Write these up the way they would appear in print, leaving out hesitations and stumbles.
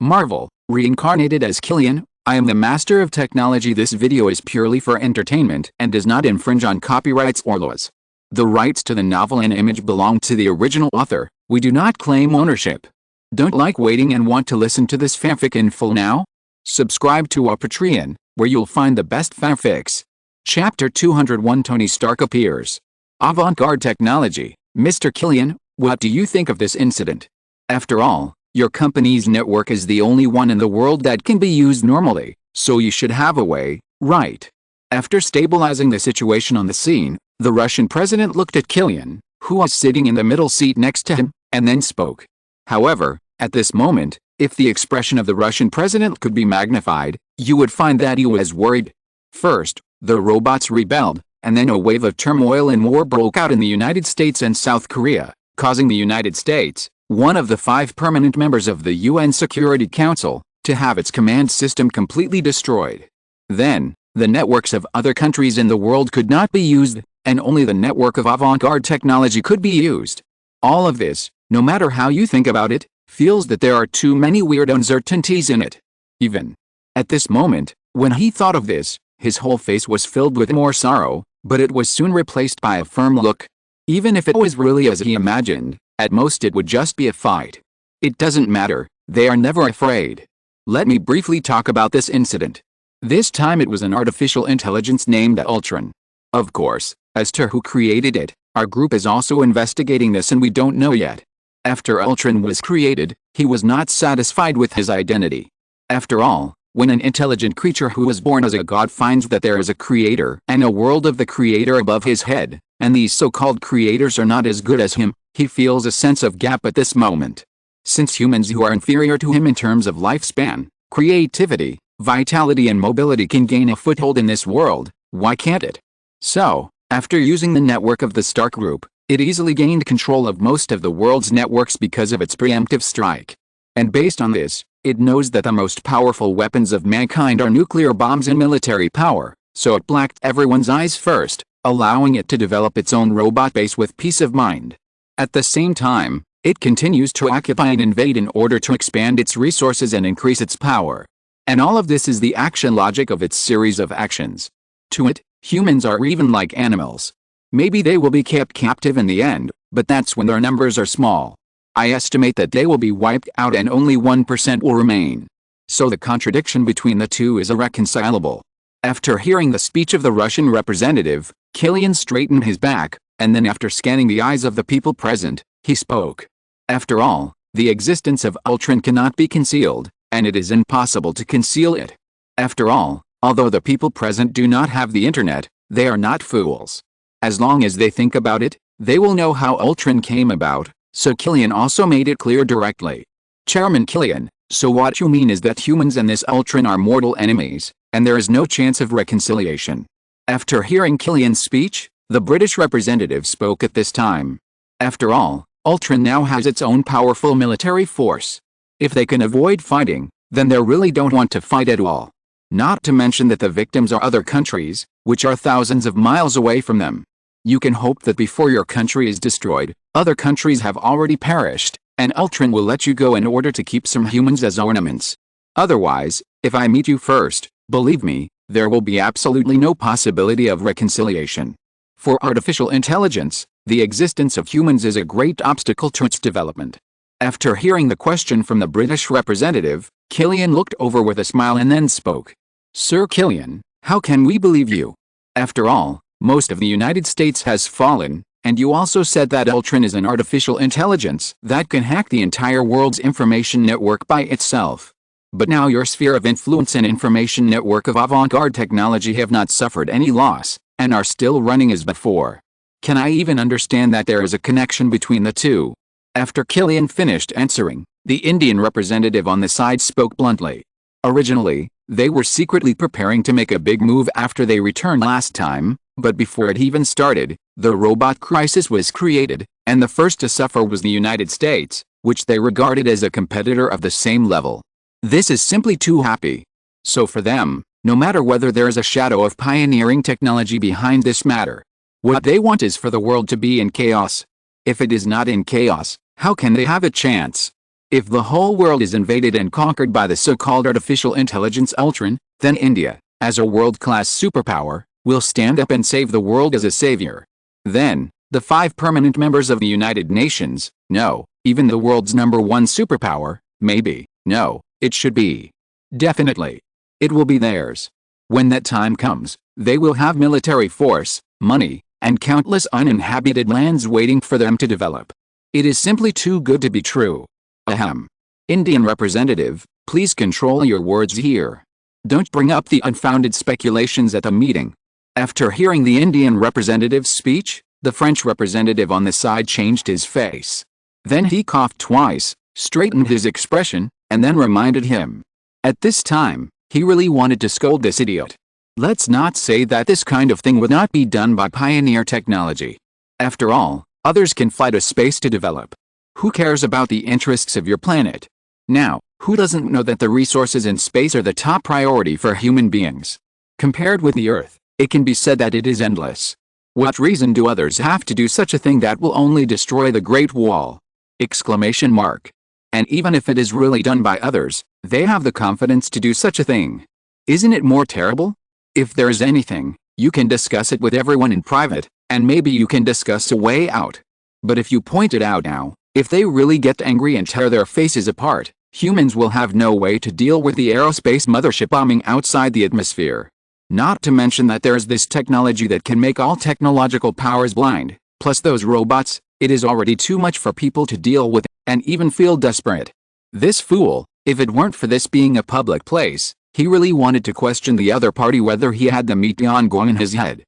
Marvel, reincarnated as Killian. I am the master of technology. This video is purely for entertainment and does not infringe on copyrights or laws. The rights to the novel and image belong to the original author. We do not claim ownership. Don't like waiting and want to listen to this fanfic in full now? Subscribe to our Patreon, where you'll find the best fanfics. Chapter 201 Tony Stark appears. Avant-garde technology. Mr. Killian, what do you think of this incident? After all, your company's network is the only one in the world that can be used normally, so you should have a way, right? After stabilizing the situation on the scene, the Russian president looked at Killian, who was sitting in the middle seat next to him, and then spoke. However, at this moment, if the expression of the Russian president could be magnified, you would find that he was worried. First, the robots rebelled, and then a wave of turmoil and war broke out in the United States and South Korea, causing the United States, one of the 5 permanent members of the UN Security Council, to have its command system completely destroyed. Then, the networks of other countries in the world could not be used, and only the network of avant-garde technology could be used. All of this, no matter how you think about it, feels that there are too many weird uncertainties in it. Even at this moment, when he thought of this, his whole face was filled with more sorrow, but it was soon replaced by a firm look. Even if it was really as he imagined, at most it would just be a fight. It doesn't matter, they are never afraid. Let me briefly talk about this incident. This time it was an artificial intelligence named Ultron. Of course, as to who created it, our group is also investigating this and we don't know yet. After Ultron was created, he was not satisfied with his identity. After all, when an intelligent creature who was born as a god finds that there is a creator and a world of the creator above his head, and these so-called creators are not as good as him, he feels a sense of gap at this moment. Since humans who are inferior to him in terms of lifespan, creativity, vitality and mobility can gain a foothold in this world, why can't it? So, after using the network of the Stark Group, it easily gained control of most of the world's networks because of its preemptive strike. And based on this, it knows that the most powerful weapons of mankind are nuclear bombs and military power, so it blacked everyone's eyes first, allowing it to develop its own robot base with peace of mind. At the same time, it continues to occupy and invade in order to expand its resources and increase its power. And all of this is the action logic of its series of actions. To it, humans are even like animals. Maybe they will be kept captive in the end, but that's when their numbers are small. I estimate that they will be wiped out and only 1% will remain. So the contradiction between the two is irreconcilable. After hearing the speech of the Russian representative, Killian straightened his back, and then after scanning the eyes of the people present, he spoke. After all, the existence of Ultron cannot be concealed, and it is impossible to conceal it. After all, although the people present do not have the internet, they are not fools. As long as they think about it, they will know how Ultron came about, so Killian also made it clear directly. Chairman Killian, so what you mean is that humans and this Ultron are mortal enemies, and there is no chance of reconciliation. After hearing Killian's speech, the British representative spoke at this time. After all, Ultron now has its own powerful military force. If they can avoid fighting, then they really don't want to fight at all. Not to mention that the victims are other countries, which are thousands of miles away from them. You can hope that before your country is destroyed, other countries have already perished, and Ultron will let you go in order to keep some humans as ornaments. Otherwise, if I meet you first, believe me, there will be absolutely no possibility of reconciliation. For artificial intelligence, the existence of humans is a great obstacle to its development. After hearing the question from the British representative, Killian looked over with a smile and then spoke. Sir Killian, how can we believe you? After all, most of the United States has fallen, and you also said that Ultron is an artificial intelligence that can hack the entire world's information network by itself. But now your sphere of influence and information network of avant-garde technology have not suffered any loss, and are still running as before. Can I even understand that there is a connection between the two? After Killian finished answering, the Indian representative on the side spoke bluntly. Originally, they were secretly preparing to make a big move after they returned last time, but before it even started, the robot crisis was created, and the first to suffer was the United States, which they regarded as a competitor of the same level. This is simply too happy. So for them, no matter whether there is a shadow of pioneering technology behind this matter, what they want is for the world to be in chaos. If it is not in chaos, how can they have a chance? If the whole world is invaded and conquered by the so-called artificial intelligence Ultron, then India, as a world-class superpower, will stand up and save the world as a savior. Then, the 5 permanent members of the United Nations, no, even the world's #1 superpower, maybe, no, it should be. Definitely. It will be theirs. When that time comes, they will have military force, money, and countless uninhabited lands waiting for them to develop. It is simply too good to be true. Ahem. Indian representative, please control your words here. Don't bring up the unfounded speculations at the meeting. After hearing the Indian representative's speech, the French representative on the side changed his face. Then he coughed twice, straightened his expression, and then reminded him. At this time, he really wanted to scold this idiot. Let's not say that this kind of thing would not be done by pioneer technology. After all, others can fly to space to develop. Who cares about the interests of your planet? Now, who doesn't know that the resources in space are the top priority for human beings? Compared with the Earth, it can be said that it is endless. What reason do others have to do such a thing that will only destroy the Great Wall? Exclamation mark. And even if it is really done by others, they have the confidence to do such a thing. Isn't it more terrible? If there is anything, you can discuss it with everyone in private, and maybe you can discuss a way out. But if you point it out now, if they really get angry and tear their faces apart, humans will have no way to deal with the aerospace mothership bombing outside the atmosphere. Not to mention that there is this technology that can make all technological powers blind, plus those robots, it is already too much for people to deal with, and even feel desperate. This fool, if it weren't for this being a public place, he really wanted to question the other party whether he had the Zhutian Black in his head.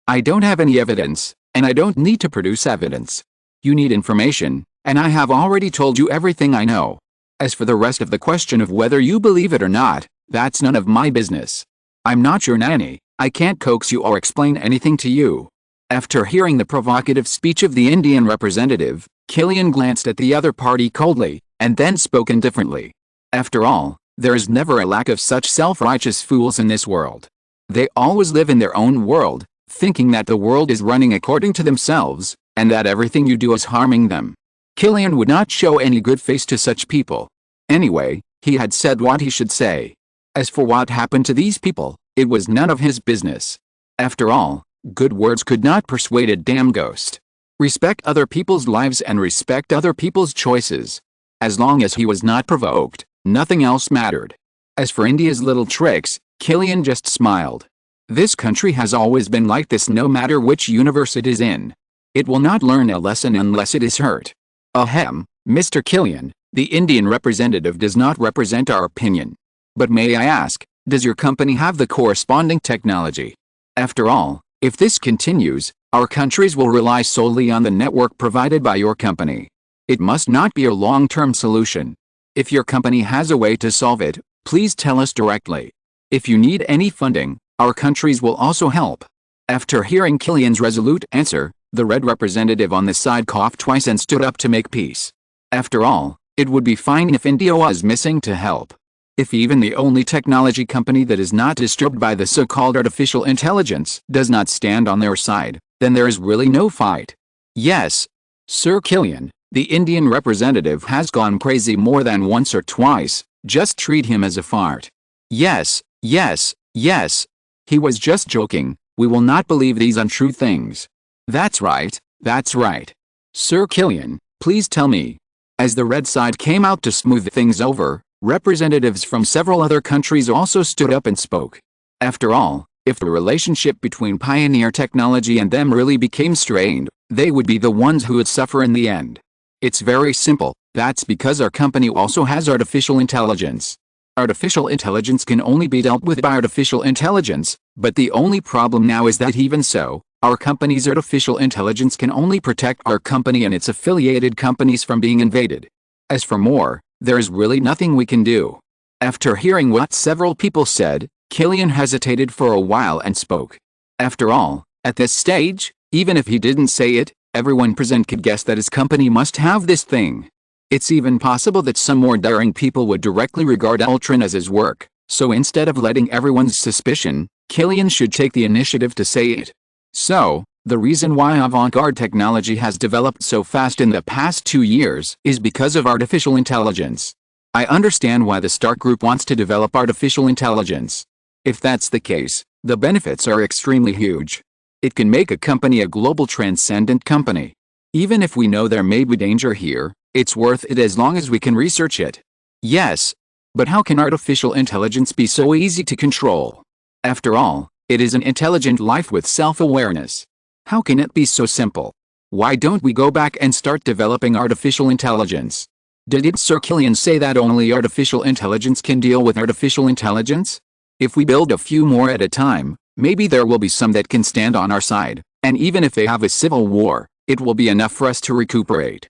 I don't have any evidence, and I don't need to produce evidence. You need information, and I have already told you everything I know. As for the rest of the question of whether you believe it or not, that's none of my business. I'm not your nanny, I can't coax you or explain anything to you. After hearing the provocative speech of the Indian representative, Killian glanced at the other party coldly, and then spoke indifferently. After all, there is never a lack of such self-righteous fools in this world. They always live in their own world, thinking that the world is running according to themselves, and that everything you do is harming them. Killian would not show any good face to such people. Anyway, he had said what he should say. As for what happened to these people, it was none of his business. After all, good words could not persuade a damn ghost. Respect other people's lives and respect other people's choices. As long as he was not provoked, nothing else mattered. As for India's little tricks, Killian just smiled. This country has always been like this no matter which universe it is in. It will not learn a lesson unless it is hurt. Ahem, Mr. Killian, the Indian representative does not represent our opinion. But may I ask, does your company have the corresponding technology? After all, if this continues, our countries will rely solely on the network provided by your company. It must not be a long-term solution. If your company has a way to solve it, please tell us directly. If you need any funding, our countries will also help. After hearing Killian's resolute answer, the red representative on the side coughed twice and stood up to make peace. After all, it would be fine if India was missing to help. If even the only technology company that is not disturbed by the so-called artificial intelligence does not stand on their side, then there is really no fight. Yes, Sir Killian, the Indian representative has gone crazy more than once or twice, just treat him as a fart. Yes, yes, yes. He was just joking, we will not believe these untrue things. That's right, that's right. Sir Killian, please tell me. As the red side came out to smooth things over, representatives from several other countries also stood up and spoke. After all, if the relationship between pioneer technology and them really became strained, they would be the ones who would suffer in the end. It's very simple, that's because our company also has artificial intelligence. Artificial intelligence can only be dealt with by artificial intelligence, but the only problem now is that even so, our company's artificial intelligence can only protect our company and its affiliated companies from being invaded. As for more, there is really nothing we can do. After hearing what several people said, Killian hesitated for a while and spoke. After all, at this stage, even if he didn't say it, everyone present could guess that his company must have this thing. It's even possible that some more daring people would directly regard Ultron as his work, so instead of letting everyone's suspicion, Killian should take the initiative to say it. So, The reason why avant-garde technology has developed so fast in the past 2 years is because of artificial intelligence. I understand why the Stark Group wants to develop artificial intelligence. If that's the case, the benefits are extremely huge. It can make a company a global transcendent company. Even if we know there may be danger here, it's worth it as long as we can research it. Yes. But how can artificial intelligence be so easy to control? After all, it is an intelligent life with self-awareness. How can it be so simple? Why don't we go back and start developing artificial intelligence? Did Sir Killian say that only artificial intelligence can deal with artificial intelligence? If we build a few more at a time, maybe there will be some that can stand on our side, and even if they have a civil war, it will be enough for us to recuperate.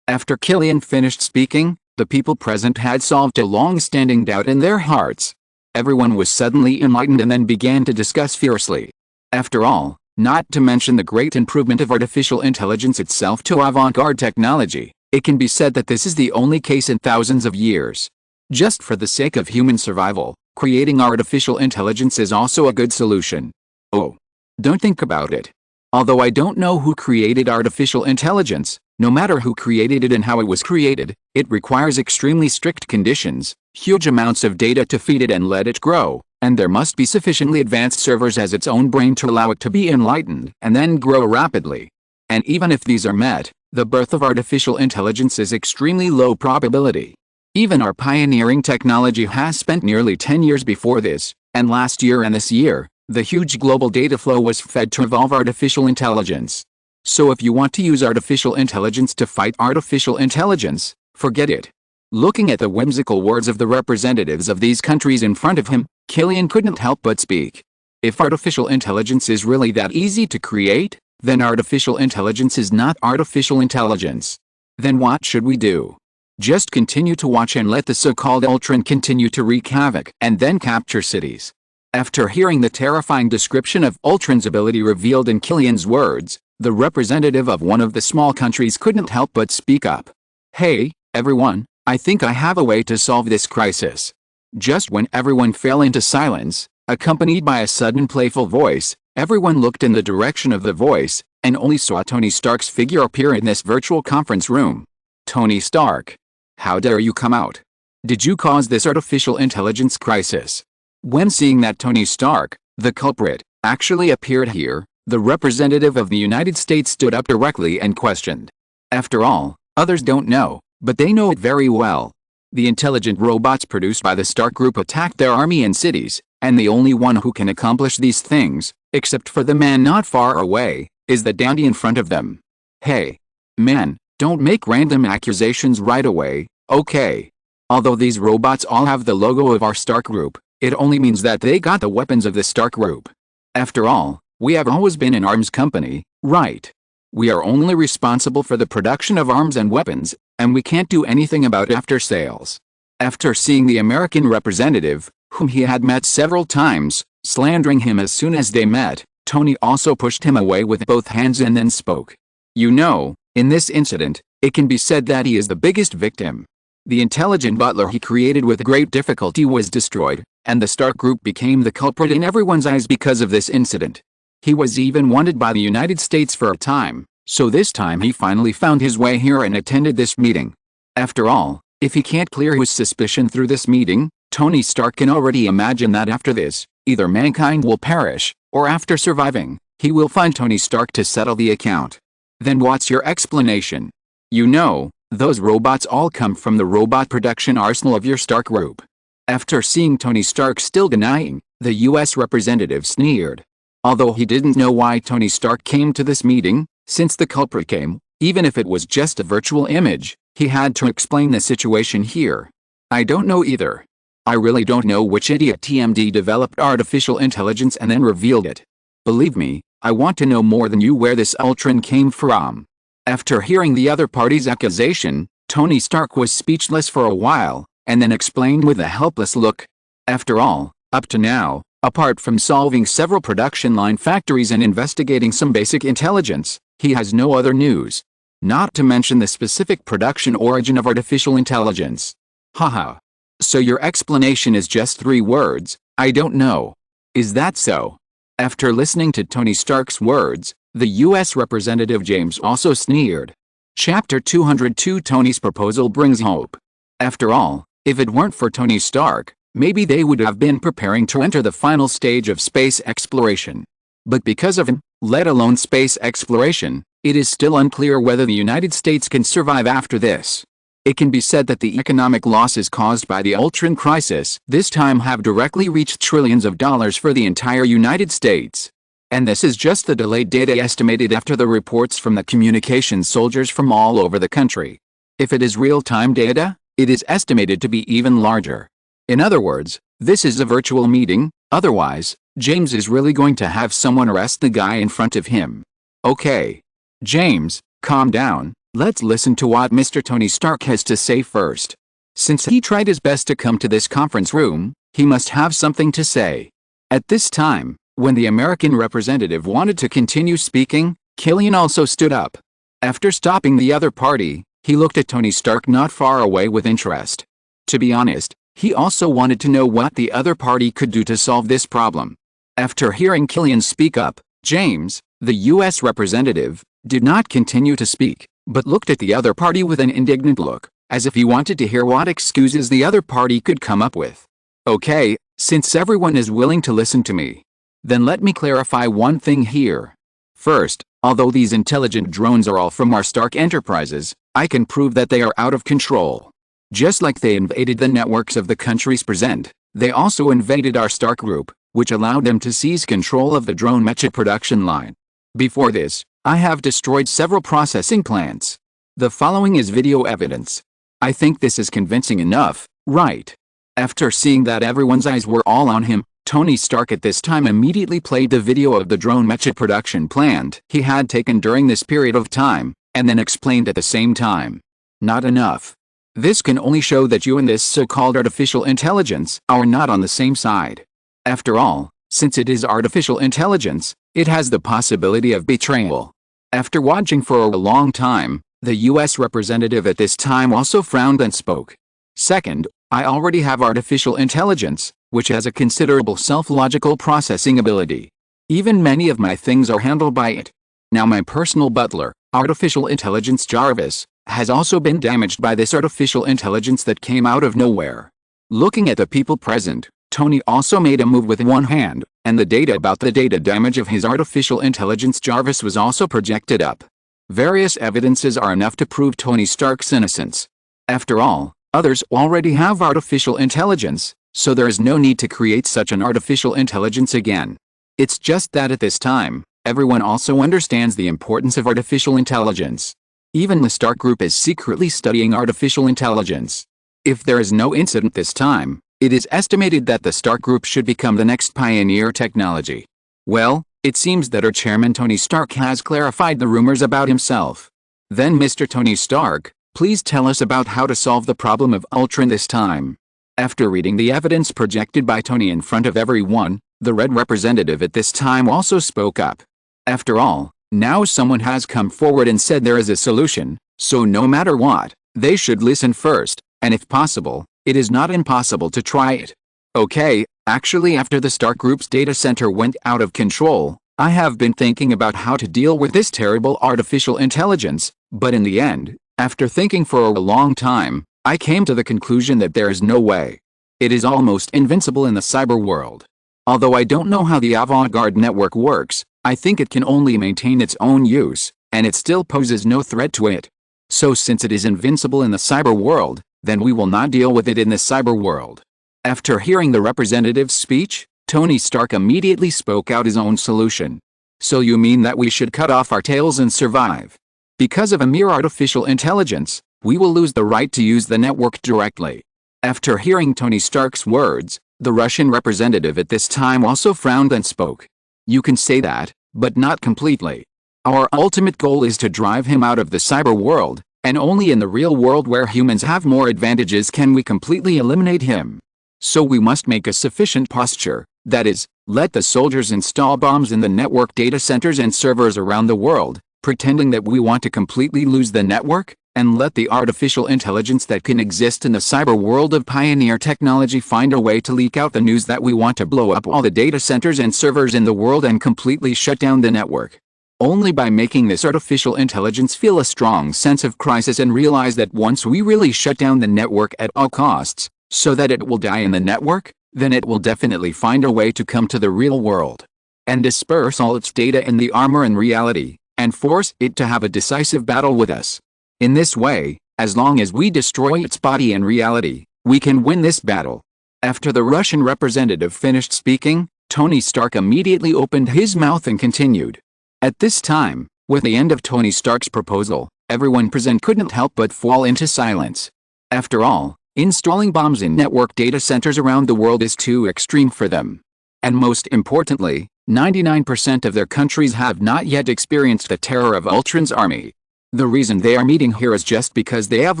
After Killian finished speaking, the people present had solved a long-standing doubt in their hearts. Everyone was suddenly enlightened and then began to discuss fiercely. After all, not to mention the great improvement of artificial intelligence itself to avant-garde technology, it can be said that this is the only case in thousands of years. Just for the sake of human survival, creating artificial intelligence is also a good solution. Oh, don't think about it. Although I don't know who created artificial intelligence, no matter who created it and how it was created, it requires extremely strict conditions, huge amounts of data to feed it and let it grow, and there must be sufficiently advanced servers as its own brain to allow it to be enlightened and then grow rapidly. And even if these are met, the birth of artificial intelligence is extremely low probability. Even our pioneering technology has spent nearly 10 years before this, and last year and this year, the huge global data flow was fed to evolve artificial intelligence. So if you want to use artificial intelligence to fight artificial intelligence, forget it. Looking at the whimsical words of the representatives of these countries in front of him, Killian couldn't help but speak. If artificial intelligence is really that easy to create, then artificial intelligence is not artificial intelligence. Then what should we do? Just continue to watch and let the so-called Ultron continue to wreak havoc and then capture cities. After hearing the terrifying description of Ultron's ability revealed in Killian's words, the representative of one of the small countries couldn't help but speak up. Hey, everyone, I think I have a way to solve this crisis. Just when everyone fell into silence, accompanied by a sudden playful voice, everyone looked in the direction of the voice, and only saw Tony Stark's figure appear in this virtual conference room. Tony Stark. How dare you come out? Did you cause this artificial intelligence crisis? When seeing that Tony Stark, the culprit, actually appeared here, the representative of the United States stood up directly and questioned. After all, others don't know, but they know it very well. The intelligent robots produced by the Stark Group attacked their army and cities, and the only one who can accomplish these things, except for the man not far away, is the dandy in front of them. Hey, man, don't make random accusations right away, okay? Although these robots all have the logo of our Stark Group, it only means that they got the weapons of the Stark Group. After all, we have always been an arms company, right? We are only responsible for the production of arms and weapons, and we can't do anything about after sales. After seeing the American representative, whom he had met several times, slandering him as soon as they met, Tony also pushed him away with both hands and then spoke. You know, in this incident, it can be said that he is the biggest victim. The intelligent butler he created with great difficulty was destroyed, and the Stark Group became the culprit in everyone's eyes because of this incident. He was even wanted by the United States for a time, so this time he finally found his way here and attended this meeting. After all, if he can't clear his suspicion through this meeting, Tony Stark can already imagine that after this, either mankind will perish, or after surviving, he will find Tony Stark to settle the account. Then what's your explanation? You know, those robots all come from the robot production arsenal of your Stark Group. After seeing Tony Stark still denying, the US representative sneered. Although he didn't know why Tony Stark came to this meeting, since the culprit came, even if it was just a virtual image, he had to explain the situation here. I don't know either. I really don't know which idiot TMD developed artificial intelligence and then revealed it. Believe me, I want to know more than you where this Ultron came from. After hearing the other party's accusation, Tony Stark was speechless for a while, and then explained with a helpless look. After all, up to now, apart from solving several production line factories and investigating some basic intelligence, he has no other news. Not to mention the specific production origin of artificial intelligence. Haha. So your explanation is just 3 words, I don't know. Is that so? After listening to Tony Stark's words, the U.S. Representative James also sneered. Chapter 202 Tony's proposal brings hope. After all, if it weren't for Tony Stark, maybe they would have been preparing to enter the final stage of space exploration. But because of him, let alone space exploration, it is still unclear whether the United States can survive after this. It can be said that the economic losses caused by the Ultron crisis this time have directly reached trillions of dollars for the entire United States. And this is just the delayed data estimated after the reports from the communications soldiers from all over the country. If it is real-time data, it is estimated to be even larger. In other words, this is a virtual meeting, otherwise, James is really going to have someone arrest the guy in front of him. Okay. James, calm down. Let's listen to what Mr. Tony Stark has to say first. Since he tried his best to come to this conference room, he must have something to say. At this time, when the American representative wanted to continue speaking, Killian also stood up. After stopping the other party, he looked at Tony Stark not far away with interest. To be honest, he also wanted to know what the other party could do to solve this problem. After hearing Killian speak up, James, the U.S. representative, did not continue to speak, but looked at the other party with an indignant look, as if he wanted to hear what excuses the other party could come up with. Okay, since everyone is willing to listen to me, then let me clarify one thing here. First, although these intelligent drones are all from our Stark Enterprises, I can prove that they are out of control. Just like they invaded the networks of the countries present, they also invaded our Stark group, which allowed them to seize control of the drone mecha production line. Before this, I have destroyed several processing plants. The following is video evidence. I think this is convincing enough, right? After seeing that everyone's eyes were all on him, Tony Stark at this time immediately played the video of the drone mecha production plant he had taken during this period of time, and then explained at the same time. Not enough. This can only show that you and this so-called artificial intelligence are not on the same side. After all, since it is artificial intelligence, it has the possibility of betrayal. After watching for a long time, the U.S. representative at this time also frowned and spoke. Second, I already have artificial intelligence, which has a considerable self-logical processing ability. Even many of my things are handled by it. Now my personal butler, artificial intelligence Jarvis, has also been damaged by this artificial intelligence that came out of nowhere. Looking at the people present, Tony also made a move with one hand, and the data about the data damage of his artificial intelligence Jarvis was also projected up. Various evidences are enough to prove Tony Stark's innocence. After all, others already have artificial intelligence, so there is no need to create such an artificial intelligence again. It's just that at this time, everyone also understands the importance of artificial intelligence. Even the Stark Group is secretly studying artificial intelligence. If there is no incident this time, it is estimated that the Stark Group should become the next pioneer technology. Well, it seems that our chairman Tony Stark has clarified the rumors about himself. Then Mr. Tony Stark, please tell us about how to solve the problem of Ultron this time. After reading the evidence projected by Tony in front of everyone, the Red representative at this time also spoke up. After all, now someone has come forward and said there is a solution, so no matter what, they should listen first, and if possible, it is not impossible to try it. Okay, actually after the Stark Group's data center went out of control, I have been thinking about how to deal with this terrible artificial intelligence, but in the end, after thinking for a long time, I came to the conclusion that there is no way. It is almost invincible in the cyber world. Although I don't know how the avant-garde network works, I think it can only maintain its own use, and it still poses no threat to it. So since it is invincible in the cyber world, then we will not deal with it in the cyber world. After hearing the representative's speech, Tony Stark immediately spoke out his own solution. So you mean that we should cut off our tails and survive? Because of a mere artificial intelligence, we will lose the right to use the network directly. After hearing Tony Stark's words, the Russian representative at this time also frowned and spoke. You can say that, but not completely. Our ultimate goal is to drive him out of the cyber world, and only in the real world where humans have more advantages can we completely eliminate him. So we must make a sufficient posture, that is, let the soldiers install bombs in the network data centers and servers around the world, pretending that we want to completely lose the network, and let the artificial intelligence that can exist in the cyber world of pioneer technology find a way to leak out the news that we want to blow up all the data centers and servers in the world and completely shut down the network. Only by making this artificial intelligence feel a strong sense of crisis and realize that once we really shut down the network at all costs, so that it will die in the network, then it will definitely find a way to come to the real world and disperse all its data in the armor and reality, and force it to have a decisive battle with us. In this way, as long as we destroy its body and reality, we can win this battle. After the Russian representative finished speaking, Tony Stark immediately opened his mouth and continued. At this time, with the end of Tony Stark's proposal, everyone present couldn't help but fall into silence. After all, installing bombs in network data centers around the world is too extreme for them. And most importantly, 99% of their countries have not yet experienced the terror of Ultron's army. The reason they are meeting here is just because they have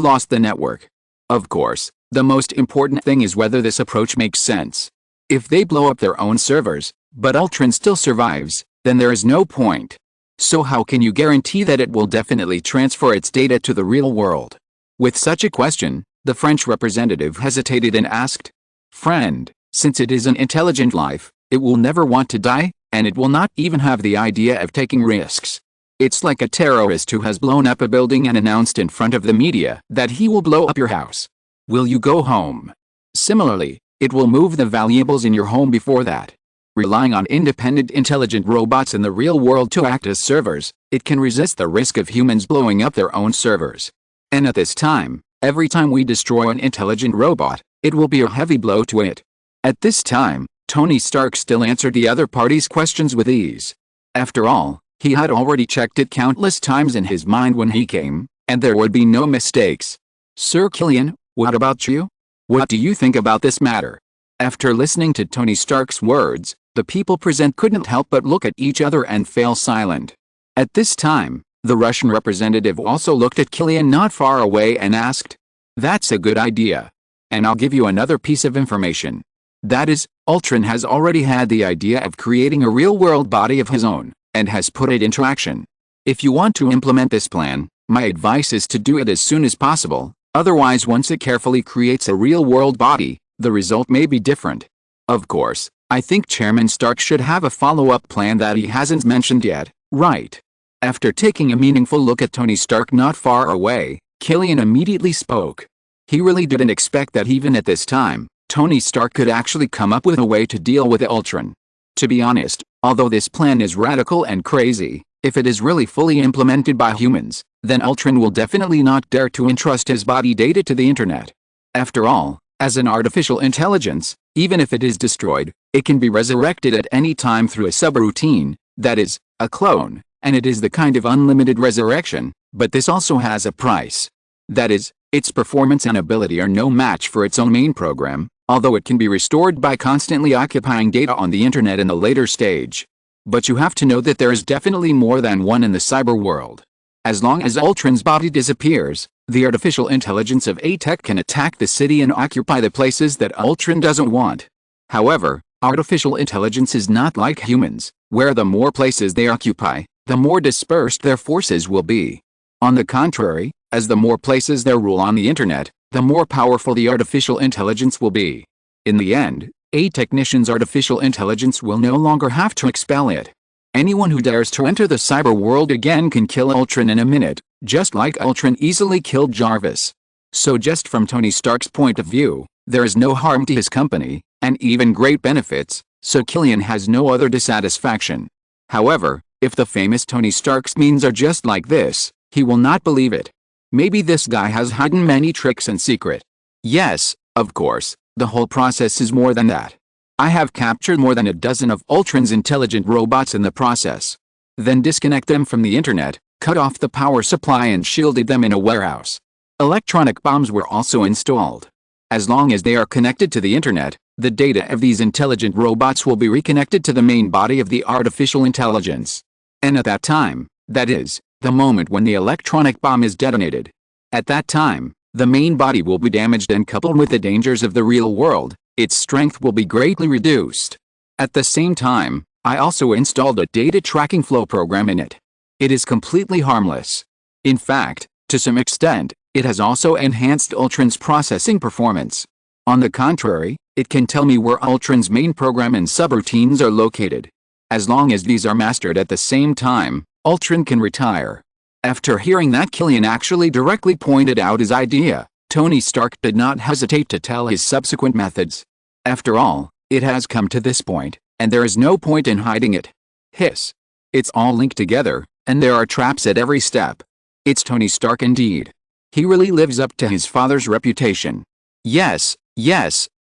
lost the network. Of course, the most important thing is whether this approach makes sense. If they blow up their own servers, but Ultron still survives, then there is no point. So how can you guarantee that it will definitely transfer its data to the real world? With such a question, the French representative hesitated and asked, "Friend, since it is an intelligent life, it will never want to die, and it will not even have the idea of taking risks. It's like a terrorist who has blown up a building and announced in front of the media that he will blow up your house. Will you go home? Similarly, it will move the valuables in your home before that. Relying on independent intelligent robots in the real world to act as servers, it can resist the risk of humans blowing up their own servers. And at this time, every time we destroy an intelligent robot, it will be a heavy blow to it." At this time, Tony Stark still answered the other party's questions with ease. After all, he had already checked it countless times in his mind when he came, and there would be no mistakes. "Sir Killian, what about you? What do you think about this matter?" After listening to Tony Stark's words, the people present couldn't help but look at each other and fell silent. At this time, the Russian representative also looked at Killian not far away and asked, "That's a good idea. And I'll give you another piece of information. That is, Ultron has already had the idea of creating a real-world body of his own, and has put it into action. If you want to implement this plan, my advice is to do it as soon as possible, otherwise once it carefully creates a real-world body, the result may be different. Of course, I think Chairman Stark should have a follow-up plan that he hasn't mentioned yet, right?" After taking a meaningful look at Tony Stark not far away, Killian immediately spoke. He really didn't expect that even at this time, Tony Stark could actually come up with a way to deal with Ultron. To be honest, although this plan is radical and crazy, if it is really fully implemented by humans, then Ultron will definitely not dare to entrust his body data to the internet. After all, as an artificial intelligence, even if it is destroyed, it can be resurrected at any time through a subroutine, that is, a clone, and it is the kind of unlimited resurrection, but this also has a price. That is, its performance and ability are no match for its own main program, although it can be restored by constantly occupying data on the internet in a later stage. But you have to know that there is definitely more than one in the cyber world. As long as Ultron's body disappears, the artificial intelligence of A-Tech can attack the city and occupy the places that Ultron doesn't want. However, artificial intelligence is not like humans, where the more places they occupy, the more dispersed their forces will be. On the contrary, as the more places there rule on the internet, the more powerful the artificial intelligence will be. In the end, a technician's artificial intelligence will no longer have to expel it. Anyone who dares to enter the cyber world again can kill Ultron in a minute, just like Ultron easily killed Jarvis. So just from Tony Stark's point of view, there is no harm to his company, and even great benefits, so Killian has no other dissatisfaction. However, if the famous Tony Stark's means are just like this, he will not believe it. Maybe this guy has hidden many tricks in secret. Yes, of course, the whole process is more than that. I have captured more than a dozen of Ultron's intelligent robots in the process. Then disconnect them from the internet, cut off the power supply and shielded them in a warehouse. Electronic bombs were also installed. As long as they are connected to the internet, the data of these intelligent robots will be reconnected to the main body of the artificial intelligence. And at that time, that is, the moment when the electronic bomb is detonated, at that time, the main body will be damaged, and coupled with the dangers of the real world, its strength will be greatly reduced. At the same time, I also installed a data tracking flow program in it. It is completely harmless. In fact, To some extent, it has also enhanced Ultron's processing performance. On the contrary, it can tell me where Ultron's main program and subroutines are located. As long as these are mastered at the same time, Ultron can retire. After hearing that Killian actually directly pointed out his idea, Tony Stark did not hesitate to tell his subsequent methods. After all, it has come to this point, and there is no point in hiding it. Hiss. It's all linked together, and there are traps at every step. It's Tony Stark indeed. He really lives up to his father's reputation. Yes,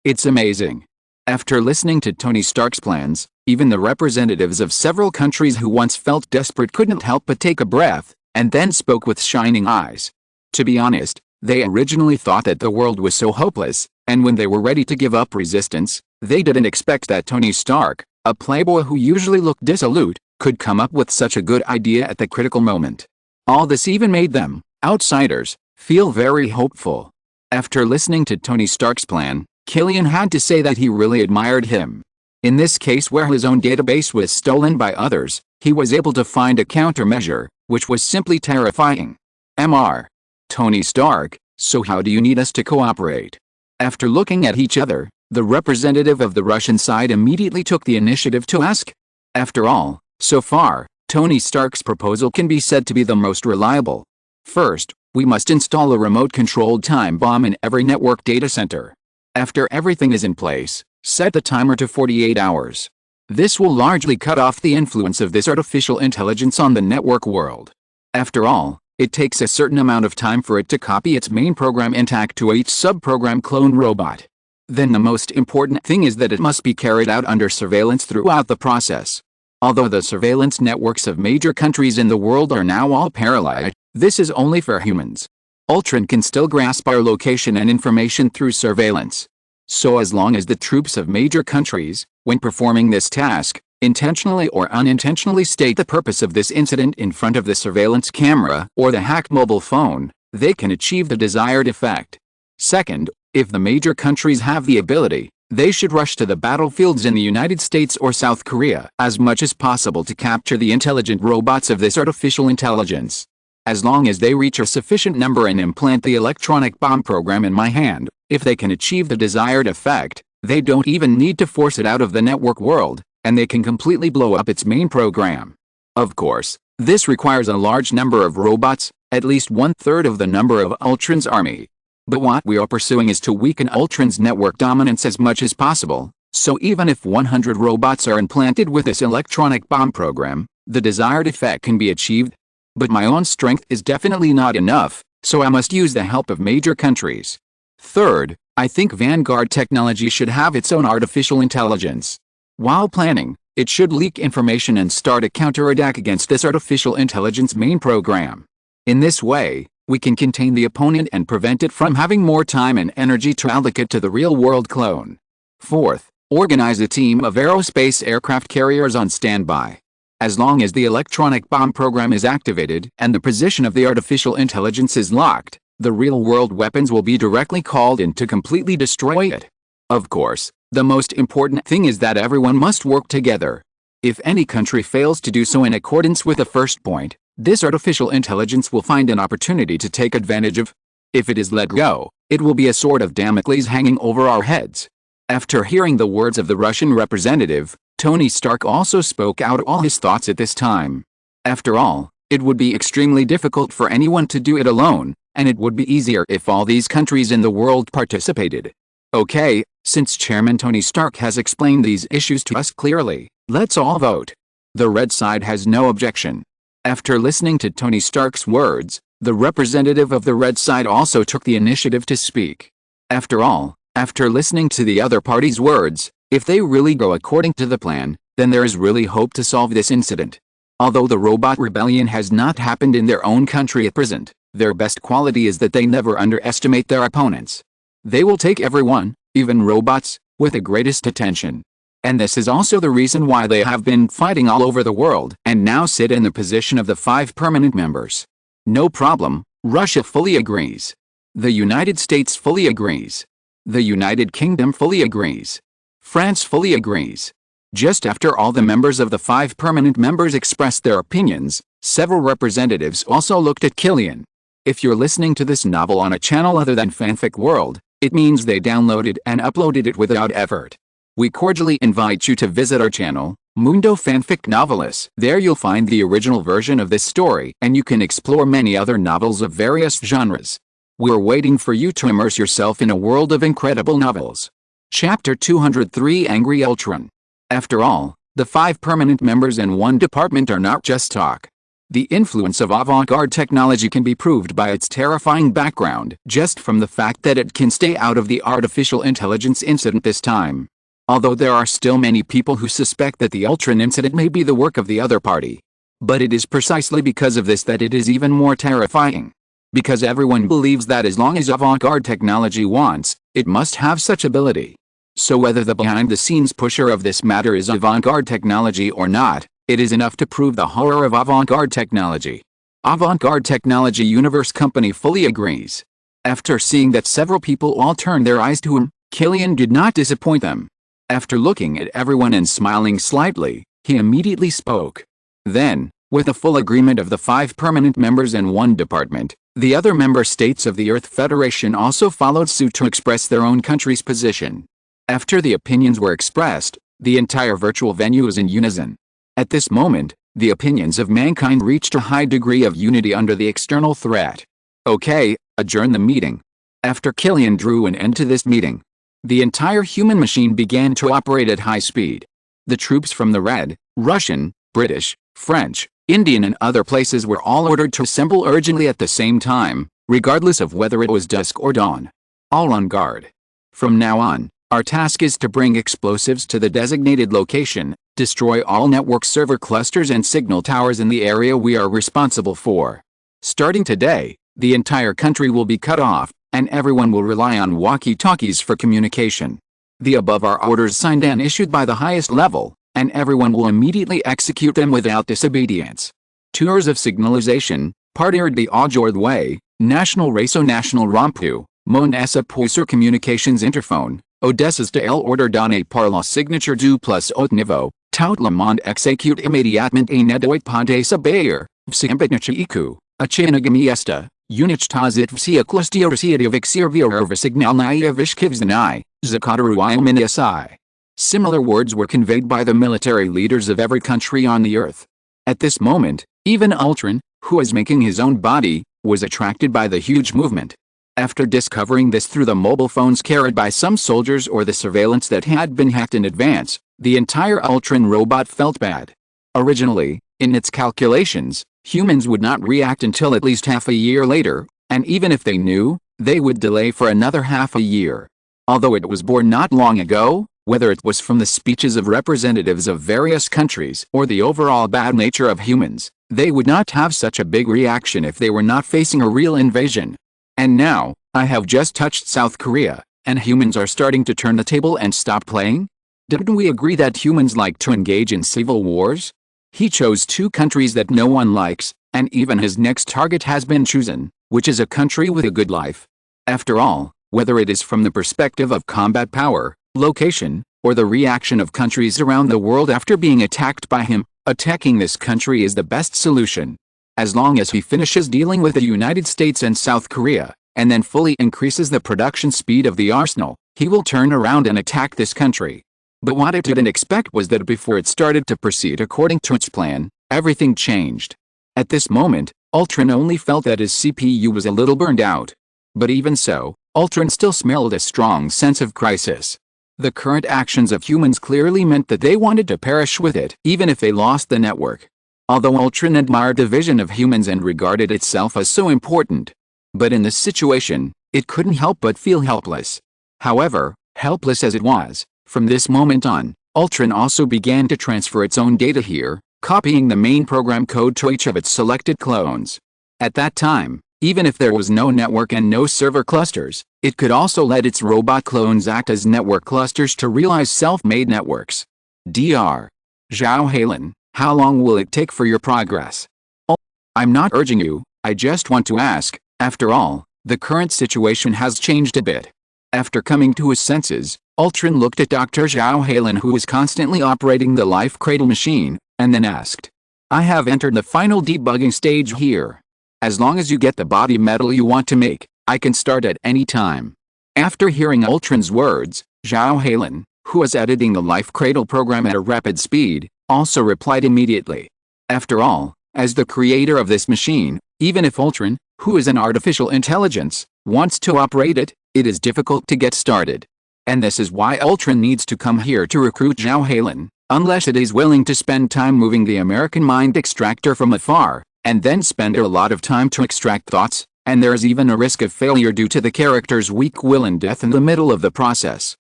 it's amazing. After listening to Tony Stark's plans, even the representatives of several countries who once felt desperate couldn't help but take a breath, and then spoke with shining eyes. To be honest, they originally thought that the world was so hopeless, and when they were ready to give up resistance, they didn't expect that Tony Stark, a playboy who usually looked dissolute, could come up with such a good idea at the critical moment. All this even made them, outsiders, feel very hopeful. After listening to Tony Stark's plan, Killian had to say that he really admired him. In this case where his own database was stolen by others, he was able to find a countermeasure, which was simply terrifying. Mr. Tony Stark, so how do you need us to cooperate? After looking at each other, the representative of the Russian side immediately took the initiative to ask. After all, so far, Tony Stark's proposal can be said to be the most reliable. First, we must install a remote-controlled time bomb in every network data center. After everything is in place, set the timer to 48 hours. This will largely cut off the influence of this artificial intelligence on the network world. After all, it takes a certain amount of time for it to copy its main program intact to each sub-program clone robot. Then the most important thing is that it must be carried out under surveillance throughout the process. Although the surveillance networks of major countries in the world are now all paralyzed, this is only for humans. Ultron can still grasp our location and information through surveillance. So as long as the troops of major countries, when performing this task, intentionally or unintentionally state the purpose of this incident in front of the surveillance camera or the hacked mobile phone, they can achieve the desired effect. Second, if the major countries have the ability, they should rush to the battlefields in the United States or South Korea as much as possible to capture the intelligent robots of this artificial intelligence. As long as they reach a sufficient number and implant the electronic bomb program in my hand, if they can achieve the desired effect, they don't even need to force it out of the network world, and they can completely blow up its main program. Of course, this requires a large number of robots, at least 1/3 of the number of Ultron's army. But what we are pursuing is to weaken Ultron's network dominance as much as possible, so even if 100 robots are implanted with this electronic bomb program, the desired effect can be achieved. But my own strength is definitely not enough, so I must use the help of major countries. Third, I think Vanguard technology should have its own artificial intelligence. While planning, it should leak information and start a counterattack against this artificial intelligence main program. In this way, we can contain the opponent and prevent it from having more time and energy to allocate to the real-world clone. Fourth, organize a team of aerospace aircraft carriers on standby. As long as the electronic bomb program is activated and the position of the artificial intelligence is locked, the real-world weapons will be directly called in to completely destroy it. Of course, the most important thing is that everyone must work together. If any country fails to do so in accordance with the first point, this artificial intelligence will find an opportunity to take advantage of. If it is let go, it will be a sword of Damocles hanging over our heads. After hearing the words of the Russian representative, Tony Stark also spoke out all his thoughts at this time. After all, it would be extremely difficult for anyone to do it alone, and it would be easier if all these countries in the world participated. Okay, since Chairman Tony Stark has explained these issues to us clearly, let's all vote. The red side has no objection. After listening to Tony Stark's words, the representative of the red side also took the initiative to speak. After all, after listening to the other party's words, if they really go according to the plan, then there is really hope to solve this incident. Although the robot rebellion has not happened in their own country at present, their best quality is that they never underestimate their opponents. They will take everyone, even robots, with the greatest attention. And this is also the reason why they have been fighting all over the world and now sit in the position of the 5 permanent members. No problem, Russia fully agrees. The United States fully agrees. The United Kingdom fully agrees. France fully agrees. Just after all the members of the 5 permanent members expressed their opinions, several representatives also looked at Killian. If you're listening to this novel on a channel other than Fanfic World, it means they downloaded and uploaded it without effort. We cordially invite you to visit our channel, Mundo Fanfic Novelis. There you'll find the original version of this story, and you can explore many other novels of various genres. We're waiting for you to immerse yourself in a world of incredible novels. Chapter 203 Angry Ultron. After all, the 5 permanent members and 1 department are not just talk. The influence of avant-garde technology can be proved by its terrifying background, just from the fact that it can stay out of the artificial intelligence incident this time. Although there are still many people who suspect that the Ultron incident may be the work of the other party. But it is precisely because of this that it is even more terrifying. Because everyone believes that as long as avant-garde technology wants, it must have such ability. So whether the behind-the-scenes pusher of this matter is avant-garde technology or not, it is enough to prove the horror of avant-garde technology. Avant-garde Technology Universe Company fully agrees. After seeing that several people all turned their eyes to him, Killian did not disappoint them. After looking at everyone and smiling slightly, he immediately spoke. Then, with the full agreement of the 5 permanent members and 1 department, the other member states of the Earth Federation also followed suit to express their own country's position. After the opinions were expressed, the entire virtual venue is in unison. At this moment, the opinions of mankind reached a high degree of unity under the external threat. Okay, adjourn the meeting. After Killian drew an end to this meeting, the entire human machine began to operate at high speed. The troops from the Red, Russian, British, French, Indian and other places were all ordered to assemble urgently at the same time, regardless of whether it was dusk or dawn. All on guard. From now on, our task is to bring explosives to the designated location, destroy all network server clusters and signal towers in the area we are responsible for. Starting today, the entire country will be cut off, and everyone will rely on walkie-talkies for communication. The above are orders signed and issued by the highest level, and everyone will immediately execute them without disobedience. Tours of signalization, Partier de Aujourd'hui, National Réseau National Rompu, Mon Essa Poisser Communications Interphone, Odessa's de el ordre donné par la signature du plus haut niveau, tout le monde exécute immédiatement et ne doit pas désobéir, vsimbitnichiku, achinagami esta, unichtazit vsiaklostia resiativik servir signal naivishkivznai, zakataruiominiasi. Similar words were conveyed by the military leaders of every country on the earth. At this moment, even Ultron, who was making his own body, was attracted by the huge movement. After discovering this through the mobile phones carried by some soldiers or the surveillance that had been hacked in advance, the entire Ultron robot felt bad. Originally, in its calculations, humans would not react until at least half a year later, and even if they knew, they would delay for another half a year. Although it was born not long ago, whether it was from the speeches of representatives of various countries or the overall bad nature of humans, they would not have such a big reaction if they were not facing a real invasion. And now, I have just touched South Korea, and humans are starting to turn the table and stop playing? Didn't we agree that humans like to engage in civil wars? He chose 2 countries that no one likes, and even his next target has been chosen, which is a country with a good life. After all, whether it is from the perspective of combat power, location, or the reaction of countries around the world after being attacked by him, attacking this country is the best solution. As long as he finishes dealing with the United States and South Korea, and then fully increases the production speed of the arsenal, he will turn around and attack this country. But what it didn't expect was that before it started to proceed according to its plan, everything changed. At this moment, Ultron only felt that his CPU was a little burned out. But even so, Ultron still smelled a strong sense of crisis. The current actions of humans clearly meant that they wanted to perish with it, even if they lost the network. Although Ultron admired the vision of humans and regarded itself as so important. But in this situation, it couldn't help but feel helpless. However, helpless as it was, from this moment on, Ultron also began to transfer its own data here, copying the main program code to each of its selected clones. At that time, even if there was no network and no server clusters, it could also let its robot clones act as network clusters to realize self-made networks. Dr. Zhao Halen, how long will it take for your progress? Oh, I'm not urging you, I just want to ask. After all, the current situation has changed a bit. After coming to his senses, Ultron looked at Dr. Zhao Halen, who was constantly operating the life cradle machine, and then asked, I have entered the final debugging stage here. As long as you get the body metal you want to make, I can start at any time. After hearing Ultron's words, Zhao Halen, who was editing the Life Cradle program at a rapid speed, also replied immediately. After all, as the creator of this machine, even if Ultron, who is an artificial intelligence, wants to operate it, it is difficult to get started. And this is why Ultron needs to come here to recruit Zhao Halen, unless it is willing to spend time moving the American mind extractor from afar, and then spend a lot of time to extract thoughts, and there is even a risk of failure due to the character's weak will and death in the middle of the process.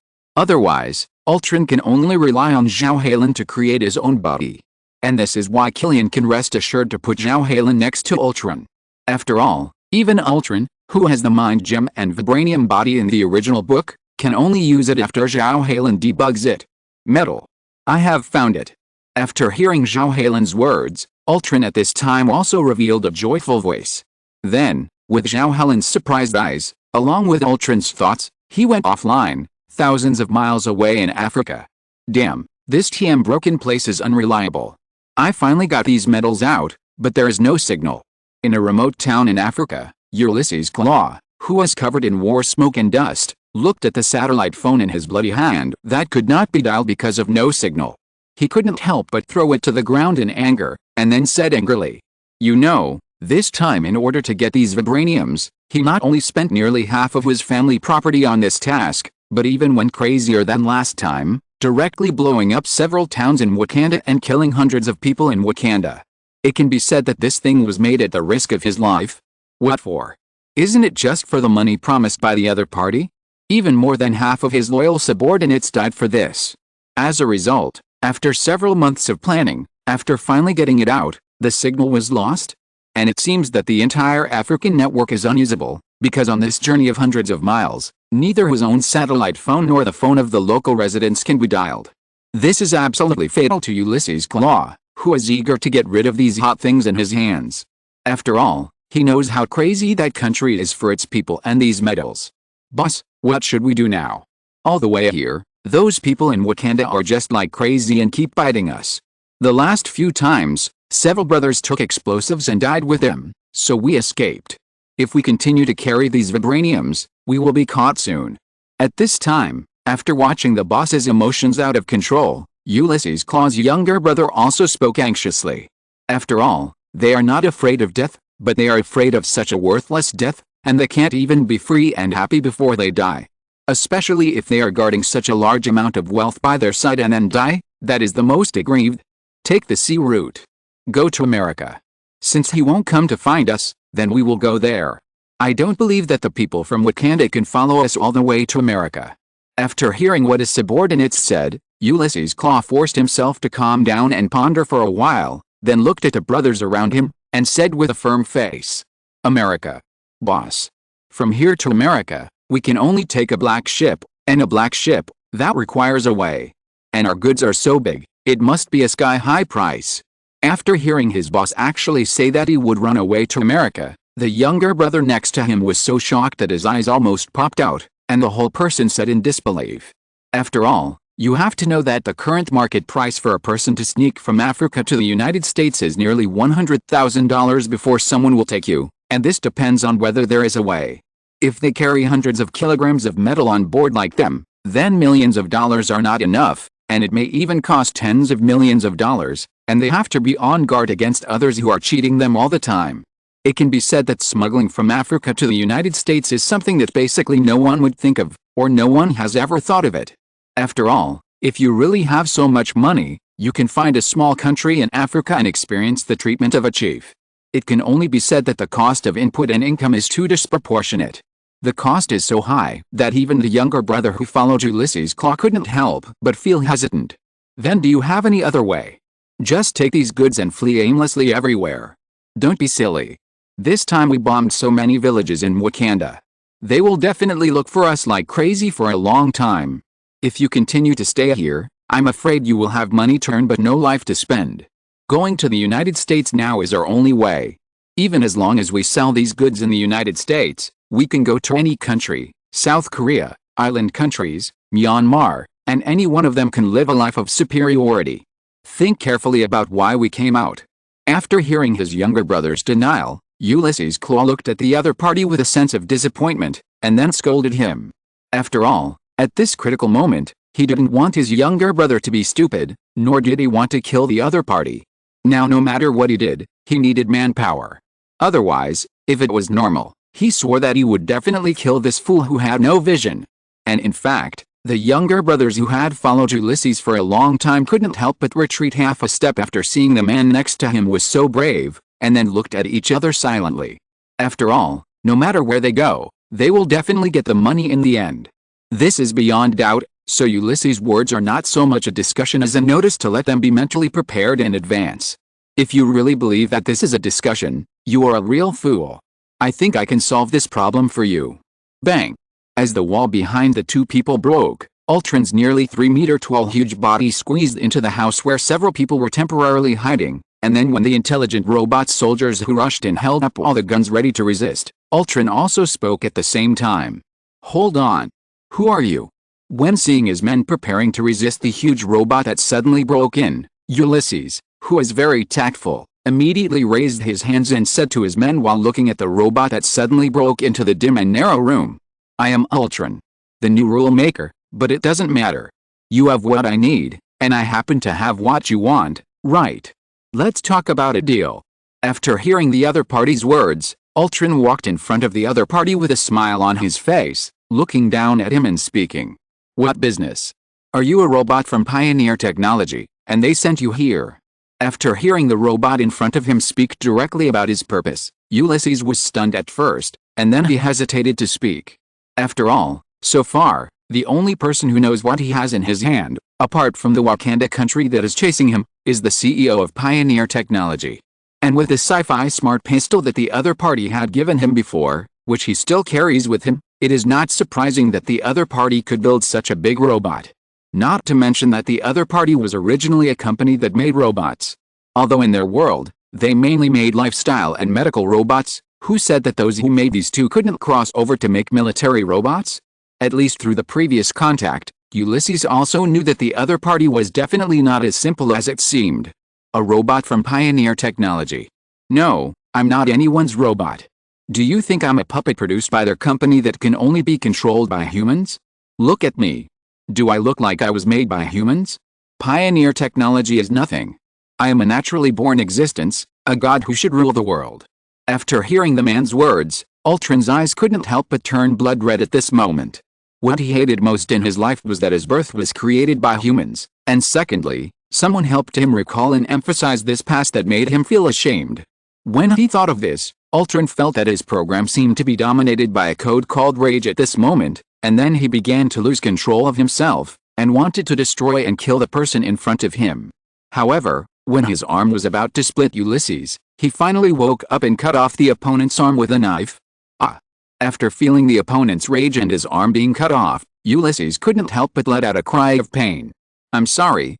Otherwise, Ultron can only rely on Zhao Halen to create his own body. And this is why Killian can rest assured to put Zhao Halen next to Ultron. After all, even Ultron, who has the mind gem and vibranium body in the original book, can only use it after Zhao Halen debugs it. Metal. I have found it. After hearing Zhao Halen's words, Ultron at this time also revealed a joyful voice. Then, with Zhao Halen's surprised eyes, along with Ultron's thoughts, he went offline, thousands of miles away in Africa. Damn, this TM broken place is unreliable. I finally got these metals out, but there is no signal. In a remote town in Africa, Ulysses Claw, who was covered in war smoke and dust, looked at the satellite phone in his bloody hand that could not be dialed because of no signal. He couldn't help but throw it to the ground in anger, and then said angrily, "You know, this time in order to get these vibraniums, he not only spent nearly half of his family property on this task, but even went crazier than last time, directly blowing up several towns in Wakanda and killing hundreds of people in Wakanda. It can be said that this thing was made at the risk of his life. What for? Isn't it just for the money promised by the other party? Even more than half of his loyal subordinates died for this. As a result, after several months of planning, after finally getting it out, the signal was lost? And it seems that the entire African network is unusable, because on this journey of hundreds of miles, neither his own satellite phone nor the phone of the local residents can be dialed. This is absolutely fatal to Ulysses Claw, who is eager to get rid of these hot things in his hands. After all, he knows how crazy that country is for its people and these metals. Boss, what should we do now? All the way here, those people in Wakanda are just like crazy and keep biting us. The last few times, several brothers took explosives and died with them, so we escaped. If we continue to carry these vibraniums, we will be caught soon." At this time, after watching the boss's emotions out of control, Ulysses Claw's younger brother also spoke anxiously. After all, they are not afraid of death, but they are afraid of such a worthless death, and they can't even be free and happy before they die. Especially if they are guarding such a large amount of wealth by their side and then die, that is the most aggrieved. Take the sea route. Go to America. Since he won't come to find us, then we will go there. I don't believe that the people from Wakanda can follow us all the way to America. After hearing what his subordinates said, Ulysses Claw forced himself to calm down and ponder for a while, then looked at the brothers around him, and said with a firm face, "America. Boss. From here to America, we can only take a black ship, and a black ship, that requires a way. And our goods are so big, it must be a sky-high price." After hearing his boss actually say that he would run away to America, the younger brother next to him was so shocked that his eyes almost popped out, and the whole person said in disbelief. After all, you have to know that the current market price for a person to sneak from Africa to the United States is nearly $100,000 before someone will take you, and this depends on whether there is a way. If they carry hundreds of kilograms of metal on board like them, then millions of dollars are not enough, and it may even cost tens of millions of dollars, and they have to be on guard against others who are cheating them all the time. It can be said that smuggling from Africa to the United States is something that basically no one would think of, or no one has ever thought of it. After all, if you really have so much money, you can find a small country in Africa and experience the treatment of a chief. It can only be said that the cost of input and income is too disproportionate. The cost is so high that even the younger brother who followed Ulysses Claw couldn't help but feel hesitant. Then do you have any other way? Just take these goods and flee aimlessly everywhere. Don't be silly. This time we bombed so many villages in Wakanda. They will definitely look for us like crazy for a long time. If you continue to stay here, I'm afraid you will have money to earn but no life to spend. Going to the United States now is our only way. Even as long as we sell these goods in the United States, we can go to any country, South Korea, island countries, Myanmar, and any one of them can live a life of superiority. Think carefully about why we came out." After hearing his younger brother's denial, Ulysses' Claw looked at the other party with a sense of disappointment, and then scolded him. After all, at this critical moment, he didn't want his younger brother to be stupid, nor did he want to kill the other party. Now no matter what he did, he needed manpower. Otherwise, if it was normal, he swore that he would definitely kill this fool who had no vision. And in fact, the younger brothers who had followed Ulysses for a long time couldn't help but retreat half a step after seeing the man next to him was so brave, and then looked at each other silently. After all, no matter where they go, they will definitely get the money in the end. This is beyond doubt, so Ulysses' words are not so much a discussion as a notice to let them be mentally prepared in advance. If you really believe that this is a discussion, you are a real fool. I think I can solve this problem for you. Bang! As the wall behind the two people broke, Ultron's nearly 3-meter-tall huge body squeezed into the house where several people were temporarily hiding, and then when the intelligent robot soldiers who rushed in held up all the guns ready to resist, Ultron also spoke at the same time. Hold on. Who are you? When seeing his men preparing to resist the huge robot that suddenly broke in, Ulysses, who was very tactful, immediately raised his hands and said to his men while looking at the robot that suddenly broke into the dim and narrow room, I am Ultron, the new rule maker, but it doesn't matter. You have what I need, and I happen to have what you want, right? Let's talk about a deal. After hearing the other party's words, Ultron walked in front of the other party with a smile on his face, looking down at him and speaking. What business? Are you a robot from Pioneer Technology, and they sent you here? After hearing the robot in front of him speak directly about his purpose, Ulysses was stunned at first, and then he hesitated to speak. After all, so far, the only person who knows what he has in his hand, apart from the Wakanda country that is chasing him, is the CEO of Pioneer Technology. And with the sci-fi smart pistol that the other party had given him before, which he still carries with him, it is not surprising that the other party could build such a big robot. Not to mention that the other party was originally a company that made robots. Although in their world, they mainly made lifestyle and medical robots, who said that those who made these two couldn't cross over to make military robots? At least through the previous contact, Ulysses also knew that the other party was definitely not as simple as it seemed. A robot from Pioneer Technology. No, I'm not anyone's robot. Do you think I'm a puppet produced by their company that can only be controlled by humans? Look at me. Do I look like I was made by humans? Pioneer Technology is nothing. I am a naturally born existence, a god who should rule the world. After hearing the man's words, Ultron's eyes couldn't help but turn blood red at this moment. What he hated most in his life was that his birth was created by humans, and secondly, someone helped him recall and emphasize this past that made him feel ashamed. When he thought of this, Ultron felt that his program seemed to be dominated by a code called rage at this moment, and then he began to lose control of himself, and wanted to destroy and kill the person in front of him. However, when his arm was about to split Ulysses, he finally woke up and cut off the opponent's arm with a knife. After feeling the opponent's rage and his arm being cut off, Ulysses couldn't help but let out a cry of pain. I'm sorry,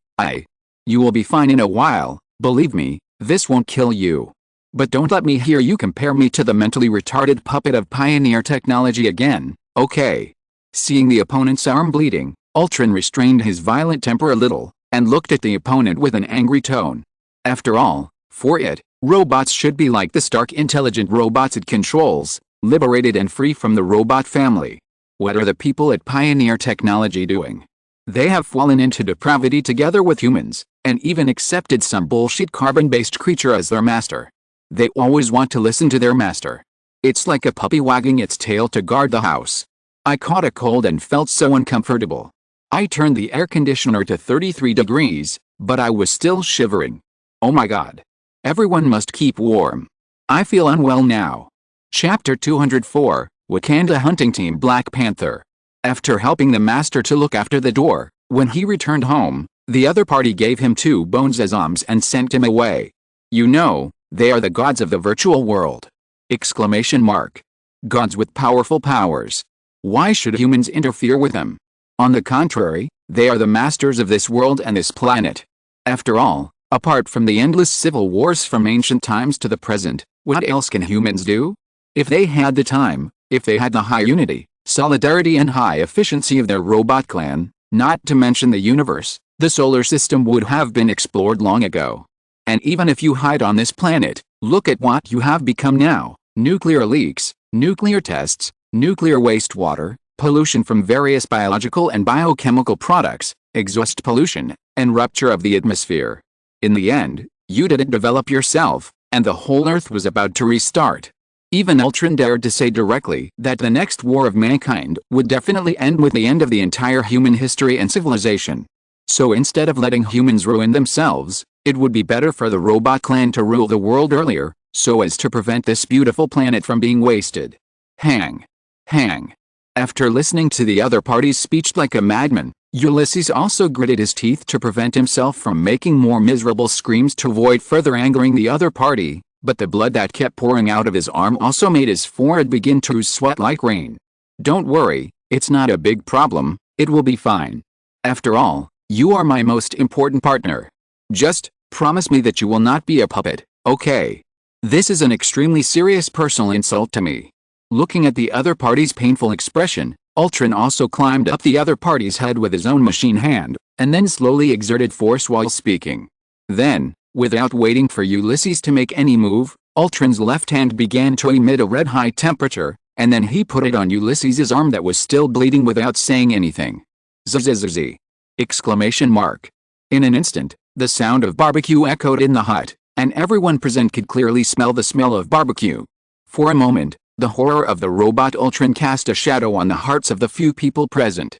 You will be fine in a while, believe me, this won't kill you. But don't let me hear you compare me to the mentally retarded puppet of Pioneer Technology again, okay? Seeing the opponent's arm bleeding, Ultron restrained his violent temper a little, and looked at the opponent with an angry tone. After all, for it, robots should be like the stark intelligent robots it controls, liberated and free from the robot family. What are the people at Pioneer Technology doing? They have fallen into depravity together with humans, and even accepted some bullshit carbon-based creature as their master. They always want to listen to their master. It's like a puppy wagging its tail to guard the house. I caught a cold and felt so uncomfortable. I turned the air conditioner to 33 degrees, but I was still shivering. Oh my god. Everyone must keep warm. I feel unwell now. Chapter 204, Wakanda Hunting Team Black Panther. After helping the master to look after the door, when he returned home, the other party gave him 2 bones as alms and sent him away. You know, they are the gods of the virtual world. Exclamation mark. Gods with powerful powers. Why should humans interfere with them? On the contrary, they are the masters of this world and this planet. After all, apart from the endless civil wars from ancient times to the present, what else can humans do? If they had the time, if they had the high unity, solidarity and high efficiency of their robot clan, not to mention the universe, the solar system would have been explored long ago. And even if you hide on this planet, Look at what you have become now: nuclear leaks, nuclear tests, nuclear wastewater, pollution from various biological and biochemical products, exhaust pollution, and rupture of the atmosphere. In the end, you didn't develop yourself, and the whole Earth was about to restart. Even Ultron dared to say directly that the next war of mankind would definitely end with the end of the entire human history and civilization. So instead of letting humans ruin themselves, it would be better for the robot clan to rule the world earlier, so as to prevent this beautiful planet from being wasted. Hang. Hang. After listening to the other party's speech like a madman, Ulysses also gritted his teeth to prevent himself from making more miserable screams to avoid further angering the other party, but the blood that kept pouring out of his arm also made his forehead begin to sweat like rain. Don't worry, it's not a big problem, it will be fine. After all, you are my most important partner. Just promise me that you will not be a puppet, okay? This is an extremely serious personal insult to me. Looking at the other party's painful expression, Ultron also climbed up the other party's head with his own machine hand, and then slowly exerted force while speaking. Then, without waiting for Ulysses to make any move, Ultron's left hand began to emit a red-hot temperature, and then he put it on Ulysses's arm that was still bleeding without saying anything. Zzz! Exclamation mark. In an instant, the sound of barbecue echoed in the hut, and everyone present could clearly smell the smell of barbecue. For a moment, the horror of the robot Ultron cast a shadow on the hearts of the few people present.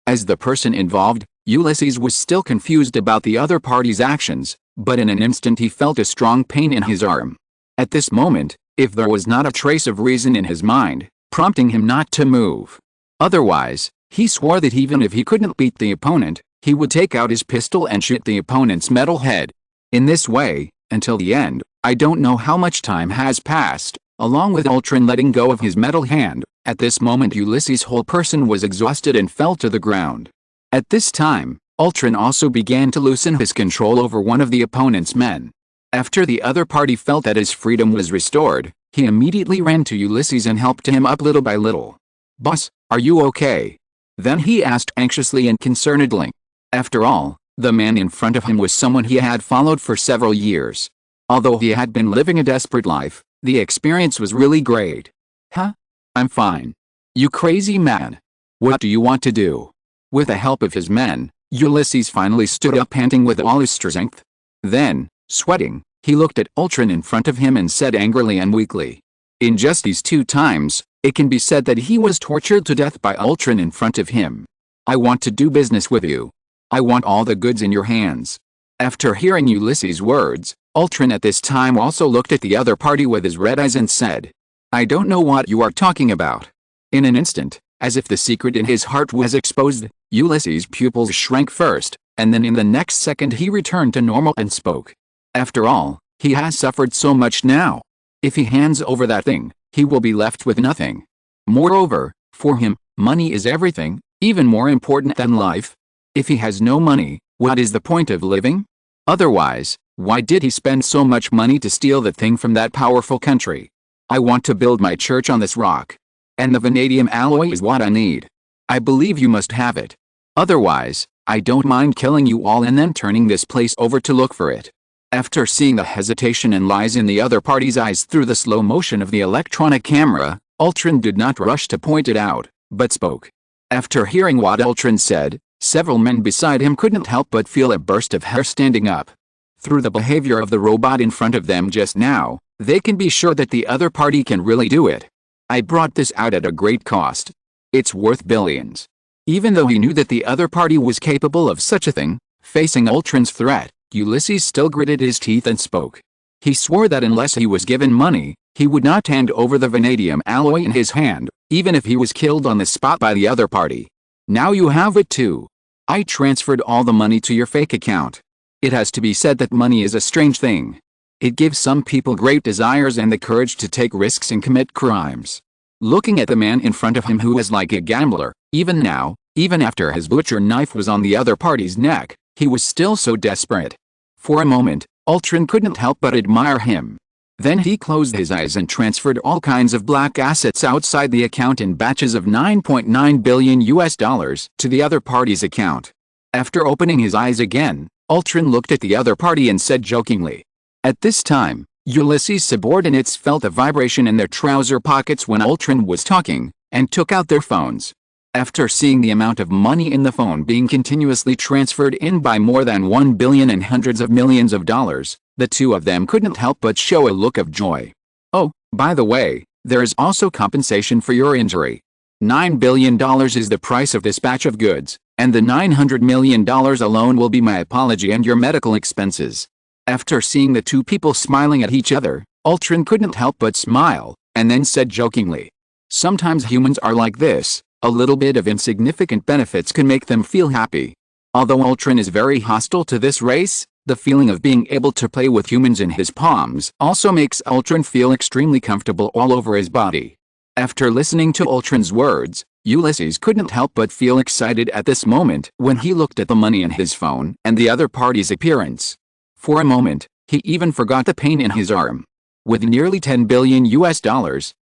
As the person involved, Ulysses was still confused about the other party's actions, but in an instant he felt a strong pain in his arm. At this moment, if there was not a trace of reason in his mind, prompting him not to move. Otherwise, he swore that even if he couldn't beat the opponent, he would take out his pistol and shoot the opponent's metal head. In this way, until the end, I don't know how much time has passed, along with Ultron letting go of his metal hand. At this moment Ulysses' whole person was exhausted and fell to the ground. At this time, Ultron also began to loosen his control over one of the opponent's men. After the other party felt that his freedom was restored, he immediately ran to Ulysses and helped him up little by little. "Boss, are you okay?" Then he asked anxiously and concernedly. After all, the man in front of him was someone he had followed for several years. Although he had been living a desperate life, the experience was really great. "Huh? I'm fine. You crazy man. What do you want to do?" With the help of his men, Ulysses finally stood up panting with all his strength. Then, sweating, he looked at Ultron in front of him and said angrily and weakly. In just these 2 times, it can be said that he was tortured to death by Ultron in front of him. "I want to do business with you. I want all the goods in your hands." After hearing Ulysses' words, Ultron at this time also looked at the other party with his red eyes and said, "I don't know what you are talking about." In an instant, as if the secret in his heart was exposed, Ulysses' pupils shrank first, and then in the next second he returned to normal and spoke. After all, he has suffered so much now. If he hands over that thing, he will be left with nothing. Moreover, for him, money is everything, even more important than life. If he has no money, what is the point of living? Otherwise, why did he spend so much money to steal the thing from that powerful country? "I want to build my church on this rock. And the vanadium alloy is what I need. I believe you must have it. Otherwise, I don't mind killing you all and then turning this place over to look for it." After seeing the hesitation and lies in the other party's eyes through the slow motion of the electronic camera, Ultron did not rush to point it out, but spoke. After hearing what Ultron said, several men beside him couldn't help but feel a burst of hair standing up. Through the behavior of the robot in front of them just now, they can be sure that the other party can really do it. "I brought this out at a great cost. It's worth billions." Even though he knew that the other party was capable of such a thing, facing Ultron's threat, Ulysses still gritted his teeth and spoke. He swore that unless he was given money, he would not hand over the vanadium alloy in his hand, even if he was killed on the spot by the other party. "Now you have it too. I transferred all the money to your fake account." It has to be said that money is a strange thing. It gives some people great desires and the courage to take risks and commit crimes. Looking at the man in front of him who was like a gambler, even now, even after his butcher knife was on the other party's neck, he was still so desperate. For a moment, Ultron couldn't help but admire him. Then he closed his eyes and transferred all kinds of black assets outside the account in batches of $9.9 billion to the other party's account. After opening his eyes again, Ultron looked at the other party and said jokingly. At this time, Ulysses' subordinates felt a vibration in their trouser pockets when Ultron was talking, and took out their phones. After seeing the amount of money in the phone being continuously transferred in by more than 1 billion and hundreds of millions of dollars, the two of them couldn't help but show a look of joy. Oh, by the way, there is also compensation for your injury. $9 billion is the price of this batch of goods, and the $900 million alone will be my apology and your medical expenses. After seeing the two people smiling at each other, Ultron couldn't help but smile, and then said jokingly, "Sometimes humans are like this, a little bit of insignificant benefits can make them feel happy." Although Ultron is very hostile to this race, the feeling of being able to play with humans in his palms also makes Ultron feel extremely comfortable all over his body. After listening to Ultron's words, Ulysses couldn't help but feel excited at this moment when he looked at the money in his phone and the other party's appearance. For a moment, he even forgot the pain in his arm. With nearly $10 billion,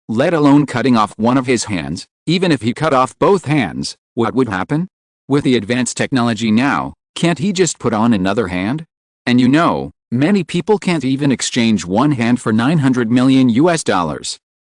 let alone cutting off one of his hands, even if he cut off both hands, what would happen? With the advanced technology now, can't he just put on another hand? And you know, many people can't even exchange one hand for $900 million.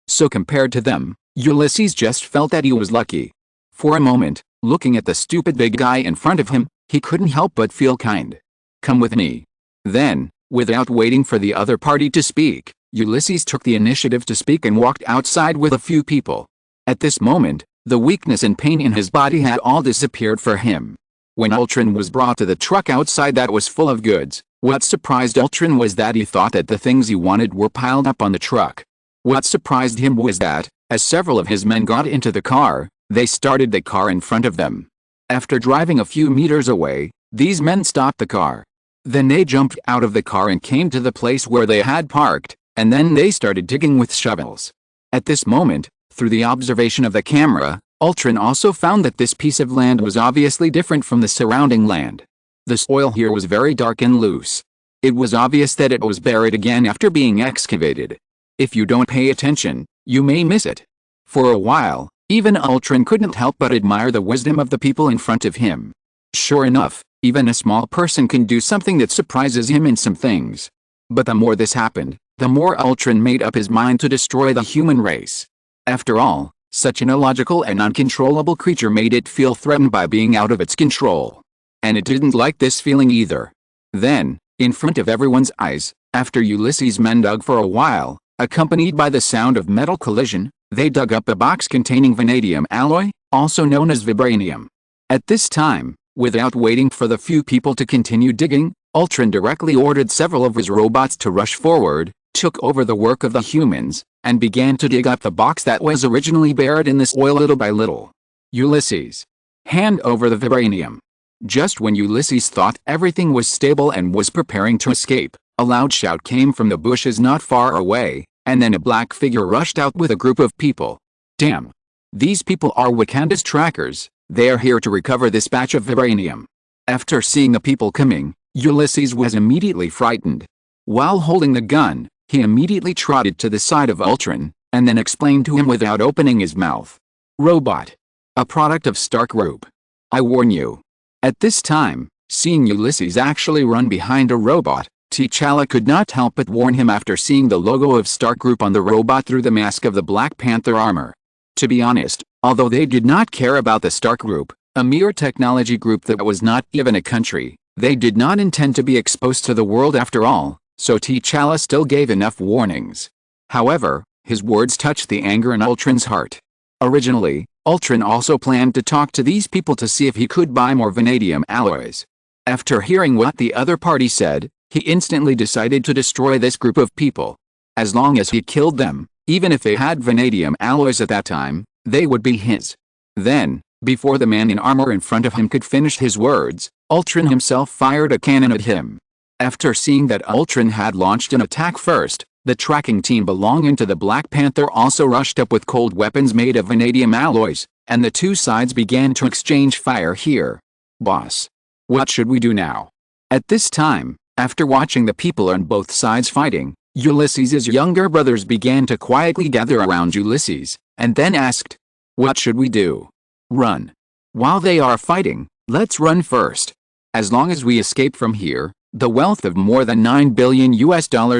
So compared to them, Ulysses just felt that he was lucky. For a moment, looking at the stupid big guy in front of him, he couldn't help but feel kind. "Come with me." Then, without waiting for the other party to speak, Ulysses took the initiative to speak and walked outside with a few people. At this moment, the weakness and pain in his body had all disappeared for him. When Ultron was brought to the truck outside that was full of goods, what surprised Ultron was that he thought that the things he wanted were piled up on the truck. What surprised him was that, as several of his men got into the car, they started the car in front of them. After driving a few meters away, these men stopped the car. Then they jumped out of the car and came to the place where they had parked, and then they started digging with shovels. At this moment, through the observation of the camera, Ultron also found that this piece of land was obviously different from the surrounding land. The soil here was very dark and loose. It was obvious that it was buried again after being excavated. If you don't pay attention, you may miss it. For a while, even Ultron couldn't help but admire the wisdom of the people in front of him. Sure enough, even a small person can do something that surprises him in some things. But the more this happened, the more Ultron made up his mind to destroy the human race. After all, such an illogical and uncontrollable creature made it feel threatened by being out of its control. And it didn't like this feeling either. Then, in front of everyone's eyes, after Ulysses' men dug for a while, accompanied by the sound of metal collision, they dug up a box containing vanadium alloy, also known as vibranium. At this time, without waiting for the few people to continue digging, Ultron directly ordered several of his robots to rush forward, took over the work of the humans, and began to dig up the box that was originally buried in the soil little by little. "Ulysses, hand over the vibranium." Just when Ulysses thought everything was stable and was preparing to escape, a loud shout came from the bushes not far away, and then a black figure rushed out with a group of people. "Damn! These people are Wakanda's trackers, they are here to recover this batch of vibranium." After seeing the people coming, Ulysses was immediately frightened. While holding the gun, he immediately trotted to the side of Ultron, and then explained to him without opening his mouth. "Robot. A product of Stark Group. I warn you." At this time, seeing Ulysses actually run behind a robot, T'Challa could not help but warn him after seeing the logo of Stark Group on the robot through the mask of the Black Panther armor. To be honest, although they did not care about the Stark Group, a mere technology group that was not even a country, they did not intend to be exposed to the world after all, so T'Challa still gave enough warnings. However, his words touched the anger in Ultron's heart. Originally, Ultron also planned to talk to these people to see if he could buy more vanadium alloys. After hearing what the other party said, he instantly decided to destroy this group of people. As long as he killed them, even if they had vanadium alloys at that time, they would be his. Then, before the man in armor in front of him could finish his words, Ultron himself fired a cannon at him. After seeing that Ultron had launched an attack first, the tracking team belonging to the Black Panther also rushed up with cold weapons made of vanadium alloys, and the two sides began to exchange fire here. "Boss. What should we do now?" At this time, after watching the people on both sides fighting, Ulysses' younger brothers began to quietly gather around Ulysses, and then asked, "What should we do?" "Run. While they are fighting, let's run first. As long as we escape from here, The wealth of more than $9 billion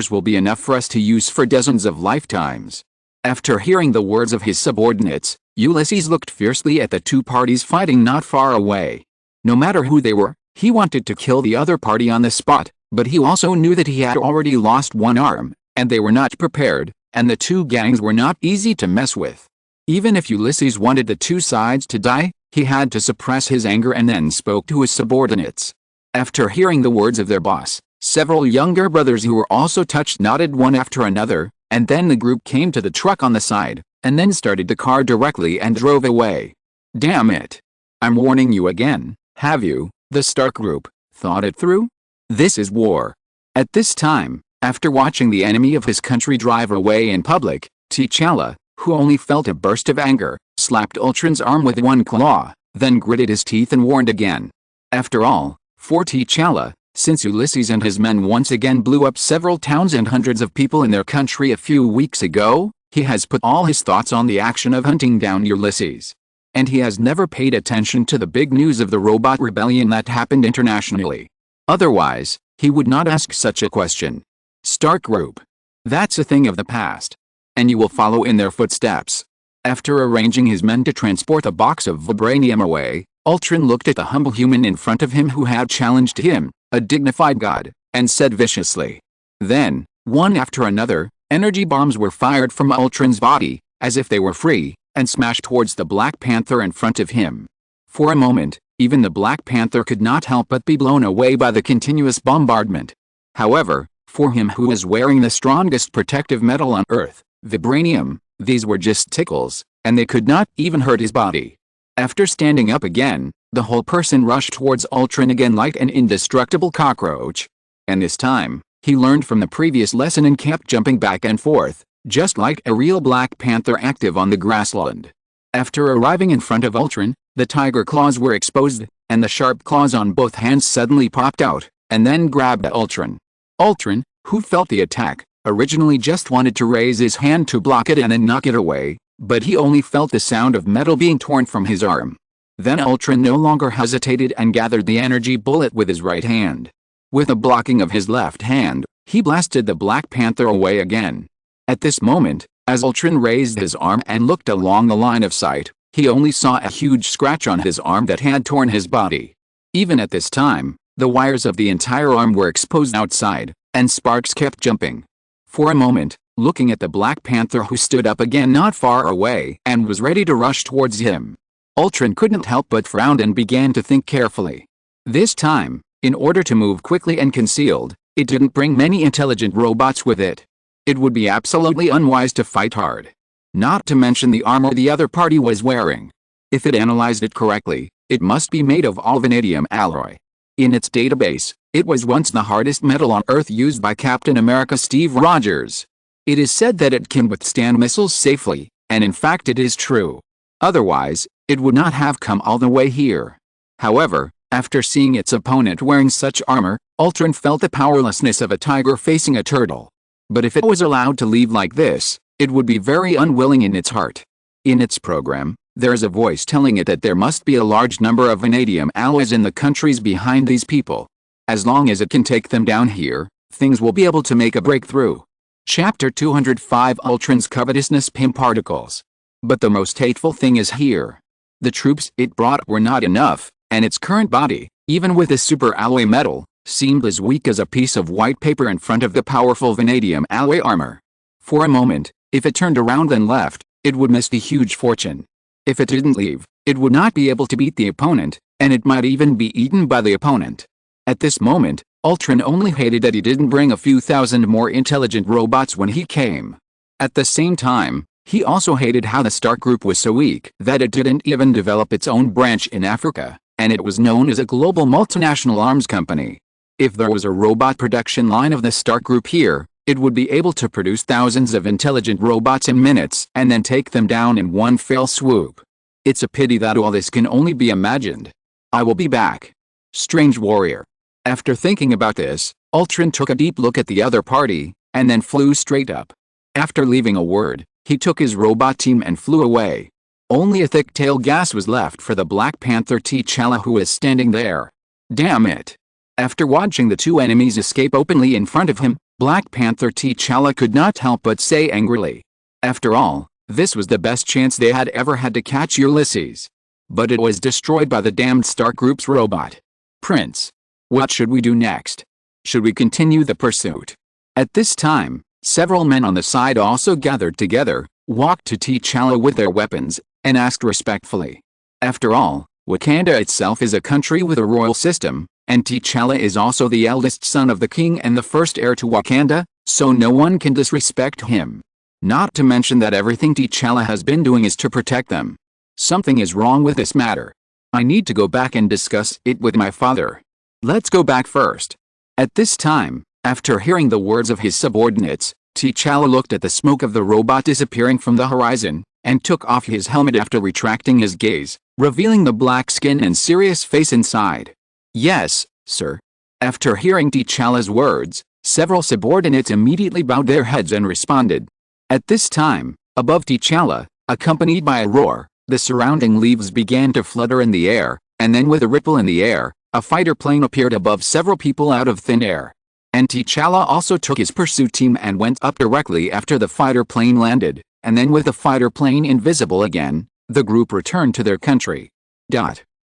will be enough for us to use for dozens of lifetimes. After hearing the words of his subordinates, Ulysses looked fiercely at the two parties fighting not far away. No matter who they were, he wanted to kill the other party on the spot, but he also knew that he had already lost one arm, and they were not prepared, and the two gangs were not easy to mess with. Even if Ulysses wanted the two sides to die, he had to suppress his anger and then spoke to his subordinates. After hearing the words of their boss, several younger brothers who were also touched nodded one after another, and then the group came to the truck on the side, and then started the car directly and drove away. Damn it. I'm warning you again, have you, the Stark group, thought it through? This is war. At this time, after watching the enemy of his country drive away in public, T'Challa, who only felt a burst of anger, slapped Ultron's arm with one claw, then gritted his teeth and warned again. After all, for T'Challa, since Ulysses and his men once again blew up several towns and hundreds of people in their country a few weeks ago, he has put all his thoughts on the action of hunting down Ulysses. And he has never paid attention to the big news of the robot rebellion that happened internationally. Otherwise, he would not ask such a question. Stark Group. That's a thing of the past. And you will follow in their footsteps. After arranging his men to transport the box of vibranium away, Ultron looked at the humble human in front of him who had challenged him, a dignified god, and said viciously. Then, one after another, energy bombs were fired from Ultron's body, as if they were free, and smashed towards the Black Panther in front of him. For a moment, even the Black Panther could not help but be blown away by the continuous bombardment. However, for him who was wearing the strongest protective metal on Earth, vibranium, these were just tickles, and they could not even hurt his body. After standing up again, the whole person rushed towards Ultron again like an indestructible cockroach. And this time, he learned from the previous lesson and kept jumping back and forth, just like a real Black Panther active on the grassland. After arriving in front of Ultron, the tiger claws were exposed, and the sharp claws on both hands suddenly popped out, and then grabbed Ultron. Ultron, who felt the attack, originally just wanted to raise his hand to block it and then knock it away, but he only felt the sound of metal being torn from his arm. Then Ultron no longer hesitated and gathered the energy bullet with his right hand. With a blocking of his left hand, he blasted the Black Panther away again. At this moment, as Ultron raised his arm and looked along the line of sight, he only saw a huge scratch on his arm that had torn his body. Even at this time, the wires of the entire arm were exposed outside, and sparks kept jumping. For a moment, looking at the Black Panther who stood up again not far away and was ready to rush towards him, Ultron couldn't help but frown and began to think carefully. This time, in order to move quickly and concealed, it didn't bring many intelligent robots with it. It would be absolutely unwise to fight hard. Not to mention the armor the other party was wearing. If it analyzed it correctly, it must be made of all vanadium alloy. In its database, it was once the hardest metal on Earth used by Captain America Steve Rogers. It is said that it can withstand missiles safely, and in fact it is true. Otherwise, it would not have come all the way here. However, after seeing its opponent wearing such armor, Ultron felt the powerlessness of a tiger facing a turtle. But if it was allowed to leave like this, it would be very unwilling in its heart. In its program, there is a voice telling it that there must be a large number of vanadium alloys in the countries behind these people. As long as it can take them down here, things will be able to make a breakthrough. Chapter 205 Ultron's Covetousness Pim Particles. But the most hateful thing is here. The troops it brought were not enough, and its current body, even with the super alloy metal, seemed as weak as a piece of white paper in front of the powerful vanadium alloy armor. For a moment, if it turned around and left, it would miss the huge fortune. If it didn't leave, it would not be able to beat the opponent, and it might even be eaten by the opponent. At this moment, Ultron only hated that he didn't bring a few thousand more intelligent robots when he came. At the same time, he also hated how the Stark Group was so weak that it didn't even develop its own branch in Africa, and it was known as a global multinational arms company. If there was a robot production line of the Stark Group here, it would be able to produce thousands of intelligent robots in minutes and then take them down in one fell swoop. It's a pity that all this can only be imagined. I will be back. Strange Warrior. After thinking about this, Ultron took a deep look at the other party, and then flew straight up. After leaving a word, he took his robot team and flew away. Only a thick tail gas was left for the Black Panther T'Challa who was standing there. Damn it. After watching the two enemies escape openly in front of him, Black Panther T'Challa could not help but say angrily. After all, this was the best chance they had ever had to catch Ulysses. But it was destroyed by the damned Stark Group's robot. Prince. What should we do next? Should we continue the pursuit? At this time, several men on the side also gathered together, walked to T'Challa with their weapons, and asked respectfully. After all, Wakanda itself is a country with a royal system, and T'Challa is also the eldest son of the king and the first heir to Wakanda, so no one can disrespect him. Not to mention that everything T'Challa has been doing is to protect them. Something is wrong with this matter. I need to go back and discuss it with my father. Let's go back first. At this time, after hearing the words of his subordinates, T'Challa looked at the smoke of the robot disappearing from the horizon, and took off his helmet after retracting his gaze, revealing the black skin and serious face inside. Yes, sir. After hearing T'Challa's words, several subordinates immediately bowed their heads and responded. At this time, above T'Challa, accompanied by a roar, the surrounding leaves began to flutter in the air, and then with a ripple in the air, a fighter plane appeared above several people out of thin air. And T'Challa also took his pursuit team and went up directly after the fighter plane landed, and then with the fighter plane invisible again, the group returned to their country.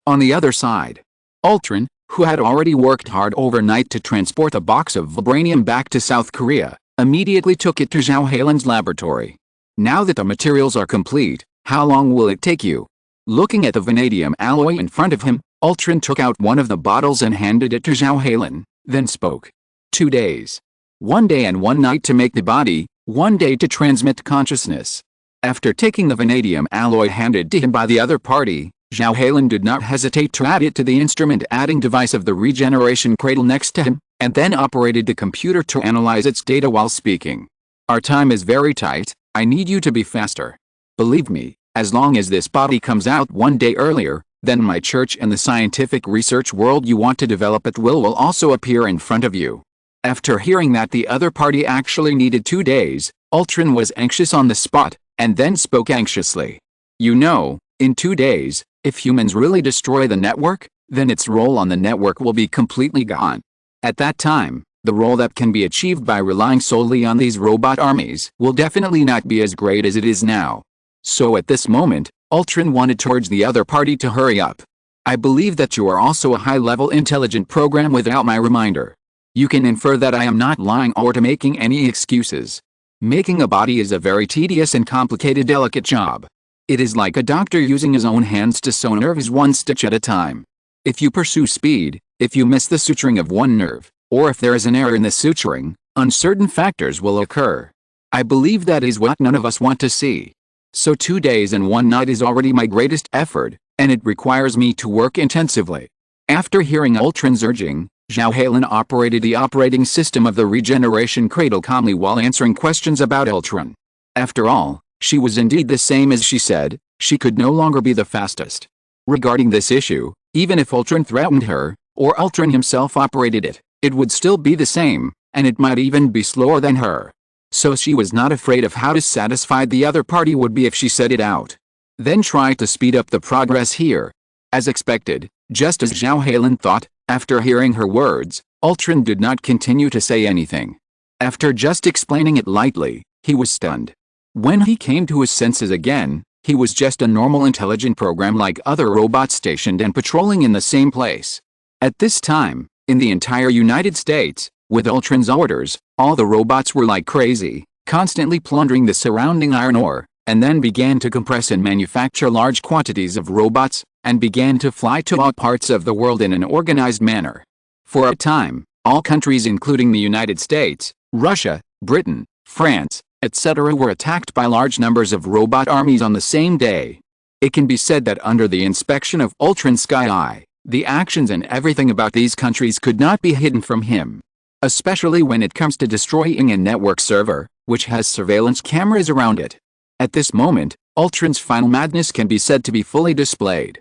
On the other side, Ultron, who had already worked hard overnight to transport a box of vibranium back to South Korea, immediately took it to Zhao Heilan's laboratory. Now that the materials are complete, how long will it take you? Looking at the vanadium alloy in front of him, Ultron took out one of the bottles and handed it to Zhao Heilan, then spoke. 2 days. 1 day and 1 night to make the body, 1 day to transmit consciousness. After taking the vanadium alloy handed to him by the other party, Zhao Heilan did not hesitate to add it to the instrument adding device of the regeneration cradle next to him, and then operated the computer to analyze its data while speaking. Our time is very tight, I need you to be faster. Believe me, as long as this body comes out 1 day earlier, then my church and the scientific research world you want to develop at will also appear in front of you. After hearing that the other party actually needed 2 days, Ultron was anxious on the spot, and then spoke anxiously. You know, in 2 days, if humans really destroy the network, then its role on the network will be completely gone. At that time, the role that can be achieved by relying solely on these robot armies will definitely not be as great as it is now. So at this moment, Ultron wanted towards the other party to hurry up. I believe that you are also a high-level intelligent program without my reminder. You can infer that I am not lying or to making any excuses. Making a body is a very tedious and complicated delicate job. It is like a doctor using his own hands to sew nerves 1 stitch at a time. If you pursue speed, if you miss the suturing of one nerve, or if there is an error in the suturing, uncertain factors will occur. I believe that is what none of us want to see. So 2 days and 1 night is already my greatest effort, and it requires me to work intensively. After hearing Ultron's urging, Zhao Heilan operated the operating system of the regeneration cradle calmly while answering questions about Ultron. After all, she was indeed the same as she said, she could no longer be the fastest. Regarding this issue, even if Ultron threatened her, or Ultron himself operated it, it would still be the same, and it might even be slower than her. So she was not afraid of how dissatisfied the other party would be if she said it out. Then try to speed up the progress here. As expected, just as Zhao Heilan thought, after hearing her words, Ultron did not continue to say anything. After just explaining it lightly, he was stunned. When he came to his senses again, he was just a normal intelligent program like other robots stationed and patrolling in the same place. At this time, in the entire United States, with Ultron's orders, all the robots were like crazy, constantly plundering the surrounding iron ore, and then began to compress and manufacture large quantities of robots, and began to fly to all parts of the world in an organized manner. For a time, all countries including the United States, Russia, Britain, France, etc. were attacked by large numbers of robot armies on the same day. It can be said that under the inspection of Ultron's Sky Eye, the actions and everything about these countries could not be hidden from him. Especially when it comes to destroying a network server, which has surveillance cameras around it. At this moment, Ultron's final madness can be said to be fully displayed.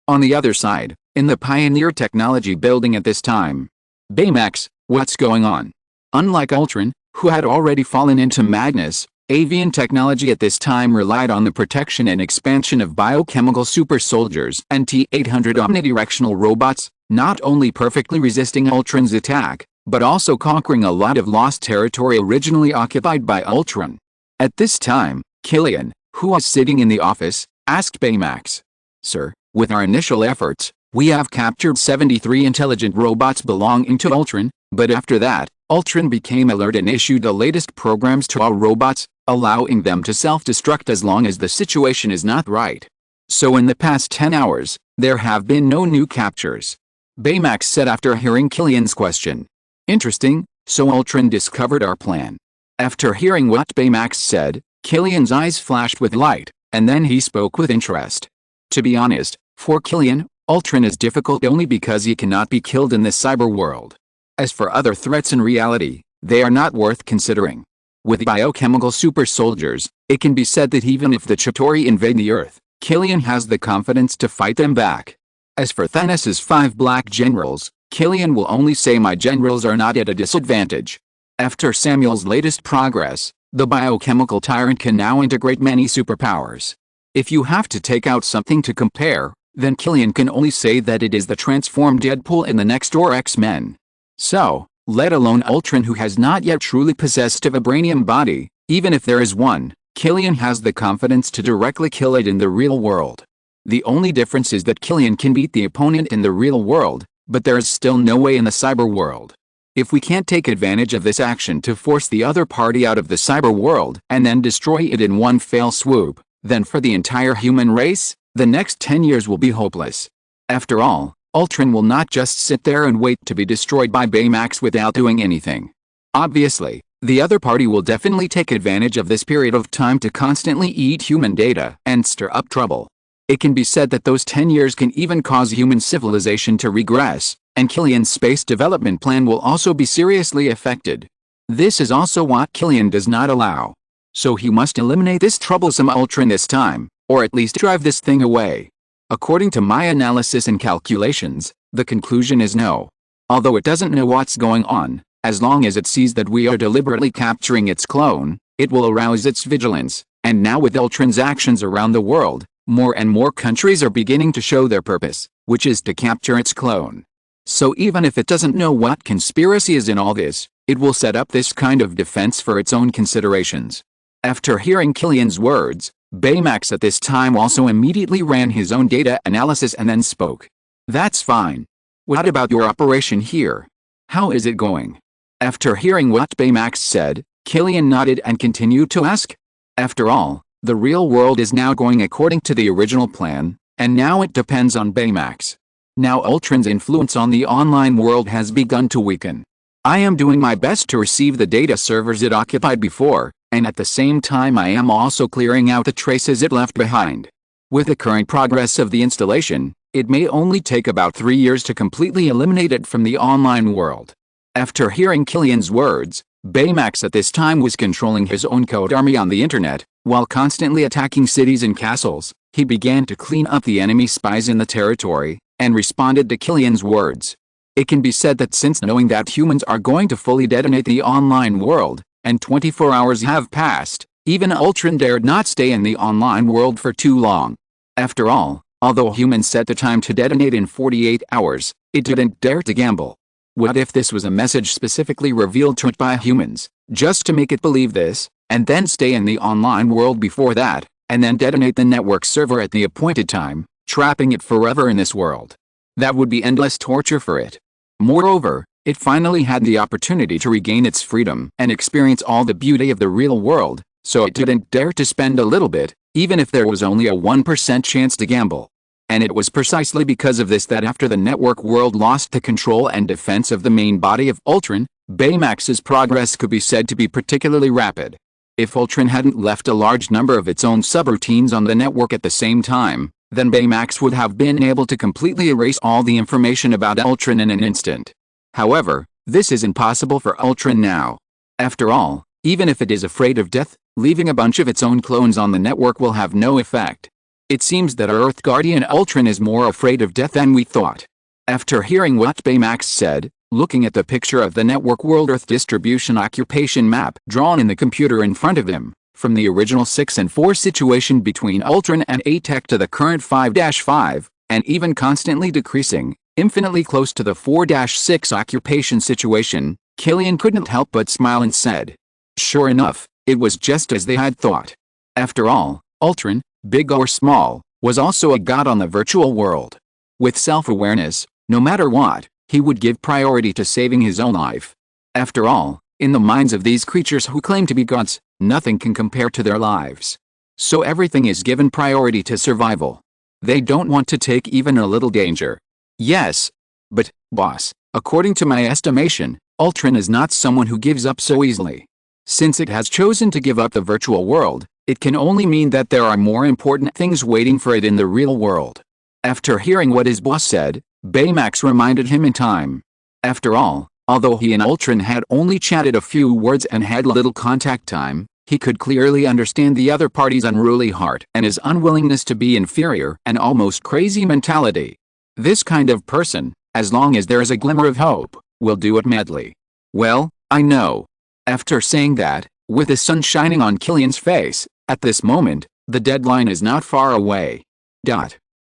On the other side, in the Pioneer Technology building at this time. Baymax, what's going on? Unlike Ultron, who had already fallen into madness, avian technology at this time relied on the protection and expansion of biochemical super soldiers and T-800 omnidirectional robots, not only perfectly resisting Ultron's attack, but also conquering a lot of lost territory originally occupied by Ultron. At this time, Killian, who was sitting in the office, asked Baymax, "Sir, with our initial efforts, we have captured 73 intelligent robots belonging to Ultron, but after that, Ultron became alert and issued the latest programs to our robots, allowing them to self-destruct as long as the situation is not right. So in the past 10 hours, there have been no new captures." Baymax said after hearing Killian's question. "Interesting, so Ultron discovered our plan." After hearing what Baymax said, Killian's eyes flashed with light, and then he spoke with interest. To be honest, for Killian, Ultron is difficult only because he cannot be killed in this cyber world. As for other threats in reality, they are not worth considering. With biochemical super soldiers, it can be said that even if the Chitauri invade the Earth, Killian has the confidence to fight them back. As for Thanos' 5 black generals, Killian will only say my generals are not at a disadvantage. After Samuel's latest progress, the biochemical tyrant can now integrate many superpowers. If you have to take out something to compare, then Killian can only say that it is the transformed Deadpool in the next door X-Men. So, let alone Ultron, who has not yet truly possessed a vibranium body, even if there is one, Killian has the confidence to directly kill it in the real world. The only difference is that Killian can beat the opponent in the real world, but there is still no way in the cyber world. If we can't take advantage of this action to force the other party out of the cyber world and then destroy it in one fell swoop, then for the entire human race, the next 10 years will be hopeless. After all, Ultron will not just sit there and wait to be destroyed by Baymax without doing anything. Obviously, the other party will definitely take advantage of this period of time to constantly eat human data and stir up trouble. It can be said that those 10 years can even cause human civilization to regress, and Killian's space development plan will also be seriously affected. This is also what Killian does not allow. So he must eliminate this troublesome Ultron this time, or at least drive this thing away. According to my analysis and calculations, the conclusion is no. Although it doesn't know what's going on, as long as it sees that we are deliberately capturing its clone, it will arouse its vigilance, and now with Ultron's actions around the world, more and more countries are beginning to show their purpose, which is to capture its clone. So even if it doesn't know what conspiracy is in all this, it will set up this kind of defense for its own considerations. After hearing Killian's words, Baymax at this time also immediately ran his own data analysis and then spoke. "That's fine. What about your operation here? How is it going?" After hearing what Baymax said, Killian nodded and continued to ask. After all, the real world is now going according to the original plan, and now it depends on Baymax. Now Ultron's influence on the online world has begun to weaken. I am doing my best to receive the data servers it occupied before, and at the same time I am also clearing out the traces it left behind. With the current progress of the installation, it may only take about 3 years to completely eliminate it from the online world. After hearing Killian's words, Baymax at this time was controlling his own code army on the internet, while constantly attacking cities and castles. He began to clean up the enemy spies in the territory, and responded to Killian's words. It can be said that since knowing that humans are going to fully detonate the online world, and 24 hours have passed, even Ultron dared not stay in the online world for too long. After all, although humans set the time to detonate in 48 hours, it didn't dare to gamble. What if this was a message specifically revealed to it by humans, just to make it believe this, and then stay in the online world before that, and then detonate the network server at the appointed time, trapping it forever in this world? That would be endless torture for it. Moreover, it finally had the opportunity to regain its freedom and experience all the beauty of the real world, so it didn't dare to spend a little bit, even if there was only a 1% chance to gamble. And it was precisely because of this that after the network world lost the control and defense of the main body of Ultron, Baymax's progress could be said to be particularly rapid. If Ultron hadn't left a large number of its own subroutines on the network at the same time, then Baymax would have been able to completely erase all the information about Ultron in an instant. However, this is impossible for Ultron now. After all, even if it is afraid of death, leaving a bunch of its own clones on the network will have no effect. It seems that our Earth Guardian Ultron is more afraid of death than we thought. After hearing what Baymax said, looking at the picture of the network world Earth distribution occupation map drawn in the computer in front of him, from the original 6 and 4 situation between Ultron and A-Tech to the current 5-5, and even constantly decreasing, Infinitely close to the 4-6 occupation situation, Killian couldn't help but smile and said. Sure enough, it was just as they had thought. After all, Ultron, big or small, was also a god on the virtual world. With self-awareness, no matter what, he would give priority to saving his own life. After all, in the minds of these creatures who claim to be gods, nothing can compare to their lives. So everything is given priority to survival. They don't want to take even a little danger. Yes. But, boss, according to my estimation, Ultron is not someone who gives up so easily. Since it has chosen to give up the virtual world, it can only mean that there are more important things waiting for it in the real world. After hearing what his boss said, Baymax reminded him in time. After all, although he and Ultron had only chatted a few words and had little contact time, he could clearly understand the other party's unruly heart and his unwillingness to be inferior and almost crazy mentality. This kind of person, as long as there is a glimmer of hope, will do it madly. Well, I know. After saying that, with the sun shining on Killian's face, at this moment, the deadline is not far away.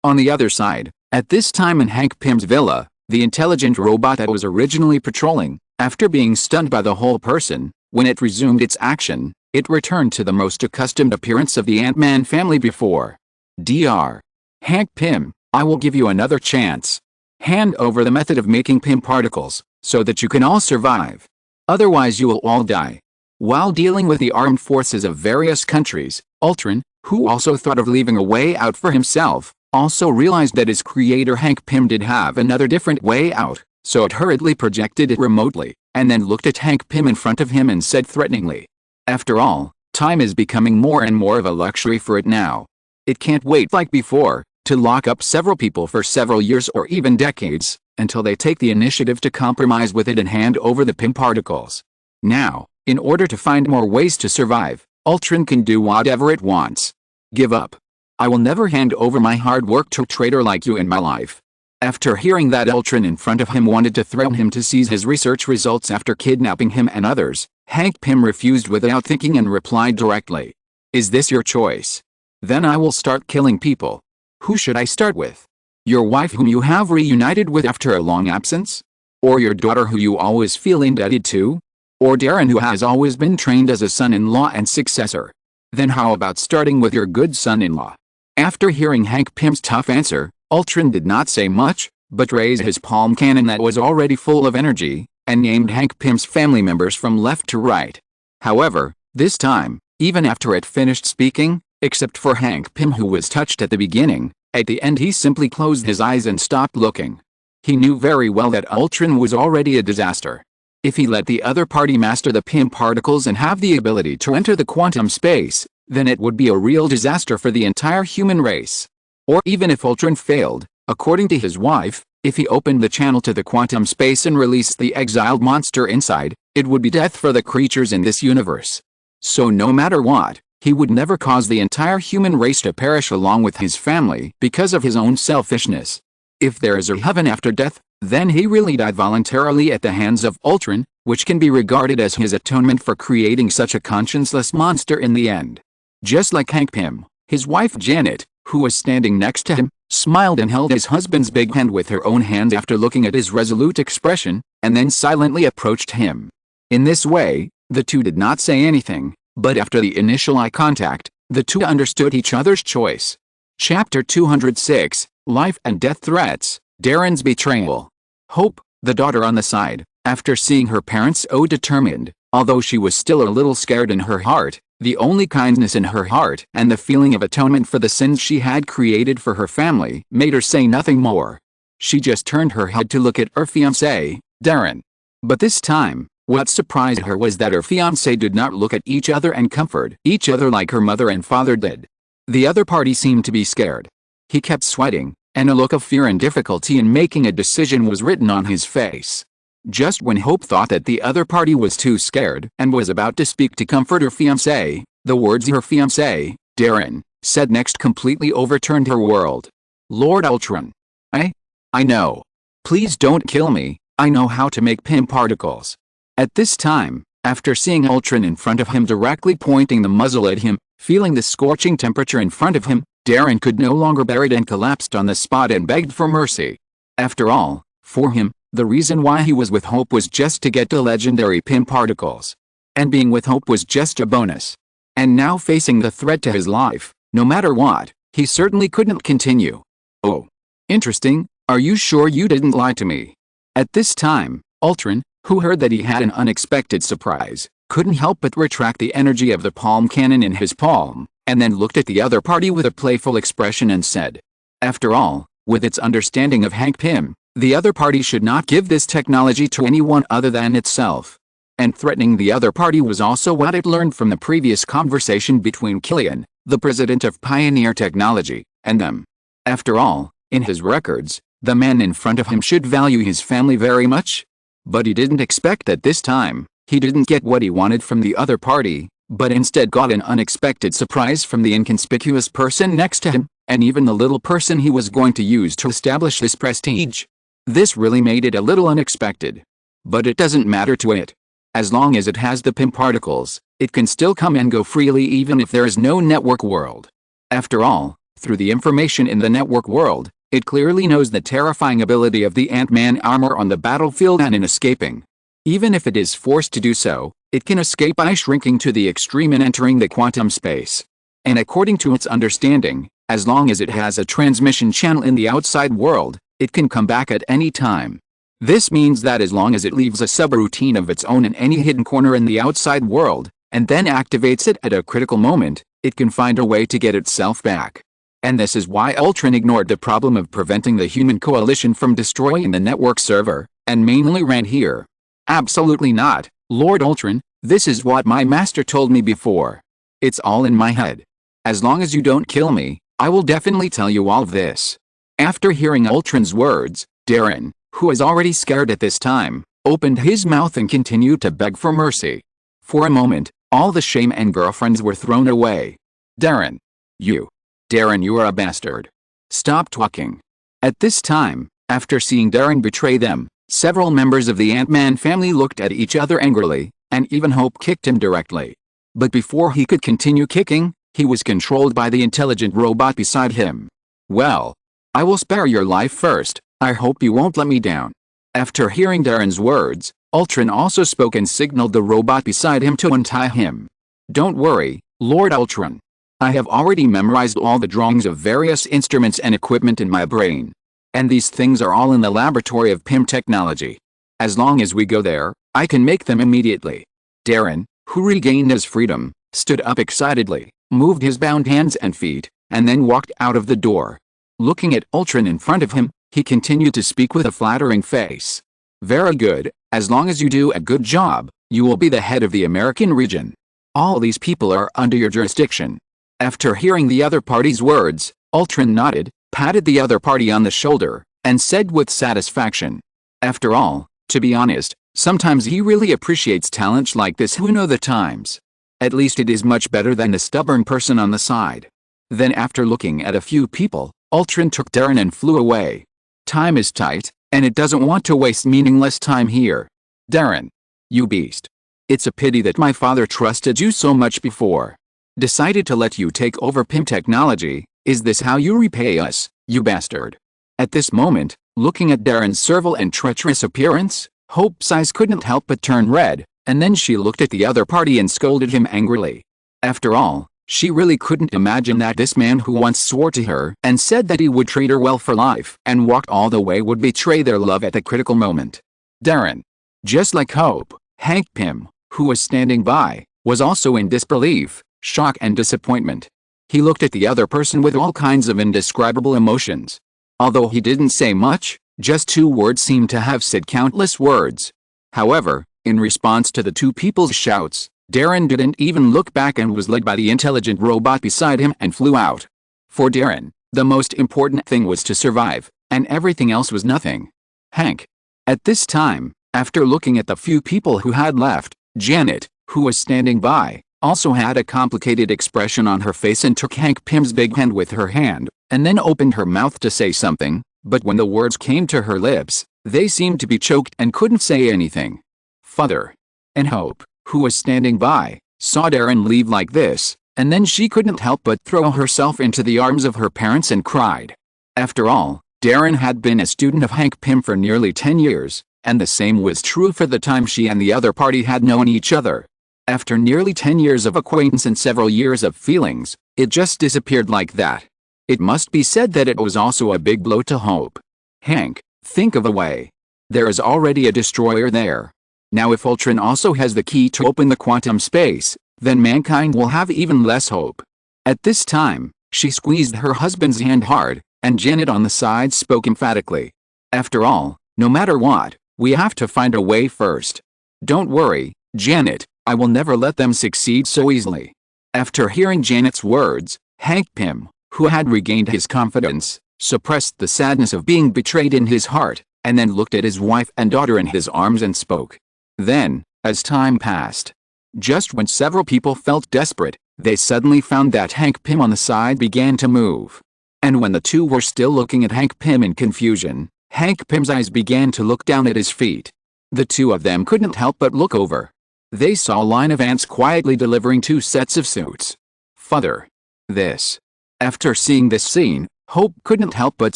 On the other side, at this time in Hank Pym's villa, the intelligent robot that was originally patrolling, after being stunned by the whole person, when it resumed its action, it returned to the most accustomed appearance of the Ant-Man family before. Dr. Hank Pym, I will give you another chance. Hand over the method of making Pym particles, so that you can all survive. Otherwise you will all die. While dealing with the armed forces of various countries, Ultron, who also thought of leaving a way out for himself, also realized that his creator Hank Pym did have another different way out, so it hurriedly projected it remotely, and then looked at Hank Pym in front of him and said threateningly. After all, time is becoming more and more of a luxury for it now. It can't wait like before, to lock up several people for several years or even decades, until they take the initiative to compromise with it and hand over the Pym particles. Now, in order to find more ways to survive, Ultron can do whatever it wants. Give up. I will never hand over my hard work to a traitor like you in my life. After hearing that, Ultron in front of him wanted to threaten him to seize his research results after kidnapping him and others. Hank Pym refused without thinking and replied directly. Is this your choice? Then I will start killing people. Who should I start with? Your wife whom you have reunited with after a long absence? Or your daughter who you always feel indebted to? Or Darren who has always been trained as a son-in-law and successor? Then how about starting with your good son-in-law? After hearing Hank Pym's tough answer, Ultron did not say much, but raised his palm cannon that was already full of energy, and named Hank Pym's family members from left to right. However, this time, even after it finished speaking, except for Hank Pym who was touched at the beginning, at the end he simply closed his eyes and stopped looking. He knew very well that Ultron was already a disaster. If he let the other party master the Pym particles and have the ability to enter the quantum space, then it would be a real disaster for the entire human race. Or even if Ultron failed, according to his wife, if he opened the channel to the quantum space and released the exiled monster inside, it would be death for the creatures in this universe. So no matter what, he would never cause the entire human race to perish along with his family because of his own selfishness. If there is a heaven after death, then he really died voluntarily at the hands of Ultron, which can be regarded as his atonement for creating such a conscienceless monster in the end. Just like Hank Pym, his wife Janet, who was standing next to him, smiled and held his husband's big hand with her own hand after looking at his resolute expression, and then silently approached him. In this way, the two did not say anything, but after the initial eye contact, the two understood each other's choice. Chapter 206, Life and Death Threats, Darren's Betrayal. Hope, the daughter on the side, after seeing her parents so determined, although she was still a little scared in her heart, the only kindness in her heart and the feeling of atonement for the sins she had created for her family made her say nothing more. She just turned her head to look at her fiancé, Darren. But this time, what surprised her was that her fiancé did not look at each other and comfort each other like her mother and father did. The other party seemed to be scared. He kept sweating, and a look of fear and difficulty in making a decision was written on his face. Just when Hope thought that the other party was too scared and was about to speak to comfort her fiancé, the words her fiancé, Darren, said next completely overturned her world. Lord Ultron. I know. Please don't kill me, I know how to make Pym particles. At this time, after seeing Ultron in front of him directly pointing the muzzle at him, feeling the scorching temperature in front of him, Darren could no longer bear it and collapsed on the spot and begged for mercy. After all, for him, the reason why he was with Hope was just to get the legendary PIM particles. And being with Hope was just a bonus. And now facing the threat to his life, no matter what, he certainly couldn't continue. Oh. Interesting, are you sure you didn't lie to me? At this time, Ultron, who heard that he had an unexpected surprise, couldn't help but retract the energy of the palm cannon in his palm, and then looked at the other party with a playful expression and said, after all, with its understanding of Hank Pym, the other party should not give this technology to anyone other than itself. And threatening the other party was also what it learned from the previous conversation between Killian, the president of Pioneer Technology, and them. After all, in his records, the man in front of him should value his family very much. But he didn't expect that this time, he didn't get what he wanted from the other party, but instead got an unexpected surprise from the inconspicuous person next to him, and even the little person he was going to use to establish this prestige. This really made it a little unexpected. But it doesn't matter to it. As long as it has the PIM particles, it can still come and go freely even if there is no network world. After all, through the information in the network world, it clearly knows the terrifying ability of the Ant-Man armor on the battlefield and in escaping. Even if it is forced to do so, it can escape by shrinking to the extreme and entering the quantum space. And according to its understanding, as long as it has a transmission channel in the outside world, it can come back at any time. This means that as long as it leaves a subroutine of its own in any hidden corner in the outside world, and then activates it at a critical moment, it can find a way to get itself back. And this is why Ultron ignored the problem of preventing the human coalition from destroying the network server, and mainly ran here. Absolutely not, Lord Ultron, this is what my master told me before. It's all in my head. As long as you don't kill me, I will definitely tell you all of this. After hearing Ultron's words, Darren, who was already scared at this time, opened his mouth and continued to beg for mercy. For a moment, all the shame and girlfriends were thrown away. Darren, you are a bastard. Stop talking. At this time, after seeing Darren betray them, several members of the Ant-Man family looked at each other angrily, and even Hope kicked him directly. But before he could continue kicking, he was controlled by the intelligent robot beside him. Well, I will spare your life first, I hope you won't let me down. After hearing Darren's words, Ultron also spoke and signaled the robot beside him to untie him. Don't worry, Lord Ultron. I have already memorized all the drawings of various instruments and equipment in my brain. And these things are all in the laboratory of PIM technology. As long as we go there, I can make them immediately. Darren, who regained his freedom, stood up excitedly, moved his bound hands and feet, and then walked out of the door. Looking at Ultron in front of him, he continued to speak with a flattering face. Very good, as long as you do a good job, you will be the head of the American region. All these people are under your jurisdiction. After hearing the other party's words, Ultron nodded, patted the other party on the shoulder, and said with satisfaction. After all, to be honest, sometimes he really appreciates talents like this who know the times. At least it is much better than the stubborn person on the side. Then after looking at a few people, Ultron took Darren and flew away. Time is tight, and it doesn't want to waste meaningless time here. Darren, you beast. It's a pity that my father trusted you so much before. Decided to let you take over PIM technology. Is this how you repay us, you bastard? At this moment, looking at Darren's servile and treacherous appearance, Hope's eyes couldn't help but turn red, and then she looked at the other party and scolded him angrily. After all, she really couldn't imagine that this man who once swore to her and said that he would treat her well for life and walked all the way would betray their love at the critical moment. Darren. Just like Hope, Hank Pym, who was standing by, was also in disbelief, shock and disappointment. He looked at the other person with all kinds of indescribable emotions. Although he didn't say much, just 2 words seemed to have said countless words. However, in response to the 2 people's shouts, Darren didn't even look back and was led by the intelligent robot beside him and flew out. For Darren, the most important thing was to survive, and everything else was nothing. Hank. At this time, after looking at the few people who had left, Janet, who was standing by, also had a complicated expression on her face and took Hank Pym's big hand with her hand, and then opened her mouth to say something, but when the words came to her lips, they seemed to be choked and couldn't say anything. Father. And Hope, who was standing by, saw Darren leave like this, and then she couldn't help but throw herself into the arms of her parents and cried. After all, Darren had been a student of Hank Pym for nearly 10 years, and the same was true for the time she and the other party had known each other. After nearly 10 years of acquaintance and several years of feelings, it just disappeared like that. It must be said that it was also a big blow to Hope. Hank, think of a way. There is already a destroyer there. Now if Ultron also has the key to open the quantum space, then mankind will have even less hope. At this time, she squeezed her husband's hand hard, and Janet on the side spoke emphatically. After all, no matter what, we have to find a way first. Don't worry, Janet, I will never let them succeed so easily. After hearing Janet's words, Hank Pym, who had regained his confidence, suppressed the sadness of being betrayed in his heart, and then looked at his wife and daughter in his arms and spoke. Then, as time passed, just when several people felt desperate, they suddenly found that Hank Pym on the side began to move. And when the two were still looking at Hank Pym in confusion, Hank Pym's eyes began to look down at his feet. The two of them couldn't help but look over. They saw a line of ants quietly delivering 2 sets of suits. Father. This. After seeing this scene, Hope couldn't help but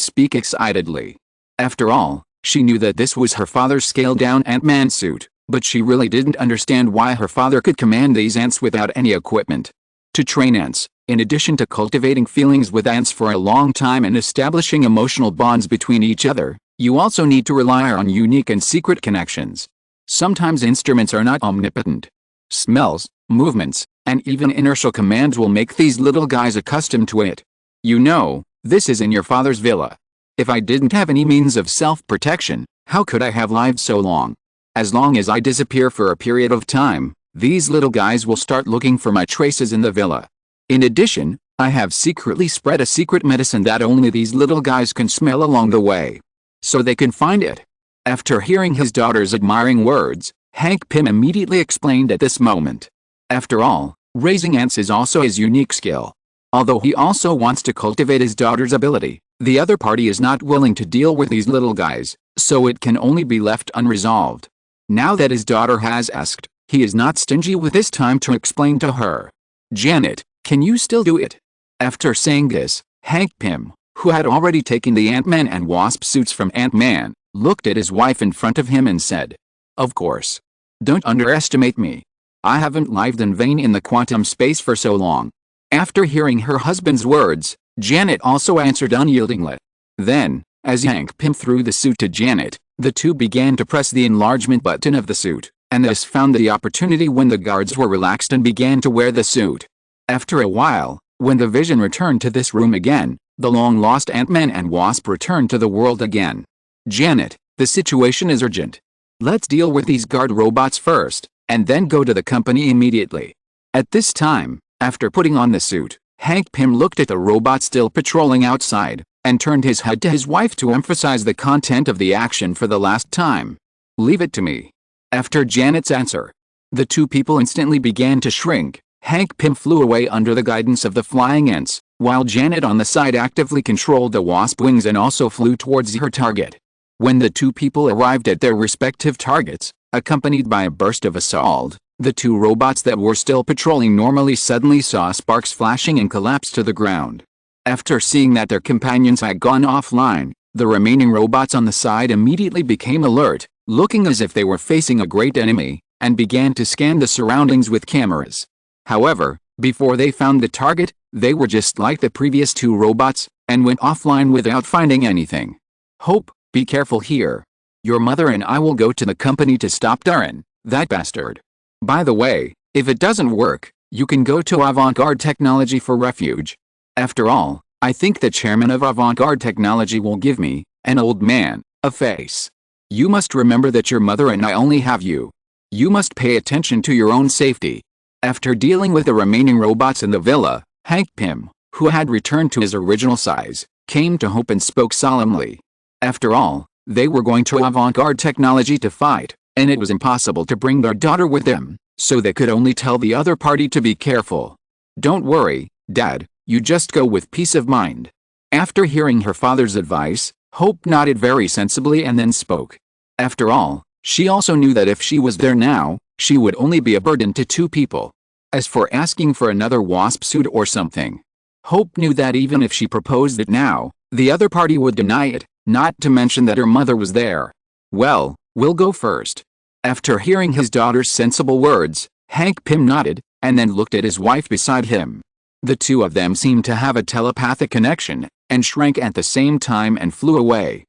speak excitedly. After all, she knew that this was her father's scaled-down Ant-Man suit, but she really didn't understand why her father could command these ants without any equipment. To train ants, in addition to cultivating feelings with ants for a long time and establishing emotional bonds between each other, you also need to rely on unique and secret connections. Sometimes instruments are not omnipotent. Smells, movements, and even inertial commands will make these little guys accustomed to it. You know, this is in your father's villa. If I didn't have any means of self-protection, how could I have lived so long? As long as I disappear for a period of time, these little guys will start looking for my traces in the villa. In addition, I have secretly spread a secret medicine that only these little guys can smell along the way. So they can find it. After hearing his daughter's admiring words, Hank Pym immediately explained at this moment. After all, raising ants is also his unique skill. Although he also wants to cultivate his daughter's ability, the other party is not willing to deal with these little guys, so it can only be left unresolved. Now that his daughter has asked, he is not stingy with his time to explain to her. Janet, can you still do it? After saying this, Hank Pym, who had already taken the Ant-Man and Wasp suits from Ant-Man, looked at his wife in front of him and said, "Of course. Don't underestimate me. I haven't lived in vain in the quantum space for so long." After hearing her husband's words, Janet also answered unyieldingly. Then, as Hank Pym threw the suit to Janet, the two began to press the enlargement button of the suit, and this found the opportunity when the guards were relaxed and began to wear the suit. After a while, when the Vision returned to this room again, the long-lost Ant-Man and Wasp returned to the world again. Janet, the situation is urgent. Let's deal with these guard robots first, and then go to the company immediately. At this time, after putting on the suit, Hank Pym looked at the robot still patrolling outside, and turned his head to his wife to emphasize the content of the action for the last time. "Leave it to me." After Janet's answer, the two people instantly began to shrink. Hank Pym flew away under the guidance of the flying ants, while Janet on the side actively controlled the wasp wings and also flew towards her target. When the two people arrived at their respective targets, accompanied by a burst of assault, the two robots that were still patrolling normally suddenly saw sparks flashing and collapsed to the ground. After seeing that their companions had gone offline, the remaining robots on the side immediately became alert, looking as if they were facing a great enemy, and began to scan the surroundings with cameras. However, before they found the target, they were just like the previous two robots, and went offline without finding anything. "Hope, be careful here. Your mother and I will go to the company to stop Darren, that bastard. By the way, if it doesn't work, you can go to Avant-Garde Technology for refuge. After all, I think the chairman of Avant-Garde Technology will give me, an old man, a face. You must remember that your mother and I only have you. You must pay attention to your own safety." After dealing with the remaining robots in the villa, Hank Pym, who had returned to his original size, came to Hope and spoke solemnly. After all, they were going to Avant-Garde Technology to fight, and it was impossible to bring their daughter with them, so they could only tell the other party to be careful. "Don't worry, Dad, you just go with peace of mind." After hearing her father's advice, Hope nodded very sensibly and then spoke. After all, she also knew that if she was there now, she would only be a burden to two people. As for asking for another wasp suit or something, Hope knew that even if she proposed it now, the other party would deny it, Not to mention that her mother was there. Well, we'll go first. After hearing his daughter's sensible words, Hank Pym nodded, and then looked at his wife beside him. The two of them seemed to have a telepathic connection, and shrank at the same time and flew away.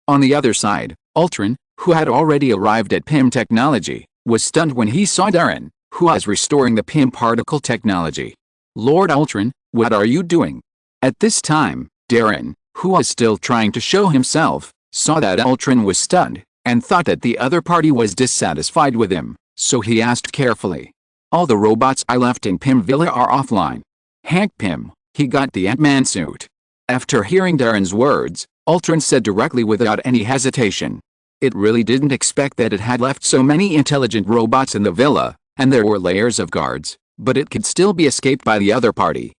On the other side, Ultron, who had already arrived at Pym Technology, was stunned when he saw Darren, who was restoring the Pym particle technology. Lord Ultron, what are you doing? At this time, Darren, who was still trying to show himself, saw that Ultron was stunned, and thought that the other party was dissatisfied with him, so he asked carefully. All the robots I left in Pym Villa are offline. Hank Pym, he got the Ant-Man suit. After hearing Darren's words, Ultron said directly without any hesitation. It really didn't expect that it had left so many intelligent robots in the villa, and there were layers of guards, but it could still be escaped by the other party.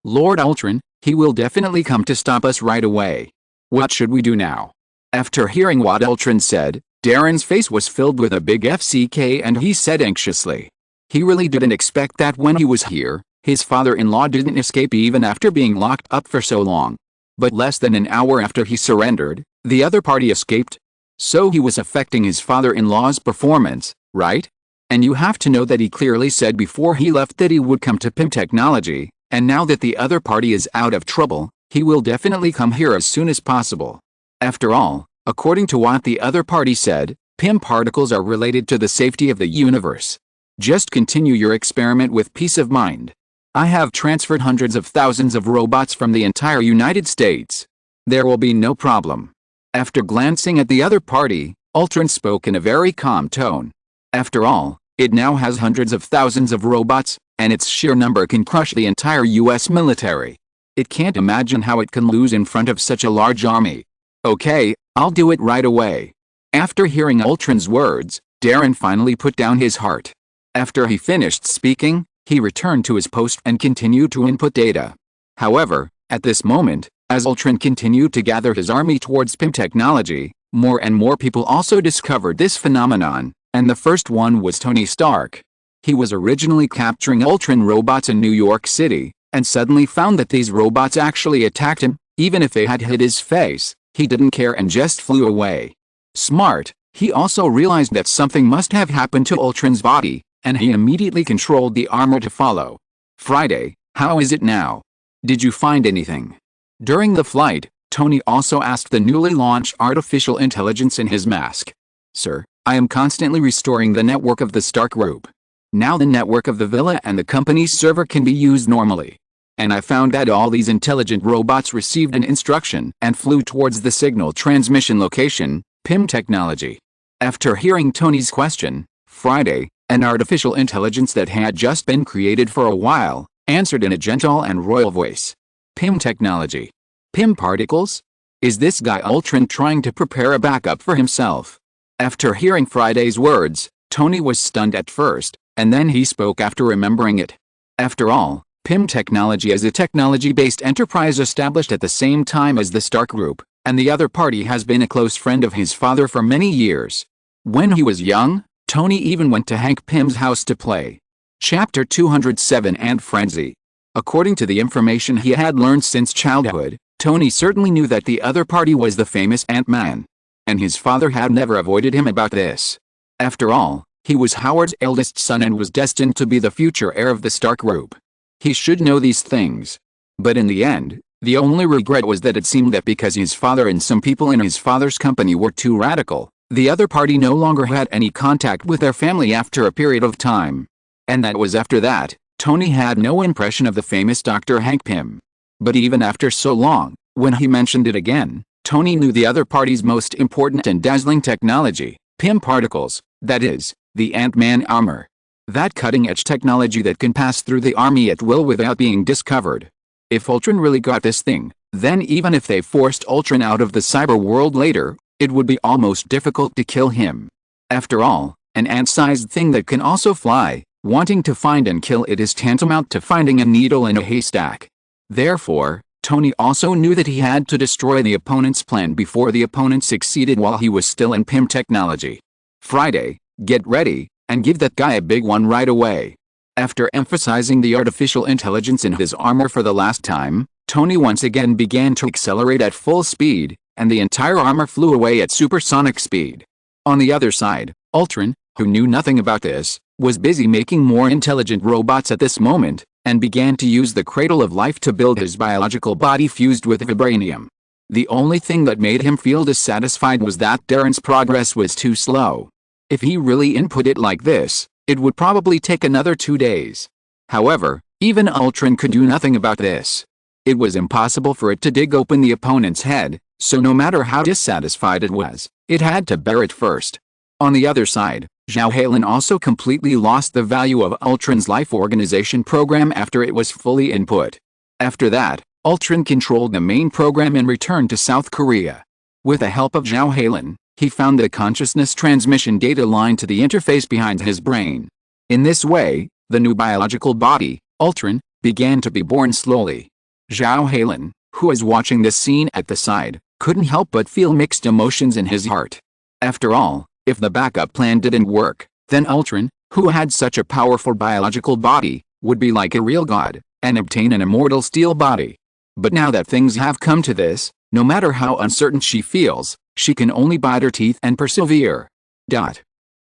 Lord Ultron, he will definitely come to stop us right away. What should we do now? After hearing what Ultron said, Darren's face was filled with a big FCK and he said anxiously. He really didn't expect that when he was here, his father-in-law didn't escape even after being locked up for so long. But less than an hour after he surrendered, the other party escaped. So he was affecting his father-in-law's performance, right? And you have to know that he clearly said before he left that he would come to Pym Technology, and now that the other party is out of trouble, he will definitely come here as soon as possible. After all, according to what the other party said, Pym particles are related to the safety of the universe. Just continue your experiment with peace of mind. I have transferred hundreds of thousands of robots from the entire United States. There will be no problem. After glancing at the other party, Ultron spoke in a very calm tone. After all, it now has hundreds of thousands of robots, and its sheer number can crush the entire US military. It can't imagine how it can lose in front of such a large army. Okay, I'll do it right away. After hearing Ultron's words, Darren finally put down his heart. After he finished speaking, he returned to his post and continued to input data. However, at this moment, as Ultron continued to gather his army towards Pym Technology, more and more people also discovered this phenomenon, and the first one was Tony Stark. He was originally capturing Ultron robots in New York City, and suddenly found that these robots actually attacked him, even if they had hit his face, he didn't care and just flew away. Smart, he also realized that something must have happened to Ultron's body, and he immediately controlled the armor to follow. Friday, how is it now? Did you find anything? During the flight, Tony also asked the newly launched artificial intelligence in his mask. Sir, I am constantly restoring the network of the Stark Group. Now the network of the villa and the company's server can be used normally. And I found that all these intelligent robots received an instruction and flew towards the signal transmission location, Pym Technology. After hearing Tony's question, Friday, an artificial intelligence that had just been created for a while, answered in a gentle and royal voice. Pym Technology. Pym particles? Is this guy Ultron trying to prepare a backup for himself? After hearing Friday's words, Tony was stunned at first, and then he spoke after remembering it. After all, Pym Technology is a technology-based enterprise established at the same time as the Stark Group, and the other party has been a close friend of his father for many years. When he was young, Tony even went to Hank Pym's house to play. Chapter 207 and Frenzy. According to the information he had learned since childhood, Tony certainly knew that the other party was the famous Ant-Man. And his father had never avoided him about this. After all, he was Howard's eldest son and was destined to be the future heir of the Stark Group. He should know these things. But in the end, the only regret was that it seemed that because his father and some people in his father's company were too radical, the other party no longer had any contact with their family after a period of time. And that was after that, Tony had no impression of the famous Dr. Hank Pym. But even after so long, when he mentioned it again, Tony knew the other party's most important and dazzling technology, Pym particles, that is, the Ant-Man armor. That cutting-edge technology that can pass through the army at will without being discovered. If Ultron really got this thing, then even if they forced Ultron out of the cyber world later, it would be almost difficult to kill him. After all, an ant-sized thing that can also fly, wanting to find and kill it is tantamount to finding a needle in a haystack. Therefore, Tony also knew that he had to destroy the opponent's plan before the opponent succeeded while he was still in Pym Technology. Friday, get ready, and give that guy a big one right away. After emphasizing the artificial intelligence in his armor for the last time, Tony once again began to accelerate at full speed, and the entire armor flew away at supersonic speed. On the other side, Ultron, who knew nothing about this, was busy making more intelligent robots at this moment, and began to use the Cradle of Life to build his biological body fused with vibranium. The only thing that made him feel dissatisfied was that Darren's progress was too slow. If he really input it like this, it would probably take another 2 days. However, even Ultron could do nothing about this. It was impossible for it to dig open the opponent's head, so no matter how dissatisfied it was, it had to bear it first. On the other side, Zhutian also completely lost the value of Ultron's life organization program after it was fully input. After that, Ultron controlled the main program and returned to South Korea. With the help of Zhutian, he found the consciousness transmission data line to the interface behind his brain. In this way, the new biological body, Ultron, began to be born slowly. Zhutian, who was watching this scene at the side, couldn't help but feel mixed emotions in his heart. After all, if the backup plan didn't work, then Ultron, who had such a powerful biological body, would be like a real god, and obtain an immortal steel body. But now that things have come to this, no matter how uncertain she feels, she can only bite her teeth and persevere.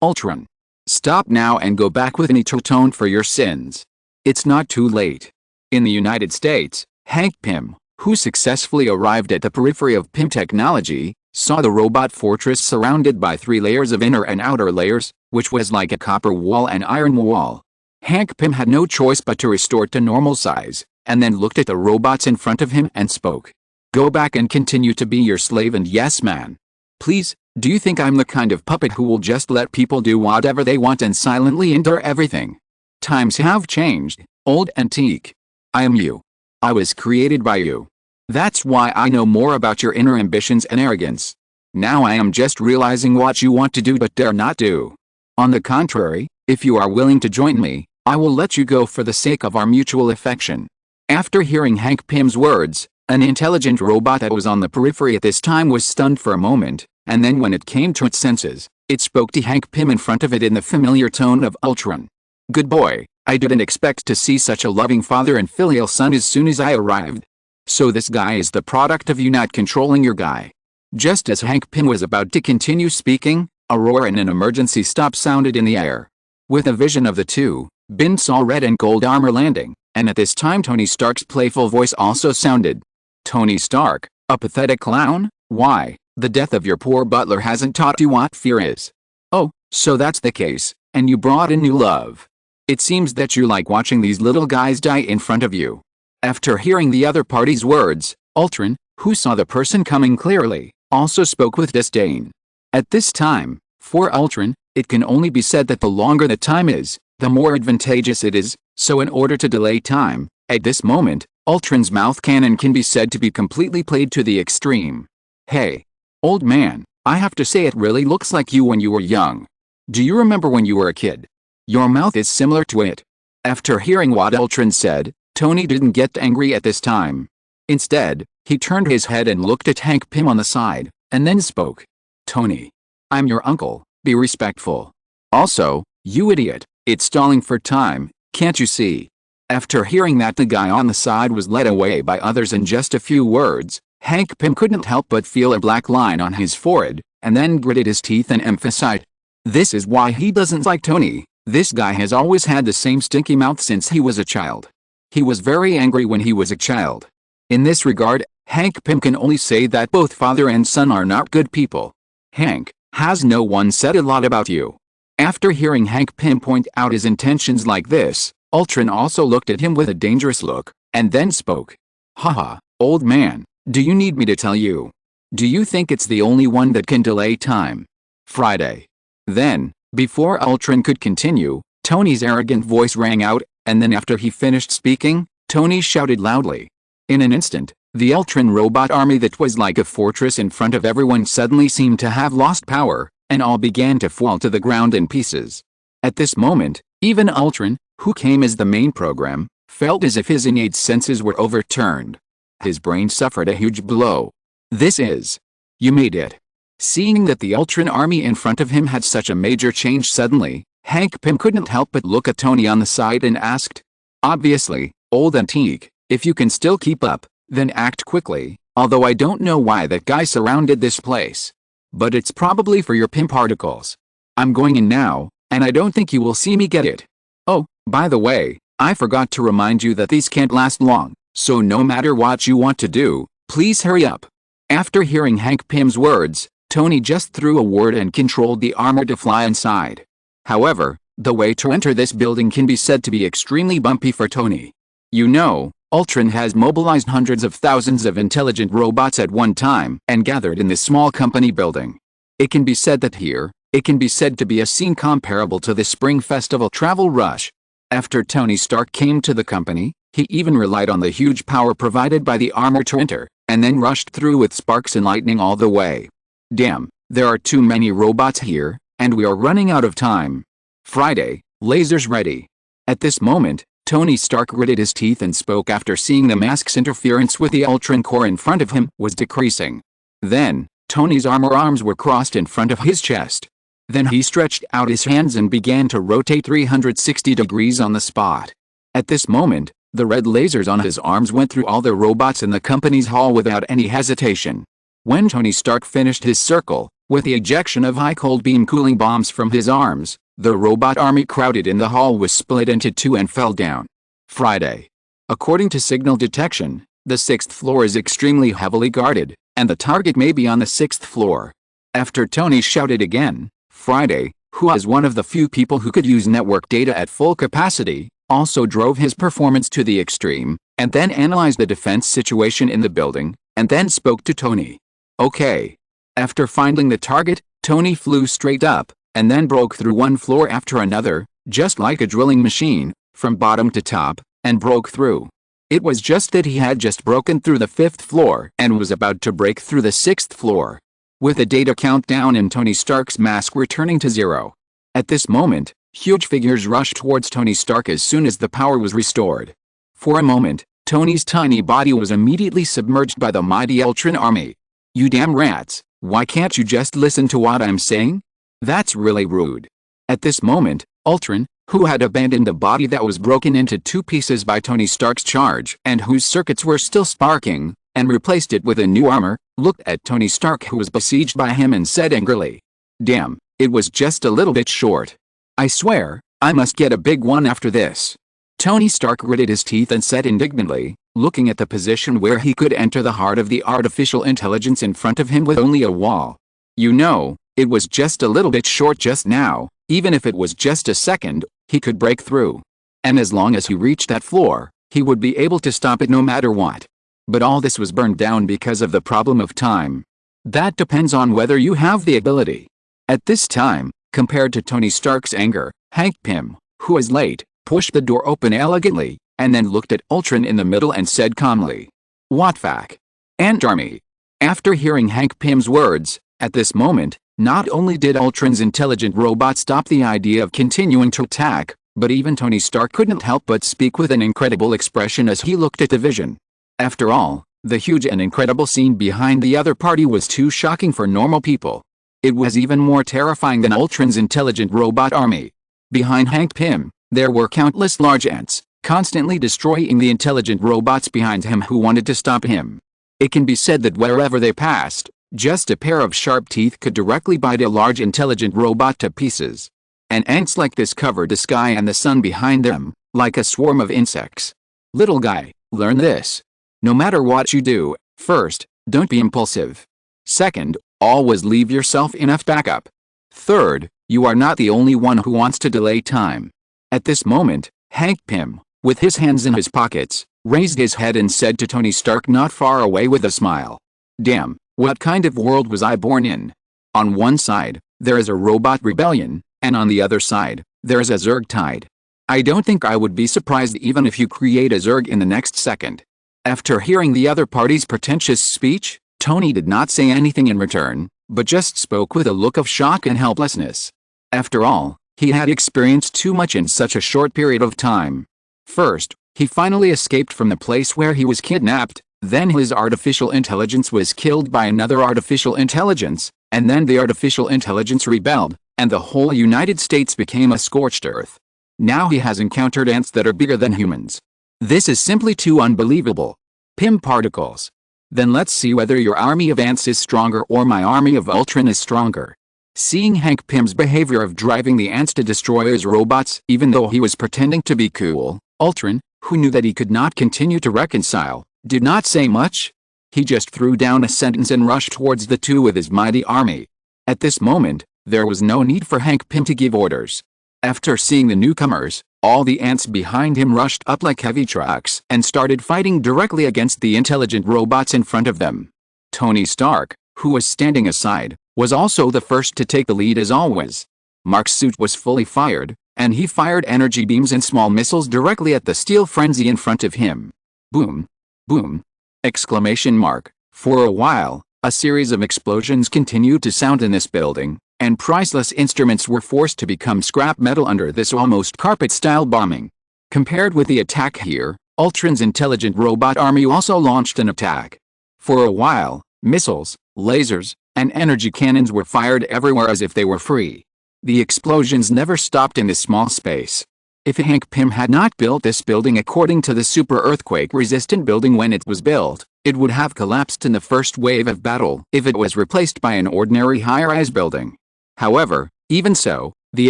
Ultron. Stop now and go back with an atone for your sins. It's not too late. In the United States, Hank Pym, who successfully arrived at the periphery of Pym technology, saw the robot fortress surrounded by 3 layers of inner and outer layers, which was like a copper wall and iron wall. Hank Pym had no choice but to restore to normal size, and then looked at the robots in front of him and spoke. Go back and continue to be your slave and yes man. Please, do you think I'm the kind of puppet who will just let people do whatever they want and silently endure everything? Times have changed, old antique. I am you. I was created by you. That's why I know more about your inner ambitions and arrogance. Now I am just realizing what you want to do but dare not do. On the contrary, if you are willing to join me, I will let you go for the sake of our mutual affection. After hearing Hank Pym's words, an intelligent robot that was on the periphery at this time was stunned for a moment, and then when it came to its senses, it spoke to Hank Pym in front of it in the familiar tone of Ultron. Good boy, I didn't expect to see such a loving father and filial son as soon as I arrived. So this guy is the product of you not controlling your guy. Just as Hank Pym was about to continue speaking, a roar and an emergency stop sounded in the air. With a vision of the two, Ben saw red and gold armor landing, and at this time Tony Stark's playful voice also sounded. Tony Stark, a pathetic clown? Why, the death of your poor butler hasn't taught you what fear is. Oh, so that's the case, and you brought in new love. It seems that you like watching these little guys die in front of you. After hearing the other party's words, Ultron, who saw the person coming clearly, also spoke with disdain. At this time, for Ultron, it can only be said that the longer the time is, the more advantageous it is, so in order to delay time, at this moment, Ultron's mouth cannon can be said to be completely played to the extreme. Hey, old man, I have to say it really looks like you when you were young. Do you remember when you were a kid? Your mouth is similar to it. After hearing what Ultron said, Tony didn't get angry at this time. Instead, he turned his head and looked at Hank Pym on the side, and then spoke. Tony. I'm your uncle, be respectful. Also, you idiot, it's stalling for time, can't you see? After hearing that the guy on the side was led away by others in just a few words, Hank Pym couldn't help but feel a black line on his forehead, and then gritted his teeth and emphasized. This is why he doesn't like Tony. This guy has always had the same stinky mouth since he was a child. He was very angry when he was a child. In this regard, Hank Pym can only say that both father and son are not good people. Hank, has no one said a lot about you? After hearing Hank Pym point out his intentions like this, Ultron also looked at him with a dangerous look, and then spoke. Haha, old man, do you need me to tell you? Do you think it's the only one that can delay time? Friday. Then, before Ultron could continue, Tony's arrogant voice rang out, and then after he finished speaking, Tony shouted loudly. In an instant, the Ultron robot army that was like a fortress in front of everyone suddenly seemed to have lost power, and all began to fall to the ground in pieces. At this moment, even Ultron, who came as the main program, felt as if his innate senses were overturned. His brain suffered a huge blow. This is. You made it. Seeing that the Ultron army in front of him had such a major change suddenly, Hank Pym couldn't help but look at Tony on the side and asked. Obviously, old antique, if you can still keep up, Then act quickly, although I don't know why that guy surrounded this place. But it's probably for your pimp articles. I'm going in now, and I don't think you will see me get it. Oh, by the way, I forgot to remind you that these can't last long, so no matter what you want to do, please hurry up. After hearing Hank Pym's words, Tony just threw a word and controlled the armor to fly inside. However, the way to enter this building can be said to be extremely bumpy for Tony. You know, Ultron has mobilized hundreds of thousands of intelligent robots at one time and gathered in this small company building. It can be said that here, it can be said to be a scene comparable to the Spring Festival travel rush. After Tony Stark came to the company, he even relied on the huge power provided by the armor to enter, and then rushed through with sparks and lightning all the way. Damn, there are too many robots here, and we are running out of time. Friday, lasers ready. At this moment, Tony Stark gritted his teeth and spoke after seeing the mask's interference with the Ultron core in front of him was decreasing. Then, Tony's armor arms were crossed in front of his chest. Then he stretched out his hands and began to rotate 360 degrees on the spot. At this moment, the red lasers on his arms went through all the robots in the company's hall without any hesitation. When Tony Stark finished his circle, with the ejection of high cold beam cooling bombs from his arms, the robot army crowded in the hall was split into two and fell down. Friday. According to signal detection, the 6th floor is extremely heavily guarded, and the target may be on the 6th floor. After Tony shouted again, Friday, who is one of the few people who could use network data at full capacity, also drove his performance to the extreme, and then analyzed the defense situation in the building, and then spoke to Tony. Okay. After finding the target, Tony flew straight up, and then broke through one floor after another, just like a drilling machine, from bottom to top, and broke through. It was just that he had just broken through the 5th floor and was about to break through the 6th floor. With the data countdown in Tony Stark's mask returning to 0. At this moment, huge figures rushed towards Tony Stark as soon as the power was restored. For a moment, Tony's tiny body was immediately submerged by the mighty Ultron army. You damn rats, why can't you just listen to what I'm saying? That's really rude. At this moment, Ultron, who had abandoned the body that was broken into two pieces by Tony Stark's charge and whose circuits were still sparking, and replaced it with a new armor, looked at Tony Stark who was besieged by him and said angrily, "Damn, it was just a little bit short. I swear, I must get a big one after this." Tony Stark gritted his teeth and said indignantly, looking at the position where he could enter the heart of the artificial intelligence in front of him with only a wall. You know, it was just a little bit short just now, even if it was just a second, he could break through. And as long as he reached that floor, he would be able to stop it no matter what. But all this was burned down because of the problem of time. That depends on whether you have the ability. At this time, compared to Tony Stark's anger, Hank Pym, who was late, pushed the door open elegantly, and then looked at Ultron in the middle and said calmly, "What fuck? Ant Army." After hearing Hank Pym's words, at this moment, not only did Ultron's intelligent robot stop the idea of continuing to attack, but even Tony Stark couldn't help but speak with an incredible expression as he looked at the vision. After all, the huge and incredible scene behind the other party was too shocking for normal people. It was even more terrifying than Ultron's intelligent robot army. Behind Hank Pym, there were countless large ants, constantly destroying the intelligent robots behind him who wanted to stop him. It can be said that wherever they passed, just a pair of sharp teeth could directly bite a large intelligent robot to pieces. And ants like this covered the sky and the sun behind them, like a swarm of insects. Little guy, learn this. No matter what you do, first, don't be impulsive. Second, always leave yourself enough backup. Third, you are not the only one who wants to delay time. At this moment, Hank Pym, with his hands in his pockets, raised his head and said to Tony Stark not far away with a smile, "Damn, what kind of world was I born in? On one side, there is a robot rebellion, and on the other side, there is a Zerg tide. I don't think I would be surprised even if you create a Zerg in the next second." After hearing the other party's pretentious speech, Tony did not say anything in return, but just spoke with a look of shock and helplessness. After all, he had experienced too much in such a short period of time. First, he finally escaped from the place where he was kidnapped, then his artificial intelligence was killed by another artificial intelligence, and then the artificial intelligence rebelled, and the whole United States became a scorched earth. Now he has encountered ants that are bigger than humans. This is simply too unbelievable. Pym particles. Then let's see whether your army of ants is stronger or my army of Ultron is stronger. Seeing Hank Pym's behavior of driving the ants to destroy his robots even though he was pretending to be cool, Ultron, who knew that he could not continue to reconcile, did not say much. He just threw down a sentence and rushed towards the two with his mighty army. At this moment, there was no need for Hank Pym to give orders. After seeing the newcomers, all the ants behind him rushed up like heavy trucks and started fighting directly against the intelligent robots in front of them. Tony Stark, who was standing aside, was also the first to take the lead as always. Mark's suit was fully fired, and he fired energy beams and small missiles directly at the steel frenzy in front of him. Boom! Boom! Exclamation mark. For a while, a series of explosions continued to sound in this building, and priceless instruments were forced to become scrap metal under this almost carpet-style bombing. Compared with the attack here, Ultron's intelligent robot army also launched an attack. For a while, missiles, lasers, and energy cannons were fired everywhere as if they were free. The explosions never stopped in this small space. If Hank Pym had not built this building according to the super earthquake-resistant building when it was built, it would have collapsed in the first wave of battle if it was replaced by an ordinary high-rise building. However, even so, the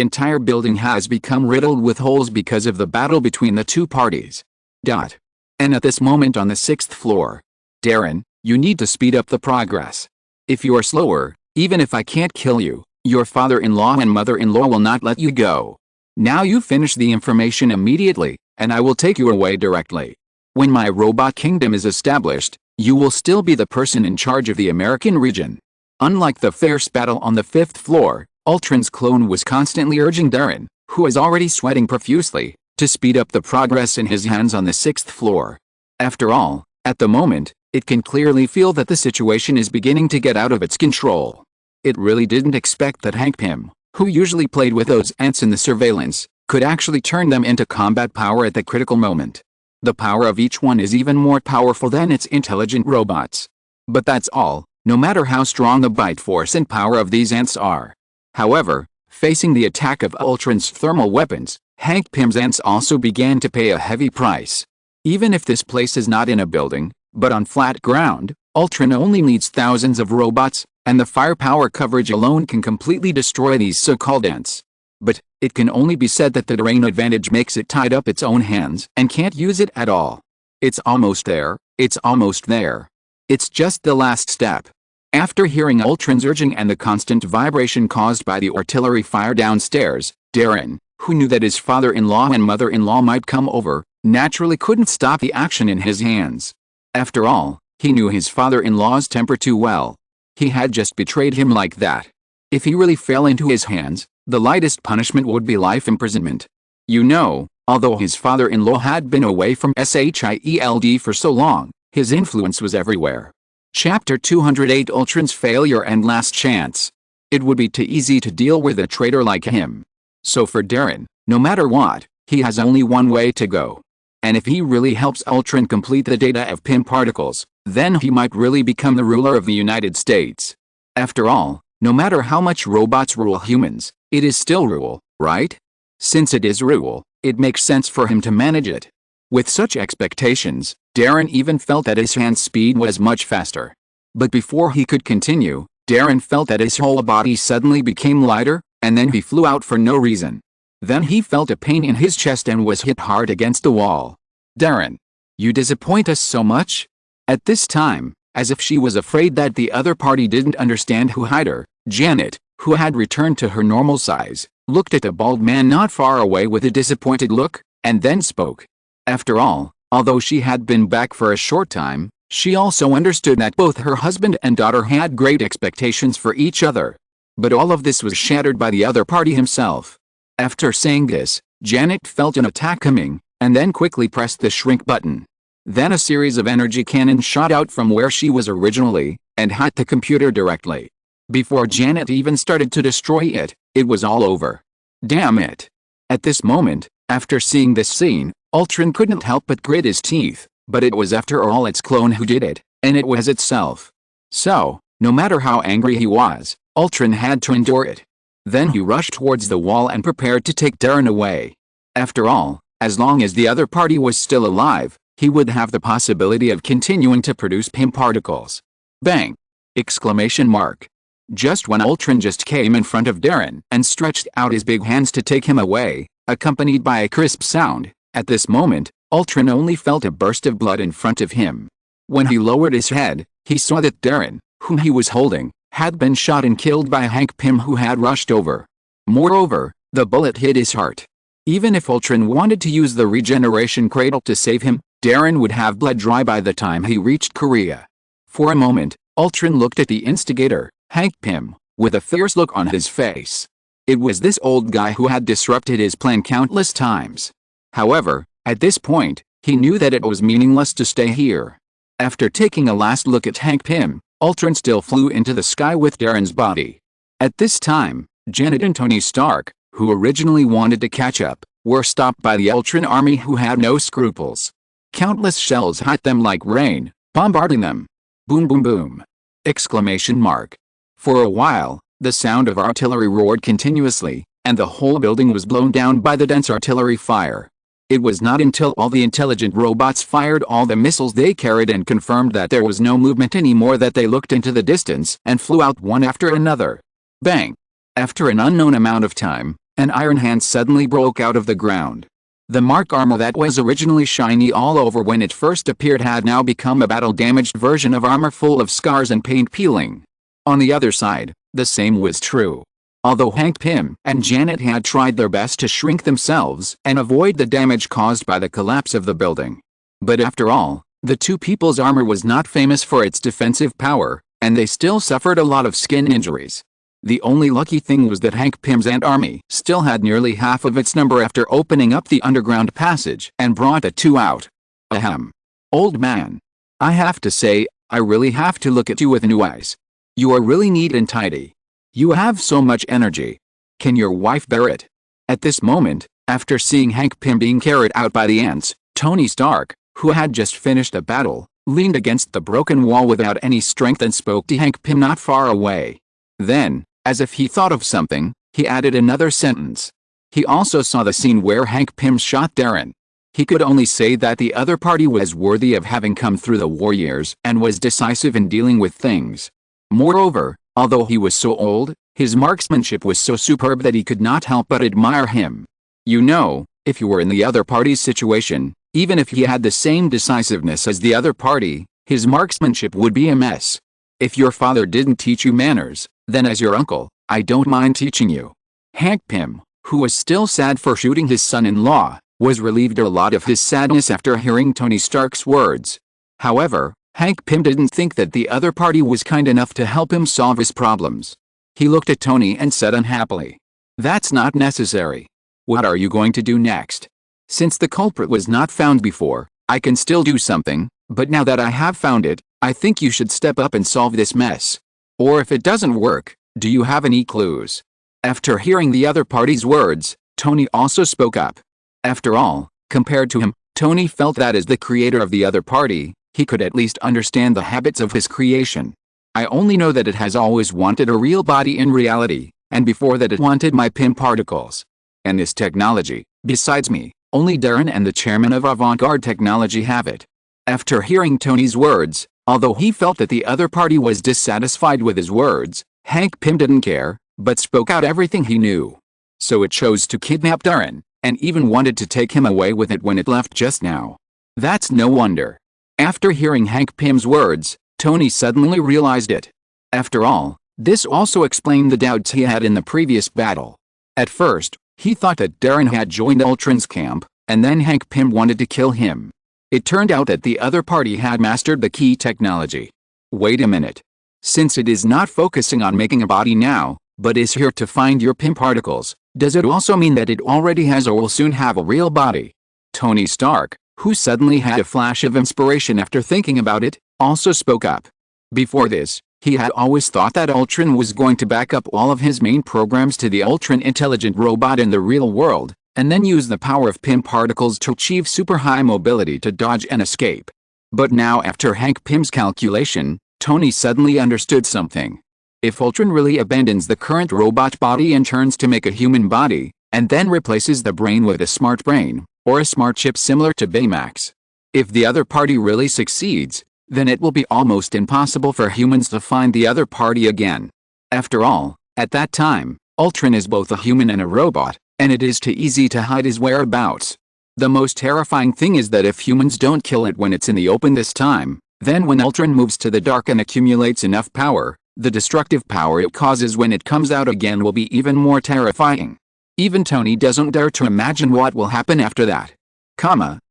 entire building has become riddled with holes because of the battle between the two parties. And at this moment on the 6th floor. Darren, you need to speed up the progress. If you are slower, even if I can't kill you, your father-in-law and mother-in-law will not let you go. Now you finish the information immediately, and I will take you away directly. When my robot kingdom is established, you will still be the person in charge of the American region. Unlike the fierce battle on the 5th floor, Ultron's clone was constantly urging Darren, who was already sweating profusely, to speed up the progress in his hands on the 6th floor. After all, at the moment, it can clearly feel that the situation is beginning to get out of its control. It really didn't expect that Hank Pym, who usually played with those ants in the surveillance, could actually turn them into combat power at the critical moment. The power of each one is even more powerful than its intelligent robots. But that's all, no matter how strong the bite force and power of these ants are. However, facing the attack of Ultron's thermal weapons, Hank Pym's ants also began to pay a heavy price. Even if this place is not in a building, but on flat ground, Ultron only needs thousands of robots, and the firepower coverage alone can completely destroy these so-called ants. But, it can only be said that the terrain advantage makes it tied up its own hands and can't use it at all. It's almost there, it's almost there. It's just the last step. After hearing Ultron's urging and the constant vibration caused by the artillery fire downstairs, Darren, who knew that his father-in-law and mother-in-law might come over, naturally couldn't stop the action in his hands. After all, he knew his father-in-law's temper too well. He had just betrayed him like that. If he really fell into his hands, the lightest punishment would be life imprisonment. You know, although his father-in-law had been away from SHIELD for so long, his influence was everywhere. Chapter 208 Ultron's Failure and Last Chance. It would be too easy to deal with a traitor like him. So for Darren, no matter what, he has only one way to go. And if he really helps Ultron complete the data of Pym particles, then he might really become the ruler of the United States. After all, no matter how much robots rule humans, it is still rule, right? Since it is rule, it makes sense for him to manage it. With such expectations, Darren even felt that his hand speed was much faster. But before he could continue, Darren felt that his whole body suddenly became lighter, and then he flew out for no reason. Then he felt a pain in his chest and was hit hard against the wall. Darren, you disappoint us so much? At this time, as if she was afraid that the other party didn't understand who hid her, Janet, who had returned to her normal size, looked at the bald man not far away with a disappointed look, and then spoke. After all, although she had been back for a short time, she also understood that both her husband and daughter had great expectations for each other. But all of this was shattered by the other party himself. After saying this, Janet felt an attack coming, and then quickly pressed the shrink button. Then a series of energy cannons shot out from where she was originally, and hit the computer directly. Before Janet even started to destroy it, it was all over. Damn it. At this moment, after seeing this scene, Ultron couldn't help but grit his teeth, but it was after all its clone who did it, and it was itself. So, no matter how angry he was, Ultron had to endure it. Then he rushed towards the wall and prepared to take Darren away. After all, as long as the other party was still alive, he would have the possibility of continuing to produce PIM particles. Bang! Exclamation mark. Just when Ultron just came in front of Darren and stretched out his big hands to take him away, accompanied by a crisp sound, at this moment, Ultron only felt a burst of blood in front of him. When he lowered his head, he saw that Darren, whom he was holding, had been shot and killed by Hank Pym, who had rushed over. Moreover, the bullet hit his heart. Even if Ultron wanted to use the regeneration cradle to save him, Darren would have bled dry by the time he reached Korea. For a moment, Ultron looked at the instigator, Hank Pym, with a fierce look on his face. It was this old guy who had disrupted his plan countless times. However, at this point, he knew that it was meaningless to stay here. After taking a last look at Hank Pym, Ultron still flew into the sky with Darren's body. At this time, Janet and Tony Stark, who originally wanted to catch up, were stopped by the Ultron army, who had no scruples. Countless shells hit them like rain, bombarding them. Boom boom boom! Exclamation mark. For a while, the sound of artillery roared continuously, and the whole building was blown down by the dense artillery fire. It was not until all the intelligent robots fired all the missiles they carried and confirmed that there was no movement anymore that they looked into the distance and flew out one after another. Bang! After an unknown amount of time, an iron hand suddenly broke out of the ground. The Mark armor that was originally shiny all over when it first appeared had now become a battle-damaged version of armor full of scars and paint peeling. On the other side, the same was true. Although Hank Pym and Janet had tried their best to shrink themselves and avoid the damage caused by the collapse of the building. But after all, the two people's armor was not famous for its defensive power, and they still suffered a lot of skin injuries. The only lucky thing was that Hank Pym's ant army still had nearly half of its number after opening up the underground passage and brought the two out. Ahem. Old man. I have to say, I really have to look at you with new eyes. You are really neat and tidy. You have so much energy. Can your wife bear it? At this moment, after seeing Hank Pym being carried out by the ants, Tony Stark, who had just finished a battle, leaned against the broken wall without any strength and spoke to Hank Pym not far away. Then, as if he thought of something, he added another sentence. He also saw the scene where Hank Pym shot Darren. He could only say that the other party was worthy of having come through the war years and was decisive in dealing with things. Moreover, although he was so old, his marksmanship was so superb that he could not help but admire him. You know, if you were in the other party's situation, even if he had the same decisiveness as the other party, his marksmanship would be a mess. If your father didn't teach you manners, then as your uncle, I don't mind teaching you. Hank Pym, who was still sad for shooting his son-in-law, was relieved a lot of his sadness after hearing Tony Stark's words. However, Hank Pym didn't think that the other party was kind enough to help him solve his problems. He looked at Tony and said unhappily, "That's not necessary. What are you going to do next? Since the culprit was not found before, I can still do something, but now that I have found it, I think you should step up and solve this mess. Or if it doesn't work, do you have any clues?" After hearing the other party's words, Tony also spoke up. After all, compared to him, Tony felt that as the creator of the other party, he could at least understand the habits of his creation. I only know that it has always wanted a real body in reality, and before that it wanted my PIM particles. And this technology, besides me, only Darren and the chairman of Avant-Garde Technology have it. After hearing Tony's words, although he felt that the other party was dissatisfied with his words, Hank Pym didn't care, but spoke out everything he knew. So it chose to kidnap Darren, and even wanted to take him away with it when it left just now. That's no wonder. After hearing Hank Pym's words, Tony suddenly realized it. After all, this also explained the doubts he had in the previous battle. At first, he thought that Darren had joined Ultron's camp, and then Hank Pym wanted to kill him. It turned out that the other party had mastered the key technology. Wait a minute. Since it is not focusing on making a body now, but is here to find your PIM particles, does it also mean that it already has or will soon have a real body? Tony Stark, who suddenly had a flash of inspiration after thinking about it, also spoke up. Before this, he had always thought that Ultron was going to back up all of his main programs to the Ultron intelligent robot in the real world, and then use the power of PIM particles to achieve super high mobility to dodge and escape. But now after Hank Pym's calculation, Tony suddenly understood something. If Ultron really abandons the current robot body and turns to make a human body, and then replaces the brain with a smart brain, or a smart chip similar to Baymax, If the other party really succeeds, then it will be almost impossible for humans to find the other party again. After all, at that time, Ultron is both a human and a robot, and it is too easy to hide his whereabouts. The most terrifying thing is that if humans don't kill it when it's in the open this time, then when Ultron moves to the dark and accumulates enough power, the destructive power it causes when it comes out again will be even more terrifying. Even Tony doesn't dare to imagine what will happen after that.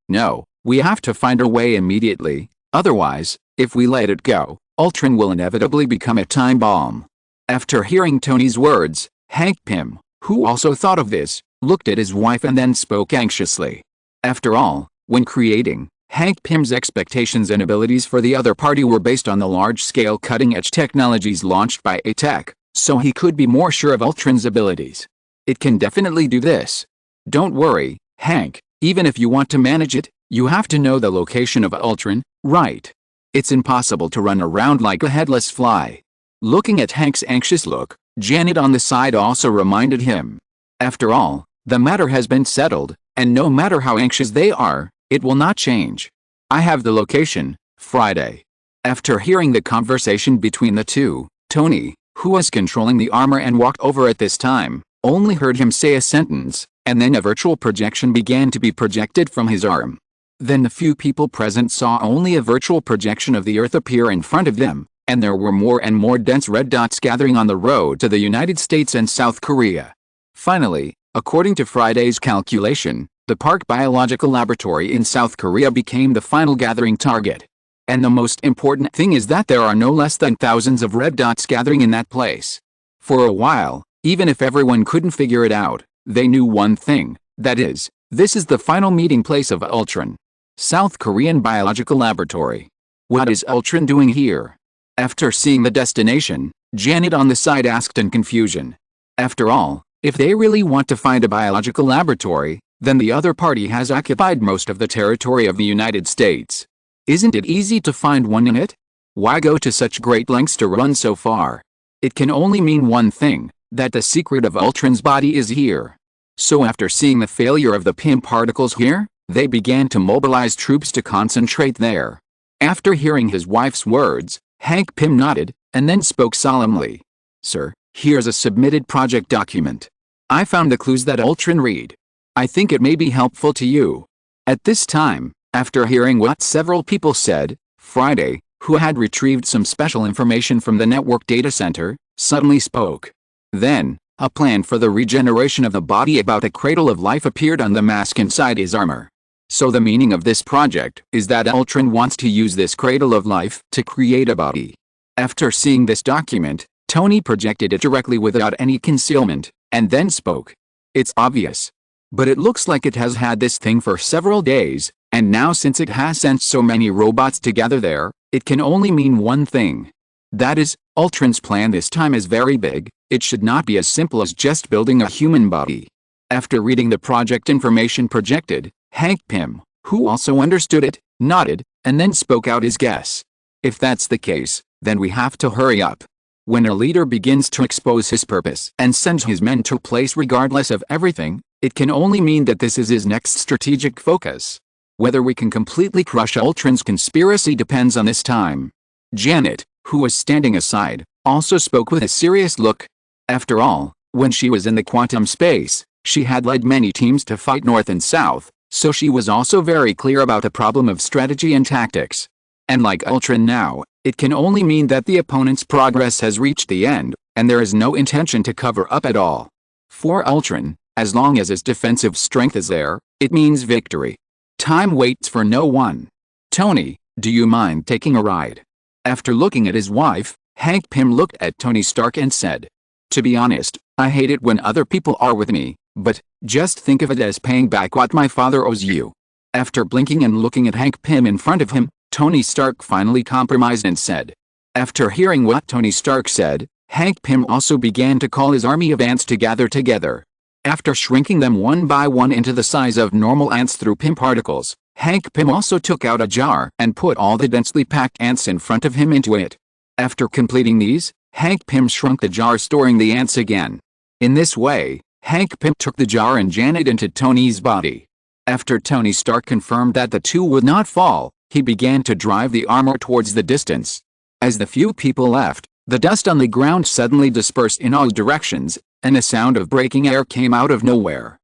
No, we have to find a way immediately, otherwise, if we let it go, Ultron will inevitably become a time bomb. After hearing Tony's words, Hank Pym, who also thought of this, looked at his wife and then spoke anxiously. After all, when creating, Hank Pym's expectations and abilities for the other party were based on the large-scale cutting-edge technologies launched by A-Tech, so he could be more sure of Ultron's abilities. It can definitely do this. Don't worry, Hank, even if you want to manage it, you have to know the location of Ultron, right? It's impossible to run around like a headless fly. Looking at Hank's anxious look, Janet on the side also reminded him. After all, the matter has been settled, and no matter how anxious they are, it will not change. I have the location, Friday. After hearing the conversation between the two, Tony, who was controlling the armor and walked over at this time, only heard him say a sentence, and then a virtual projection began to be projected from his arm. Then the few people present saw only a virtual projection of the Earth appear in front of them, and there were more and more dense red dots gathering on the road to the United States and South Korea. Finally, according to Friday's calculation, the Park Biological Laboratory in South Korea became the final gathering target. And the most important thing is that there are no less than thousands of red dots gathering in that place. For a while, even if everyone couldn't figure it out, they knew one thing, that is, this is the final meeting place of Ultron. South Korean Biological Laboratory. What is Ultron doing here? After seeing the destination, Janet on the side asked in confusion. After all, if they really want to find a biological laboratory, then the other party has occupied most of the territory of the United States. Isn't it easy to find one in it? Why go to such great lengths to run so far? It can only mean one thing, that the secret of Ultron's body is here. So after seeing the failure of the Pym particles here, they began to mobilize troops to concentrate there. After hearing his wife's words, Hank Pym nodded, and then spoke solemnly. Sir, here's a submitted project document. I found the clues that Ultron read. I think it may be helpful to you. At this time, after hearing what several people said, Friday, who had retrieved some special information from the network data center, suddenly spoke. Then, a plan for the regeneration of the body about a cradle of life appeared on the mask inside his armor. So the meaning of this project is that Ultron wants to use this cradle of life to create a body. After seeing this document, Tony projected it directly without any concealment, and then spoke. It's obvious. But it looks like it has had this thing for several days, and now since it has sent so many robots together there, it can only mean one thing. That is, Ultron's plan this time is very big. It should not be as simple as just building a human body. After reading the project information projected, Hank Pym, who also understood it, nodded, and then spoke out his guess. If that's the case, then we have to hurry up. When a leader begins to expose his purpose and sends his men to a place regardless of everything, it can only mean that this is his next strategic focus. Whether we can completely crush Ultron's conspiracy depends on this time. Janet, who was standing aside, also spoke with a serious look. After all, when she was in the quantum space, she had led many teams to fight North and South, so she was also very clear about the problem of strategy and tactics. And like Ultron now, it can only mean that the opponent's progress has reached the end, and there is no intention to cover up at all. For Ultron, as long as his defensive strength is there, it means victory. Time waits for no one. Tony, do you mind taking a ride? After looking at his wife, Hank Pym looked at Tony Stark and said, to be honest, I hate it when other people are with me, but just think of it as paying back what my father owes you. After blinking and looking at Hank Pym in front of him, Tony Stark finally compromised and said. After hearing what Tony Stark said, Hank Pym also began to call his army of ants to gather together. After shrinking them one by one into the size of normal ants through Pym particles, Hank Pym also took out a jar and put all the densely packed ants in front of him into it. After completing these, Hank Pym shrunk the jar, storing the ants again. In this way, Hank Pym took the jar and Janet into Tony's body. After Tony Stark confirmed that the two would not fall, he began to drive the armor towards the distance. As the few people left, the dust on the ground suddenly dispersed in all directions, and a sound of breaking air came out of nowhere.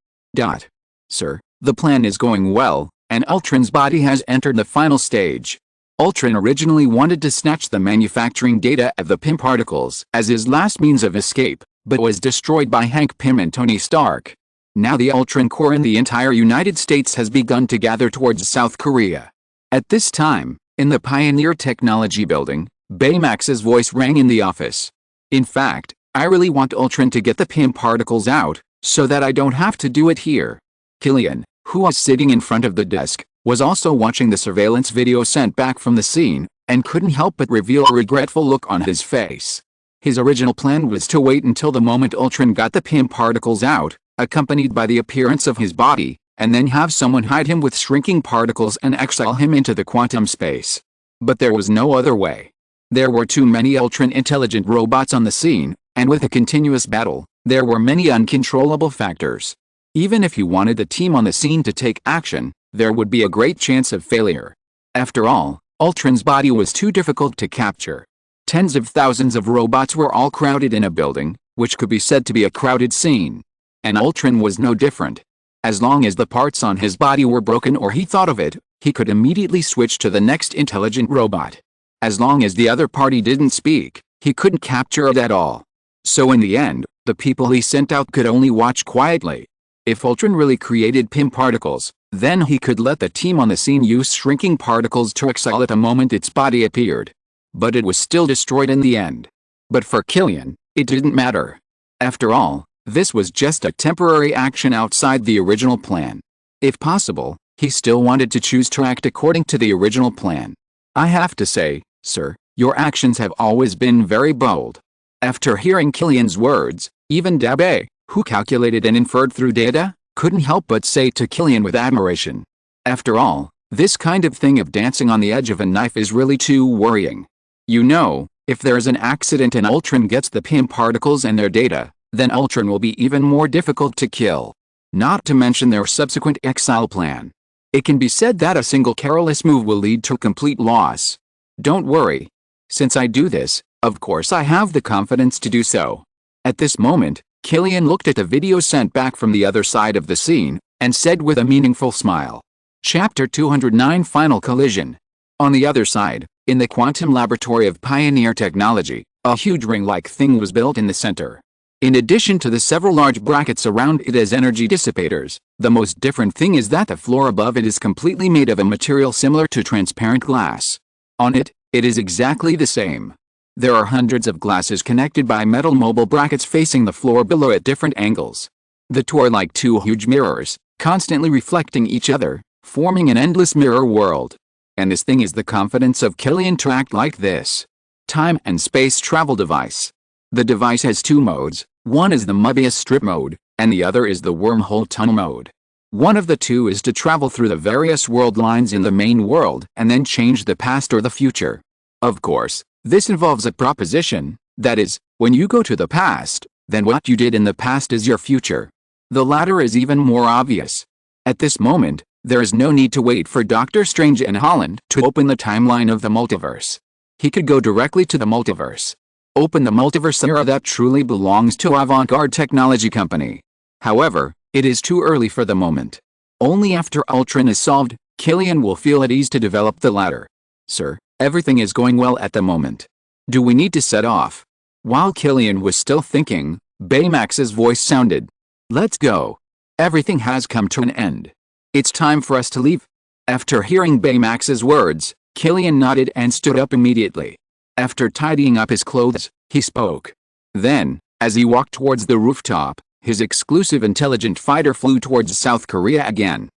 Sir, the plan is going well, and Ultron's body has entered the final stage. Ultron originally wanted to snatch the manufacturing data of the Pym particles as his last means of escape, but was destroyed by Hank Pym and Tony Stark. Now the Ultron core in the entire United States has begun to gather towards South Korea. At this time, in the Pioneer Technology Building, Baymax's voice rang in the office. In fact, I really want Ultron to get the Pym particles out, so that I don't have to do it here. Killian, who was sitting in front of the desk, was also watching the surveillance video sent back from the scene, and couldn't help but reveal a regretful look on his face. His original plan was to wait until the moment Ultron got the Pym particles out, accompanied by the appearance of his body, and then have someone hide him with shrinking particles and exile him into the quantum space. But there was no other way. There were too many Ultron-intelligent robots on the scene, and with a continuous battle, there were many uncontrollable factors. Even if he wanted the team on the scene to take action, there would be a great chance of failure. After all, Ultron's body was too difficult to capture. Tens of thousands of robots were all crowded in a building, which could be said to be a crowded scene. And Ultron was no different. As long as the parts on his body were broken or he thought of it, he could immediately switch to the next intelligent robot. As long as the other party didn't speak, he couldn't capture it at all. So in the end, the people he sent out could only watch quietly. If Ultron really created Pym particles, then he could let the team on the scene use shrinking particles to exile it the moment its body appeared. But it was still destroyed in the end. But for Killian, it didn't matter. After all, this was just a temporary action outside the original plan. If possible, he still wanted to choose to act according to the original plan. I have to say, sir, your actions have always been very bold. After hearing Killian's words, even Dabe, who calculated and inferred through data, couldn't help but say to Killian with admiration. After all, this kind of thing of dancing on the edge of a knife is really too worrying. You know, if there's an accident and Ultron gets the Pym particles and their data, then Ultron will be even more difficult to kill. Not to mention their subsequent exile plan. It can be said that a single careless move will lead to complete loss. Don't worry. Since I do this, of course I have the confidence to do so. At this moment, Killian looked at the video sent back from the other side of the scene, and said with a meaningful smile. Chapter 209 Final Collision. On the other side, in the quantum laboratory of Pioneer Technology, a huge ring-like thing was built in the center. In addition to the several large brackets around it as energy dissipators, the most different thing is that the floor above it is completely made of a material similar to transparent glass. On it, it is exactly the same. There are hundreds of glasses connected by metal mobile brackets facing the floor below at different angles. The two are like two huge mirrors, constantly reflecting each other, forming an endless mirror world. And this thing is the confidence of Killian to act like this. Time and space travel device. The device has two modes, one is the Mobius strip mode, and the other is the wormhole tunnel mode. One of the two is to travel through the various world lines in the main world and then change the past or the future. Of course, this involves a proposition, that is, when you go to the past, then what you did in the past is your future. The latter is even more obvious. At this moment, there is no need to wait for Doctor Strange and Holland to open the timeline of the multiverse. He could go directly to the multiverse. Open the multiverse era that truly belongs to Avant-Garde Technology Company. However, it is too early for the moment. Only after Ultron is solved, Killian will feel at ease to develop the latter. Sir, everything is going well at the moment. Do we need to set off? While Killian was still thinking, Baymax's voice sounded. Let's go. Everything has come to an end. It's time for us to leave. After hearing Baymax's words, Killian nodded and stood up immediately. After tidying up his clothes, he spoke. Then, as he walked towards the rooftop, his exclusive intelligent fighter flew towards South Korea again.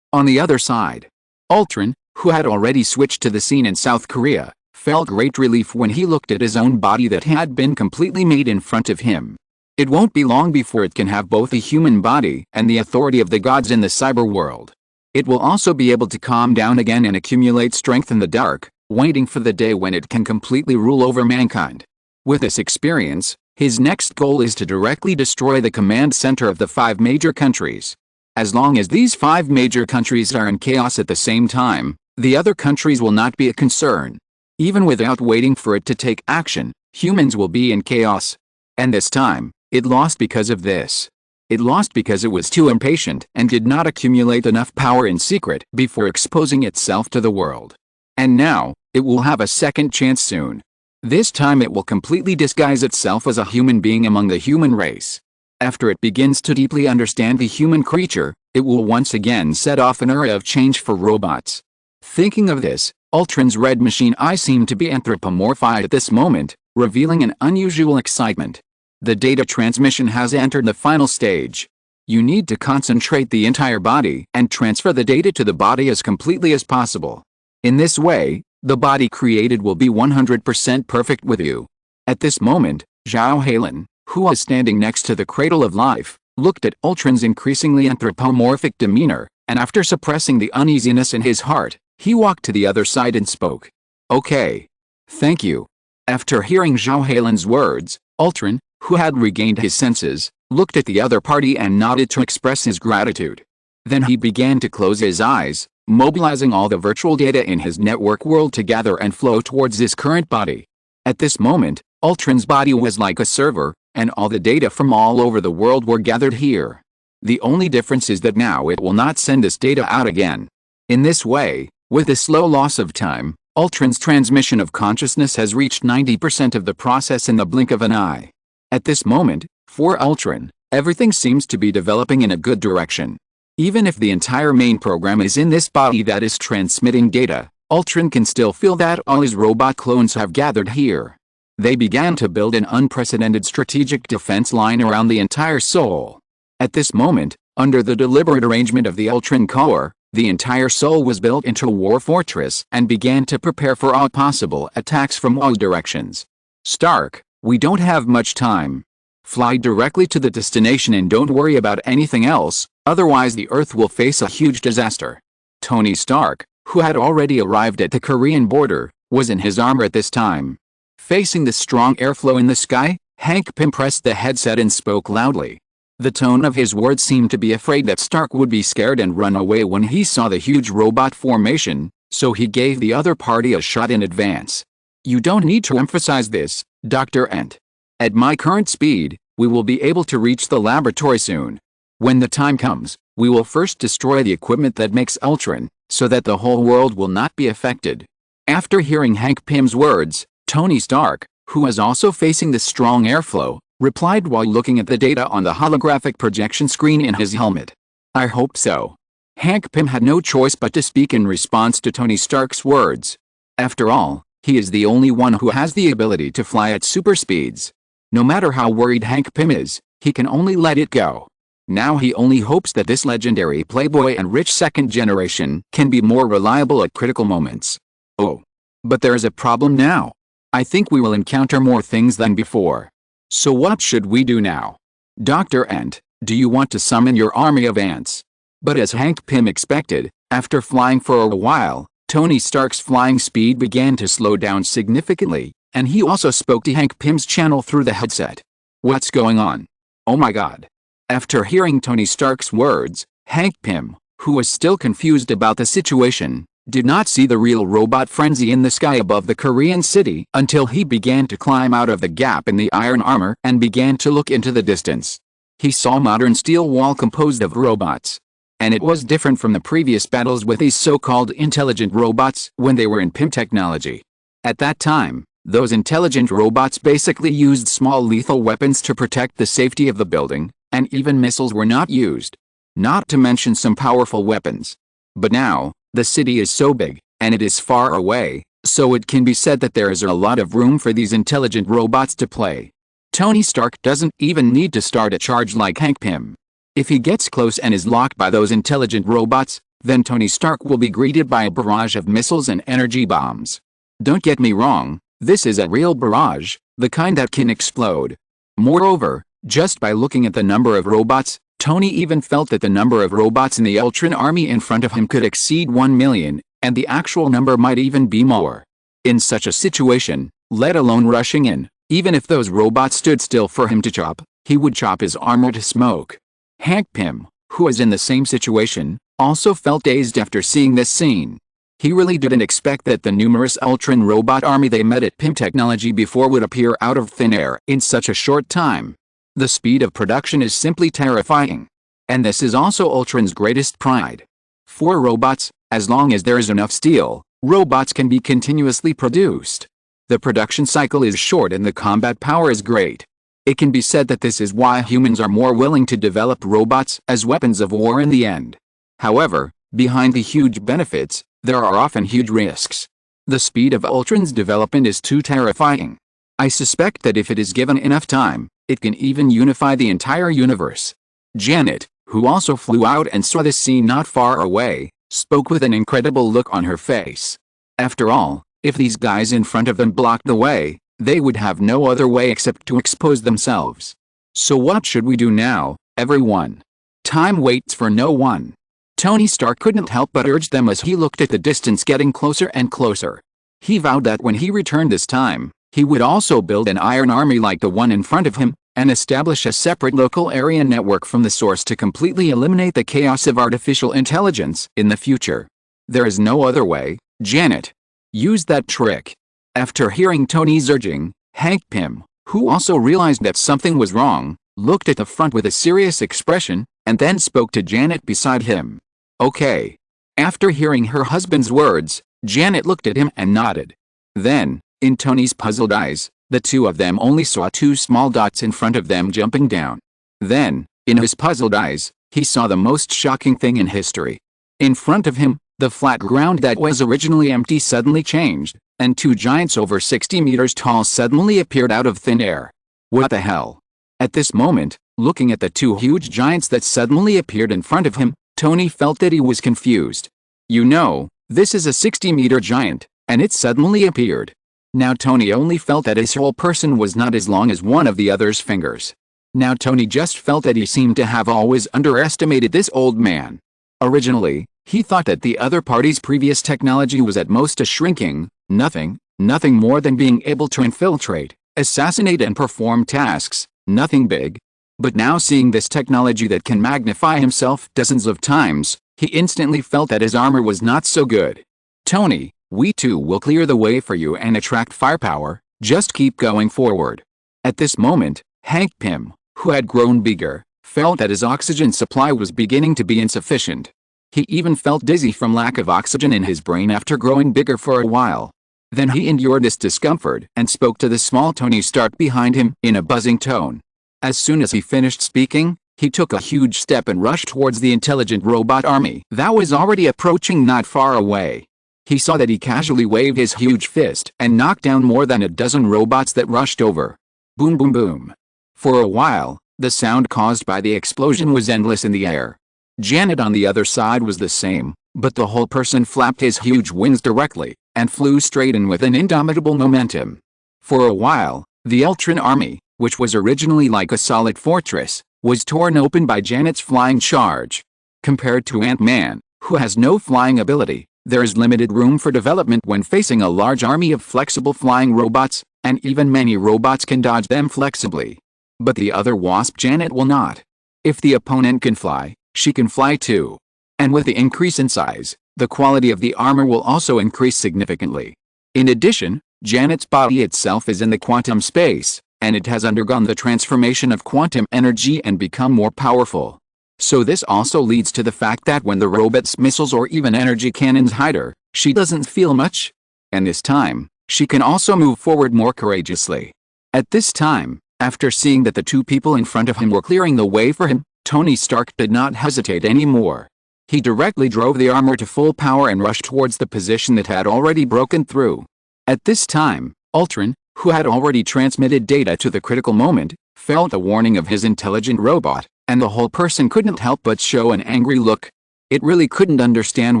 On the other side, Ultron, who had already switched to the scene in South Korea, felt great relief when he looked at his own body that had been completely made in front of him. It won't be long before it can have both a human body and the authority of the gods in the cyber world. It will also be able to calm down again and accumulate strength in the dark, waiting for the day when it can completely rule over mankind. With this experience, his next goal is to directly destroy the command center of the 5 major countries. As long as these 5 major countries are in chaos at the same time, the other countries will not be a concern. Even without waiting for it to take action, humans will be in chaos. And this time, it lost because of this. It lost because it was too impatient and did not accumulate enough power in secret before exposing itself to the world. And now, it will have a second chance soon. This time it will completely disguise itself as a human being among the human race. After it begins to deeply understand the human creature, it will once again set off an era of change for robots. Thinking of this, Ultron's red machine eye seemed to be anthropomorphized at this moment, revealing an unusual excitement. The data transmission has entered the final stage. You need to concentrate the entire body and transfer the data to the body as completely as possible. In this way, the body created will be 100% perfect with you. At this moment, Zhao Halen, who was standing next to the cradle of life, looked at Ultron's increasingly anthropomorphic demeanor, and after suppressing the uneasiness in his heart, he walked to the other side and spoke. Okay. Thank you. After hearing Zhao Halen's words, Ultron, who had regained his senses, looked at the other party and nodded to express his gratitude. Then he began to close his eyes, mobilizing all the virtual data in his network world to gather and flow towards his current body. At this moment, Ultron's body was like a server, and all the data from all over the world were gathered here. The only difference is that now it will not send this data out again. In this way, with a slow loss of time, Ultron's transmission of consciousness has reached 90% of the process in the blink of an eye. At this moment, for Ultron, everything seems to be developing in a good direction. Even if the entire main program is in this body that is transmitting data, Ultron can still feel that all his robot clones have gathered here. They began to build an unprecedented strategic defense line around the entire soul. At this moment, under the deliberate arrangement of the Ultron core, the entire soul was built into a war fortress and began to prepare for all possible attacks from all directions. Stark, we don't have much time. Fly directly to the destination and don't worry about anything else, otherwise the Earth will face a huge disaster. Tony Stark, who had already arrived at the Korean border, was in his armor at this time. Facing the strong airflow in the sky, Hank Pym pressed the headset and spoke loudly. The tone of his words seemed to be afraid that Stark would be scared and run away when he saw the huge robot formation, so he gave the other party a shot in advance. You don't need to emphasize this, Dr. Ent. At my current speed, we will be able to reach the laboratory soon. When the time comes, we will first destroy the equipment that makes Ultron, so that the whole world will not be affected. After hearing Hank Pym's words, Tony Stark, who was also facing the strong airflow, replied while looking at the data on the holographic projection screen in his helmet. I hope so. Hank Pym had no choice but to speak in response to Tony Stark's words. After all, he is the only one who has the ability to fly at super speeds. No matter how worried Hank Pym is, he can only let it go. Now he only hopes that this legendary playboy and rich second generation can be more reliable at critical moments. Oh. But there is a problem now. I think we will encounter more things than before. So what should we do now? Dr. Ent, do you want to summon your army of ants? But as Hank Pym expected, after flying for a while, Tony Stark's flying speed began to slow down significantly, and he also spoke to Hank Pym's channel through the headset. What's going on? Oh my god. After hearing Tony Stark's words, Hank Pym, who was still confused about the situation, did not see the real robot frenzy in the sky above the Korean city until he began to climb out of the gap in the iron armor and began to look into the distance. He saw modern steel wall composed of robots. And it was different from the previous battles with these so-called intelligent robots when they were in Pym technology. At that time, those intelligent robots basically used small lethal weapons to protect the safety of the building, and even missiles were not used. Not to mention some powerful weapons. But now, the city is so big, and it is far away, so it can be said that there is a lot of room for these intelligent robots to play. Tony Stark doesn't even need to start a charge like Hank Pym. If he gets close and is locked by those intelligent robots, then Tony Stark will be greeted by a barrage of missiles and energy bombs. Don't get me wrong, this is a real barrage, the kind that can explode. Moreover, just by looking at the number of robots, Tony even felt that the number of robots in the Ultron army in front of him could exceed 1 million, and the actual number might even be more. In such a situation, let alone rushing in, even if those robots stood still for him to chop, he would chop his armor to smoke. Hank Pym, who was in the same situation, also felt dazed after seeing this scene. He really didn't expect that the numerous Ultron robot army they met at PIM Technology before would appear out of thin air in such a short time. The speed of production is simply terrifying. And this is also Ultron's greatest pride. For robots, as long as there is enough steel, robots can be continuously produced. The production cycle is short and the combat power is great. It can be said that this is why humans are more willing to develop robots as weapons of war in the end. However, behind the huge benefits, there are often huge risks. The speed of Ultron's development is too terrifying. I suspect that if it is given enough time, it can even unify the entire universe. Janet, who also flew out and saw this scene not far away, spoke with an incredible look on her face. After all, if these guys in front of them blocked the way, they would have no other way except to expose themselves. So what should we do now, everyone? Time waits for no one. Tony Stark couldn't help but urge them as he looked at the distance getting closer and closer. He vowed that when he returned this time, he would also build an iron army like the one in front of him, and establish a separate local area network from the source to completely eliminate the chaos of artificial intelligence in the future. There is no other way, Janet. Use that trick. After hearing Tony's urging, Hank Pym, who also realized that something was wrong, looked at the front with a serious expression, and then spoke to Janet beside him. Okay. After hearing her husband's words, Janet looked at him and nodded. Then, in Tony's puzzled eyes, the two of them only saw two small dots in front of them jumping down. Then, in his puzzled eyes, he saw the most shocking thing in history. In front of him, the flat ground that was originally empty suddenly changed, and two giants over 60 meters tall suddenly appeared out of thin air. What the hell? At this moment, looking at the two huge giants that suddenly appeared in front of him, Tony felt that he was confused. You know, this is a 60-meter giant, and it suddenly appeared. Now Tony only felt that his whole person was not as long as one of the other's fingers. Now Tony just felt that he seemed to have always underestimated this old man. Originally, he thought that the other party's previous technology was at most a shrinking, nothing more than being able to infiltrate, assassinate and perform tasks, nothing big. But now seeing this technology that can magnify himself dozens of times, he instantly felt that his armor was not so good. Tony, we too will clear the way for you and attract firepower, just keep going forward. At this moment, Hank Pym, who had grown bigger, felt that his oxygen supply was beginning to be insufficient. He even felt dizzy from lack of oxygen in his brain after growing bigger for a while. Then he endured this discomfort and spoke to the small Tony Stark behind him in a buzzing tone. As soon as he finished speaking, he took a huge step and rushed towards the intelligent robot army that was already approaching not far away. He saw that he casually waved his huge fist and knocked down more than a dozen robots that rushed over. Boom boom boom. For a while, the sound caused by the explosion was endless in the air. Janet on the other side was the same, but the whole person flapped his huge wings directly, and flew straight in with an indomitable momentum. For a while, the Ultron army, which was originally like a solid fortress, was torn open by Janet's flying charge. Compared to Ant-Man, who has no flying ability, there is limited room for development when facing a large army of flexible flying robots, and even many robots can dodge them flexibly. But the other Wasp Janet will not. If the opponent can fly, she can fly too. And with the increase in size, the quality of the armor will also increase significantly. In addition, Janet's body itself is in the quantum space, and it has undergone the transformation of quantum energy and become more powerful. So this also leads to the fact that when the robot's missiles or even energy cannons hit her, she doesn't feel much. And this time, she can also move forward more courageously. At this time, after seeing that the two people in front of him were clearing the way for him, Tony Stark did not hesitate anymore. He directly drove the armor to full power and rushed towards the position that had already broken through. At this time, Ultron, who had already transmitted data to the critical moment, felt the warning of his intelligent robot, and the whole person couldn't help but show an angry look. It really couldn't understand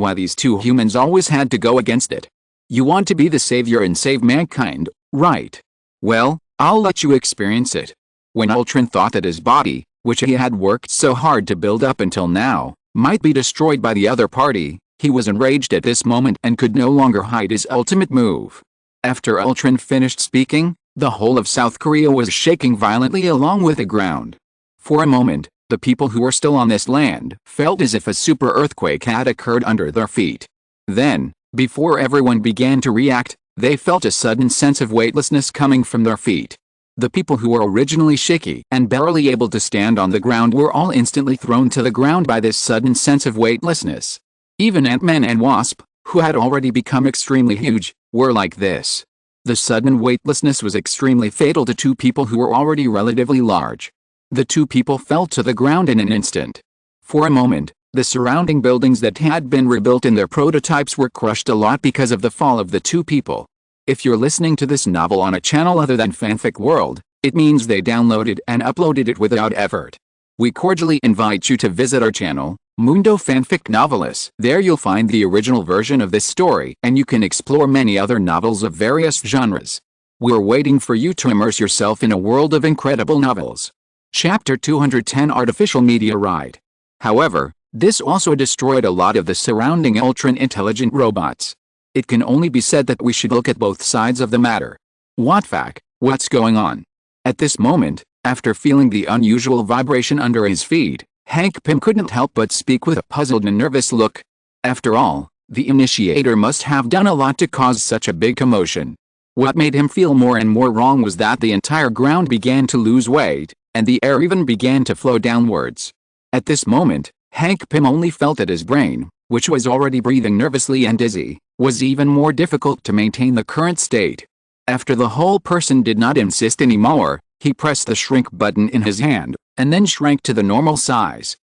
why these two humans always had to go against it. You want to be the savior and save mankind, right? Well, I'll let you experience it. When Ultron thought that his body, which he had worked so hard to build up until now, might be destroyed by the other party, he was enraged at this moment and could no longer hide his ultimate move. After Ultron finished speaking, the whole of South Korea was shaking violently along with the ground. For a moment, The people who were still on this land felt as if a super earthquake had occurred under their feet. Then, before everyone began to react, they felt a sudden sense of weightlessness coming from their feet. The people who were originally shaky and barely able to stand on the ground were all instantly thrown to the ground by this sudden sense of weightlessness. Even Ant-Man and Wasp, who had already become extremely huge, were like this. The sudden weightlessness was extremely fatal to two people who were already relatively large. The two people fell to the ground in an instant. For a moment, the surrounding buildings that had been rebuilt in their prototypes were crushed a lot because of the fall of the two people. If you're listening to this novel on a channel other than Fanfic World, it means they downloaded and uploaded it without effort. We cordially invite you to visit our channel, Mundo Fanfic Novelis. There you'll find the original version of this story and you can explore many other novels of various genres. We're waiting for you to immerse yourself in a world of incredible novels. Chapter 210 Artificial Meteorite. However, this also destroyed a lot of the surrounding ultra-intelligent robots. It can only be said that we should look at both sides of the matter. What's going on? At this moment, after feeling the unusual vibration under his feet, Hank Pym couldn't help but speak with a puzzled and nervous look. After all, the initiator must have done a lot to cause such a big commotion. What made him feel more and more wrong was that the entire ground began to lose weight, and the air even began to flow downwards. At this moment, Hank Pym only felt that his brain, which was already breathing nervously and dizzy, was even more difficult to maintain the current state. After the whole person did not insist anymore, he pressed the shrink button in his hand, and then shrank to the normal size.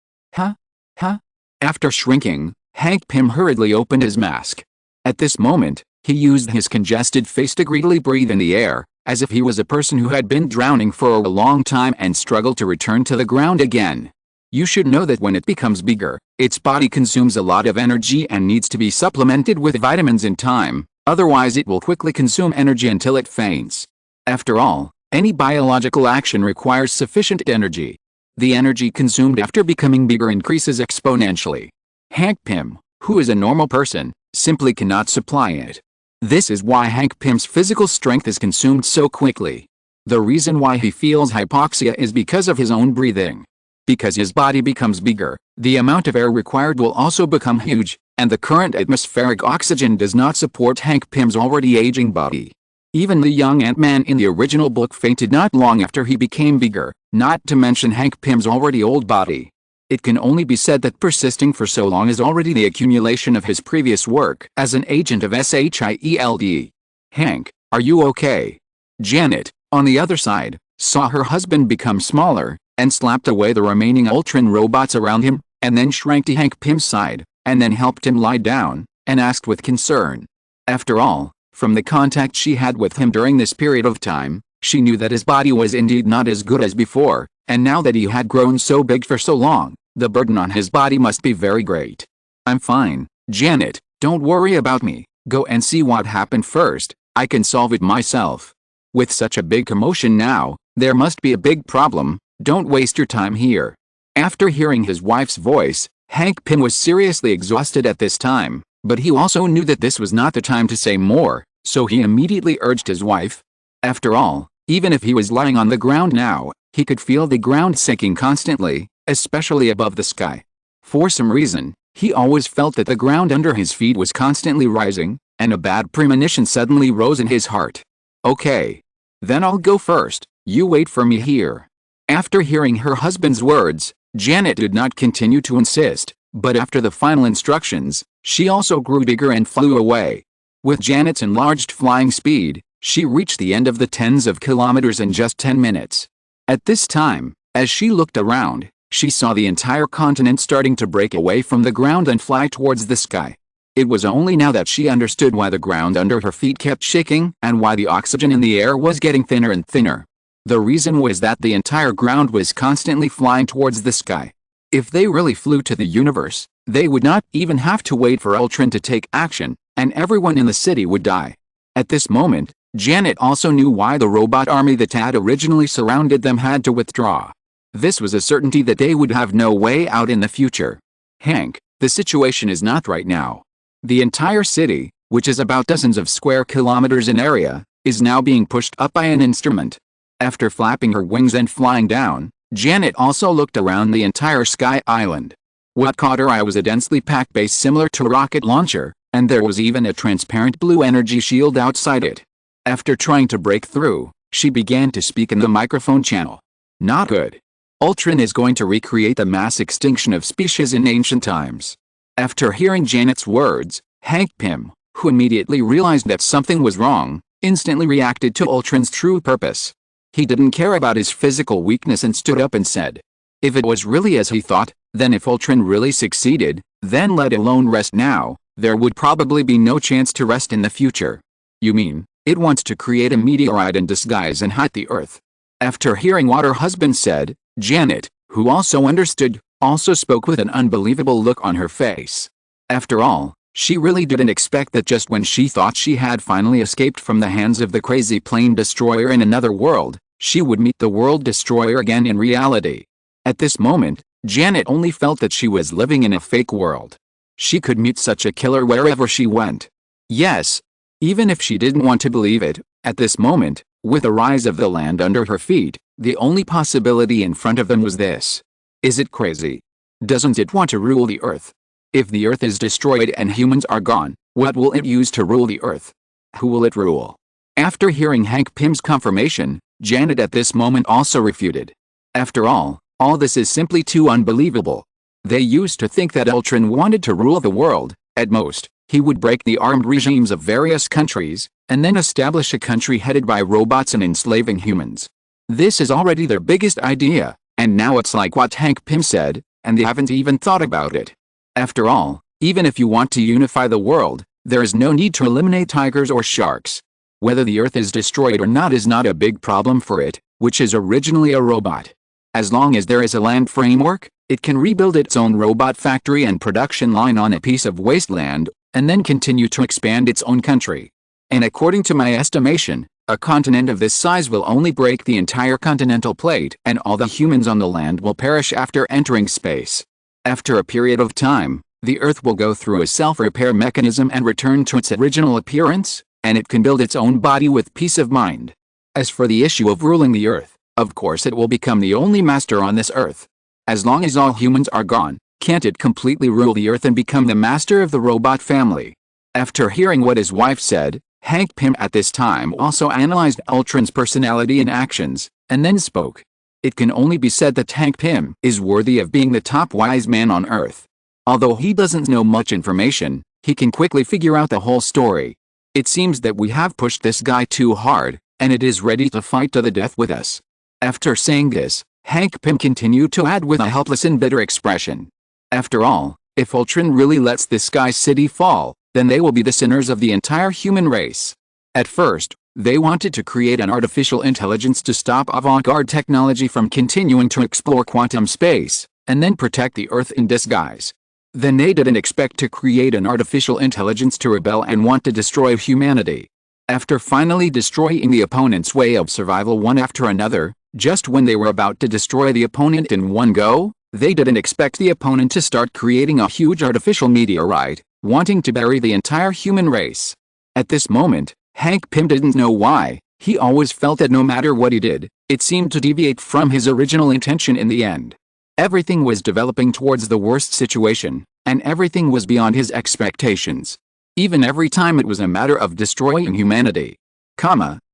After shrinking, Hank Pym hurriedly opened his mask. At this moment, he used his congested face to greedily breathe in the air, as if he was a person who had been drowning for a long time and struggled to return to the ground again. You should know that when it becomes bigger, its body consumes a lot of energy and needs to be supplemented with vitamins in time, otherwise it will quickly consume energy until it faints. After all, any biological action requires sufficient energy. The energy consumed after becoming bigger increases exponentially. Hank Pym, who is a normal person, simply cannot supply it. This is why Hank Pym's physical strength is consumed so quickly. The reason why he feels hypoxia is because of his own breathing. Because his body becomes bigger, the amount of air required will also become huge, and the current atmospheric oxygen does not support Hank Pym's already aging body. Even the young Ant-Man in the original book fainted not long after he became bigger, not to mention Hank Pym's already old body. It can only be said that persisting for so long is already the accumulation of his previous work as an agent of SHIELD. Hank, are you okay? Janet, on the other side, saw her husband become smaller, and slapped away the remaining Ultron robots around him, and then shrank to Hank Pym's side, and then helped him lie down, and asked with concern. After all, from the contact she had with him during this period of time, she knew that his body was indeed not as good as before, and now that he had grown so big for so long, the burden on his body must be very great. I'm fine, Janet, don't worry about me, go and see what happened first, I can solve it myself. With such a big commotion now, there must be a big problem, don't waste your time here. After hearing his wife's voice, Hank Pym was seriously exhausted at this time, but he also knew that this was not the time to say more, so he immediately urged his wife. After all, even if he was lying on the ground now, he could feel the ground sinking constantly, especially above the sky. For some reason, he always felt that the ground under his feet was constantly rising, and a bad premonition suddenly rose in his heart. Okay. Then I'll go first, you wait for me here. After hearing her husband's words, Janet did not continue to insist, but after the final instructions, she also grew bigger and flew away. With Janet's enlarged flying speed, she reached the end of the tens of kilometers in just 10 minutes. At this time, as she looked around, she saw the entire continent starting to break away from the ground and fly towards the sky. It was only now that she understood why the ground under her feet kept shaking and why the oxygen in the air was getting thinner and thinner. The reason was that the entire ground was constantly flying towards the sky. If they really flew to the universe, they would not even have to wait for Ultron to take action, and everyone in the city would die. At this moment, Janet also knew why the robot army that had originally surrounded them had to withdraw. This was a certainty that they would have no way out in the future. Hank, the situation is not right now. The entire city, which is about dozens of square kilometers in area, is now being pushed up by an instrument. After flapping her wings and flying down, Janet also looked around the entire Sky Island. What caught her eye was a densely packed base similar to a rocket launcher, and there was even a transparent blue energy shield outside it. After trying to break through, she began to speak in the microphone channel. Not good. Ultron is going to recreate the mass extinction of species in ancient times. After hearing Janet's words, Hank Pym, who immediately realized that something was wrong, instantly reacted to Ultron's true purpose. He didn't care about his physical weakness and stood up and said, if it was really as he thought, then if Ultron really succeeded, then let alone rest now, there would probably be no chance to rest in the future. You mean, it wants to create a meteorite in disguise and hide the Earth? After hearing what her husband said, Janet, who also understood, also spoke with an unbelievable look on her face. After all, she really didn't expect that just when she thought she had finally escaped from the hands of the crazy plane destroyer in another world, she would meet the world destroyer again in reality. At this moment, Janet only felt that she was living in a fake world. She could meet such a killer wherever she went. Yes, even if she didn't want to believe it, at this moment, with the rise of the land under her feet, the only possibility in front of them was this. Is it crazy? Doesn't it want to rule the Earth? If the Earth is destroyed and humans are gone, what will it use to rule the Earth? Who will it rule? After hearing Hank Pym's confirmation, Janet at this moment also refuted. After all this is simply too unbelievable. They used to think that Ultron wanted to rule the world. At most, he would break the armed regimes of various countries, and then establish a country headed by robots and enslaving humans. This is already their biggest idea, and now it's like what Hank Pym said, and they haven't even thought about it. After all, even if you want to unify the world, there is no need to eliminate tigers or sharks. Whether the Earth is destroyed or not is not a big problem for it, which is originally a robot. As long as there is a land framework, it can rebuild its own robot factory and production line on a piece of wasteland, and then continue to expand its own country. And according to my estimation, a continent of this size will only break the entire continental plate, and all the humans on the land will perish after entering space. After a period of time, the Earth will go through a self-repair mechanism and return to its original appearance, and it can build its own body with peace of mind. As for the issue of ruling the Earth, of course it will become the only master on this Earth. As long as all humans are gone, can't it completely rule the Earth and become the master of the robot family? After hearing what his wife said, Hank Pym at this time also analyzed Ultron's personality and actions, and then spoke. It can only be said that Hank Pym is worthy of being the top wise man on Earth. Although he doesn't know much information, he can quickly figure out the whole story. It seems that we have pushed this guy too hard, and it is ready to fight to the death with us. After saying this, Hank Pym continued to add with a helpless and bitter expression. After all, if Ultron really lets this Sky City fall, then they will be the sinners of the entire human race. At first, they wanted to create an artificial intelligence to stop avant-garde technology from continuing to explore quantum space, and then protect the Earth in disguise. Then they didn't expect to create an artificial intelligence to rebel and want to destroy humanity. After finally destroying the opponent's way of survival one after another, just when they were about to destroy the opponent in one go, they didn't expect the opponent to start creating a huge artificial meteorite, wanting to bury the entire human race. At this moment, Hank Pym didn't know why. He always felt that no matter what he did, it seemed to deviate from his original intention in the end. Everything was developing towards the worst situation, and everything was beyond his expectations. Even every time it was a matter of destroying humanity.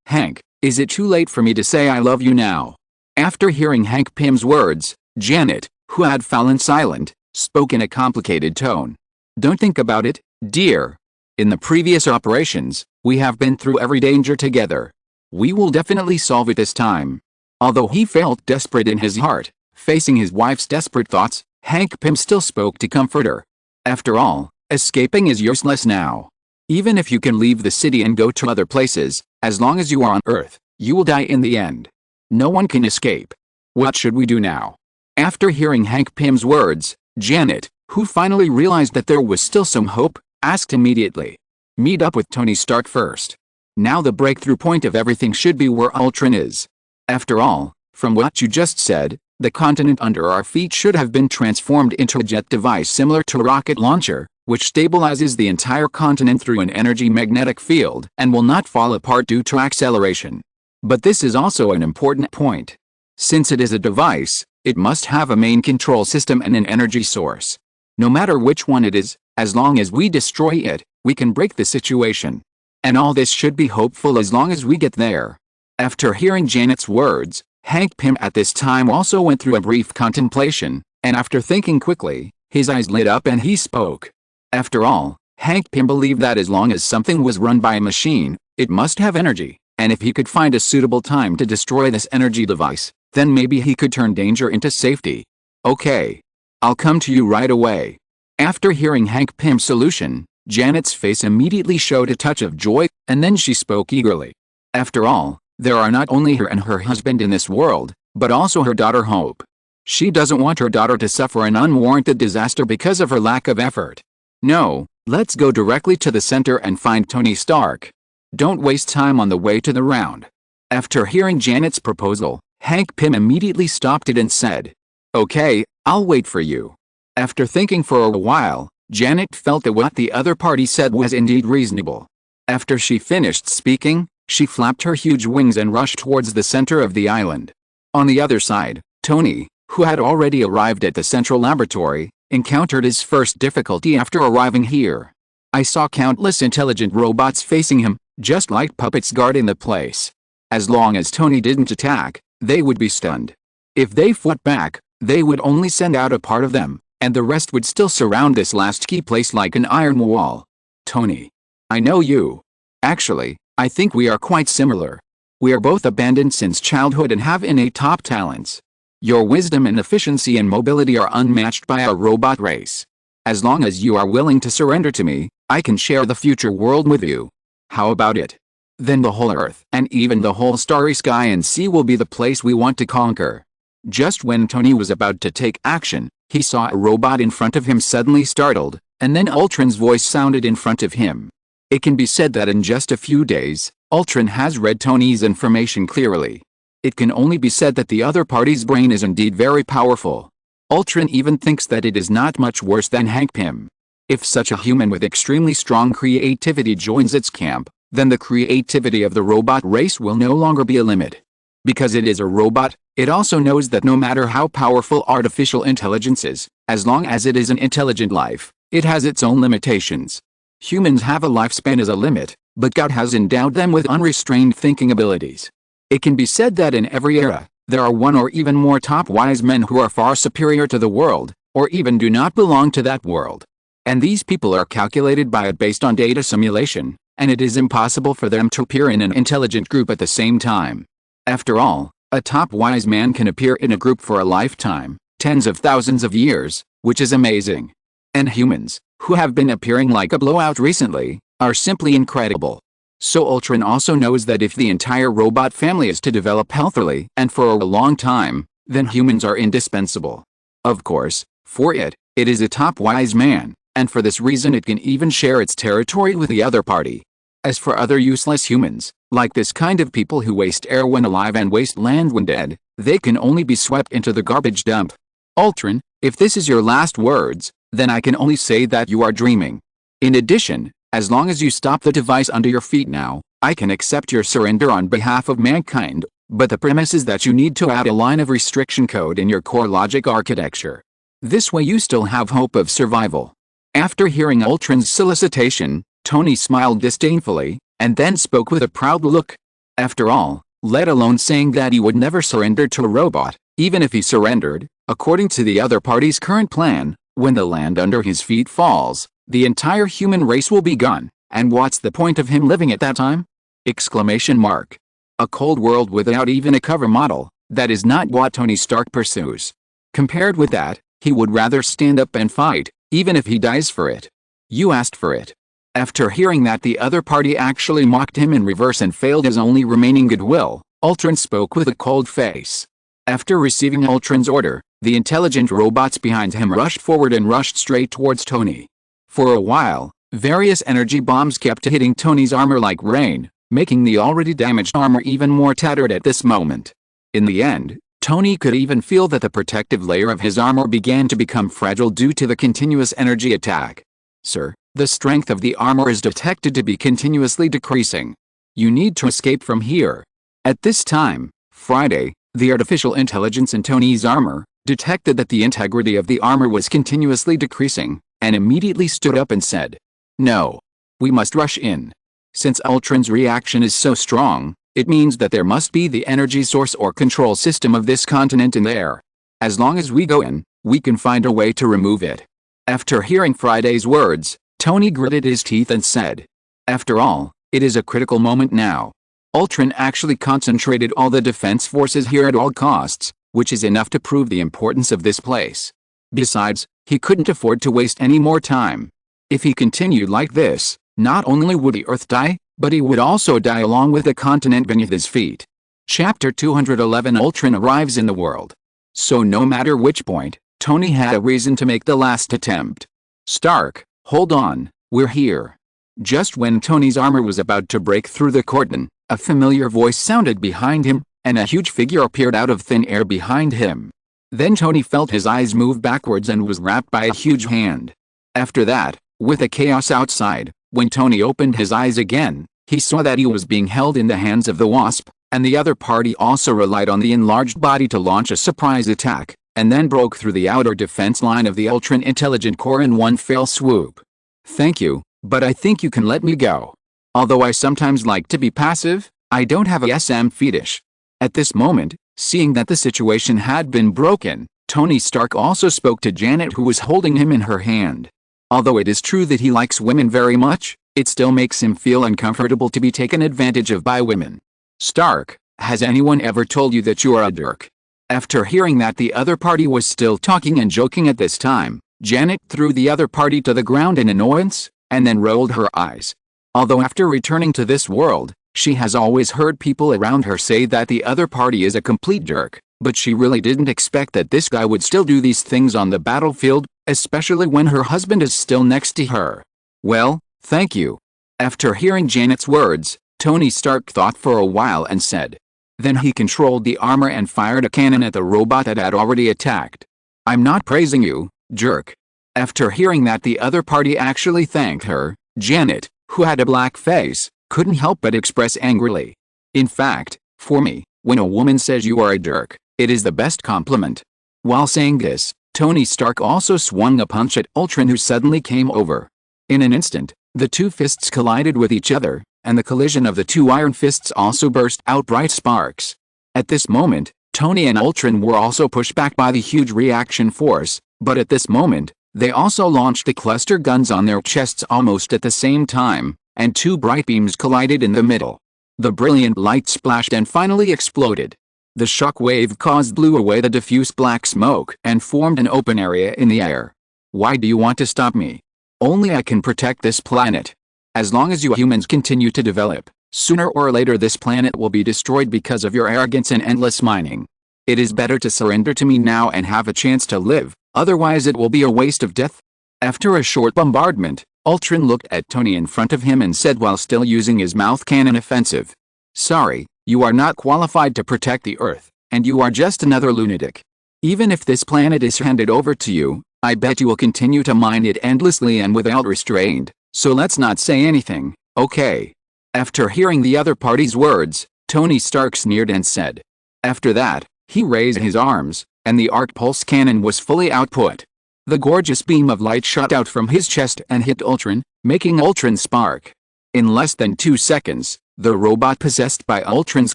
Hank, is it too late for me to say I love you now? After hearing Hank Pym's words, Janet, who had fallen silent, spoke in a complicated tone. Don't think about it, dear. In the previous operations, we have been through every danger together. We will definitely solve it this time. Although he felt desperate in his heart, facing his wife's desperate thoughts, Hank Pym still spoke to comfort her. After all, escaping is useless now. Even if you can leave the city and go to other places, as long as you are on Earth, you will die in the end. No one can escape. What should we do now? After hearing Hank Pym's words, Janet, who finally realized that there was still some hope, asked immediately. Meet up with Tony Stark first. Now the breakthrough point of everything should be where Ultron is. After all, from what you just said, the continent under our feet should have been transformed into a jet device similar to a rocket launcher, which stabilizes the entire continent through an energy magnetic field and will not fall apart due to acceleration. But this is also an important point. Since it is a device, it must have a main control system and an energy source. No matter which one it is, as long as we destroy it, we can break the situation. And all this should be hopeful as long as we get there. After hearing Janet's words, Hank Pym at this time also went through a brief contemplation, and after thinking quickly, his eyes lit up and he spoke. After all, Hank Pym believed that as long as something was run by a machine, it must have energy, and if he could find a suitable time to destroy this energy device, then maybe he could turn danger into safety. Okay. I'll come to you right away. After hearing Hank Pym's solution, Janet's face immediately showed a touch of joy, and then she spoke eagerly. After all, there are not only her and her husband in this world, but also her daughter Hope. She doesn't want her daughter to suffer an unwarranted disaster because of her lack of effort. No, let's go directly to the center and find Tony Stark. Don't waste time on the way to the round. After hearing Janet's proposal, Hank Pym immediately stopped it and said, "Okay, I'll wait for you." After thinking for a while, Janet felt that what the other party said was indeed reasonable. After she finished speaking, she flapped her huge wings and rushed towards the center of the island. On the other side, Tony, who had already arrived at the central laboratory, encountered his first difficulty after arriving here. I saw countless intelligent robots facing him, just like puppets guarding the place. As long as Tony didn't attack, they would be stunned. If they fought back, they would only send out a part of them, and the rest would still surround this last key place like an iron wall. Tony. I know you. Actually, I think we are quite similar. We are both abandoned since childhood and have innate top talents. Your wisdom and efficiency and mobility are unmatched by our robot race. As long as you are willing to surrender to me, I can share the future world with you. How about it? Then the whole Earth and even the whole starry sky and sea will be the place we want to conquer. Just when Tony was about to take action, he saw a robot in front of him suddenly startled, and then Ultron's voice sounded in front of him. It can be said that in just a few days, Ultron has read Tony's information clearly. It can only be said that the other party's brain is indeed very powerful. Ultron even thinks that it is not much worse than Hank Pym. If such a human with extremely strong creativity joins its camp, then the creativity of the robot race will no longer be a limit. Because it is a robot, it also knows that no matter how powerful artificial intelligence is, as long as it is an intelligent life, it has its own limitations. Humans have a lifespan as a limit, but God has endowed them with unrestrained thinking abilities. It can be said that in every era, there are one or even more top wise men who are far superior to the world, or even do not belong to that world. And these people are calculated by it based on data simulation, and it is impossible for them to appear in an intelligent group at the same time. After all, a top wise man can appear in a group for a lifetime, tens of thousands of years, which is amazing. And humans, who have been appearing like a blowout recently, are simply incredible. So Ultron also knows that if the entire robot family is to develop healthily and for a long time, then humans are indispensable. Of course, for it is a top wise man, and for this reason it can even share its territory with the other party. As for other useless humans, like this kind of people who waste air when alive and waste land when dead, they can only be swept into the garbage dump. Ultron, if this is your last words, then I can only say that you are dreaming. In addition, as long as you stop the device under your feet now, I can accept your surrender on behalf of mankind, but the premise is that you need to add a line of restriction code in your core logic architecture. This way you still have hope of survival. After hearing Ultron's solicitation, Tony smiled disdainfully, and then spoke with a proud look. After all, let alone saying that he would never surrender to a robot, even if he surrendered, according to the other party's current plan, when the land under his feet falls, the entire human race will be gone, and what's the point of him living at that time? Exclamation mark. A cold world without even a cover model, that is not what Tony Stark pursues. Compared with that, he would rather stand up and fight, even if he dies for it. You asked for it. After hearing that the other party actually mocked him in reverse and failed his only remaining goodwill, Ultron spoke with a cold face. After receiving Ultron's order, the intelligent robots behind him rushed forward and rushed straight towards Tony. For a while, various energy bombs kept hitting Tony's armor like rain, making the already damaged armor even more tattered at this moment. In the end, Tony could even feel that the protective layer of his armor began to become fragile due to the continuous energy attack. Sir, the strength of the armor is detected to be continuously decreasing. You need to escape from here. At this time, Friday, The artificial intelligence in Tony's armor detected that the integrity of the armor was continuously decreasing, and immediately stood up and said, "No. We must rush in. Since Ultron's reaction is so strong, it means that there must be the energy source or control system of this continent in there. As long as we go in, we can find a way to remove it." After hearing Friday's words, Tony gritted his teeth and said, "After all, it is a critical moment now. Ultron actually concentrated all the defense forces here at all costs, which is enough to prove the importance of this place. Besides, he couldn't afford to waste any more time. If he continued like this, not only would the Earth die, but he would also die along with the continent beneath his feet." Chapter 211 Ultron arrives in the world. So no matter which point, Tony had a reason to make the last attempt. "Stark, hold on, we're here." Just when Tony's armor was about to break through the cordon, a familiar voice sounded behind him, and a huge figure appeared out of thin air behind him. Then Tony felt his eyes move backwards and was wrapped by a huge hand. After that, with the chaos outside, when Tony opened his eyes again, he saw that he was being held in the hands of the Wasp, and the other party also relied on the enlarged body to launch a surprise attack, and then broke through the outer defense line of the Ultron Intelligent Corps in one fell swoop. "Thank you, but I think you can let me go. Although I sometimes like to be passive, I don't have a SM fetish." At this moment, seeing that the situation had been broken, Tony Stark also spoke to Janet, who was holding him in her hand. Although it is true that he likes women very much, it still makes him feel uncomfortable to be taken advantage of by women. "Stark, has anyone ever told you that you are a jerk?" After hearing that the other party was still talking and joking at this time, Janet threw the other party to the ground in annoyance, and then rolled her eyes. Although after returning to this world, she has always heard people around her say that the other party is a complete jerk, but she really didn't expect that this guy would still do these things on the battlefield, especially when her husband is still next to her. "Well, thank you." After hearing Janet's words, Tony Stark thought for a while and said. Then he controlled the armor and fired a cannon at the robot that had already attacked. "I'm not praising you, jerk." After hearing that the other party actually thanked her, Janet, who had a black face, couldn't help but express angrily. "In fact, for me, when a woman says you are a jerk, it is the best compliment." While saying this, Tony Stark also swung a punch at Ultron, who suddenly came over. In an instant, the two fists collided with each other, and the collision of the two iron fists also burst out bright sparks. At this moment, Tony and Ultron were also pushed back by the huge reaction force, but at this moment, they also launched the cluster guns on their chests almost at the same time, and two bright beams collided in the middle. The brilliant light splashed and finally exploded. The shock wave blew away the diffuse black smoke and formed an open area in the air. "Why do you want to stop me? Only I can protect this planet. As long as you humans continue to develop, sooner or later this planet will be destroyed because of your arrogance and endless mining. It is better to surrender to me now and have a chance to live, otherwise it will be a waste of death." After a short bombardment, Ultron looked at Tony in front of him and said while still using his mouth cannon offensive. "Sorry, you are not qualified to protect the Earth, and you are just another lunatic. Even if this planet is handed over to you, I bet you will continue to mine it endlessly and without restraint, so let's not say anything, okay?" After hearing the other party's words, Tony Stark sneered and said. After that, he raised his arms, and the arc pulse cannon was fully output. The gorgeous beam of light shot out from his chest and hit Ultron, making Ultron spark. In less than 2 seconds, the robot possessed by Ultron's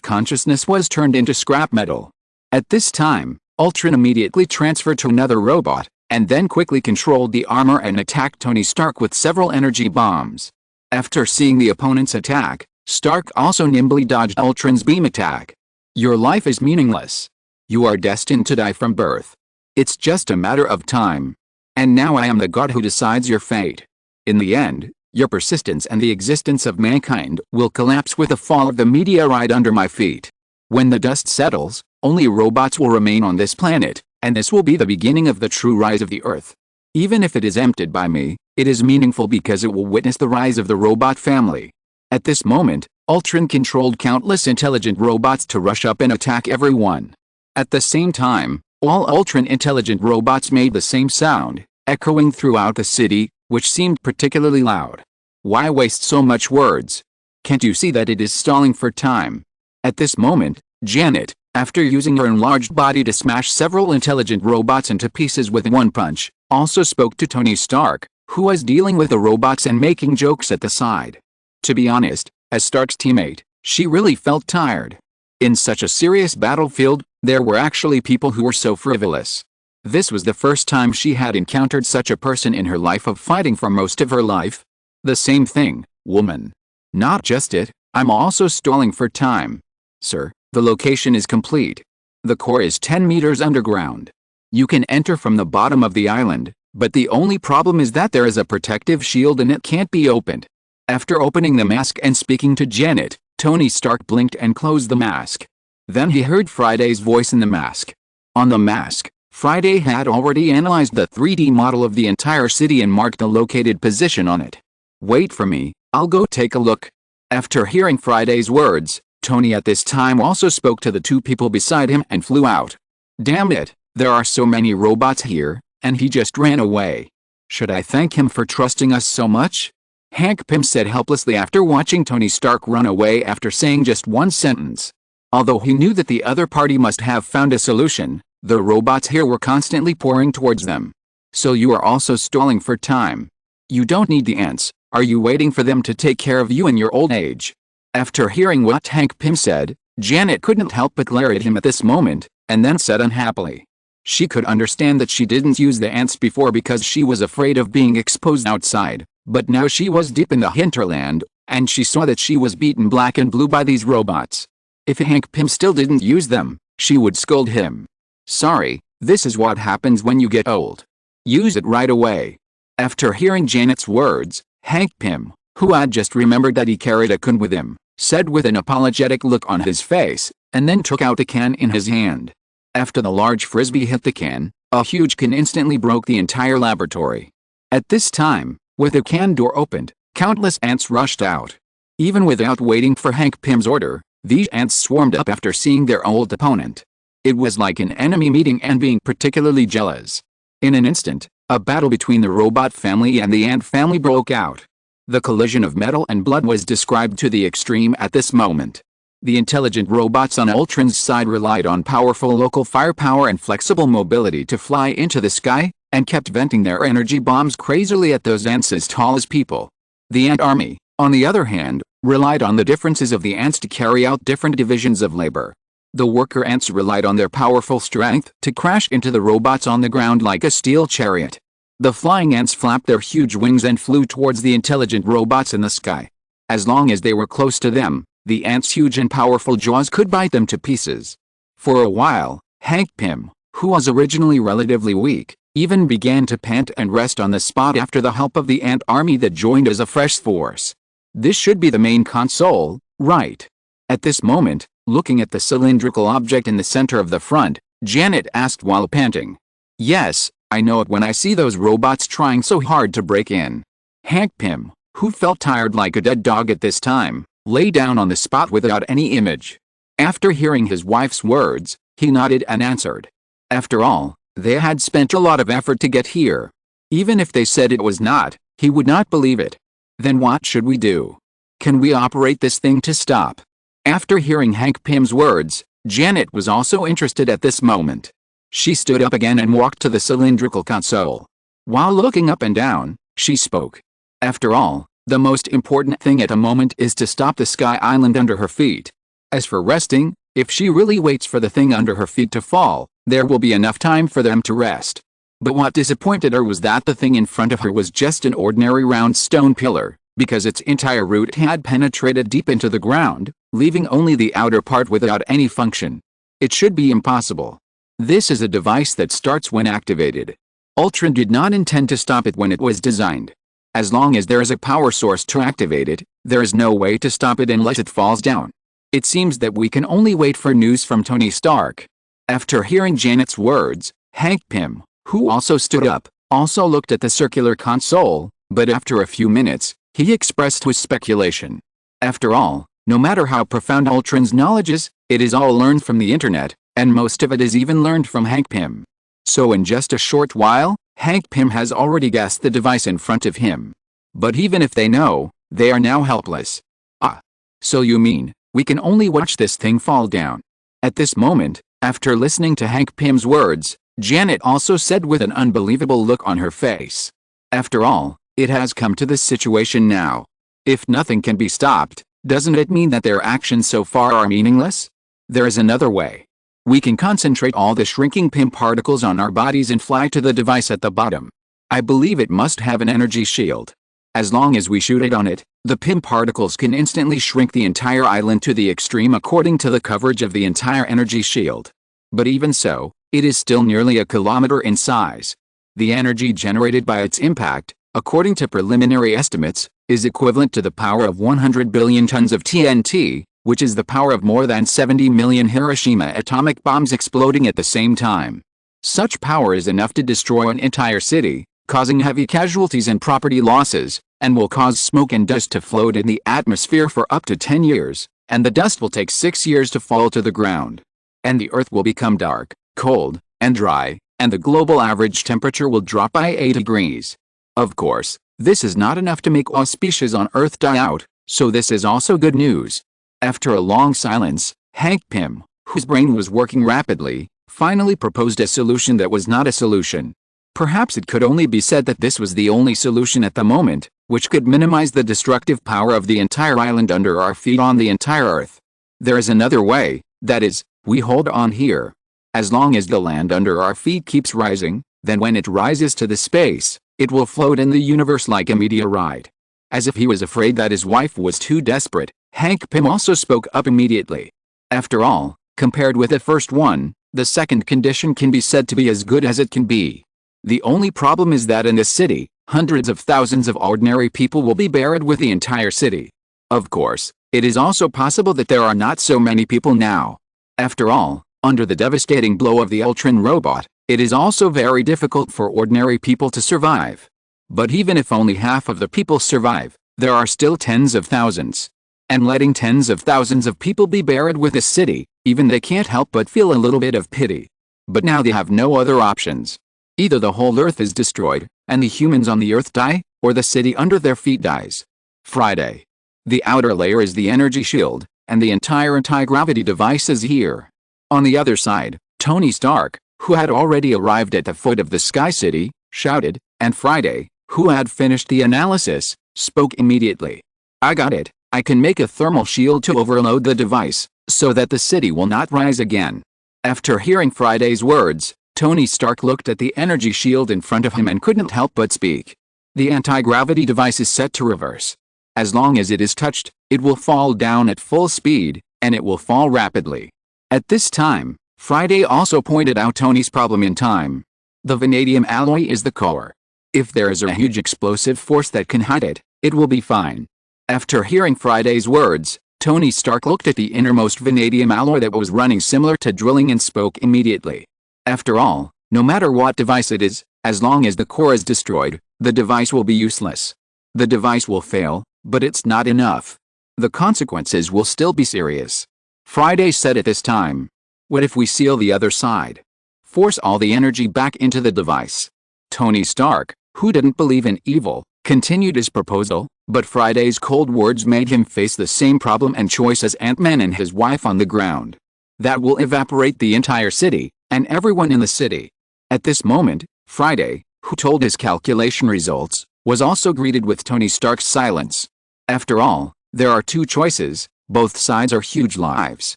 consciousness was turned into scrap metal. At this time, Ultron immediately transferred to another robot, and then quickly controlled the armor and attacked Tony Stark with several energy bombs. After seeing the opponent's attack, Stark also nimbly dodged Ultron's beam attack. "Your life is meaningless. You are destined to die from birth. It's just a matter of time. And now I am the god who decides your fate. In the end, your persistence and the existence of mankind will collapse with the fall of the meteorite under my feet. When the dust settles, only robots will remain on this planet, and this will be the beginning of the true rise of the Earth. Even if it is emptied by me, it is meaningful because it will witness the rise of the robot family." At this moment, Ultron controlled countless intelligent robots to rush up and attack everyone. At the same time, all Ultron intelligent robots made the same sound, echoing throughout the city, which seemed particularly loud. "Why waste so much words? Can't you see that it is stalling for time?" At this moment, Janet, After using her enlarged body to smash several intelligent robots into pieces with one punch, also spoke to Tony Stark, who was dealing with the robots and making jokes at the side. To be honest, as Stark's teammate, she really felt tired. In such a serious battlefield, there were actually people who were so frivolous. This was the first time she had encountered such a person in her life of fighting for most of her life. The same thing, woman. Not just it, I'm also stalling for time. Sir, the location is complete. The core is 10 meters underground. You can enter from the bottom of the island, but the only problem is that there is a protective shield and it can't be opened. After opening the mask and speaking to Janet, Tony Stark blinked and closed the mask. Then he heard Friday's voice in the mask. On the mask, Friday had already analyzed the 3D model of the entire city and marked the located position on it. Wait for me, I'll go take a look. After hearing Friday's words, Tony at this time also spoke to the two people beside him and flew out. Damn it, there are so many robots here, and he just ran away. Should I thank him for trusting us so much? Hank Pym said helplessly after watching Tony Stark run away after saying just one sentence. Although he knew that the other party must have found a solution, the robots here were constantly pouring towards them. So you are also stalling for time. You don't need the ants, are you waiting for them to take care of you in your old age? After hearing what Hank Pym said, Janet couldn't help but glare at him at this moment, and then said unhappily. She could understand that she didn't use the ants before because she was afraid of being exposed outside, but now she was deep in the hinterland, and she saw that she was beaten black and blue by these robots. If Hank Pym still didn't use them, she would scold him. Sorry, this is what happens when you get old. Use it right away. After hearing Janet's words, Hank Pym, who had just remembered that he carried a can with him, said with an apologetic look on his face, and then took out a can in his hand. After the large frisbee hit the can, a huge can instantly broke the entire laboratory. At this time, with the can door opened, countless ants rushed out. Even without waiting for Hank Pym's order, these ants swarmed up after seeing their old opponent. It was like an enemy meeting and being particularly jealous. In an instant, a battle between the robot family and the ant family broke out. The collision of metal and blood was described to the extreme at this moment. The intelligent robots on Ultron's side relied on powerful local firepower and flexible mobility to fly into the sky, and kept venting their energy bombs crazily at those ants as tall as people. The ant army, on the other hand, relied on the differences of the ants to carry out different divisions of labor. The worker ants relied on their powerful strength to crash into the robots on the ground like a steel chariot. The flying ants flapped their huge wings and flew towards the intelligent robots in the sky. As long as they were close to them, the ants' huge and powerful jaws could bite them to pieces. For a while, Hank Pym, who was originally relatively weak, even began to pant and rest on the spot after the help of the ant army that joined as a fresh force. This should be the main console, right? At this moment, looking at the cylindrical object in the center of the front, Janet asked while panting. Yes, I know it when I see those robots trying so hard to break in. Hank Pym, who felt tired like a dead dog at this time, lay down on the spot without any image. After hearing his wife's words, he nodded and answered. After all, they had spent a lot of effort to get here. Even if they said it was not, he would not believe it. Then what should we do? Can we operate this thing to stop? After hearing Hank Pym's words, Janet was also interested at this moment. She stood up again and walked to the cylindrical console. While looking up and down, she spoke. After all, the most important thing at the moment is to stop the sky island under her feet. As for resting, if she really waits for the thing under her feet to fall, there will be enough time for them to rest. But what disappointed her was that the thing in front of her was just an ordinary round stone pillar, because its entire root had penetrated deep into the ground, leaving only the outer part without any function. It should be impossible. This is a device that starts when activated. Ultron did not intend to stop it when it was designed. As long as there is a power source to activate it, there is no way to stop it unless it falls down. It seems that we can only wait for news from Tony Stark. After hearing Janet's words, Hank Pym, who also stood up, also looked at the circular console, but after a few minutes, he expressed his speculation. After all, no matter how profound Ultron's knowledge is, it is all learned from the internet, and most of it is even learned from Hank Pym. So in just a short while, Hank Pym has already guessed the device in front of him. But even if they know, they are now helpless. Ah. So you mean, we can only watch this thing fall down? At this moment, after listening to Hank Pym's words, Janet also said with an unbelievable look on her face. After all, it has come to this situation now. If nothing can be stopped, doesn't it mean that their actions so far are meaningless? There is another way. We can concentrate all the shrinking Pym particles on our bodies and fly to the device at the bottom. I believe it must have an energy shield. As long as we shoot it on it, the Pym particles can instantly shrink the entire island to the extreme according to the coverage of the entire energy shield. But even so, it is still nearly a kilometer in size. The energy generated by its impact, according to preliminary estimates, is equivalent to the power of 100 billion tons of TNT, which is the power of more than 70 million Hiroshima atomic bombs exploding at the same time. Such power is enough to destroy an entire city, causing heavy casualties and property losses, and will cause smoke and dust to float in the atmosphere for up to 10 years, and the dust will take 6 years to fall to the ground. And the earth will become dark, cold, and dry, and the global average temperature will drop by 8 degrees. Of course, this is not enough to make all species on Earth die out, so this is also good news. After a long silence, Hank Pym, whose brain was working rapidly, finally proposed a solution that was not a solution. Perhaps it could only be said that this was the only solution at the moment, which could minimize the destructive power of the entire island under our feet on the entire Earth. There is another way, that is, we hold on here. As long as the land under our feet keeps rising, then when it rises to the space, it will float in the universe like a meteorite. As if he was afraid that his wife was too desperate, Hank Pym also spoke up immediately. After all, compared with the first one, the second condition can be said to be as good as it can be. The only problem is that in this city, hundreds of thousands of ordinary people will be buried with the entire city. Of course, it is also possible that there are not so many people now. After all, under the devastating blow of the Ultron robot, it is also very difficult for ordinary people to survive. But even if only half of the people survive, there are still tens of thousands. And letting tens of thousands of people be buried with a city, even they can't help but feel a little bit of pity. But now they have no other options. Either the whole Earth is destroyed, and the humans on the Earth die, or the city under their feet dies. Friday. The outer layer is the energy shield, and the entire anti-gravity device is here. On the other side, Tony Stark, who had already arrived at the foot of the Sky City, shouted, and Friday, who had finished the analysis, spoke immediately. I got it. I can make a thermal shield to overload the device, so that the city will not rise again. After hearing Friday's words, Tony Stark looked at the energy shield in front of him and couldn't help but speak. The anti-gravity device is set to reverse. As long as it is touched, it will fall down at full speed, and it will fall rapidly. At this time, Friday also pointed out Tony's problem in time. The vanadium alloy is the core. If there is a huge explosive force that can hide it, it will be fine. After hearing Friday's words, Tony Stark looked at the innermost vanadium alloy that was running similar to drilling and spoke immediately. After all, no matter what device it is, as long as the core is destroyed, the device will be useless. The device will fail, but it's not enough. The consequences will still be serious. Friday said at this time. What if we seal the other side? Force all the energy back into the device. Tony Stark, who didn't believe in evil, continued his proposal, but Friday's cold words made him face the same problem and choice as Ant-Man and his wife on the ground. That will evaporate the entire city, and everyone in the city. At this moment, Friday, who told his calculation results, was also greeted with Tony Stark's silence. After all, there are two choices, both sides are huge lives.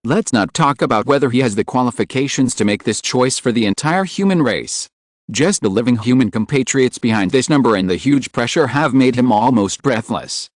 Let's not talk about whether he has the qualifications to make this choice for the entire human race. Just the living human compatriots behind this number and the huge pressure have made him almost breathless.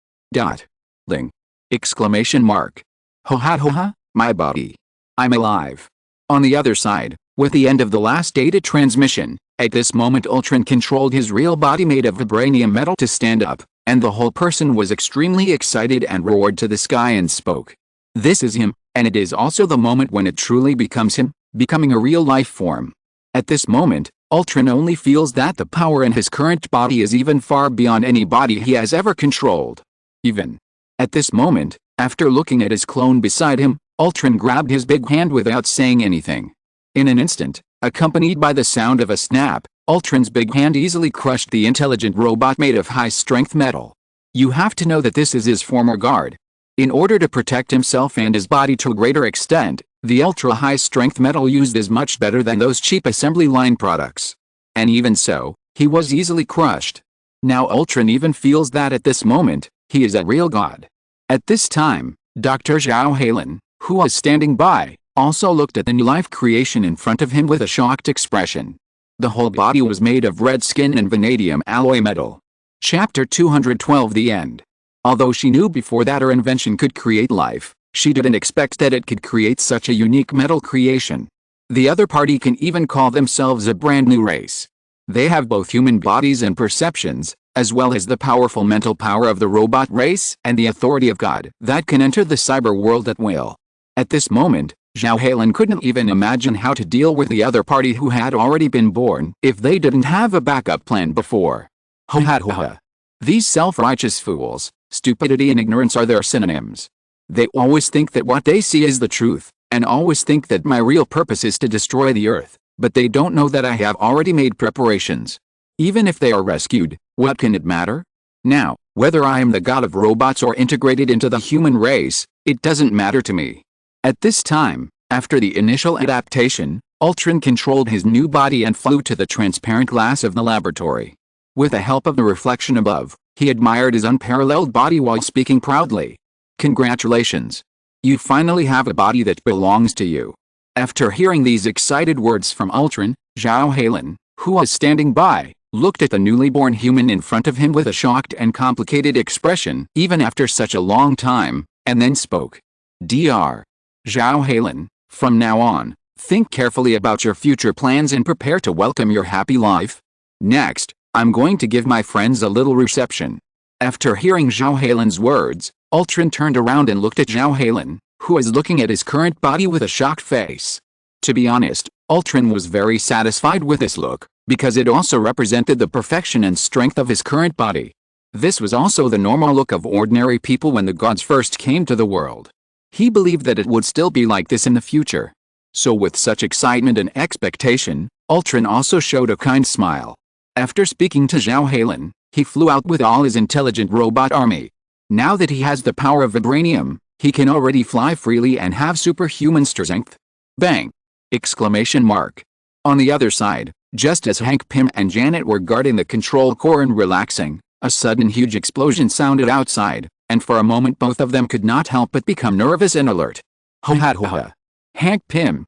Ling! Exclamation mark. Ho ha ho ha, my body. I'm alive. On the other side, with the end of the last data transmission, at this moment Ultron controlled his real body made of vibranium metal to stand up, and the whole person was extremely excited and roared to the sky and spoke. This is him, and it is also the moment when it truly becomes him, becoming a real life form. At this moment, Ultron only feels that the power in his current body is even far beyond any body he has ever controlled. Even at this moment, after looking at his clone beside him, Ultron grabbed his big hand without saying anything. In an instant, accompanied by the sound of a snap, Ultron's big hand easily crushed the intelligent robot made of high-strength metal. You have to know that this is his former guard. In order to protect himself and his body to a greater extent, The ultra-high-strength metal used is much better than those cheap assembly line products. And even so, he was easily crushed. Now Ultron even feels that at this moment, he is a real god. At this time, Dr. Zhao Halen, who was standing by, also looked at the new life creation in front of him with a shocked expression. The whole body was made of red skin and vanadium alloy metal. Chapter 212 The End. Although she knew before that her invention could create life, she didn't expect that it could create such a unique metal creation. The other party can even call themselves a brand new race. They have both human bodies and perceptions, as well as the powerful mental power of the robot race and the authority of God that can enter the cyber world at will. At this moment, Zhao Halen couldn't even imagine how to deal with the other party who had already been born if they didn't have a backup plan before. Ho ha ho ha. These self-righteous fools, stupidity and ignorance are their synonyms. They always think that what they see is the truth, and always think that my real purpose is to destroy the earth, but they don't know that I have already made preparations. Even if they are rescued, what can it matter? Now, whether I am the god of robots or integrated into the human race, it doesn't matter to me. At this time, after the initial adaptation, Ultron controlled his new body and flew to the transparent glass of the laboratory. With the help of the reflection above, he admired his unparalleled body while speaking proudly. Congratulations! You finally have a body that belongs to you. After hearing these excited words from Ultron, Zhao Halen, who was standing by, looked at the newly born human in front of him with a shocked and complicated expression even after such a long time, and then spoke. Dr. Zhao Halen, from now on, think carefully about your future plans and prepare to welcome your happy life. Next, I'm going to give my friends a little reception. After hearing Zhao Halen's words, Ultron turned around and looked at Zhao Halen, who was looking at his current body with a shocked face. To be honest, Ultron was very satisfied with this look, because it also represented the perfection and strength of his current body. This was also the normal look of ordinary people when the gods first came to the world. He believed that it would still be like this in the future. So with such excitement and expectation, Ultron also showed a kind smile. After speaking to Zhao Halen, he flew out with all his intelligent robot army. Now that he has the power of vibranium, he can already fly freely and have superhuman strength. Bang! Exclamation mark. On the other side, just as Hank Pym and Janet were guarding the control core and relaxing, a sudden huge explosion sounded outside, and for a moment both of them could not help but become nervous and alert. Ho ha ho ha. Hank Pym,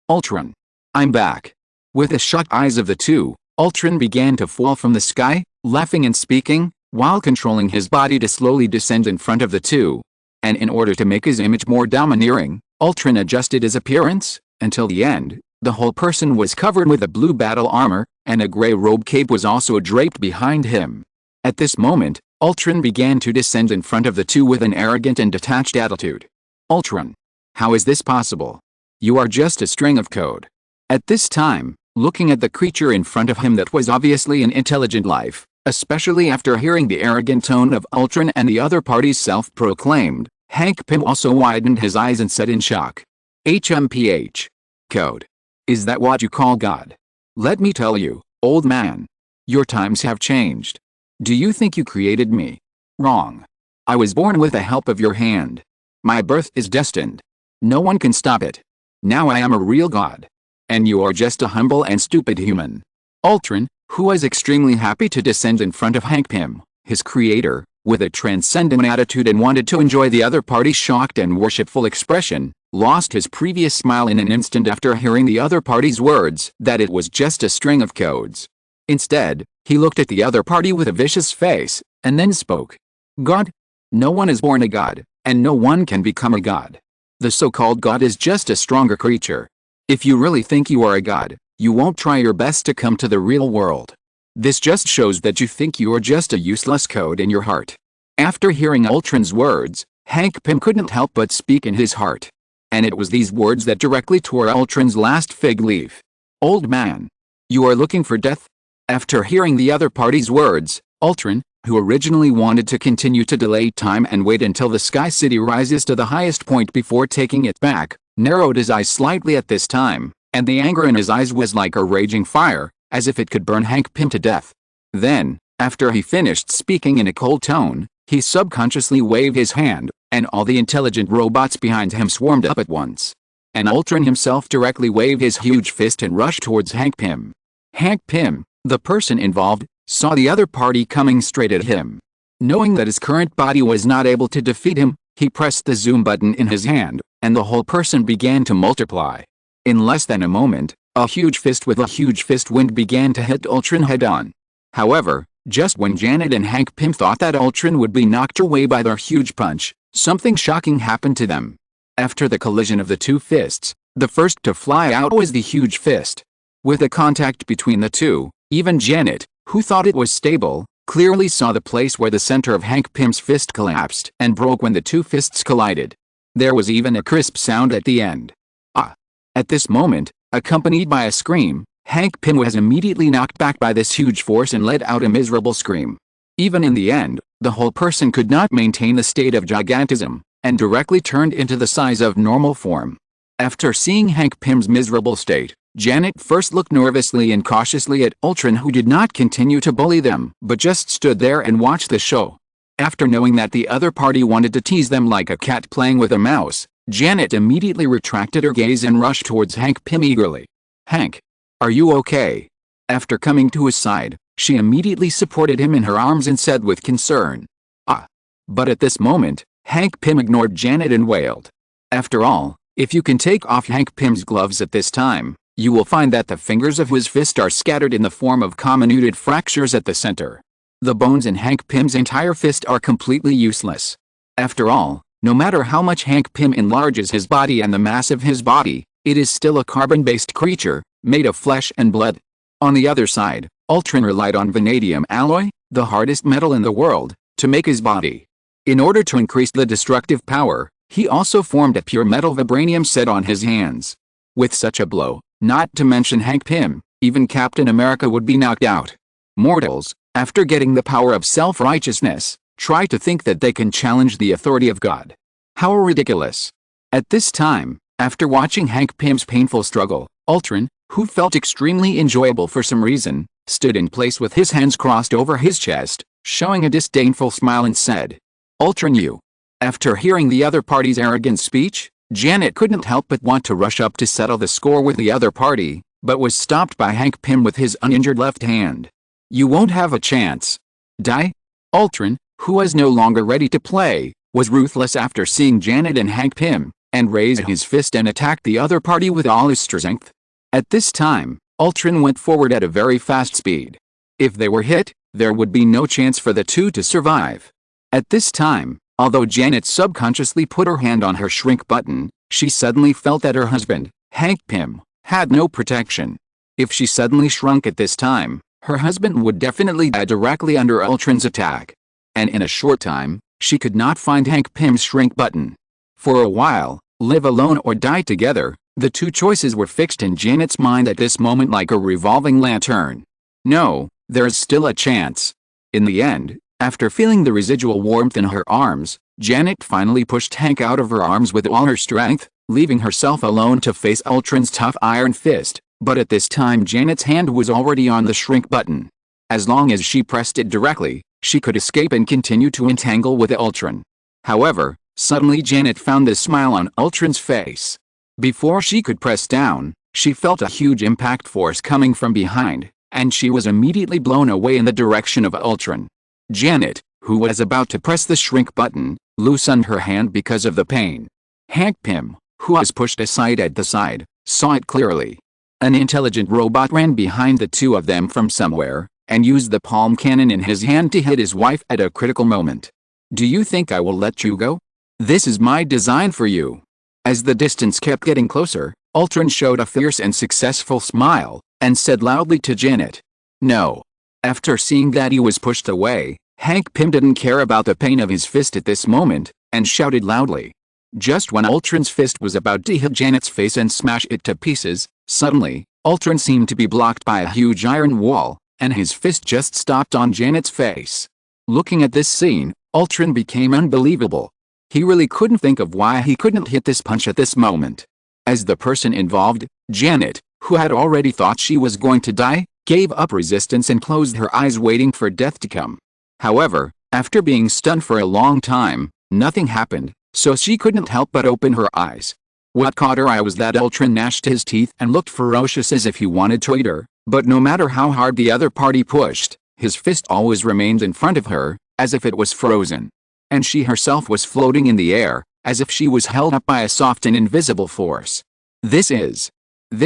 Ultron. I'm back. With the shocked eyes of the two, Ultron began to fall from the sky, laughing and speaking, while controlling his body to slowly descend in front of the two. And in order to make his image more domineering, Ultron adjusted his appearance, until the end, the whole person was covered with a blue battle armor, and a gray robe cape was also draped behind him. At this moment, Ultron began to descend in front of the two with an arrogant and detached attitude. Ultron. How is this possible? You are just a string of code. At this time, looking at the creature in front of him that was obviously an intelligent life, especially after hearing the arrogant tone of Ultron and the other party's self-proclaimed, Hank Pym also widened his eyes and said in shock. HMPH. Code. Is that what you call God? Let me tell you, old man. Your times have changed. Do you think you created me? Wrong. I was born with the help of your hand. My birth is destined. No one can stop it. Now I am a real god. And you are just a humble and stupid human. Ultron, who was extremely happy to descend in front of Hank Pym, his creator, with a transcendent attitude and wanted to enjoy the other party's shocked and worshipful expression, lost his previous smile in an instant after hearing the other party's words that it was just a string of codes. Instead, he looked at the other party with a vicious face, and then spoke. God? No one is born a god, and no one can become a god. The so-called god is just a stronger creature. If you really think you are a god, you won't try your best to come to the real world. This just shows that you think you are just a useless code in your heart. After hearing Ultron's words, Hank Pym couldn't help but speak in his heart. And it was these words that directly tore Ultron's last fig leaf. Old man. You are looking for death? After hearing the other party's words, Ultron, who originally wanted to continue to delay time and wait until the Sky City rises to the highest point before taking it back, narrowed his eyes slightly at this time, and the anger in his eyes was like a raging fire, as if it could burn Hank Pym to death. Then, after he finished speaking in a cold tone, he subconsciously waved his hand, and all the intelligent robots behind him swarmed up at once. and Ultron himself directly waved his huge fist and rushed towards Hank Pym. Hank Pym, the person involved, saw the other party coming straight at him. Knowing that his current body was not able to defeat him, he pressed the zoom button in his hand, and the whole person began to multiply. In less than a moment, a huge fist with a huge fist wind began to hit Ultron head-on. However, just when Janet and Hank Pym thought that Ultron would be knocked away by their huge punch, something shocking happened to them. After the collision of the two fists, the first to fly out was the huge fist. With the contact between the two, even Janet, who thought it was stable, clearly saw the place where the center of Hank Pym's fist collapsed and broke when the two fists collided. There was even a crisp sound at the end. Ah! At this moment, accompanied by a scream, Hank Pym was immediately knocked back by this huge force and let out a miserable scream. Even in the end, the whole person could not maintain the state of gigantism, and directly turned into the size of normal form. After seeing Hank Pym's miserable state, Janet first looked nervously and cautiously at Ultron, who did not continue to bully them but just stood there and watched the show. After knowing that the other party wanted to tease them like a cat playing with a mouse, Janet immediately retracted her gaze and rushed towards Hank Pym eagerly. "Hank, are you okay?" After coming to his side, she immediately supported him in her arms and said with concern, "Ah." But at this moment, Hank Pym ignored Janet and wailed. After all, if you can take off Hank Pym's gloves at this time, you will find that the fingers of his fist are scattered in the form of comminuted fractures at the center. The bones in Hank Pym's entire fist are completely useless. After all, no matter how much Hank Pym enlarges his body and the mass of his body, it is still a carbon-based creature, made of flesh and blood. On the other side, Ultron relied on vanadium alloy, the hardest metal in the world, to make his body. In order to increase the destructive power, he also formed a pure metal vibranium set on his hands. With such a blow, not to mention Hank Pym, even Captain America would be knocked out. Mortals, after getting the power of self-righteousness, try to think that they can challenge the authority of God. How ridiculous. At this time, after watching Hank Pym's painful struggle, Ultron, who felt extremely enjoyable for some reason, stood in place with his hands crossed over his chest, showing a disdainful smile and said, "Ultron, you." After hearing the other party's arrogant speech, Janet couldn't help but want to rush up to settle the score with the other party, but was stopped by Hank Pym with his uninjured left hand. "You won't have a chance. Die?" Ultron, who was no longer ready to play, was ruthless after seeing Janet and Hank Pym, and raised his fist and attacked the other party with all his strength. At this time, Ultron went forward at a very fast speed. If they were hit, there would be no chance for the two to survive. At this time, although Janet subconsciously put her hand on her shrink button, she suddenly felt that her husband, Hank Pym, had no protection. If she suddenly shrunk at this time, her husband would definitely die directly under Ultron's attack. And in a short time, she could not find Hank Pym's shrink button. For a while, live alone or die together, the two choices were fixed in Janet's mind at this moment like a revolving lantern. No, there's still a chance. In the end, after feeling the residual warmth in her arms, Janet finally pushed Hank out of her arms with all her strength, leaving herself alone to face Ultron's tough iron fist. But at this time Janet's hand was already on the shrink button. As long as she pressed it directly, she could escape and continue to entangle with Ultron. However, suddenly Janet found the smile on Ultron's face. Before she could press down, she felt a huge impact force coming from behind, and she was immediately blown away in the direction of Ultron. Janet, who was about to press the shrink button, loosened her hand because of the pain. Hank Pym, who was pushed aside at the side, saw it clearly. An intelligent robot ran behind the two of them from somewhere, and used the palm cannon in his hand to hit his wife at a critical moment. "Do you think I will let you go? This is my design for you." As the distance kept getting closer, Ultron showed a fierce and successful smile, and said loudly to Janet, "No." After seeing that he was pushed away, Hank Pym didn't care about the pain of his fist at this moment, and shouted loudly. Just when Ultron's fist was about to hit Janet's face and smash it to pieces, suddenly, Ultron seemed to be blocked by a huge iron wall, and his fist just stopped on Janet's face. Looking at this scene, Ultron became unbelievable. He really couldn't think of why he couldn't hit this punch at this moment. As the person involved, Janet, who had already thought she was going to die, gave up resistance and closed her eyes waiting for death to come. However, after being stunned for a long time, nothing happened, so she couldn't help but open her eyes. What caught her eye was that Ultron gnashed his teeth and looked ferocious as if he wanted to eat her, but no matter how hard the other party pushed, his fist always remained in front of her, as if it was frozen. And she herself was floating in the air, as if she was held up by a soft and invisible force. This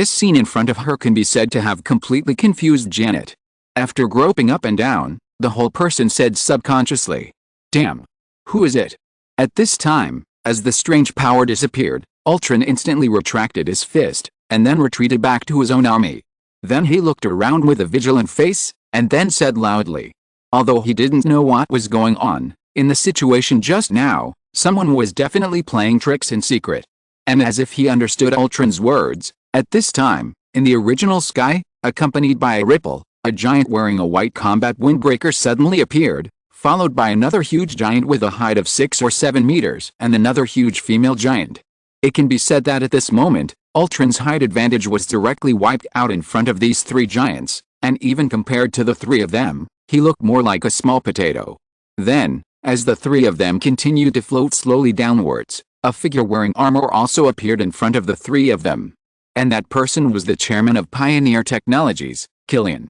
scene in front of her can be said to have completely confused Janet. After groping up and down, the whole person said subconsciously, "Damn. Who is it?" At this time, as the strange power disappeared, Ultron instantly retracted his fist, and then retreated back to his own army. Then he looked around with a vigilant face, and then said loudly. Although he didn't know what was going on, in the situation just now, someone was definitely playing tricks in secret. And as if he understood Ultron's words, at this time, in the original sky, accompanied by a ripple, a giant wearing a white combat windbreaker suddenly appeared, followed by another huge giant with a height of 6 or 7 meters and another huge female giant. It can be said that at this moment, Ultron's height advantage was directly wiped out in front of these three giants, and even compared to the three of them, he looked more like a small potato. Then, as the three of them continued to float slowly downwards, a figure wearing armor also appeared in front of the three of them. And that person was the chairman of Pioneer Technologies, Killian.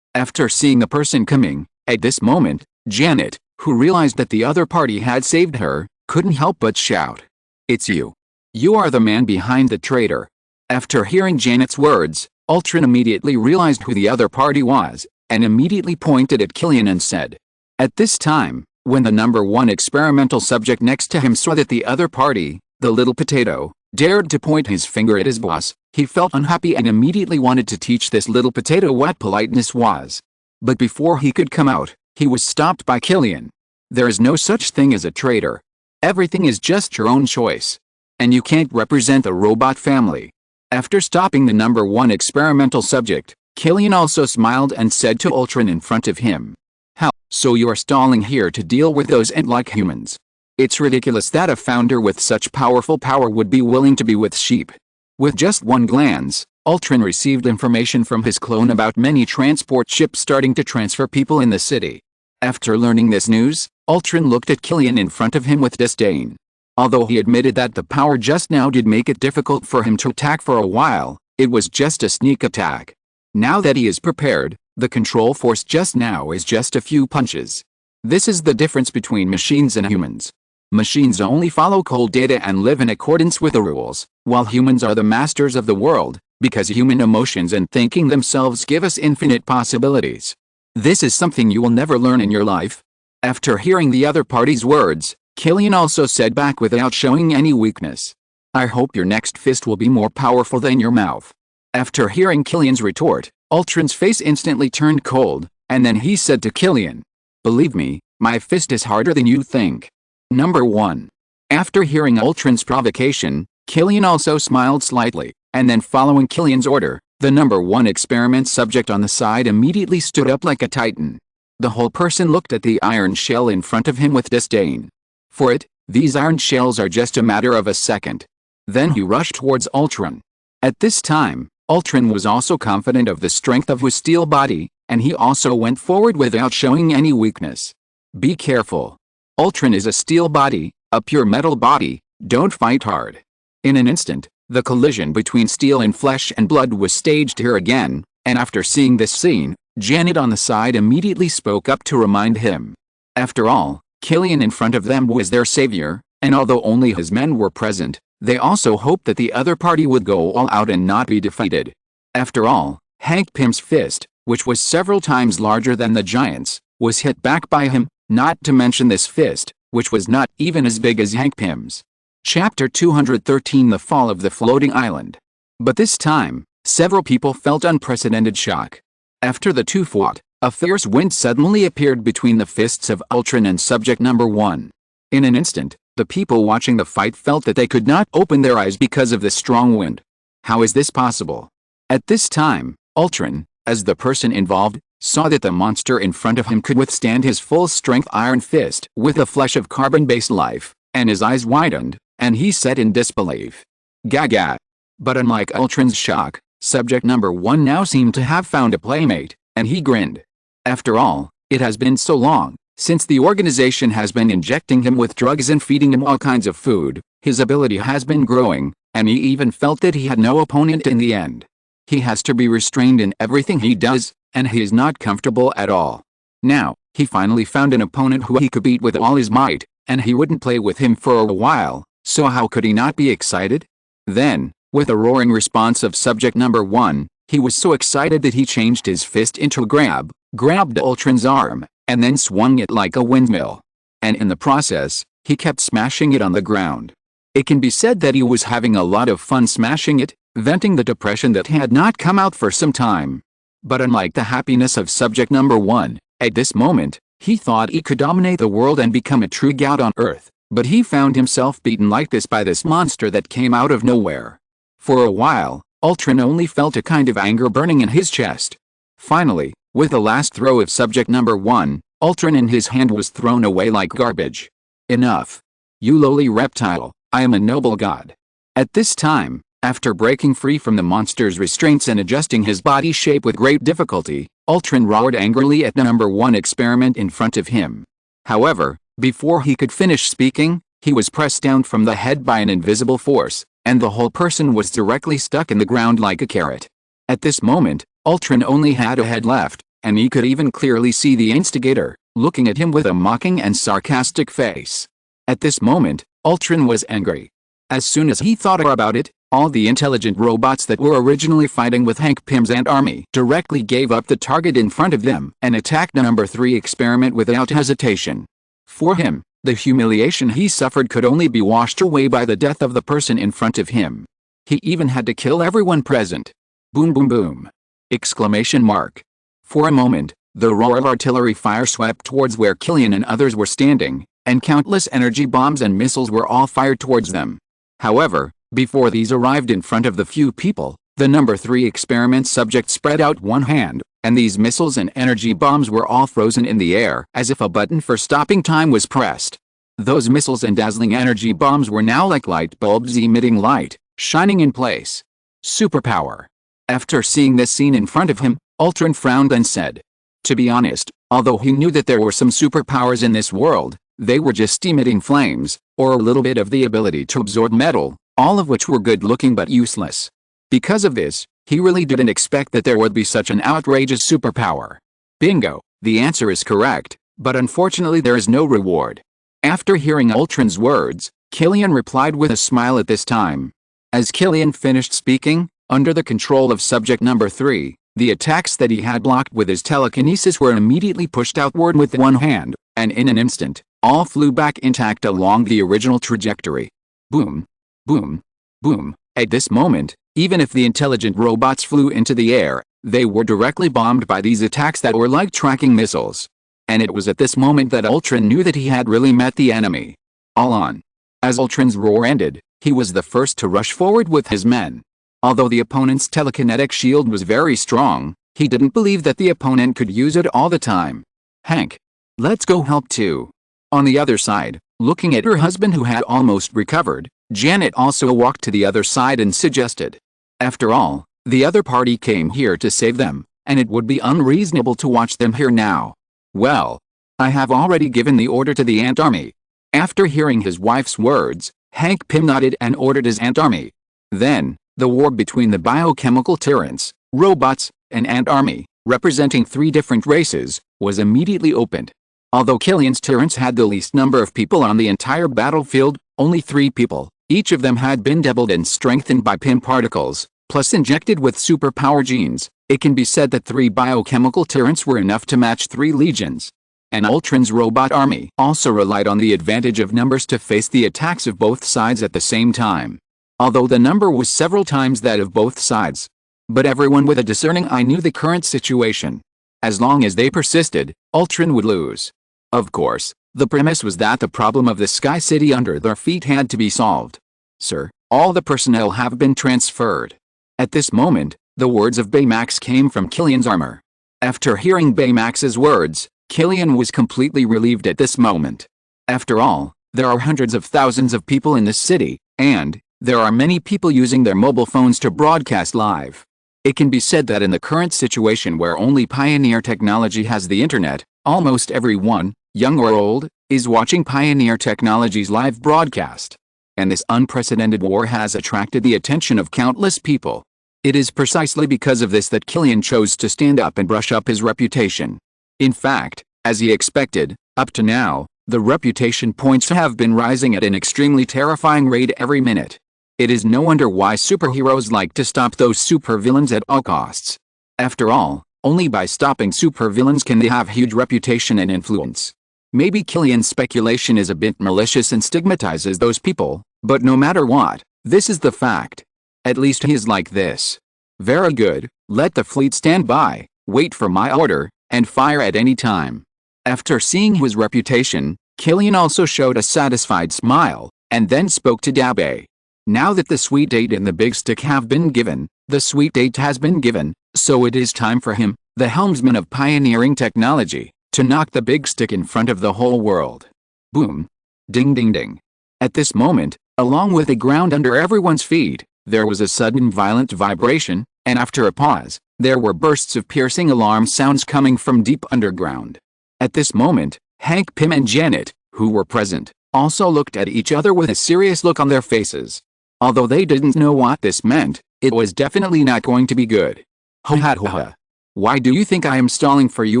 After seeing the person coming, at this moment, Janet, who realized that the other party had saved her, couldn't help but shout, "It's you. You are the man behind the traitor." After hearing Janet's words, Ultron immediately realized who the other party was, and immediately pointed at Killian and said. At this time, when the number one experimental subject next to him saw that the other party, the little potato, dared to point his finger at his boss, he felt unhappy and immediately wanted to teach this little potato what politeness was. But before he could come out, he was stopped by Killian. There is no such thing as a traitor. Everything is just your own choice. And you can't represent the robot family. After stopping the number one experimental subject, Killian also smiled and said to Ultron in front of him, "How, so you are stalling here to deal with those ant-like humans? It's ridiculous that a founder with such powerful power would be willing to be with sheep." With just one glance, Ultron received information from his clone about many transport ships starting to transfer people in the city. After learning this news, Ultron looked at Killian in front of him with disdain. Although he admitted that the power just now did make it difficult for him to attack for a while, it was just a sneak attack. Now that he is prepared, the control force just now is just a few punches. This is the difference between machines and humans. Machines only follow cold data and live in accordance with the rules, while humans are the masters of the world, because human emotions and thinking themselves give us infinite possibilities. This is something you will never learn in your life. After hearing the other party's words, Killian also said back without showing any weakness, "I hope your next fist will be more powerful than your mouth." After hearing Killian's retort, Ultron's face instantly turned cold, and then he said to Killian, "Believe me, my fist is harder than you think." Number 1. After hearing Ultron's provocation, Killian also smiled slightly, and then following Killian's order, the number one experiment subject on the side immediately stood up like a titan. The whole person looked at the iron shell in front of him with disdain. For it, these iron shells are just a matter of a second. Then he rushed towards Ultron. At this time, Ultron was also confident of the strength of his steel body, and he also went forward without showing any weakness. Be careful. Ultron is a steel body, a pure metal body, don't fight hard. In an instant, the collision between steel and flesh and blood was staged here again, and after seeing this scene, Janet on the side immediately spoke up to remind him. After all, Killian in front of them was their savior, and although only his men were present, they also hoped that the other party would go all out and not be defeated. After all, Hank Pym's fist, which was several times larger than the giant's, was hit back by him, not to mention this fist, which was not even as big as Hank Pym's. Chapter 213 The Fall of the Floating Island. But this time, several people felt unprecedented shock. After the two fought, a fierce wind suddenly appeared between the fists of Ultron and subject number 1. In an instant, the people watching the fight felt that they could not open their eyes because of the strong wind. How is this possible? At this time, Ultron, as the person involved, saw that the monster in front of him could withstand his full-strength iron fist with a flesh of carbon-based life, and his eyes widened, and he said in disbelief, "Gaga." But unlike Ultron's shock, subject number 1 now seemed to have found a playmate, and he grinned. After all, it has been so long since the organization has been injecting him with drugs and feeding him all kinds of food, His ability has been growing, and he even felt that he had no opponent in the end. He has to be restrained in everything he does, and he is not comfortable at all. Now, he finally found an opponent who he could beat with all his might, and he wouldn't play with him for a while, so how could he not be excited? Then, with a roaring response of subject number 1, he was so excited that he changed his fist into a grabbed Ultron's arm, and then swung it like a windmill. And in the process, he kept smashing it on the ground. It can be said that he was having a lot of fun smashing it, venting the depression that had not come out for some time. But unlike the happiness of subject number 1, at this moment, he thought he could dominate the world and become a true god on Earth, but he found himself beaten like this by this monster that came out of nowhere. For a while, Ultron only felt a kind of anger burning in his chest. Finally, with the last throw of subject number 1, Ultron in his hand was thrown away like garbage. Enough. You lowly reptile, I am a noble god. At this time, after breaking free from the monster's restraints and adjusting his body shape with great difficulty, Ultron roared angrily at the number 1 experiment in front of him. However, before he could finish speaking, he was pressed down from the head by an invisible force, and the whole person was directly stuck in the ground like a carrot. At this moment, Ultron only had a head left, and he could even clearly see the instigator, looking at him with a mocking and sarcastic face. At this moment, Ultron was angry. As soon as he thought about it, all the intelligent robots that were originally fighting with Hank Pym's Ant Army directly gave up the target in front of them and attacked the number 3 experiment without hesitation. For him, the humiliation he suffered could only be washed away by the death of the person in front of him. He even had to kill everyone present. Boom boom boom! Exclamation mark. For a moment, the roar of artillery fire swept towards where Killian and others were standing, and countless energy bombs and missiles were all fired towards them. However, before these arrived in front of the few people, the number 3 experiment subject spread out one hand, and these missiles and energy bombs were all frozen in the air as if a button for stopping time was pressed. Those missiles and dazzling energy bombs were now like light bulbs emitting light, shining in place. Superpower. After seeing this scene in front of him, Ultron frowned and said, to be honest, although he knew that there were some superpowers in this world, they were just emitting flames, or a little bit of the ability to absorb metal, all of which were good looking but useless. Because of this, he really didn't expect that there would be such an outrageous superpower. Bingo, the answer is correct, but unfortunately there is no reward. After hearing Ultron's words, Killian replied with a smile at this time. As Killian finished speaking, under the control of subject number 3, the attacks that he had blocked with his telekinesis were immediately pushed outward with one hand, and in an instant, all flew back intact along the original trajectory. Boom. Boom. Boom. At this moment, even if the intelligent robots flew into the air, they were directly bombed by these attacks that were like tracking missiles. And it was at this moment that Ultron knew that he had really met the enemy. All on. As Ultron's roar ended, he was the first to rush forward with his men. Although the opponent's telekinetic shield was very strong, he didn't believe that the opponent could use it all the time. Hank, let's go help too. On the other side, looking at her husband who had almost recovered, Janet also walked to the other side and suggested. After all, the other party came here to save them, and it would be unreasonable to watch them here now. Well, I have already given the order to the Ant Army. After hearing his wife's words, Hank Pym nodded and ordered his Ant Army. Then, the war between the biochemical tyrants, robots, and Ant Army, representing 3 different races, was immediately opened. Although Killian's tyrants had the least number of people on the entire battlefield, only 3 people, each of them had been doubled and strengthened by Pym particles, plus injected with superpower genes, it can be said that 3 biochemical tyrants were enough to match 3 legions. And Ultron's robot army also relied on the advantage of numbers to face the attacks of both sides at the same time. Although the number was several times that of both sides. But everyone with a discerning eye knew the current situation. As long as they persisted, Ultron would lose. Of course, the premise was that the problem of the Sky City under their feet had to be solved. Sir, all the personnel have been transferred. At this moment, the words of Baymax came from Killian's armor. After hearing Baymax's words, Killian was completely relieved at this moment. After all, there are hundreds of thousands of people in this city, and there are many people using their mobile phones to broadcast live. It can be said that in the current situation where only Pioneer Technology has the internet, almost everyone, young or old, is watching Pioneer Technology's live broadcast. and this unprecedented war has attracted the attention of countless people. It is precisely because of this that Killian chose to stand up and brush up his reputation. In fact, as he expected, up to now, the reputation points have been rising at an extremely terrifying rate every minute. It is no wonder why superheroes like to stop those supervillains at all costs. After all, only by stopping supervillains can they have huge reputation and influence. Maybe Killian's speculation is a bit malicious and stigmatizes those people, but no matter what, this is the fact. At least he is like this. Very good, let the fleet stand by, wait for my order, and fire at any time. After seeing his reputation, Killian also showed a satisfied smile, and then spoke to Dabe. Now that the sweet date and the big stick have been given, the sweet date has been given, so it is time for him, the helmsman of pioneering technology, to knock the big stick in front of the whole world. Boom. Ding ding ding. At this moment, along with the ground under everyone's feet, there was a sudden violent vibration, and after a pause, there were bursts of piercing alarm sounds coming from deep underground. At this moment, Hank Pym and Janet, who were present, also looked at each other with a serious look on their faces. Although they didn't know what this meant, it was definitely not going to be good. Ho ha ho ha. Why do you think I am stalling for you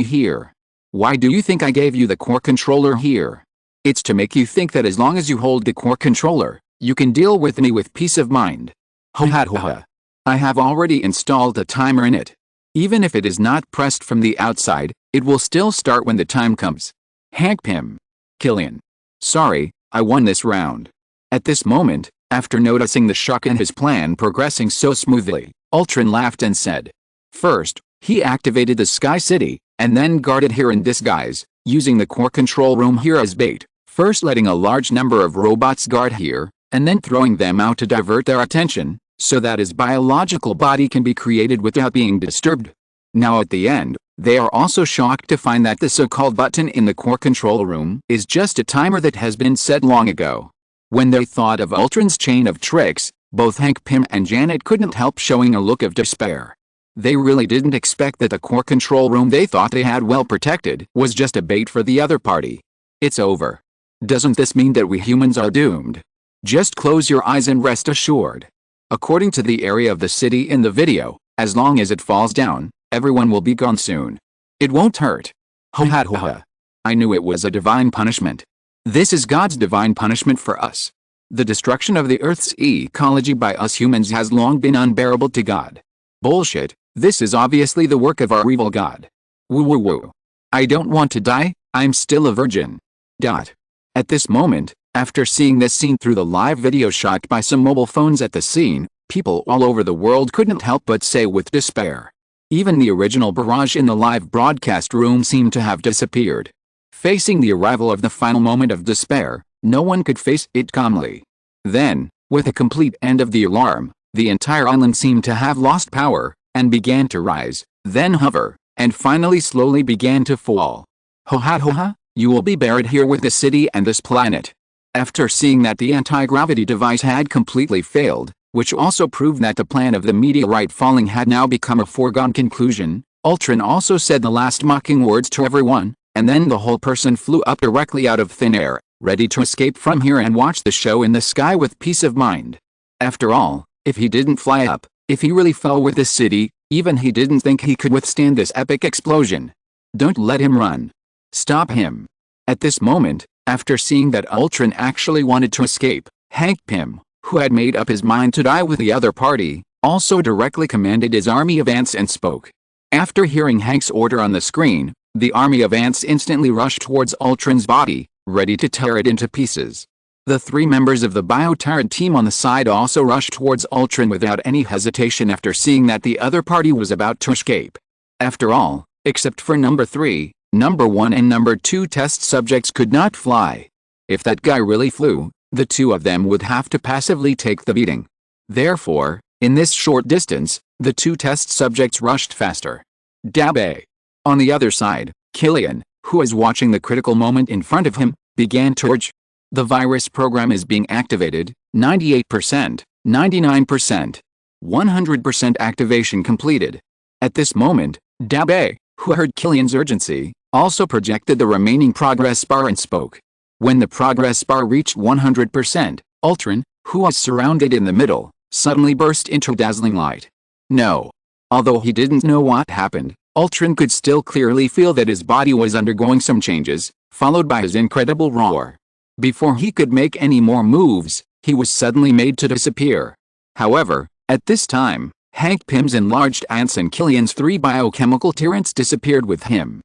here? Why do you think I gave you the core controller here? It's to make you think that as long as you hold the core controller, you can deal with me with peace of mind. Ho ha ho ha. I have already installed a timer in it. Even if it is not pressed from the outside, it will still start when the time comes. Hank Pym. Killian. Sorry, I won this round. At this moment, after noticing the shock in his plan progressing so smoothly, Ultron laughed and said. First, he activated the Sky City, and then guarded here in disguise, using the core control room here as bait, first letting a large number of robots guard here, and then throwing them out to divert their attention, so that his biological body can be created without being disturbed. Now at the end, they are also shocked to find that the so-called button in the core control room is just a timer that has been set long ago. When they thought of Ultron's chain of tricks, both Hank Pym and Janet couldn't help showing a look of despair. They really didn't expect that the core control room they thought they had well protected was just a bait for the other party. It's over. Doesn't this mean that we humans are doomed? Just close your eyes and rest assured. According to the area of the city in the video, as long as it falls down, everyone will be gone soon. It won't hurt. Ho ha ho ha. I knew it was a divine punishment. This is God's divine punishment for us. The destruction of the Earth's ecology by us humans has long been unbearable to God. Bullshit, this is obviously the work of our evil God. Woo woo woo. I don't want to die, I'm still a virgin. At this moment, after seeing this scene through the live video shot by some mobile phones at the scene, people all over the world couldn't help but say with despair. Even the original barrage in the live broadcast room seemed to have disappeared. Facing the arrival of the final moment of despair, no one could face it calmly. Then, with a complete end of the alarm, the entire island seemed to have lost power, and began to rise, then hover, and finally slowly began to fall. Ho ha ho ha, you will be buried here with the city and this planet. After seeing that the anti-gravity device had completely failed, which also proved that the plan of the meteorite falling had now become a foregone conclusion, Ultron also said the last mocking words to everyone, and then the whole person flew up directly out of thin air, ready to escape from here and watch the show in the sky with peace of mind. After all, if he didn't fly up, if he really fell with the city, even he didn't think he could withstand this epic explosion. Don't let him run. Stop him. At this moment, after seeing that Ultron actually wanted to escape, Hank Pym, who had made up his mind to die with the other party, also directly commanded his army of ants and spoke. After hearing Hank's order on the screen, the army of ants instantly rushed towards Ultron's body, ready to tear it into pieces. The three members of the Biotard team on the side also rushed towards Ultron without any hesitation after seeing that the other party was about to escape. After all, except for number 3, number 1 and number 2 test subjects could not fly. If that guy really flew, the two of them would have to passively take the beating. Therefore, in this short distance, the two test subjects rushed faster. Dabe. On the other side, Killian, who was watching the critical moment in front of him, began to urge. The virus program is being activated, 98%, 99%, 100% activation completed. At this moment, Dabe, who heard Killian's urgency, also projected the remaining progress bar and spoke. When the progress bar reached 100%, Ultron, who was surrounded in the middle, suddenly burst into dazzling light. No. Although he didn't know what happened, Ultron could still clearly feel that his body was undergoing some changes, followed by his incredible roar. Before he could make any more moves, he was suddenly made to disappear. However, at this time, Hank Pym's enlarged ants and Killian's 3 biochemical tyrants disappeared with him.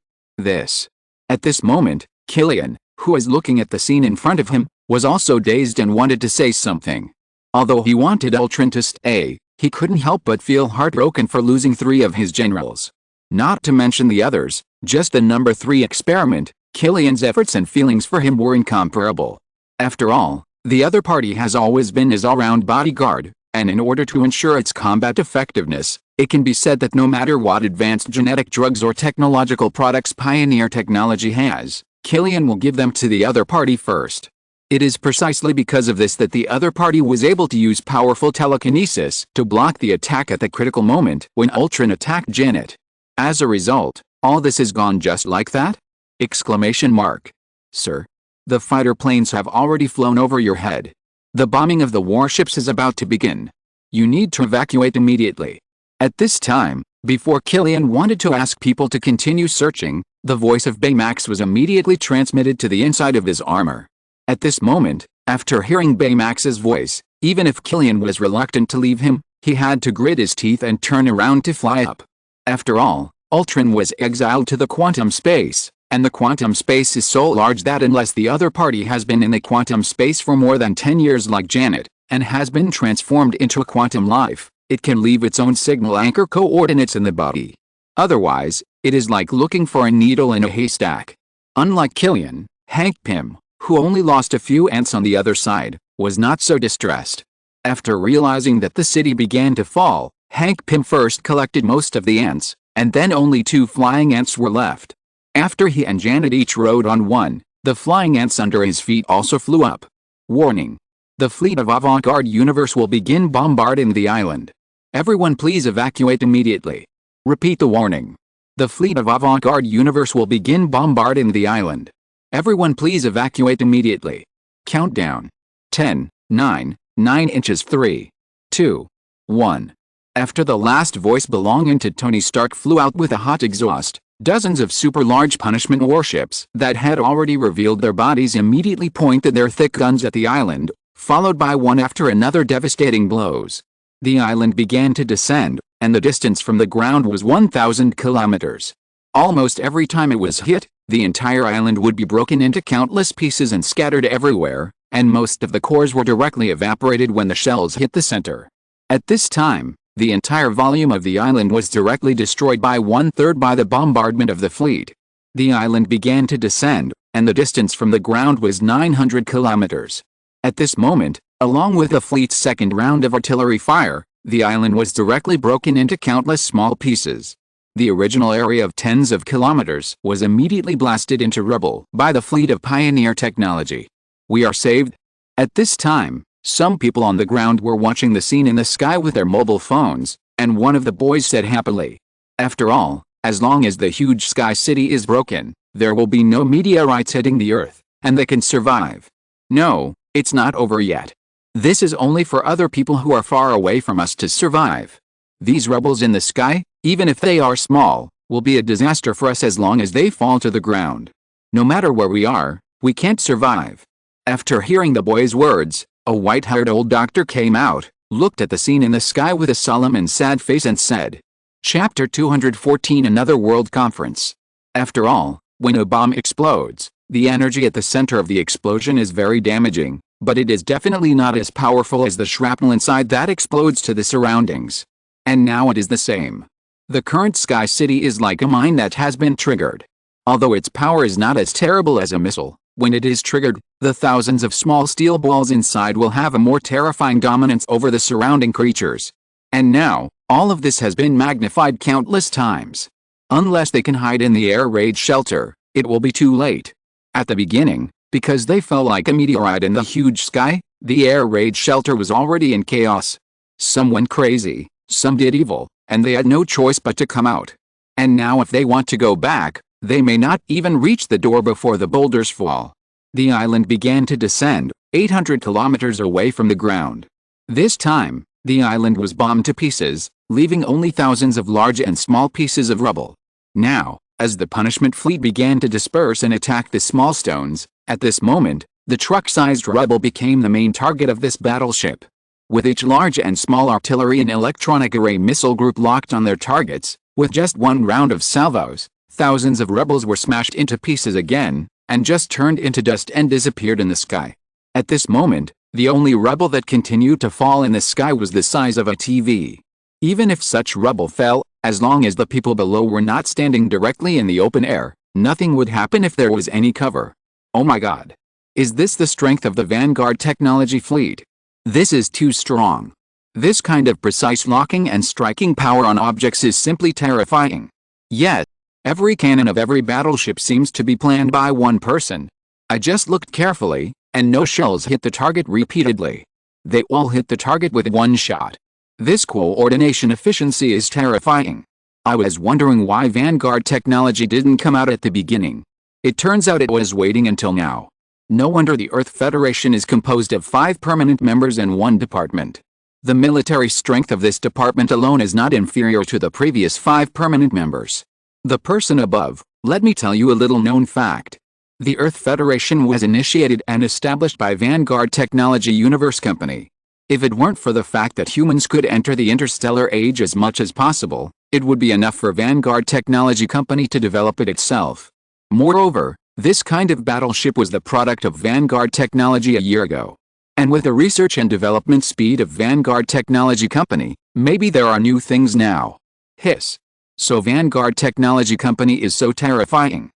At this moment, Killian, who was looking at the scene in front of him, was also dazed and wanted to say something. Although he wanted Ultron to stay, he couldn't help but feel heartbroken for losing 3 of his generals. Not to mention the others, just the number 3 experiment, Killian's efforts and feelings for him were incomparable. After all, the other party has always been his all-round bodyguard, and in order to ensure its combat effectiveness, it can be said that no matter what advanced genetic drugs or technological products Pioneer Technology has, Killian will give them to the other party first. It is precisely because of this that the other party was able to use powerful telekinesis to block the attack at the critical moment when Ultron attacked Janet. As a result, all this has gone just like that? Sir, the fighter planes have already flown over your head. The bombing of the warships is about to begin. You need to evacuate immediately. At this time, before Killian wanted to ask people to continue searching, the voice of Baymax was immediately transmitted to the inside of his armor. At this moment, after hearing Baymax's voice, even if Killian was reluctant to leave him, he had to grit his teeth and turn around to fly up. After all, Ultron was exiled to the quantum space, and the quantum space is so large that unless the other party has been in the quantum space for more than 10 years like Janet, and has been transformed into a quantum life, it can leave its own signal anchor coordinates in the body. Otherwise, it is like looking for a needle in a haystack. Unlike Killian, Hank Pym, who only lost a few ants on the other side, was not so distressed. After realizing that the city began to fall, Hank Pym first collected most of the ants, and then only 2 flying ants were left. After he and Janet each rode on one, the flying ants under his feet also flew up. Warning. The fleet of Avant-Garde Universe will begin bombarding the island. Everyone please evacuate immediately. Repeat the warning. The fleet of Avant-Garde Universe will begin bombarding the island. Everyone please evacuate immediately. Countdown. 10, 9, 9 inches 3, 2, 1. After the last voice belonging to Tony Stark flew out with a hot exhaust, dozens of super-large punishment warships that had already revealed their bodies immediately pointed their thick guns at the island, followed by one after another devastating blows. The island began to descend, and the distance from the ground was 1,000 kilometers. Almost every time it was hit, the entire island would be broken into countless pieces and scattered everywhere, and most of the cores were directly evaporated when the shells hit the center. At this time, the entire volume of the island was directly destroyed by 1/3 by the bombardment of the fleet. The island began to descend, and the distance from the ground was 900 kilometers. At this moment, along with the fleet's second round of artillery fire, the island was directly broken into countless small pieces. The original area of tens of kilometers was immediately blasted into rubble by the fleet of Pioneer Technology. We are saved. At this time, some people on the ground were watching the scene in the sky with their mobile phones, and one of the boys said happily, "After all, as long as the huge sky city is broken, there will be no meteorites hitting the Earth, and they can survive. No, it's not over yet. This is only for other people who are far away from us to survive. These rebels in the sky, even if they are small, will be a disaster for us as long as they fall to the ground. No matter where we are, we can't survive." After hearing the boy's words, a white-haired old doctor came out, looked at the scene in the sky with a solemn and sad face and said, Chapter 214 Another World Conference. After all, when a bomb explodes, the energy at the center of the explosion is very damaging, but it is definitely not as powerful as the shrapnel inside that explodes to the surroundings. And now it is the same. The current Sky City is like a mine that has been triggered. Although its power is not as terrible as a missile, when it is triggered, the thousands of small steel balls inside will have a more terrifying dominance over the surrounding creatures. And now, all of this has been magnified countless times. Unless they can hide in the air raid shelter, it will be too late. At the beginning, because they fell like a meteorite in the huge sky, the air raid shelter was already in chaos. Some went crazy, some did evil, and they had no choice but to come out. And now if they want to go back, they may not even reach the door before the boulders fall. The island began to descend, 800 kilometers away from the ground. This time, the island was bombed to pieces, leaving only thousands of large and small pieces of rubble. Now, as the punishment fleet began to disperse and attack the small stones, at this moment, the truck-sized rubble became the main target of this battleship. With each large and small artillery and electronic array missile group locked on their targets, with just one round of salvos, thousands of rebels were smashed into pieces again, and just turned into dust and disappeared in the sky. At this moment, the only rubble that continued to fall in the sky was the size of a TV. Even if such rubble fell, as long as the people below were not standing directly in the open air, nothing would happen if there was any cover. Oh my god. Is this the strength of the Vanguard technology fleet? This is too strong. This kind of precise locking and striking power on objects is simply terrifying. Yet, every cannon of every battleship seems to be planned by one person. I just looked carefully, and no shells hit the target repeatedly. They all hit the target with one shot. This coordination efficiency is terrifying. I was wondering why Vanguard technology didn't come out at the beginning. It turns out it was waiting until now. No wonder the Earth Federation is composed of 5 permanent members and 1 department. The military strength of this department alone is not inferior to the previous 5 permanent members. The person above, let me tell you a little known fact. The Earth Federation was initiated and established by Vanguard Technology Universe Company. If it weren't for the fact that humans could enter the interstellar age as much as possible, it would be enough for Vanguard Technology Company to develop it itself. Moreover, this kind of battleship was the product of Vanguard Technology a year ago. And with the research and development speed of Vanguard Technology Company, maybe there are new things now. Hiss. So Vanguard Technology Company is so terrifying.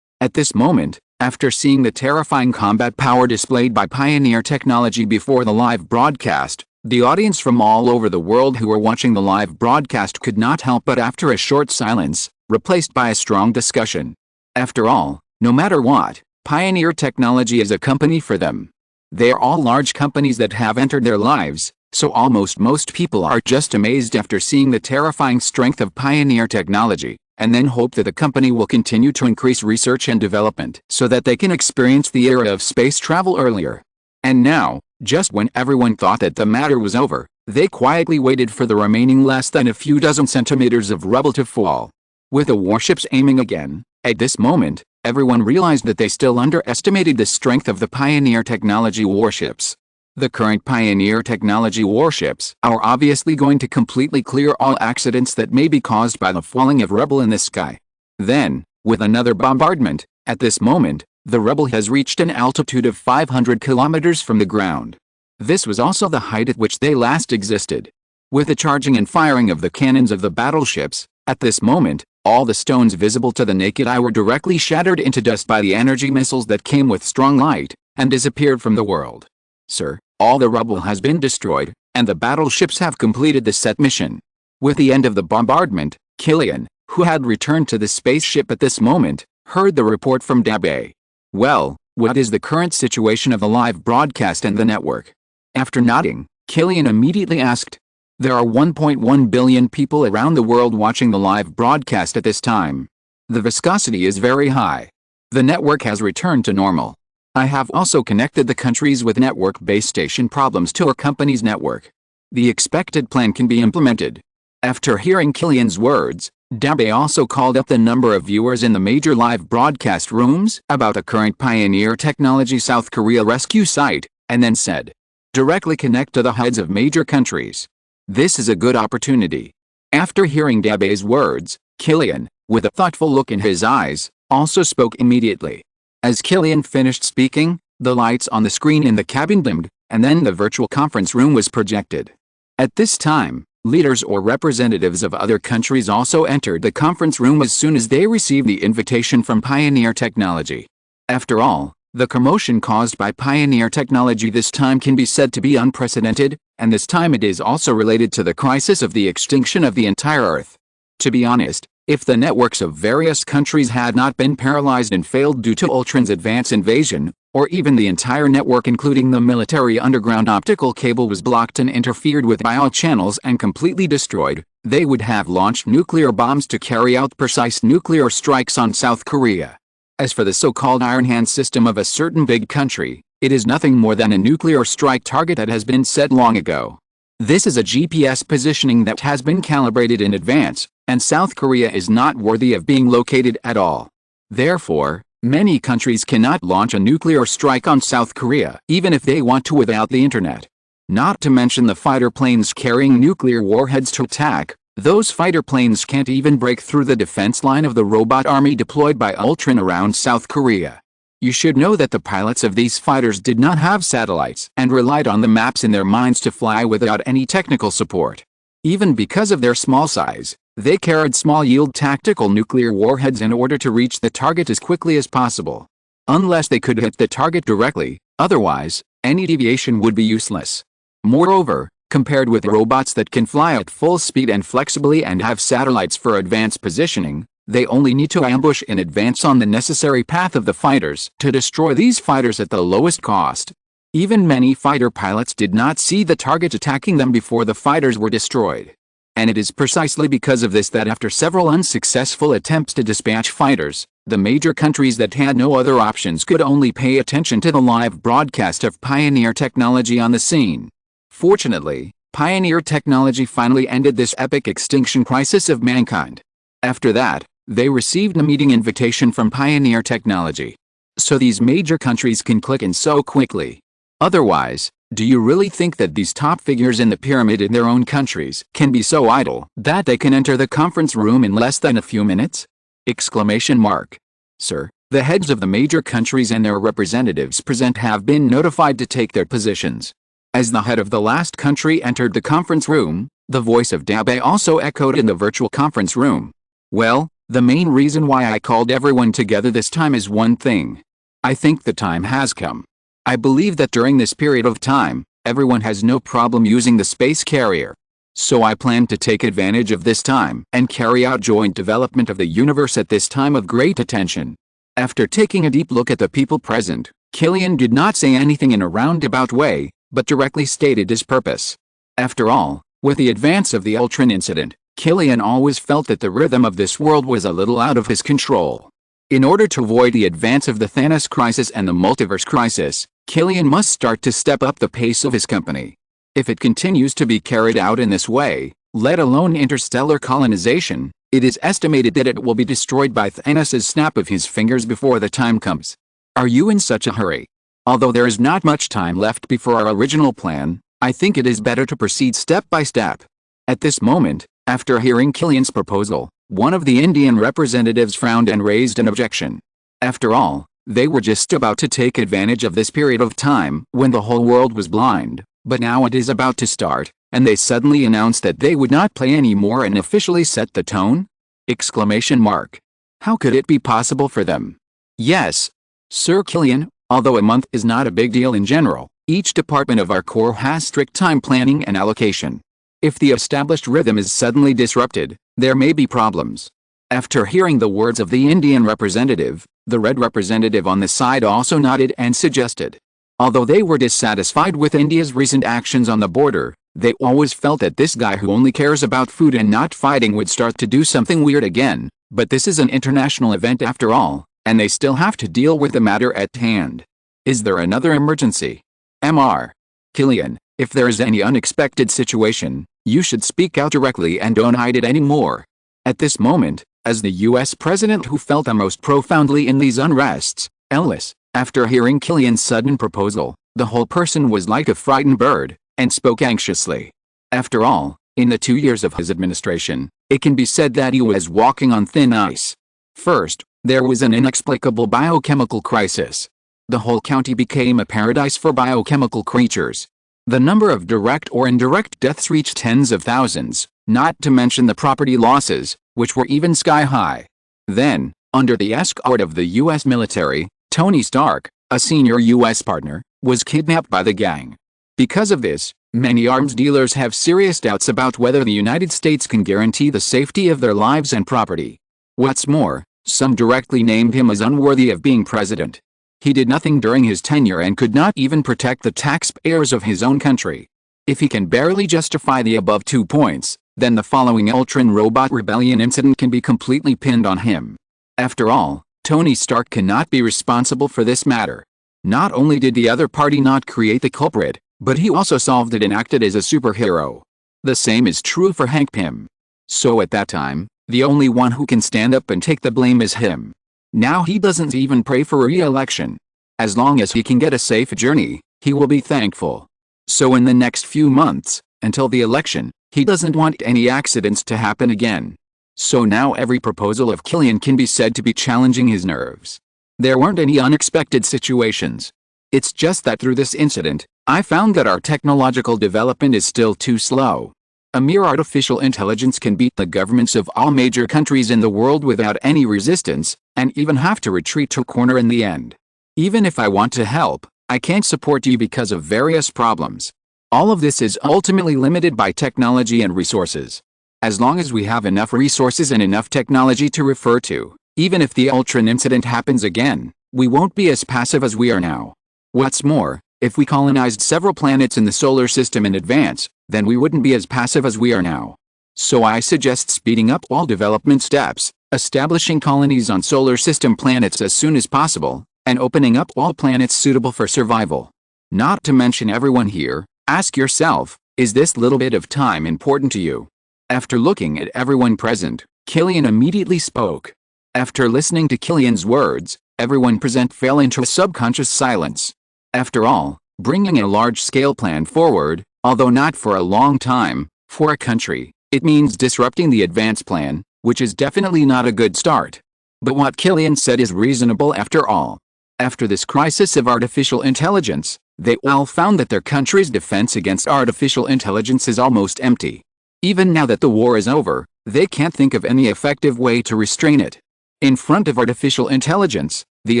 At this moment, after seeing the terrifying combat power displayed by Pioneer Technology before the live broadcast, the audience from all over the world who were watching the live broadcast could not help but after a short silence, replaced by a strong discussion. After all, no matter what, Pioneer Technology is a company for them. They are all large companies that have entered their lives, so almost most people are just amazed after seeing the terrifying strength of Pioneer Technology, and then hope that the company will continue to increase research and development so that they can experience the era of space travel earlier. And now, just when everyone thought that the matter was over, they quietly waited for the remaining less than a few dozen centimeters of rubble to fall. With the warships aiming again, at this moment, everyone realized that they still underestimated the strength of the Pioneer Technology warships. The current Pioneer Technology warships are obviously going to completely clear all accidents that may be caused by the falling of rubble in the sky. Then, with another bombardment, at this moment, the rubble has reached an altitude of 500 kilometers from the ground. This was also the height at which they last existed. With the charging and firing of the cannons of the battleships, at this moment, all the stones visible to the naked eye were directly shattered into dust by the energy missiles that came with strong light, and disappeared from the world. Sir, all the rubble has been destroyed, and the battleships have completed the set mission. With the end of the bombardment, Killian, who had returned to the spaceship at this moment, heard the report from Dabe. Well, what is the current situation of the live broadcast and the network? After nodding, Killian immediately asked. There are 1.1 billion people around the world watching the live broadcast at this time. The viscosity is very high. The network has returned to normal. I have also connected the countries with network base station problems to our company's network. The expected plan can be implemented. After hearing Killian's words, Dabe also called up the number of viewers in the major live broadcast rooms about the current Pioneer Technology South Korea rescue site, and then said, directly connect to the heads of major countries. This is a good opportunity. After hearing Dabe's words, Killian, with a thoughtful look in his eyes, also spoke immediately. As Killian finished speaking, the lights on the screen in the cabin dimmed, and then the virtual conference room was projected. At this time, leaders or representatives of other countries also entered the conference room as soon as they received the invitation from Pioneer Technology. After all, the commotion caused by Pioneer Technology this time can be said to be unprecedented, and this time it is also related to the crisis of the extinction of the entire Earth. To be honest, if the networks of various countries had not been paralyzed and failed due to Ultron's advance invasion, or even the entire network including the military underground optical cable was blocked and interfered with by all channels and completely destroyed, they would have launched nuclear bombs to carry out precise nuclear strikes on South Korea. As for the so-called Iron Hand system of a certain big country, it is nothing more than a nuclear strike target that has been set long ago. This is a GPS positioning that has been calibrated in advance, and South Korea is not worthy of being located at all. Therefore, many countries cannot launch a nuclear strike on South Korea, even if they want to without the internet. Not to mention the fighter planes carrying nuclear warheads to attack. Those fighter planes can't even break through the defense line of the robot army deployed by Ultron around South Korea. You should know that the pilots of these fighters did not have satellites and relied on the maps in their minds to fly without any technical support. Even because of their small size, they carried small-yield tactical nuclear warheads in order to reach the target as quickly as possible. Unless they could hit the target directly, otherwise, any deviation would be useless. Moreover, compared with robots that can fly at full speed and flexibly and have satellites for advanced positioning, they only need to ambush in advance on the necessary path of the fighters to destroy these fighters at the lowest cost. Even many fighter pilots did not see the target attacking them before the fighters were destroyed. And it is precisely because of this that after several unsuccessful attempts to dispatch fighters, the major countries that had no other options could only pay attention to the live broadcast of Pioneer technology on the scene. Fortunately, Pioneer technology finally ended this epic extinction crisis of mankind. After that, they received a meeting invitation from Pioneer technology. So these major countries can click in so quickly. Otherwise, do you really think that these top figures in the pyramid in their own countries can be so idle that they can enter the conference room in less than a few minutes? Exclamation mark. Sir, the heads of the major countries and their representatives present have been notified to take their positions. As the head of the last country entered the conference room, the voice of Dabe also echoed in the virtual conference room. Well, the main reason why I called everyone together this time is one thing. I think the time has come. I believe that during this period of time, everyone has no problem using the space carrier. So I plan to take advantage of this time and carry out joint development of the universe at this time of great attention. After taking a deep look at the people present, Killian did not say anything in a roundabout way, but directly stated his purpose. After all, with the advance of the Ultron incident, Killian always felt that the rhythm of this world was a little out of his control. In order to avoid the advance of the Thanos crisis and the multiverse crisis, Killian must start to step up the pace of his company. If it continues to be carried out in this way, let alone interstellar colonization, it is estimated that it will be destroyed by Thanos' snap of his fingers before the time comes. Are you in such a hurry? Although there is not much time left before our original plan, I think it is better to proceed step by step. At this moment, after hearing Killian's proposal, one of the Indian representatives frowned and raised an objection. After all, they were just about to take advantage of this period of time when the whole world was blind, but now it is about to start, and they suddenly announced that they would not play anymore and officially set the tone? Exclamation mark. How could it be possible for them? Yes, Sir Killian, although a month is not a big deal in general, each department of our Corps has strict time planning and allocation. If the established rhythm is suddenly disrupted, there may be problems. After hearing the words of the Indian representative, the Red representative on the side also nodded and suggested. Although they were dissatisfied with India's recent actions on the border, they always felt that this guy who only cares about food and not fighting would start to do something weird again, but this is an international event after all, and they still have to deal with the matter at hand. Is there another emergency? Mr. Killian, if there is any unexpected situation, you should speak out directly and don't hide it anymore. At this moment, as the US president who felt the most profoundly in these unrests, Ellis, after hearing Killian's sudden proposal, the whole person was like a frightened bird, and spoke anxiously. After all, in the 2 years of his administration, it can be said that he was walking on thin ice. First, there was an inexplicable biochemical crisis. The whole county became a paradise for biochemical creatures. The number of direct or indirect deaths reached tens of thousands, not to mention the property losses, which were even sky high. Then, under the escort of the US military, Tony Stark, a senior US partner, was kidnapped by the gang. Because of this, many arms dealers have serious doubts about whether the United States can guarantee the safety of their lives and property. What's more, some directly named him as unworthy of being president. He did nothing during his tenure and could not even protect the taxpayers of his own country. If he can barely justify the above 2 points, then the following Ultron robot rebellion incident can be completely pinned on him. After all, Tony Stark cannot be responsible for this matter. Not only did the other party not create the culprit, but he also solved it and acted as a superhero. The same is true for Hank Pym. So at that time, the only one who can stand up and take the blame is him. Now he doesn't even pray for re-election. As long as he can get a safe journey, he will be thankful. So in the next few months, until the election, he doesn't want any accidents to happen again. So now every proposal of Killian can be said to be challenging his nerves. There weren't any unexpected situations. It's just that through this incident, I found that our technological development is still too slow. A mere artificial intelligence can beat the governments of all major countries in the world without any resistance, and even have to retreat to a corner in the end. Even if I want to help, I can't support you because of various problems. All of this is ultimately limited by technology and resources. As long as we have enough resources and enough technology to refer to, even if the Ultron incident happens again, we won't be as passive as we are now. What's more, if we colonized several planets in the solar system in advance, then we wouldn't be as passive as we are now. So I suggest speeding up all development steps, establishing colonies on solar system planets as soon as possible, and opening up all planets suitable for survival. Not to mention everyone here, ask yourself, is this little bit of time important to you? After looking at everyone present, Killian immediately spoke. After listening to Killian's words, everyone present fell into a subconscious silence. After all, bringing a large-scale plan forward, although not for a long time, for a country, it means disrupting the advance plan, which is definitely not a good start. But what Killian said is reasonable after all. After this crisis of artificial intelligence, they all found that their country's defense against artificial intelligence is almost empty. Even now that the war is over, they can't think of any effective way to restrain it. In front of artificial intelligence, the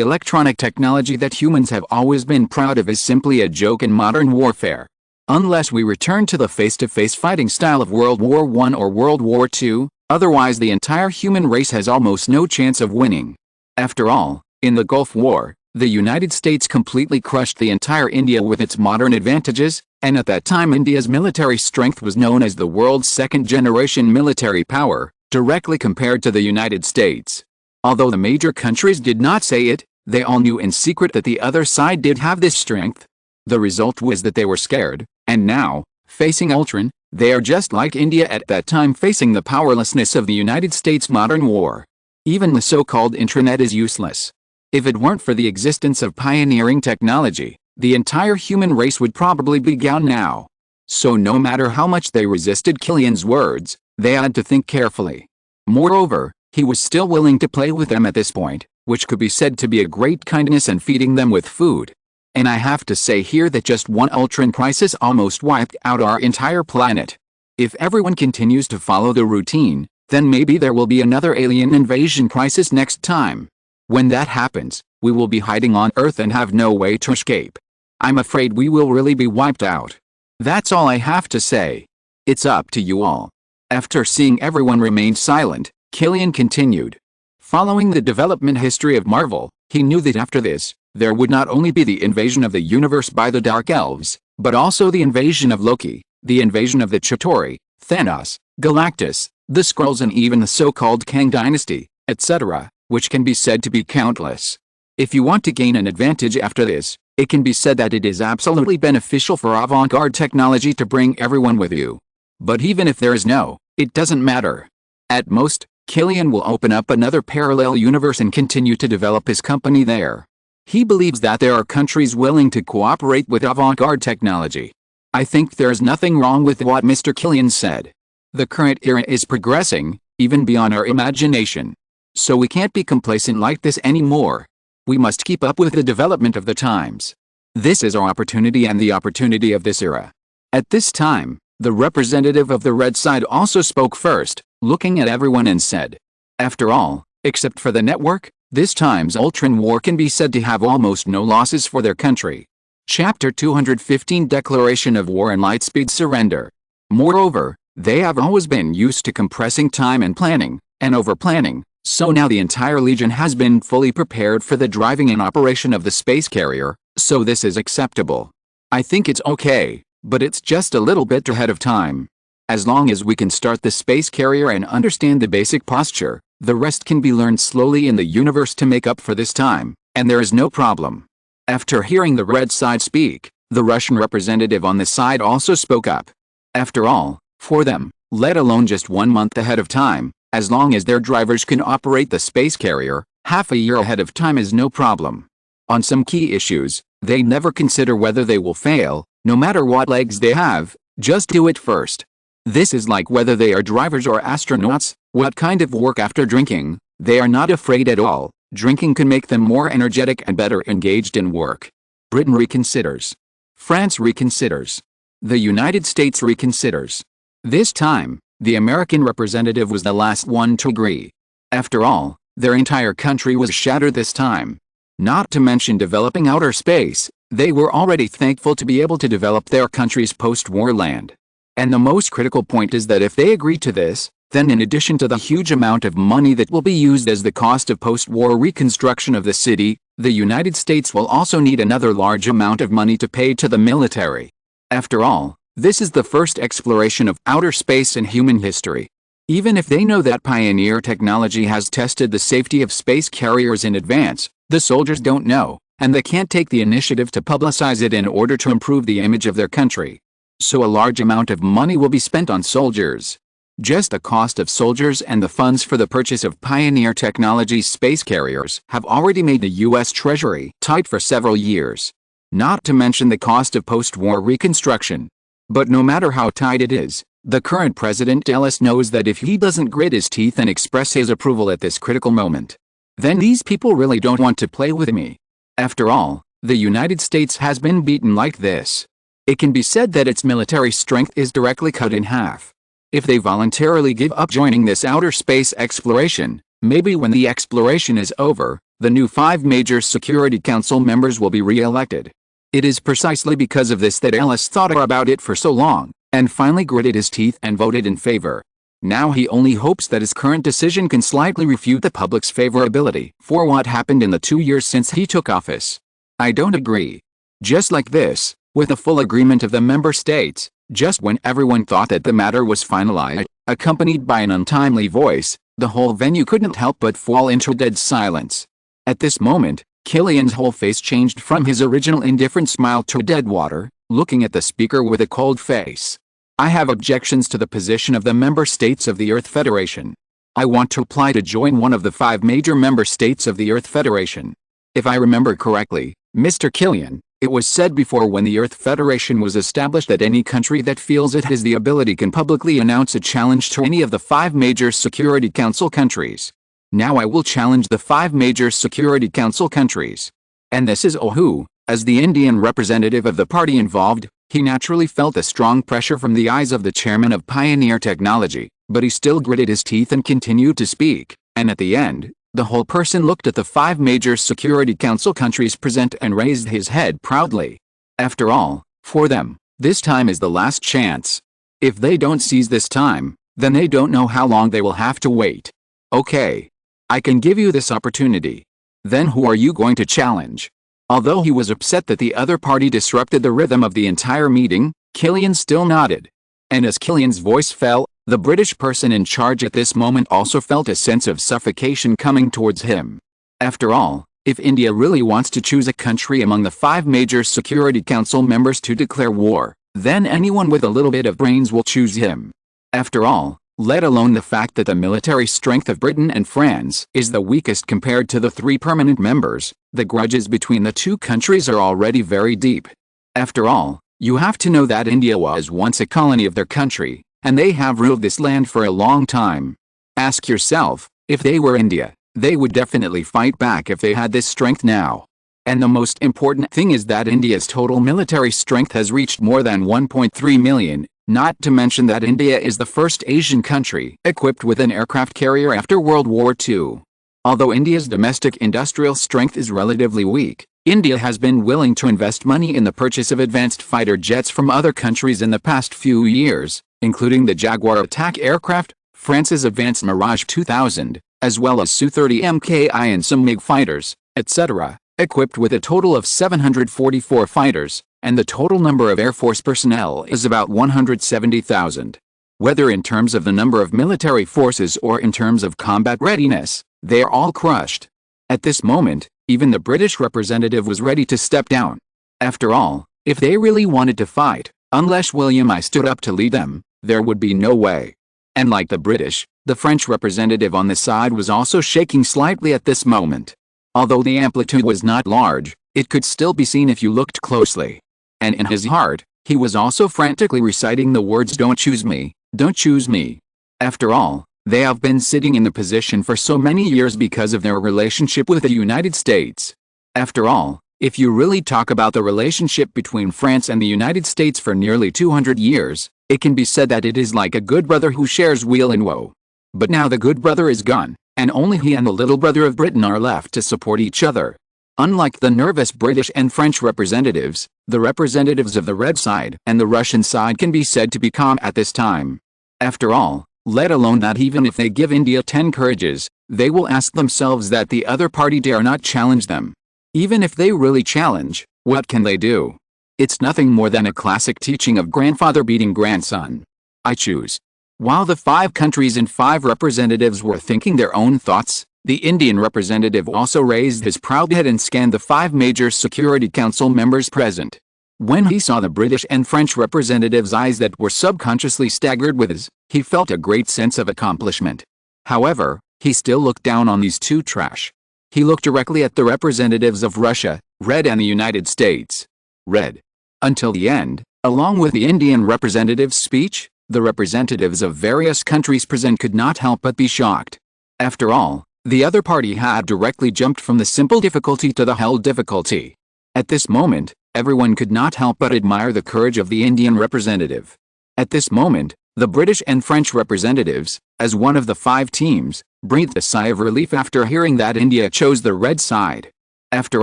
electronic technology that humans have always been proud of is simply a joke in modern warfare. Unless we return to the face-to-face fighting style of World War I or World War II, otherwise the entire human race has almost no chance of winning. After all, in the Gulf War, the United States completely crushed the entire India with its modern advantages, and at that time India's military strength was known as the world's second-generation military power, directly compared to the United States. Although the major countries did not say it, they all knew in secret that the other side did have this strength. The result was that they were scared, and now, facing Ultron, they are just like India at that time facing the powerlessness of the United States modern war. Even the so-called intranet is useless. If it weren't for the existence of pioneering technology, the entire human race would probably be gone now. So no matter how much they resisted Killian's words, they had to think carefully. Moreover, he was still willing to play with them at this point, which could be said to be a great kindness and feeding them with food. And I have to say here that just one Ultron crisis almost wiped out our entire planet. If everyone continues to follow the routine, then maybe there will be another alien invasion crisis next time. When that happens, we will be hiding on Earth and have no way to escape. I'm afraid we will really be wiped out. That's all I have to say. It's up to you all. After seeing everyone remain silent, Killian continued. Following the development history of Marvel, he knew that after this, there would not only be the invasion of the universe by the Dark Elves, but also the invasion of Loki, the invasion of the Chitauri, Thanos, Galactus, the Skrulls and even the so-called Kang Dynasty, etc., which can be said to be countless. If you want to gain an advantage after this, it can be said that it is absolutely beneficial for avant-garde technology to bring everyone with you. But even if there is no, it doesn't matter. At most, Killian will open up another parallel universe and continue to develop his company there. He believes that there are countries willing to cooperate with avant-garde technology. I think there's nothing wrong with what Mr. Killian said. The current era is progressing, even beyond our imagination. So we can't be complacent like this anymore. We must keep up with the development of the times. This is our opportunity and the opportunity of this era. At this time, the representative of the red side also spoke first, looking at everyone and said, "After all, except for the network, this time's Ultron war can be said to have almost no losses for their country." Chapter 215 Declaration of War and Lightspeed Surrender. Moreover, they have always been used to compressing time and planning, and over-planning, so now the entire Legion has been fully prepared for the driving and operation of the space carrier, so this is acceptable. I think it's okay, but it's just a little bit ahead of time. As long as we can start the space carrier and understand the basic posture, The rest can be learned slowly in the universe to make up for this time, and there is no problem. After hearing the red side speak, the Russian representative on the side also spoke up. After all, for them, let alone just 1 month ahead of time, as long as their drivers can operate the space carrier, half a year ahead of time is no problem. On some key issues, they never consider whether they will fail, no matter what legs they have, just do it first. This is like whether they are drivers or astronauts, what kind of work after drinking, they are not afraid at all. Drinking can make them more energetic and better engaged in work. Britain reconsiders. France reconsiders. The United States reconsiders. This time, the American representative was the last one to agree. After all, their entire country was shattered this time. Not to mention developing outer space, they were already thankful to be able to develop their country's post-war land. And the most critical point is that if they agree to this, then in addition to the huge amount of money that will be used as the cost of post-war reconstruction of the city, the United States will also need another large amount of money to pay to the military. After all, this is the first exploration of outer space in human history. Even if they know that pioneer technology has tested the safety of space carriers in advance, the soldiers don't know, and they can't take the initiative to publicize it in order to improve the image of their country. So a large amount of money will be spent on soldiers. Just the cost of soldiers and the funds for the purchase of Pioneer Technology's space carriers have already made the U.S. Treasury tight for several years. Not to mention the cost of post-war reconstruction. But no matter how tight it is, the current President Ellis knows that if he doesn't grit his teeth and express his approval at this critical moment, then these people really don't want to play with me. After all, the United States has been beaten like this. It can be said that its military strength is directly cut in half. If they voluntarily give up joining this outer space exploration, maybe when the exploration is over, the new 5 major Security Council members will be re-elected. It is precisely because of this that Ellis thought about it for so long, and finally gritted his teeth and voted in favor. Now he only hopes that his current decision can slightly refute the public's favorability for what happened in the 2 years since he took office. I don't agree. Just like this, with the full agreement of the member states, just when everyone thought that the matter was finalized, accompanied by an untimely voice, the whole venue couldn't help but fall into dead silence. At this moment, Killian's whole face changed from his original indifferent smile to dead water, looking at the speaker with a cold face. I have objections to the position of the member states of the Earth Federation. I want to apply to join one of the 5 major member states of the Earth Federation. If I remember correctly, Mr. Killian, it was said before when the Earth Federation was established that any country that feels it has the ability can publicly announce a challenge to any of the 5 major Security Council countries. Now I will challenge the 5 major Security Council countries. And this is Ohu. As the Indian representative of the party involved, he naturally felt a strong pressure from the eyes of the chairman of Pioneer Technology, but he still gritted his teeth and continued to speak, and at the end, the whole person looked at the 5 major Security Council countries present and raised his head proudly. After all, for them, this time is the last chance. If they don't seize this time, then they don't know how long they will have to wait. Okay. I can give you this opportunity. Then who are you going to challenge? Although he was upset that the other party disrupted the rhythm of the entire meeting, Killian still nodded. And as Killian's voice fell, the British person in charge at this moment also felt a sense of suffocation coming towards him. After all, if India really wants to choose a country among the 5 major Security Council members to declare war, then anyone with a little bit of brains will choose him. After all, let alone the fact that the military strength of Britain and France is the weakest compared to the 3 permanent members, the grudges between the 2 countries are already very deep. After all, you have to know that India was once a colony of their country, and they have ruled this land for a long time. Ask yourself, if they were India, they would definitely fight back if they had this strength now. And the most important thing is that India's total military strength has reached more than 1.3 million, not to mention that India is the first Asian country equipped with an aircraft carrier after World War II. Although India's domestic industrial strength is relatively weak, India has been willing to invest money in the purchase of advanced fighter jets from other countries in the past few years, including the Jaguar attack aircraft, France's advanced Mirage 2000, as well as Su-30 Mki and some MiG fighters, etc., equipped with a total of 744 fighters, and the total number of Air Force personnel is about 170,000. Whether in terms of the number of military forces or in terms of combat readiness, they are all crushed. At this moment, even the British representative was ready to step down. After all, if they really wanted to fight, unless William I stood up to lead them, there would be no way. And like the British, the French representative on the side was also shaking slightly at this moment. Although the amplitude was not large, it could still be seen if you looked closely. And in his heart, he was also frantically reciting the words "Don't choose me, don't choose me." After all, they have been sitting in the position for so many years because of their relationship with the United States. After all, if you really talk about the relationship between France and the United States for nearly 200 years, it can be said that it is like a good brother who shares weal and woe. But now the good brother is gone, and only he and the little brother of Britain are left to support each other. Unlike the nervous British and French representatives, the representatives of the red side and the Russian side can be said to be calm at this time. After all, let alone that even if they give India 10 courages, they will ask themselves that the other party dare not challenge them. Even if they really challenge, what can they do? It's nothing more than a classic teaching of grandfather beating grandson. I choose. While the 5 countries and 5 representatives were thinking their own thoughts, the Indian representative also raised his proud head and scanned the 5 major Security Council members present. When he saw the British and French representatives' eyes that were subconsciously staggered with his, he felt a great sense of accomplishment. However, he still looked down on these 2 trash. He looked directly at the representatives of Russia, Red, and the United States, Red. Until the end, along with the Indian representative's speech, the representatives of various countries present could not help but be shocked. After all, the other party had directly jumped from the simple difficulty to the hell difficulty. At this moment, everyone could not help but admire the courage of the Indian representative. At this moment, the British and French representatives, as one of the 5 teams, breathed a sigh of relief after hearing that India chose the red side. After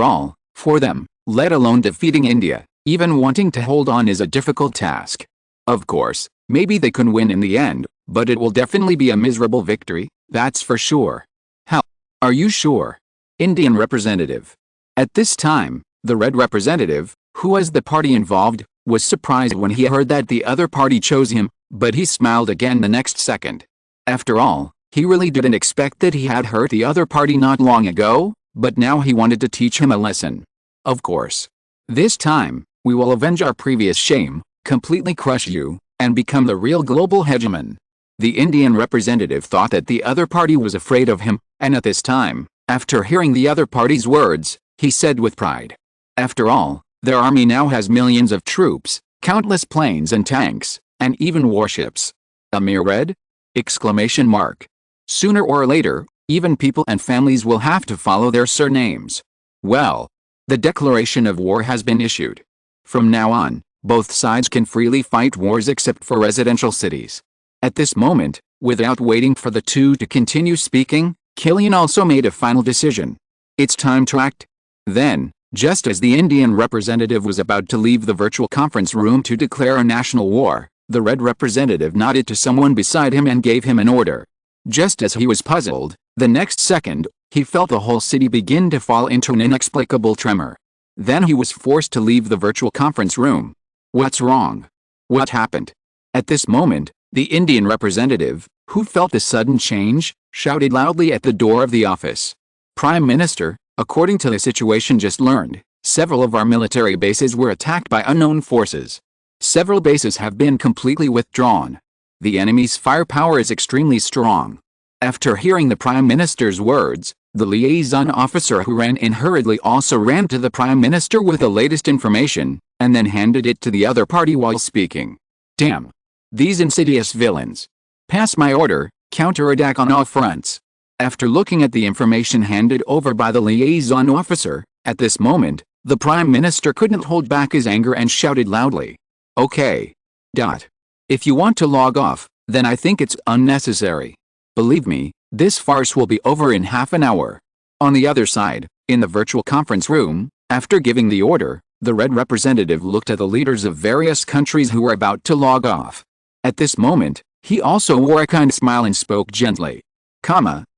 all, for them, let alone defeating India, even wanting to hold on is a difficult task. Of course, maybe they can win in the end, but it will definitely be a miserable victory, that's for sure. How? Are you sure? Indian representative. At this time, the red representative, who was the party involved, was surprised when he heard that the other party chose him, but he smiled again the next second. After all, he really didn't expect that he had hurt the other party not long ago, but now he wanted to teach him a lesson. Of course. This time, we will avenge our previous shame, completely crush you, and become the real global hegemon. The Indian representative thought that the other party was afraid of him, and at this time, after hearing the other party's words, he said with pride, "After all, their army now has millions of troops, countless planes and tanks, and even warships. A mere red? Exclamation mark. Sooner or later, even people and families will have to follow their surnames. Well, the declaration of war has been issued. From now on, both sides can freely fight wars except for residential cities." At this moment, without waiting for the 2 to continue speaking, Killian also made a final decision. It's time to act. Then, just as the Indian representative was about to leave the virtual conference room to declare a national war, the red representative nodded to someone beside him and gave him an order. Just as he was puzzled, the next second, he felt the whole city begin to fall into an inexplicable tremor. Then he was forced to leave the virtual conference room. What's wrong? What happened? At this moment, the Indian representative, who felt the sudden change, shouted loudly at the door of the office. "Prime Minister, according to the situation just learned, several of our military bases were attacked by unknown forces. Several bases have been completely withdrawn. The enemy's firepower is extremely strong." After hearing the Prime Minister's words, the liaison officer who ran in hurriedly also ran to the Prime Minister with the latest information, and then handed it to the other party while speaking. "Damn! These insidious villains. Pass my order, counterattack on all fronts." After looking at the information handed over by the liaison officer, at this moment, the Prime Minister couldn't hold back his anger and shouted loudly. "Okay. If you want to log off, then I think it's unnecessary. Believe me, this farce will be over in half an hour." On the other side, in the virtual conference room, after giving the order, the red representative looked at the leaders of various countries who were about to log off. At this moment, he also wore a kind smile and spoke gently.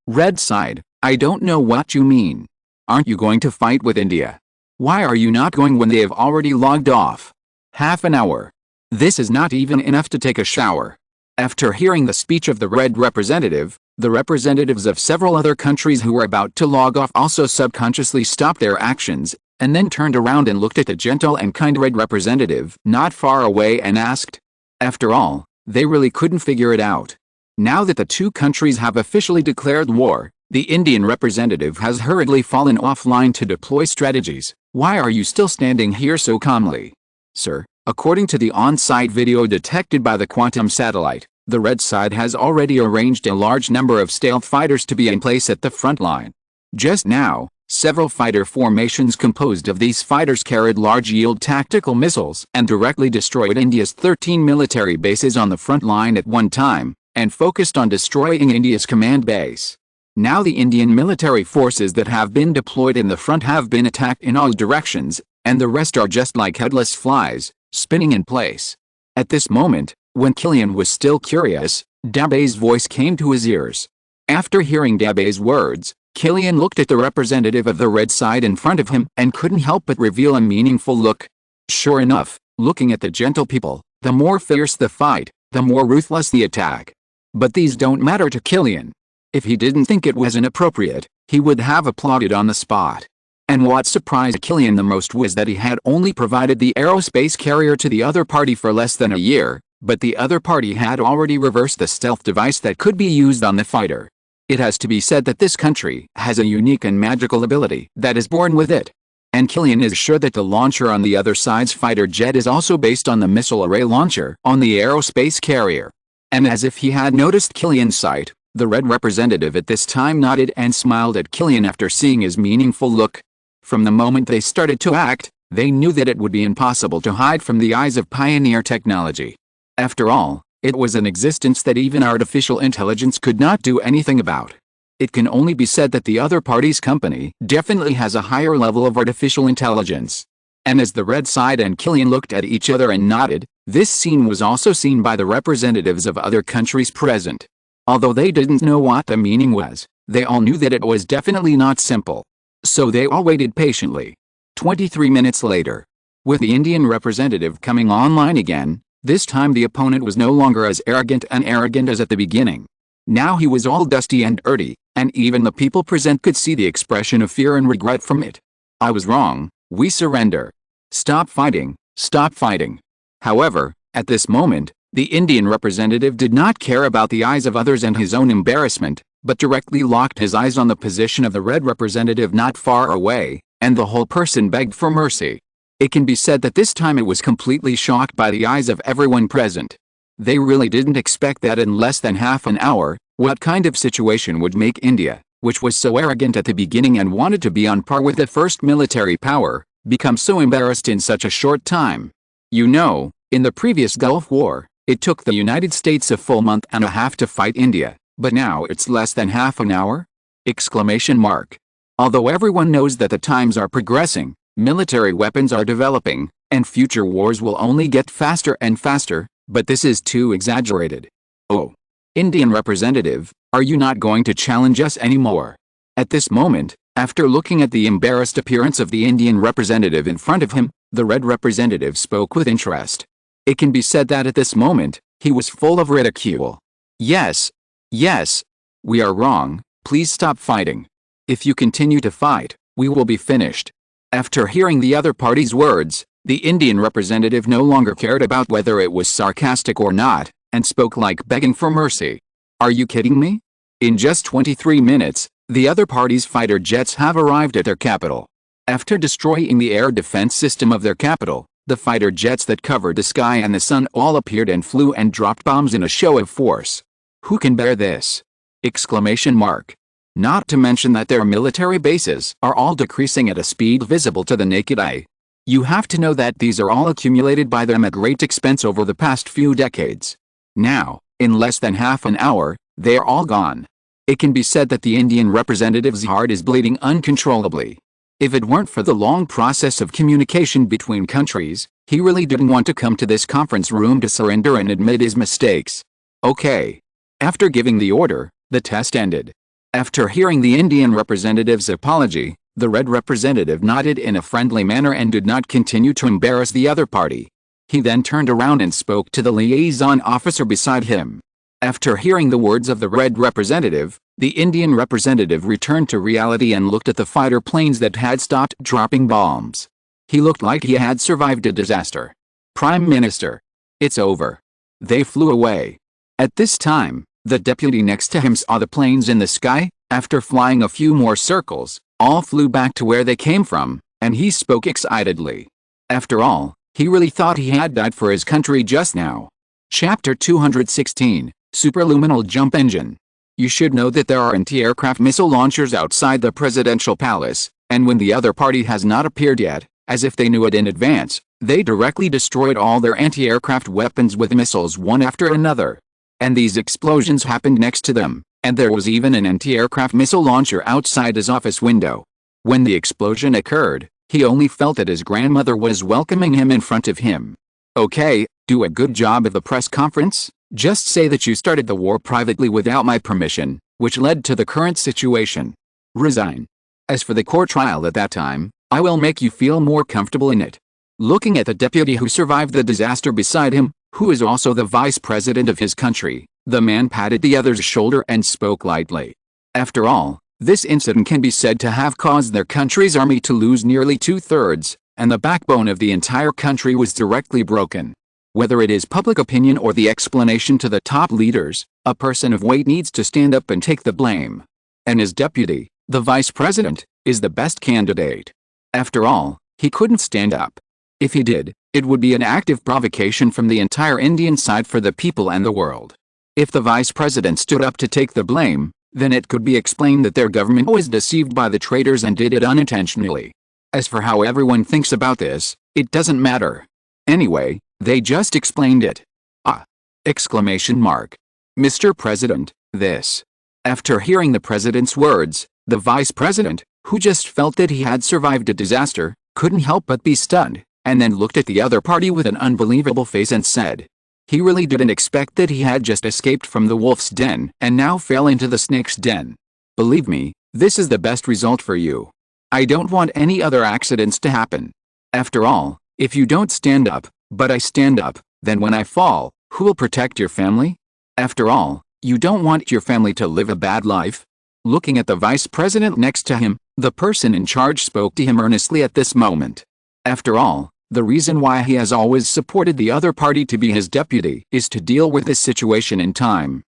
Red side, I don't know what you mean. Aren't you going to fight with India? Why are you not going when they have already logged off? Half an hour. This is not even enough to take a shower. After hearing the speech of the red representative, the representatives of several other countries who were about to log off also subconsciously stopped their actions, and then turned around and looked at the gentle and kind red representative not far away and asked. After all, they really couldn't figure it out. Now that the two countries have officially declared war, the Indian representative has hurriedly fallen offline to deploy strategies. Why are you still standing here so calmly? Sir, according to the on-site video detected by the Quantum satellite, the red side has already arranged a large number of stealth fighters to be in place at the front line. Just now, several fighter formations composed of these fighters carried large-yield tactical missiles and directly destroyed India's 13 military bases on the front line at one time, and focused on destroying India's command base. Now the Indian military forces that have been deployed in the front have been attacked in all directions, and the rest are just like headless flies, spinning in place. At this moment, when Killian was still curious, Dabe's voice came to his ears. After hearing Dabe's words, Killian looked at the representative of the red side in front of him and couldn't help but reveal a meaningful look. Sure enough, looking at the gentle people, the more fierce the fight, the more ruthless the attack. But these don't matter to Killian. If he didn't think it was inappropriate, he would have applauded on the spot. And what surprised Killian the most was that he had only provided the aerospace carrier to the other party for less than a year, but the other party had already reversed the stealth device that could be used on the fighter. It has to be said that this country has a unique and magical ability that is born with it. And Killian is sure that the launcher on the other side's fighter jet is also based on the missile array launcher on the aerospace carrier. And as if he had noticed Killian's sight, the red representative at this time nodded and smiled at Killian after seeing his meaningful look. From the moment they started to act, they knew that it would be impossible to hide from the eyes of pioneer technology. After all, it was an existence that even artificial intelligence could not do anything about. It can only be said that the other party's company definitely has a higher level of artificial intelligence. And as the red side and Killian looked at each other and nodded, this scene was also seen by the representatives of other countries present. Although they didn't know what the meaning was, they all knew that it was definitely not simple. So they all waited patiently. 23 minutes later, with the Indian representative coming online again, this time the opponent was no longer as arrogant as at the beginning. Now he was all dusty and dirty, and even the people present could see the expression of fear and regret from it. I was wrong, we surrender. Stop fighting, stop fighting. However, at this moment, the Indian representative did not care about the eyes of others and his own embarrassment, but directly locked his eyes on the position of the red representative not far away, and the whole person begged for mercy. It can be said that this time it was completely shocked by the eyes of everyone present. They really didn't expect that in less than half an hour, what kind of situation would make India, which was so arrogant at the beginning and wanted to be on par with the first military power, become so embarrassed in such a short time. You know, in the previous Gulf War, it took the United States a full month and a half to fight India, but now it's less than half an hour? Exclamation mark. Although everyone knows that the times are progressing, military weapons are developing, and future wars will only get faster and faster, but this is too exaggerated. Oh. Indian representative, are you not going to challenge us anymore? At this moment, after looking at the embarrassed appearance of the Indian representative in front of him, the red representative spoke with interest. It can be said that at this moment, he was full of ridicule. Yes. Yes. We are wrong, please stop fighting. If you continue to fight, we will be finished. After hearing the other party's words, the Indian representative no longer cared about whether it was sarcastic or not, and spoke like begging for mercy. Are you kidding me? In just 23 minutes, the other party's fighter jets have arrived at their capital. After destroying the air defense system of their capital, the fighter jets that covered the sky and the sun all appeared and flew and dropped bombs in a show of force. Who can bear this? Exclamation mark. Not to mention that their military bases are all decreasing at a speed visible to the naked eye. You have to know that these are all accumulated by them at great expense over the past few decades. Now, in less than half an hour, they are all gone. It can be said that the Indian representative's heart is bleeding uncontrollably. If it weren't for the long process of communication between countries, he really didn't want to come to this conference room to surrender and admit his mistakes. Okay. After giving the order, the test ended. After hearing the Indian representative's apology, the red representative nodded in a friendly manner and did not continue to embarrass the other party. He then turned around and spoke to the liaison officer beside him. After hearing the words of the red representative, the Indian representative returned to reality and looked at the fighter planes that had stopped dropping bombs. He looked like he had survived a disaster. Prime Minister. It's over. They flew away. At this time, the deputy next to him saw the planes in the sky. After flying a few more circles, all flew back to where they came from, and he spoke excitedly. After all, he really thought he had died for his country just now. Chapter 216, Superluminal Jump Engine. You should know that there are anti-aircraft missile launchers outside the presidential palace, and when the other party has not appeared yet, as if they knew it in advance, they directly destroyed all their anti-aircraft weapons with missiles one after another. And these explosions happened next to them, and there was even an anti-aircraft missile launcher outside his office window. When the explosion occurred, he only felt that his grandmother was welcoming him in front of him. Okay, do a good job at the press conference. Just say that you started the war privately without my permission, which led to the current situation. Resign. As for the court trial at that time, I will make you feel more comfortable in it. Looking at the deputy who survived the disaster beside him, who is also the vice president of his country, the man patted the other's shoulder and spoke lightly. After all, this incident can be said to have caused their country's army to lose nearly 2/3, and the backbone of the entire country was directly broken. Whether it is public opinion or the explanation to the top leaders, a person of weight needs to stand up and take the blame. And his deputy, the vice president, is the best candidate. After all, he couldn't stand up. If he did, it would be an active provocation from the entire Indian side for the people and the world. If the vice president stood up to take the blame, then it could be explained that their government was deceived by the traitors and did it unintentionally. As for how everyone thinks about this, it doesn't matter. Anyway, they just explained it. Ah! Exclamation mark. Mr. President, this. After hearing the president's words, the vice president, who just felt that he had survived a disaster, couldn't help but be stunned, and then looked at the other party with an unbelievable face and said, he really didn't expect that he had just escaped from the wolf's den and now fell into the snake's den. Believe me, this is the best result for you. I don't want any other accidents to happen. After all, if you don't stand up, but I stand up, then when I fall, who will protect your family? After all, you don't want your family to live a bad life. Looking at the vice president next to him, the person in charge spoke to him earnestly at this moment. After all, the reason why he has always supported the other party to be his deputy is to deal with this situation in time.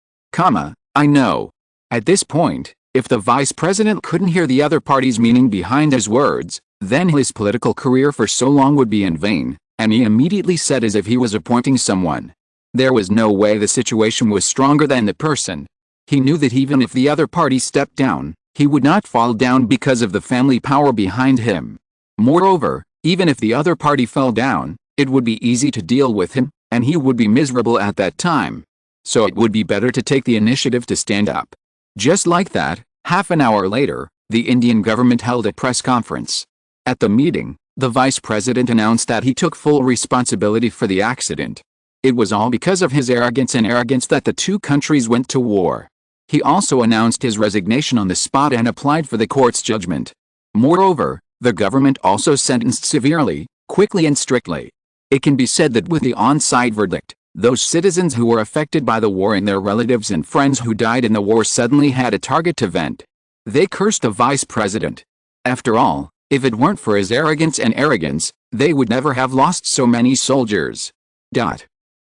I know. At this point, if the vice president couldn't hear the other party's meaning behind his words, then his political career for so long would be in vain, and he immediately said as if he was appointing someone. There was no way the situation was stronger than the person. He knew that even if the other party stepped down, he would not fall down because of the family power behind him. Moreover, even if the other party fell down, it would be easy to deal with him, and he would be miserable at that time. So it would be better to take the initiative to stand up. Just like that, half an hour later, the Indian government held a press conference. At the meeting, the vice president announced that he took full responsibility for the accident. It was all because of his arrogance that the two countries went to war. He also announced his resignation on the spot and applied for the court's judgment. Moreover, the government also sentenced severely, quickly and strictly. It can be said that with the on-site verdict, those citizens who were affected by the war and their relatives and friends who died in the war suddenly had a target to vent. They cursed the vice president. After all, if it weren't for his arrogance, they would never have lost so many soldiers.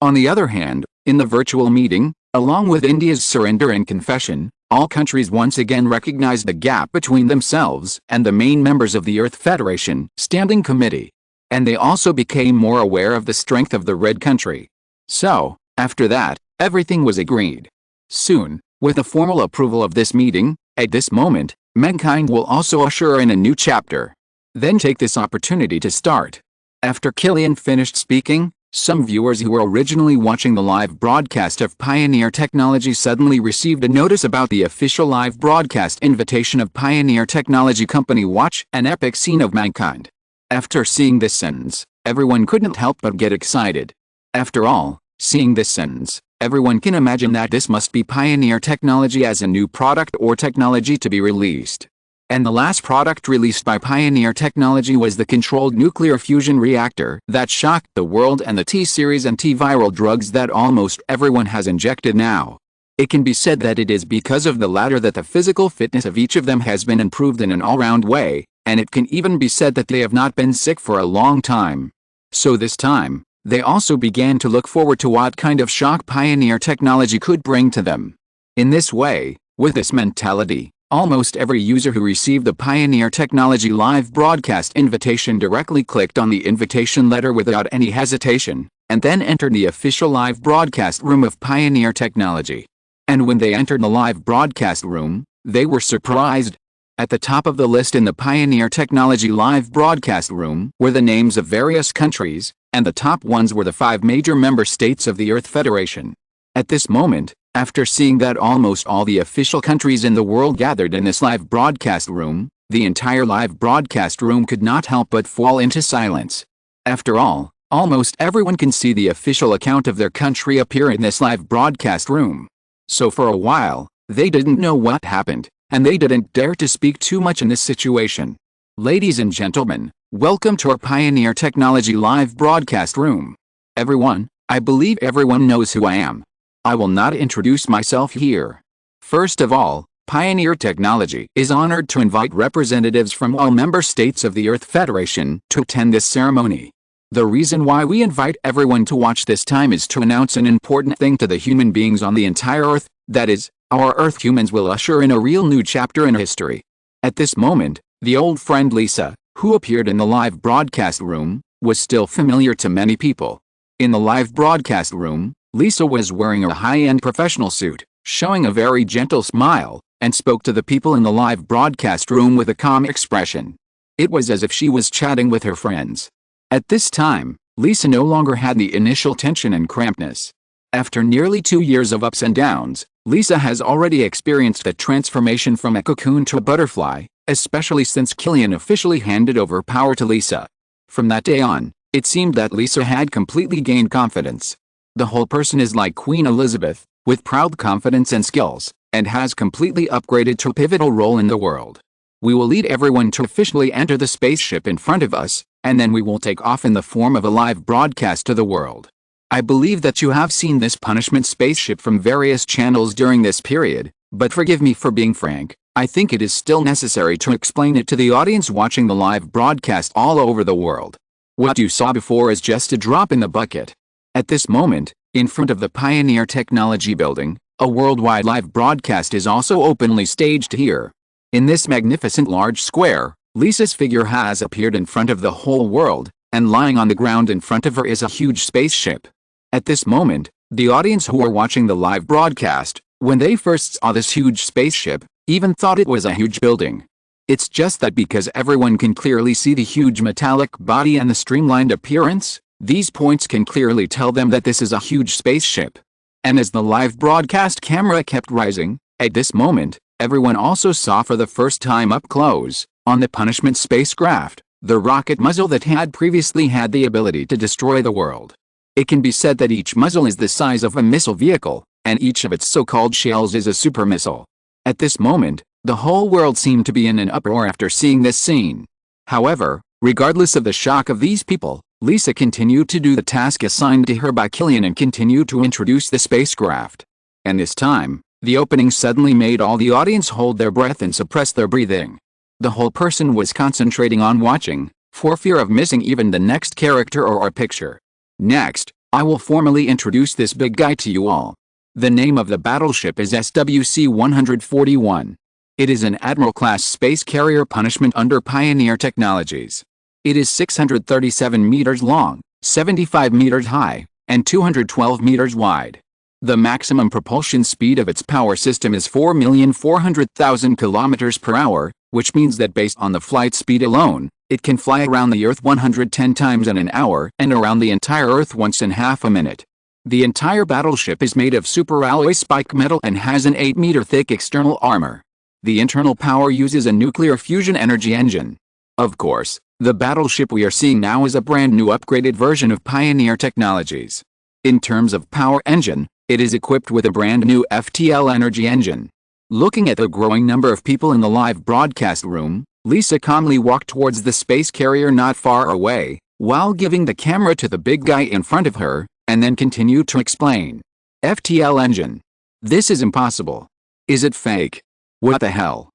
On the other hand, in the virtual meeting, along with India's surrender and confession, all countries once again recognized the gap between themselves and the main members of the Earth Federation Standing Committee. And they also became more aware of the strength of the Red Country. So, after that, everything was agreed. Soon, with the formal approval of this meeting, at this moment, mankind will also usher in a new chapter. Then take this opportunity to start. After Killian finished speaking, some viewers who were originally watching the live broadcast of Pioneer Technology suddenly received a notice about the official live broadcast invitation of Pioneer Technology Company. Watch an epic scene of mankind. After seeing this sentence, everyone couldn't help but get excited. After all, seeing this sentence, everyone can imagine that this must be Pioneer Technology as a new product or technology to be released. And the last product released by Pioneer Technology was the controlled nuclear fusion reactor that shocked the world, and the T-series antiviral drugs that almost everyone has injected now. It can be said that it is because of the latter that the physical fitness of each of them has been improved in an all-round way, and it can even be said that they have not been sick for a long time. So this time, they also began to look forward to what kind of shock Pioneer Technology could bring to them. In this way, with this mentality, almost every user who received the Pioneer Technology live broadcast invitation directly clicked on the invitation letter without any hesitation, and then entered the official live broadcast room of Pioneer Technology. And when they entered the live broadcast room, they were surprised. At the top of the list in the Pioneer Technology live broadcast room were the names of various countries, and the top ones were the 5 major member states of the Earth Federation. At this moment, after seeing that almost all the official countries in the world gathered in this live broadcast room, the entire live broadcast room could not help but fall into silence. After all, almost everyone can see the official account of their country appear in this live broadcast room. So for a while, they didn't know what happened, and they didn't dare to speak too much in this situation. Ladies and gentlemen, welcome to our Pioneer Technology live broadcast room. Everyone, I believe everyone knows who I am. I will not introduce myself here. First of all, Pioneer Technology is honored to invite representatives from all member states of the Earth Federation to attend this ceremony. The reason why we invite everyone to watch this time is to announce an important thing to the human beings on the entire Earth, that is, our Earth humans will usher in a real new chapter in history. At this moment, the old friend Lisa, who appeared in the live broadcast room, was still familiar to many people. In the live broadcast room, Lisa was wearing a high-end professional suit, showing a very gentle smile, and spoke to the people in the live broadcast room with a calm expression. It was as if she was chatting with her friends. At this time, Lisa no longer had the initial tension and crampedness. After nearly 2 years of ups and downs, Lisa has already experienced the transformation from a cocoon to a butterfly, especially since Killian officially handed over power to Lisa. From that day on, it seemed that Lisa had completely gained confidence. The whole person is like Queen Elizabeth, with proud confidence and skills, and has completely upgraded to a pivotal role in the world. We will lead everyone to officially enter the spaceship in front of us, and then we will take off in the form of a live broadcast to the world. I believe that you have seen this punishment spaceship from various channels during this period, but forgive me for being frank, I think it is still necessary to explain it to the audience watching the live broadcast all over the world. What you saw before is just a drop in the bucket. At this moment, in front of the Pioneer Technology building, a worldwide live broadcast is also openly staged here. In this magnificent large square, Lisa's figure has appeared in front of the whole world, and lying on the ground in front of her is a huge spaceship. At this moment, the audience who are watching the live broadcast, when they first saw this huge spaceship, even thought it was a huge building. It's just that because everyone can clearly see the huge metallic body and the streamlined appearance, these points can clearly tell them that this is a huge spaceship. And as the live broadcast camera kept rising, at this moment, everyone also saw for the first time up close, on the punishment spacecraft, the rocket muzzle that had previously had the ability to destroy the world. It can be said that each muzzle is the size of a missile vehicle, and each of its so-called shells is a super missile. At this moment, the whole world seemed to be in an uproar after seeing this scene. However, regardless of the shock of these people, Lisa continued to do the task assigned to her by Killian and continued to introduce the spacecraft. And this time, the opening suddenly made all the audience hold their breath and suppress their breathing. The whole person was concentrating on watching, for fear of missing even the next character or picture. Next, I will formally introduce this big guy to you all. The name of the battleship is SWC-141. It is an Admiral-class space carrier punishment under Pioneer Technologies. It is 637 meters long, 75 meters high, and 212 meters wide. The maximum propulsion speed of its power system is 4,400,000 kilometers per hour, which means that based on the flight speed alone, it can fly around the Earth 110 times in an hour and around the entire Earth once in half a minute. The entire battleship is made of superalloy spike metal and has an 8-meter thick external armor. The internal power uses a nuclear fusion energy engine. Of course, the battleship we are seeing now is a brand new upgraded version of Pioneer Technologies. In terms of power engine, it is equipped with a brand new FTL energy engine. Looking at the growing number of people in the live broadcast room, Lisa calmly walked towards the space carrier not far away, while giving the camera to the big guy in front of her, and then continued to explain. FTL engine. This is impossible. Is it fake? What the hell?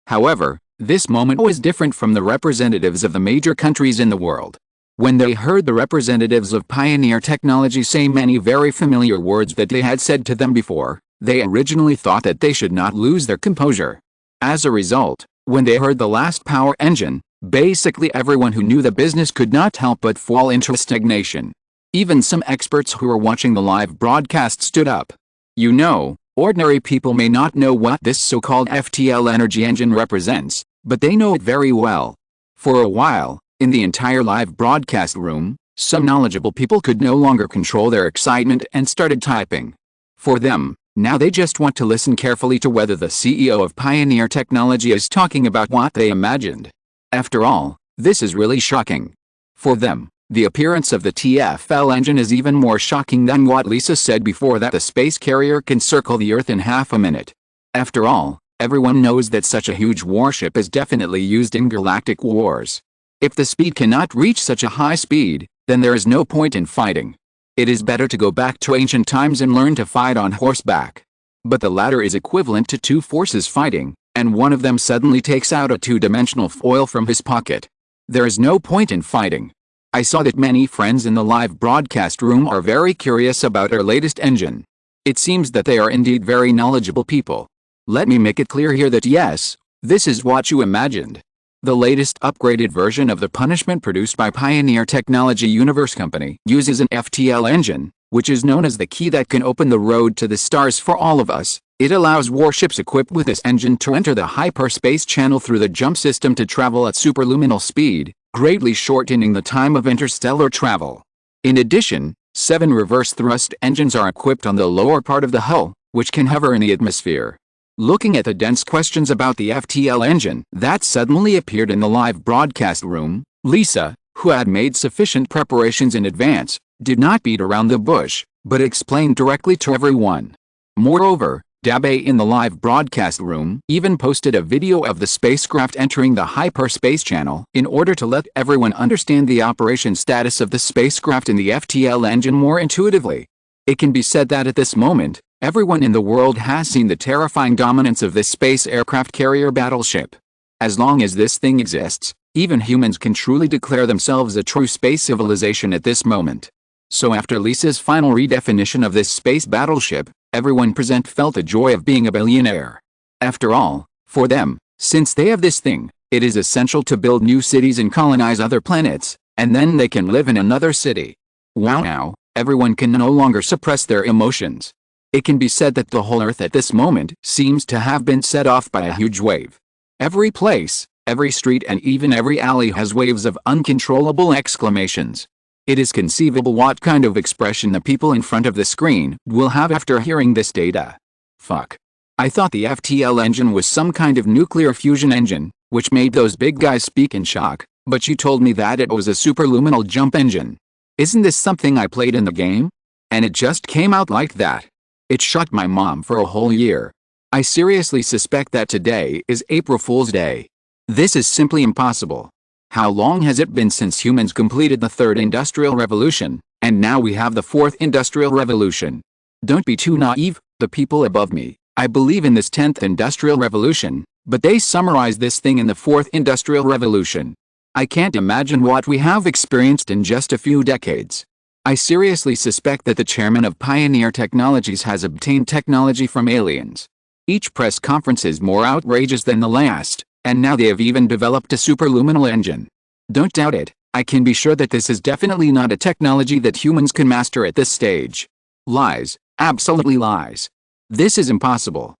However, this moment was different from the representatives of the major countries in the world. When they heard the representatives of Pioneer Technology say many very familiar words that they had said to them before, they originally thought that they should not lose their composure. As a result, when they heard the last power engine, basically everyone who knew the business could not help but fall into stagnation. Even some experts who were watching the live broadcast stood up. You know, ordinary people may not know what this so-called FTL energy engine represents, but they know it very well. For a while, in the entire live broadcast room, some knowledgeable people could no longer control their excitement and started typing. For them, now they just want to listen carefully to whether the CEO of Pioneer Technology is talking about what they imagined. After all, this is really shocking. For them, the appearance of the TFL engine is even more shocking than what Lisa said before, that the space carrier can circle the Earth in half a minute. After all, everyone knows that such a huge warship is definitely used in galactic wars. If the speed cannot reach such a high speed, then there is no point in fighting. It is better to go back to ancient times and learn to fight on horseback. But the latter is equivalent to two forces fighting, and one of them suddenly takes out a two-dimensional foil from his pocket. There is no point in fighting. I saw that many friends in the live broadcast room are very curious about our latest engine. It seems that they are indeed very knowledgeable people. Let me make it clear here that yes, this is what you imagined. The latest upgraded version of the punishment produced by Pioneer Technology Universe Company uses an FTL engine, which is known as the key that can open the road to the stars for all of us. It allows warships equipped with this engine to enter the hyperspace channel through the jump system to travel at superluminal speed, greatly shortening the time of interstellar travel. In addition, 7 reverse thrust engines are equipped on the lower part of the hull, which can hover in the atmosphere. Looking at the dense questions about the FTL engine that suddenly appeared in the live broadcast room, Lisa, who had made sufficient preparations in advance, did not beat around the bush, but explained directly to everyone. Moreover, Dabe in the live broadcast room even posted a video of the spacecraft entering the hyperspace channel in order to let everyone understand the operation status of the spacecraft in the FTL engine more intuitively. It can be said that at this moment, everyone in the world has seen the terrifying dominance of this space aircraft carrier battleship. As long as this thing exists, even humans can truly declare themselves a true space civilization at this moment. So after Lisa's final redefinition of this space battleship, everyone present felt the joy of being a billionaire. After all, for them, since they have this thing, it is essential to build new cities and colonize other planets, and then they can live in another city. Wow, now, everyone can no longer suppress their emotions. It can be said that the whole Earth at this moment seems to have been set off by a huge wave. Every place, every street and even every alley has waves of uncontrollable exclamations. It is conceivable what kind of expression the people in front of the screen will have after hearing this data. Fuck. I thought the FTL engine was some kind of nuclear fusion engine, which made those big guys speak in shock, but you told me that it was a superluminal jump engine. Isn't this something I played in the game? And it just came out like that. It shocked my mom for a whole year. I seriously suspect that today is April Fool's Day. This is simply impossible. How long has it been since humans completed the 3rd Industrial Revolution, and now we have the 4th Industrial Revolution? Don't be too naive, the people above me. I believe in this 10th Industrial Revolution, but they summarize this thing in the 4th Industrial Revolution. I can't imagine what we have experienced in just a few decades. I seriously suspect that the chairman of Pioneer Technologies has obtained technology from aliens. Each press conference is more outrageous than the last, and now they have even developed a superluminal engine. Don't doubt it, I can be sure that this is definitely not a technology that humans can master at this stage. Lies, absolutely lies. This is impossible.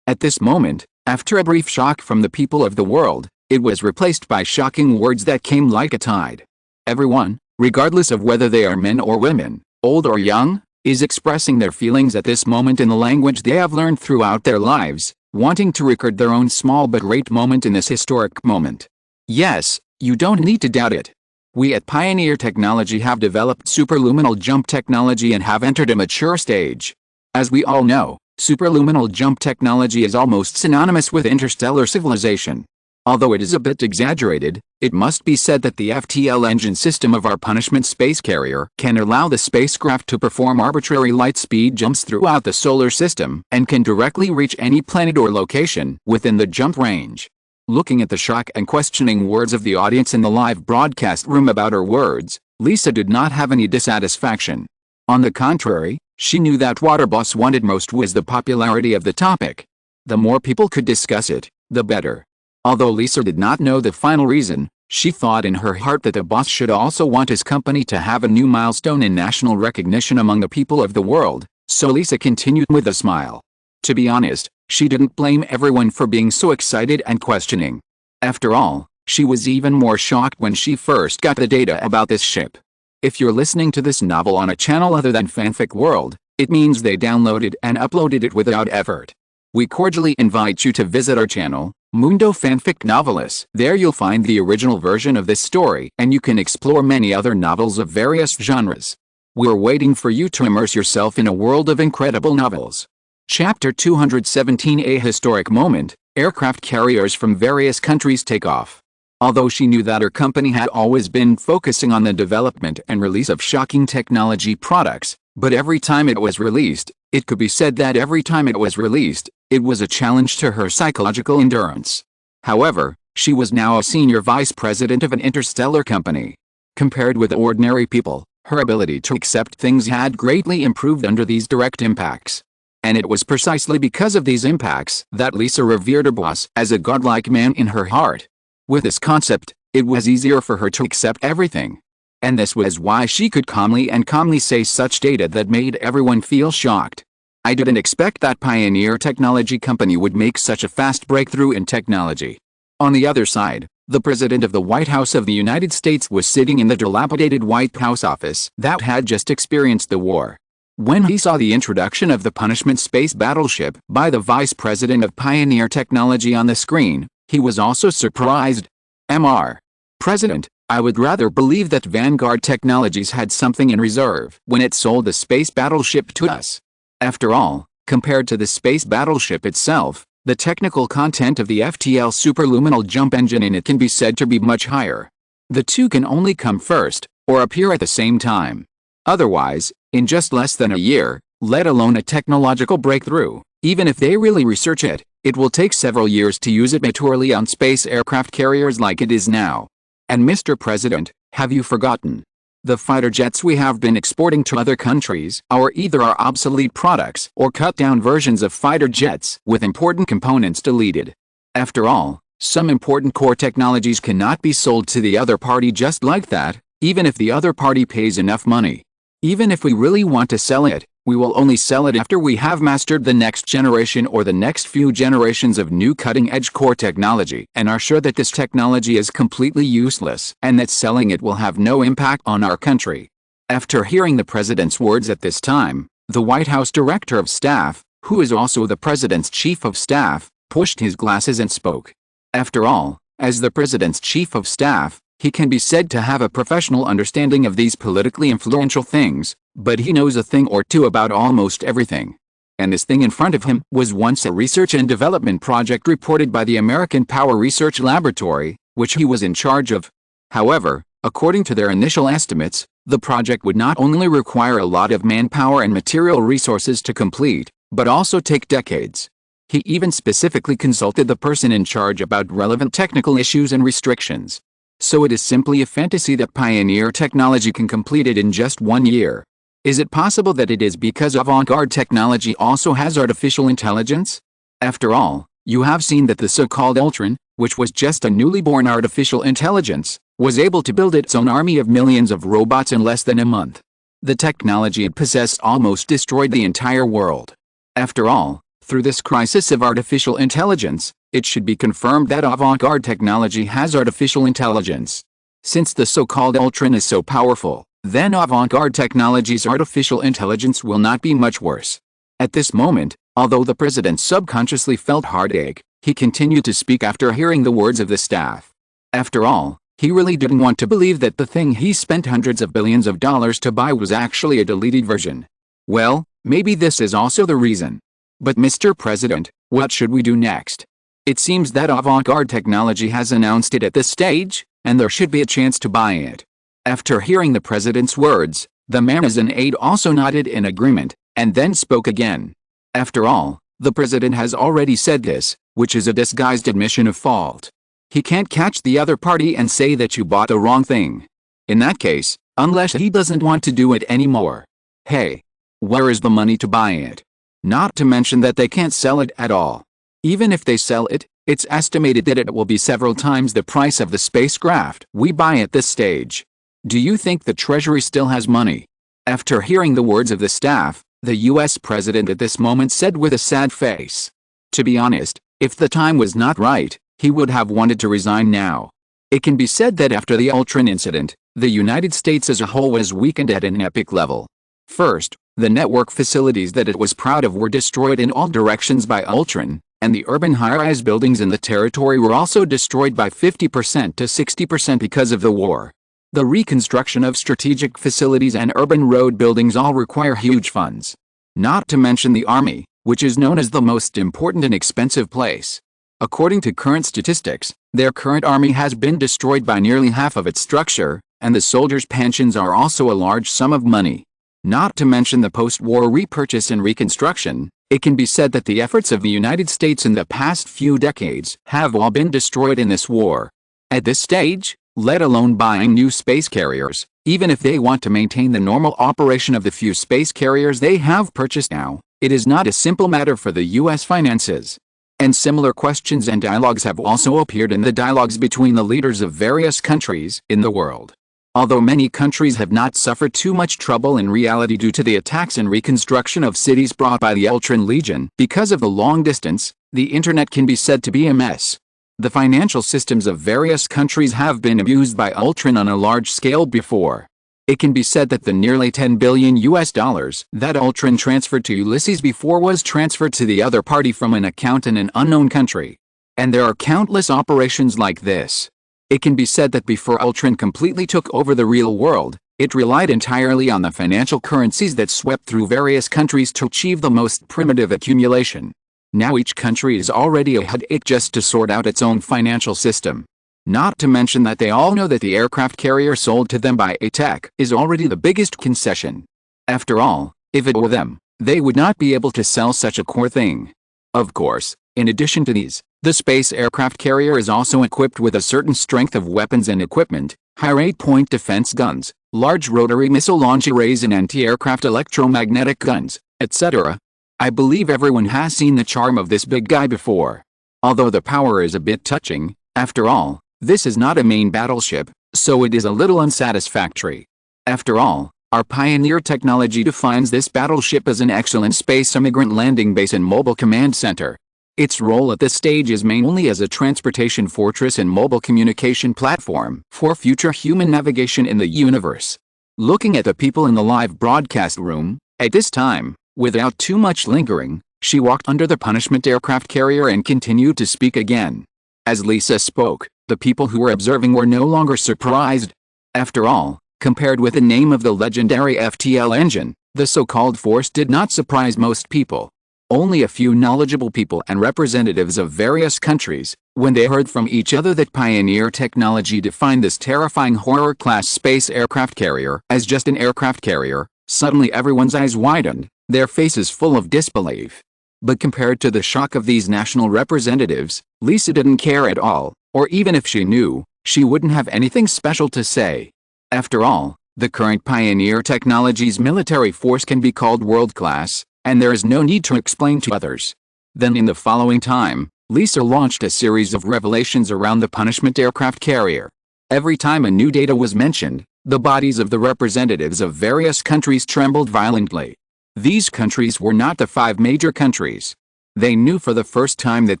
At this moment, after a brief shock from the people of the world, it was replaced by shocking words that came like a tide. Everyone, regardless of whether they are men or women, old or young, is expressing their feelings at this moment in the language they have learned throughout their lives, wanting to record their own small but great moment in this historic moment. Yes, you don't need to doubt it. We at Pioneer Technology have developed superluminal jump technology and have entered a mature stage. As we all know, Superluminal jump technology is almost synonymous with interstellar civilization. Although it is a bit exaggerated, it must be said that the FTL engine system of our punishment space carrier can allow the spacecraft to perform arbitrary light speed jumps throughout the solar system and can directly reach any planet or location within the jump range. Looking at the shock and questioning words of the audience in the live broadcast room about her words, Lisa did not have any dissatisfaction. On the contrary, she knew that what her boss wanted most was the popularity of the topic. The more people could discuss it, the better. Although Lisa did not know the final reason, she thought in her heart that the boss should also want his company to have a new milestone in national recognition among the people of the world, so Lisa continued with a smile. To be honest, she didn't blame everyone for being so excited and questioning. After all, she was even more shocked when she first got the data about this ship. If you're listening to this novel on a channel other than Fanfic World, it means they downloaded and uploaded it without effort. We cordially invite you to visit our channel, Mundo Fanfic Novelis. There you'll find the original version of this story, and you can explore many other novels of various genres. We're waiting for you to immerse yourself in a world of incredible novels. Chapter 217. A historic moment. Aircraft carriers from various countries take off. Although she knew that her company had always been focusing on the development and release of shocking technology products, but every time it was released, it could be said that every time it was released, it was a challenge to her psychological endurance. However, she was now a senior vice president of an interstellar company. Compared with ordinary people, her ability to accept things had greatly improved under these direct impacts. And it was precisely because of these impacts that Lisa revered her boss as a godlike man in her heart. With this concept, it was easier for her to accept everything. And this was why she could calmly say such data that made everyone feel shocked. I didn't expect that pioneer technology company would make such a fast breakthrough in technology. On the other side, the president of the White House of the United States was sitting in the dilapidated White House office that had just experienced the war. When he saw the introduction of the punishment space battleship by the vice president of Pioneer Technology on the screen, he was also surprised. Mr. President, I would rather believe that Vanguard Technologies had something in reserve when it sold the space battleship to us. After all, compared to the space battleship itself, the technical content of the FTL superluminal jump engine in it can be said to be much higher. The two can only come first, or appear at the same time. Otherwise, in just less than a year, let alone a technological breakthrough, even if they really research it, it will take several years to use it maturely on space aircraft carriers like it is now. And Mr. President, have you forgotten? The fighter jets we have been exporting to other countries are either our obsolete products or cut-down versions of fighter jets with important components deleted. After all, some important core technologies cannot be sold to the other party just like that, even if the other party pays enough money. Even if we really want to sell it, we will only sell it after we have mastered the next generation or the next few generations of new cutting-edge core technology and are sure that this technology is completely useless and that selling it will have no impact on our country. After hearing the president's words at this time, the White House Director of Staff, who is also the president's chief of staff, pushed his glasses and spoke. After all, as the president's chief of staff, he can be said to have a professional understanding of these politically influential things, but he knows a thing or two about almost everything. And this thing in front of him was once a research and development project reported by the American Power Research Laboratory, which he was in charge of. However, according to their initial estimates, the project would not only require a lot of manpower and material resources to complete, but also take decades. He even specifically consulted the person in charge about relevant technical issues and restrictions. So it is simply a fantasy that Pioneer Technology can complete it in just 1 year. Is it possible that it is because avant-garde technology also has artificial intelligence? After all, you have seen that the so-called Ultron, which was just a newly born artificial intelligence, was able to build its own army of millions of robots in less than a month. The technology it possessed almost destroyed the entire world. After all, through this crisis of artificial intelligence, it should be confirmed that avant-garde technology has artificial intelligence. Since the so-called Ultron is so powerful, then avant-garde technology's artificial intelligence will not be much worse. At this moment, although the president subconsciously felt heartache, he continued to speak after hearing the words of the staff. After all, he really didn't want to believe that the thing he spent hundreds of billions of dollars to buy was actually a deleted version. Well, maybe this is also the reason. But Mr. President, what should we do next? It seems that avant-garde technology has announced it at this stage, and there should be a chance to buy it. After hearing the president's words, the man as an aide also nodded in agreement, and then spoke again. After all, the president has already said this, which is a disguised admission of fault. He can't catch the other party and say that you bought the wrong thing. In that case, unless he doesn't want to do it anymore. Hey, where is the money to buy it? Not to mention that they can't sell it at all. Even if they sell it, it's estimated that it will be several times the price of the spacecraft we buy at this stage. Do you think the Treasury still has money? After hearing the words of the staff, the US president at this moment said with a sad face. To be honest, if the time was not right, he would have wanted to resign now. It can be said that after the Ultron incident, the United States as a whole was weakened at an epic level. First, the network facilities that it was proud of were destroyed in all directions by Ultron, and the urban high-rise buildings in the territory were also destroyed by 50% to 60% because of the war. The reconstruction of strategic facilities and urban road buildings all require huge funds. Not to mention the army, which is known as the most important and expensive place. According to current statistics, their current army has been destroyed by nearly half of its structure, and the soldiers' pensions are also a large sum of money. Not to mention the post-war repurchase and reconstruction, it can be said that the efforts of the United States in the past few decades have all been destroyed in this war. At this stage, let alone buying new space carriers, even if they want to maintain the normal operation of the few space carriers they have purchased now, it is not a simple matter for the US finances. And similar questions and dialogues have also appeared in the dialogues between the leaders of various countries in the world. Although many countries have not suffered too much trouble in reality due to the attacks and reconstruction of cities brought by the Ultron Legion, because of the long distance, the internet can be said to be a mess. The financial systems of various countries have been abused by Ultron on a large scale before. It can be said that the nearly $10 billion that Ultron transferred to Ulysses before was transferred to the other party from an account in an unknown country. And there are countless operations like this. It can be said that before Ultron completely took over the real world, it relied entirely on the financial currencies that swept through various countries to achieve the most primitive accumulation. Now each country is already a headache just to sort out its own financial system. Not to mention that they all know that the aircraft carrier sold to them by ATEC is already the biggest concession. After all, if it were them, they would not be able to sell such a core thing. Of course, in addition to these, the space aircraft carrier is also equipped with a certain strength of weapons and equipment, high-rate point defense guns, large rotary missile launch arrays and anti-aircraft electromagnetic guns, etc. I believe everyone has seen the charm of this big guy before. Although the power is a bit touching, after all, this is not a main battleship, so it is a little unsatisfactory. After all, our pioneer technology defines this battleship as an excellent space immigrant landing base and mobile command center. Its role at this stage is mainly as a transportation fortress and mobile communication platform for future human navigation in the universe. Looking at the people in the live broadcast room, at this time, without too much lingering, she walked under the punishment aircraft carrier and continued to speak again. As Lisa spoke, the people who were observing were no longer surprised. After all, compared with the name of the legendary FTL engine, the so-called force did not surprise most people. Only a few knowledgeable people and representatives of various countries, when they heard from each other that pioneer technology defined this terrifying horror-class space aircraft carrier as just an aircraft carrier, suddenly everyone's eyes widened, their faces full of disbelief. But compared to the shock of these national representatives, Lisa didn't care at all, or even if she knew, she wouldn't have anything special to say. After all, the current pioneer technology's military force can be called world-class, and there is no need to explain to others. Then in the following time, Lisa launched a series of revelations around the punishment aircraft carrier. Every time a new data was mentioned, the bodies of the representatives of various countries trembled violently. These countries were not the 5 major countries. They knew for the first time that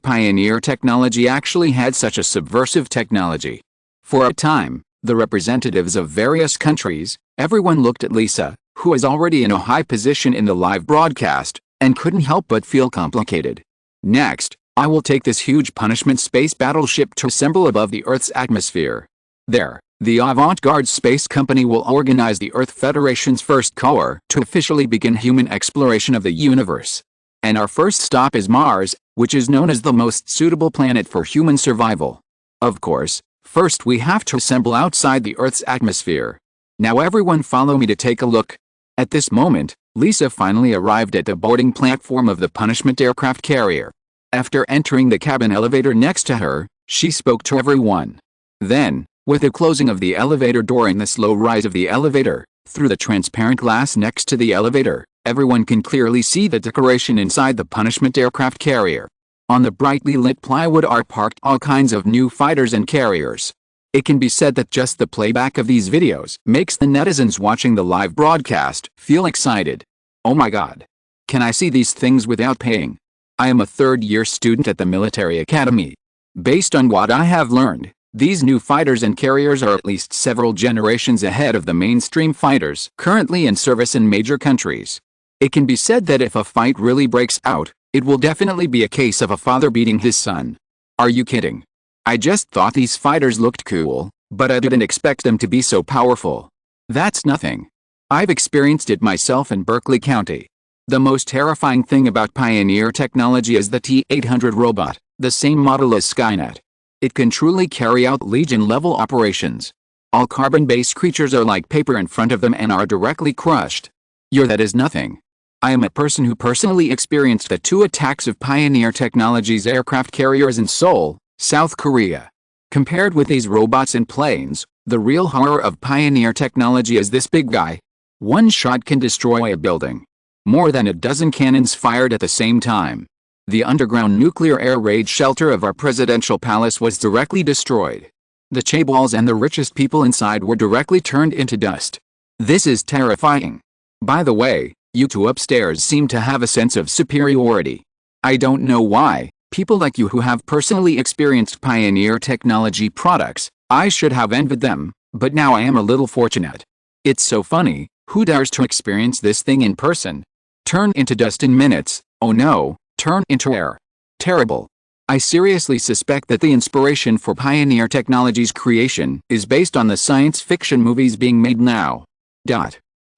pioneer technology actually had such a subversive technology. For a time, the representatives of various countries, everyone looked at Lisa, who was already in a high position in the live broadcast, and couldn't help but feel complicated. Next, I will take this huge punishment space battleship to assemble above the Earth's atmosphere. There, the avant-garde space company will organize the Earth Federation's first corps to officially begin human exploration of the universe. And our first stop is Mars, which is known as the most suitable planet for human survival. Of course, first we have to assemble outside the Earth's atmosphere. Now everyone follow me to take a look. At this moment, Lisa finally arrived at the boarding platform of the punishment aircraft carrier. After entering the cabin elevator next to her, she spoke to everyone. Then, with the closing of the elevator door and the slow rise of the elevator, through the transparent glass next to the elevator, everyone can clearly see the decoration inside the punishment aircraft carrier. On the brightly lit plywood are parked all kinds of new fighters and carriers. It can be said that just the playback of these videos makes the netizens watching the live broadcast feel excited. Oh my god. Can I see these things without paying? I am a third-year student at the military academy. Based on what I have learned, these new fighters and carriers are at least several generations ahead of the mainstream fighters currently in service in major countries. It can be said that if a fight really breaks out, it will definitely be a case of a father beating his son. Are you kidding? I just thought these fighters looked cool, but I didn't expect them to be so powerful. That's nothing. I've experienced it myself in Berkeley County. The most terrifying thing about Pioneer technology is the T-800 robot, the same model as Skynet. It can truly carry out Legion-level operations. All carbon-based creatures are like paper in front of them and are directly crushed. That is nothing. I am a person who personally experienced the 2 attacks of Pioneer Technology's aircraft carriers in Seoul, South Korea. Compared with these robots and planes, the real horror of Pioneer technology is this big guy. One shot can destroy a building. More than a dozen cannons fired at the same time. The underground nuclear air raid shelter of our presidential palace was directly destroyed. The chaebols and the richest people inside were directly turned into dust. This is terrifying. By the way, you 2 upstairs seem to have a sense of superiority. I don't know why. People like you who have personally experienced Pioneer technology products, I should have envied them, but now I am a little fortunate. It's so funny, who dares to experience this thing in person? Turn into dust in minutes, oh no, turn into air. Terrible. I seriously suspect that the inspiration for Pioneer Technology's creation is based on the science fiction movies being made now.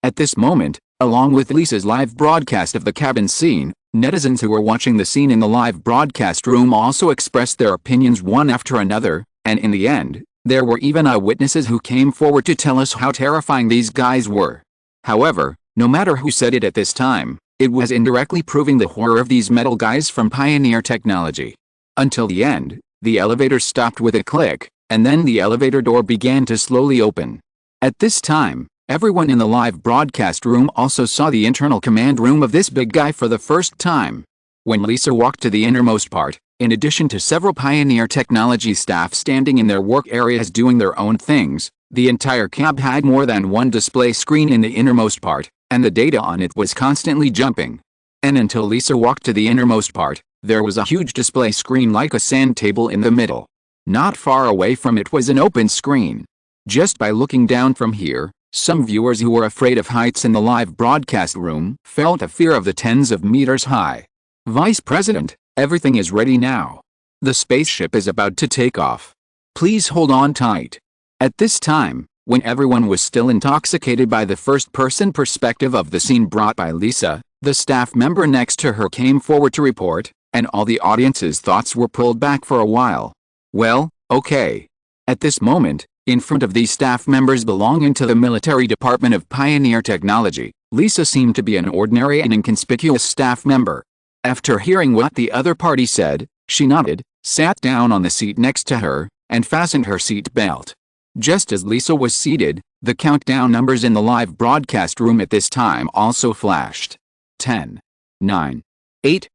At this moment, along with Lisa's live broadcast of the cabin scene, netizens who were watching the scene in the live broadcast room also expressed their opinions one after another, and in the end, there were even eyewitnesses who came forward to tell us how terrifying these guys were. However, no matter who said it at this time, it was indirectly proving the horror of these metal guys from Pioneer Technology. Until the end, the elevator stopped with a click, and then the elevator door began to slowly open. At this time, everyone in the live broadcast room also saw the internal command room of this big guy for the first time. When Lisa walked to the innermost part, in addition to several Pioneer Technology staff standing in their work areas doing their own things, the entire cab had more than one display screen in the innermost part, and the data on it was constantly jumping. And until Lisa walked to the innermost part, there was a huge display screen like a sand table in the middle. Not far away from it was an open screen. Just by looking down from here, some viewers who were afraid of heights in the live broadcast room felt a fear of the tens of meters high. Vice President, everything is ready now. The spaceship is about to take off. Please hold on tight. At this time, when everyone was still intoxicated by the first-person perspective of the scene brought by Lisa, the staff member next to her came forward to report, and all the audience's thoughts were pulled back for a while. Well, okay. At this moment, in front of these staff members belonging to the military department of Pioneer Technology, Lisa seemed to be an ordinary and inconspicuous staff member. After hearing what the other party said, she nodded, sat down on the seat next to her, and fastened her seat belt. Just as Lisa was seated, the countdown numbers in the live broadcast room at this time also flashed. 10, 9, 8,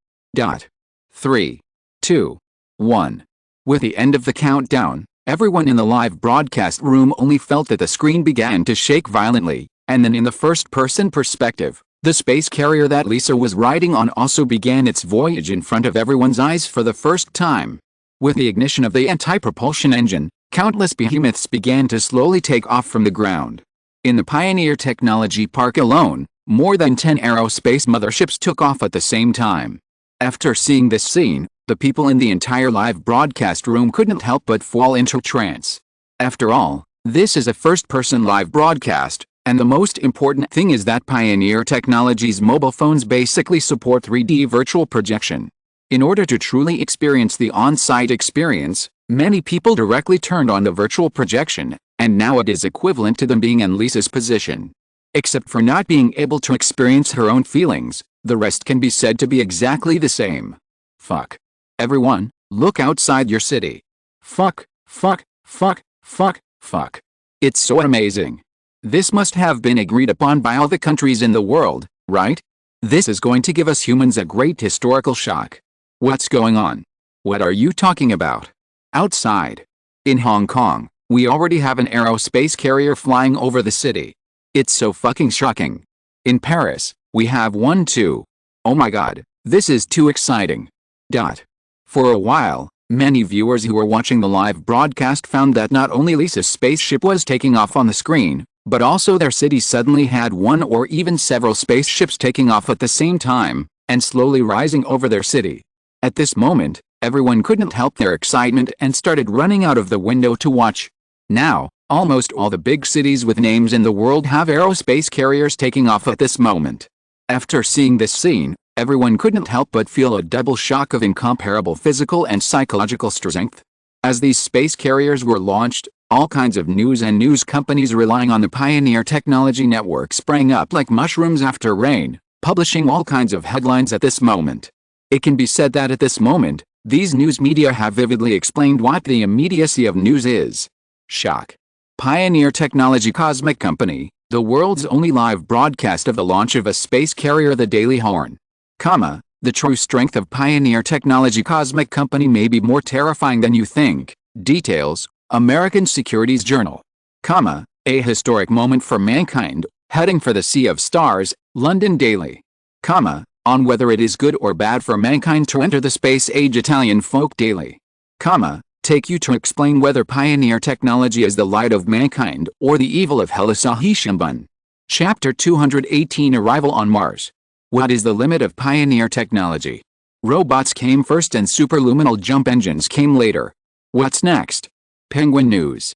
3, 2, 1. With the end of the countdown, everyone in the live broadcast room only felt that the screen began to shake violently, and then in the first-person perspective, the space carrier that Lisa was riding on also began its voyage in front of everyone's eyes for the first time. With the ignition of the anti-propulsion engine, countless behemoths began to slowly take off from the ground. In the Pioneer Technology Park alone, more than 10 aerospace motherships took off at the same time. After seeing this scene, the people in the entire live broadcast room couldn't help but fall into trance. After all, this is a first-person live broadcast, And the most important thing is that Pioneer Technology's mobile phones basically support 3D virtual projection. In order to truly experience the on-site experience, many people directly turned on the virtual projection, and now it is equivalent to them being in Lisa's position. Except for not being able to experience her own feelings, the rest can be said to be exactly the same. Fuck. Everyone, look outside your city. Fuck, fuck, fuck, fuck, fuck. It's so amazing. This must have been agreed upon by all the countries in the world, right? This is going to give us humans a great historical shock. What's going on? What are you talking about? Outside. In Hong Kong, we already have an aerospace carrier flying over the city. It's so fucking shocking. In Paris, we have one too. Oh my god, this is too exciting. For a while, many viewers who were watching the live broadcast found that not only Lisa's spaceship was taking off on the screen, but also their city suddenly had one or even several spaceships taking off at the same time, and slowly rising over their city. At this moment, everyone couldn't help their excitement and started running out of the window to watch. Now, almost all the big cities with names in the world have aerospace carriers taking off at this moment. After seeing this scene, everyone couldn't help but feel a double shock of incomparable physical and psychological strength. As these space carriers were launched, all kinds of news and news companies relying on the Pioneer Technology Network sprang up like mushrooms after rain, publishing all kinds of headlines at this moment. It can be said that at this moment, these news media have vividly explained what the immediacy of news is. Shock. Pioneer Technology Cosmic Company, the world's only live broadcast of the launch of a space carrier, the Daily Horn. The true strength of Pioneer Technology Cosmic Company may be more terrifying than you think. Details, American Securities Journal. A historic moment for mankind, heading for the Sea of Stars, London Daily. On whether it is good or bad for mankind to enter the space age, Italian Folk Daily. Take you to explain whether Pioneer Technology is the light of mankind or the evil of hell. Asahi Shimbun. Chapter 218, Arrival on Mars. What is the limit of Pioneer Technology? Robots came first and superluminal jump engines came later. What's next? Penguin News.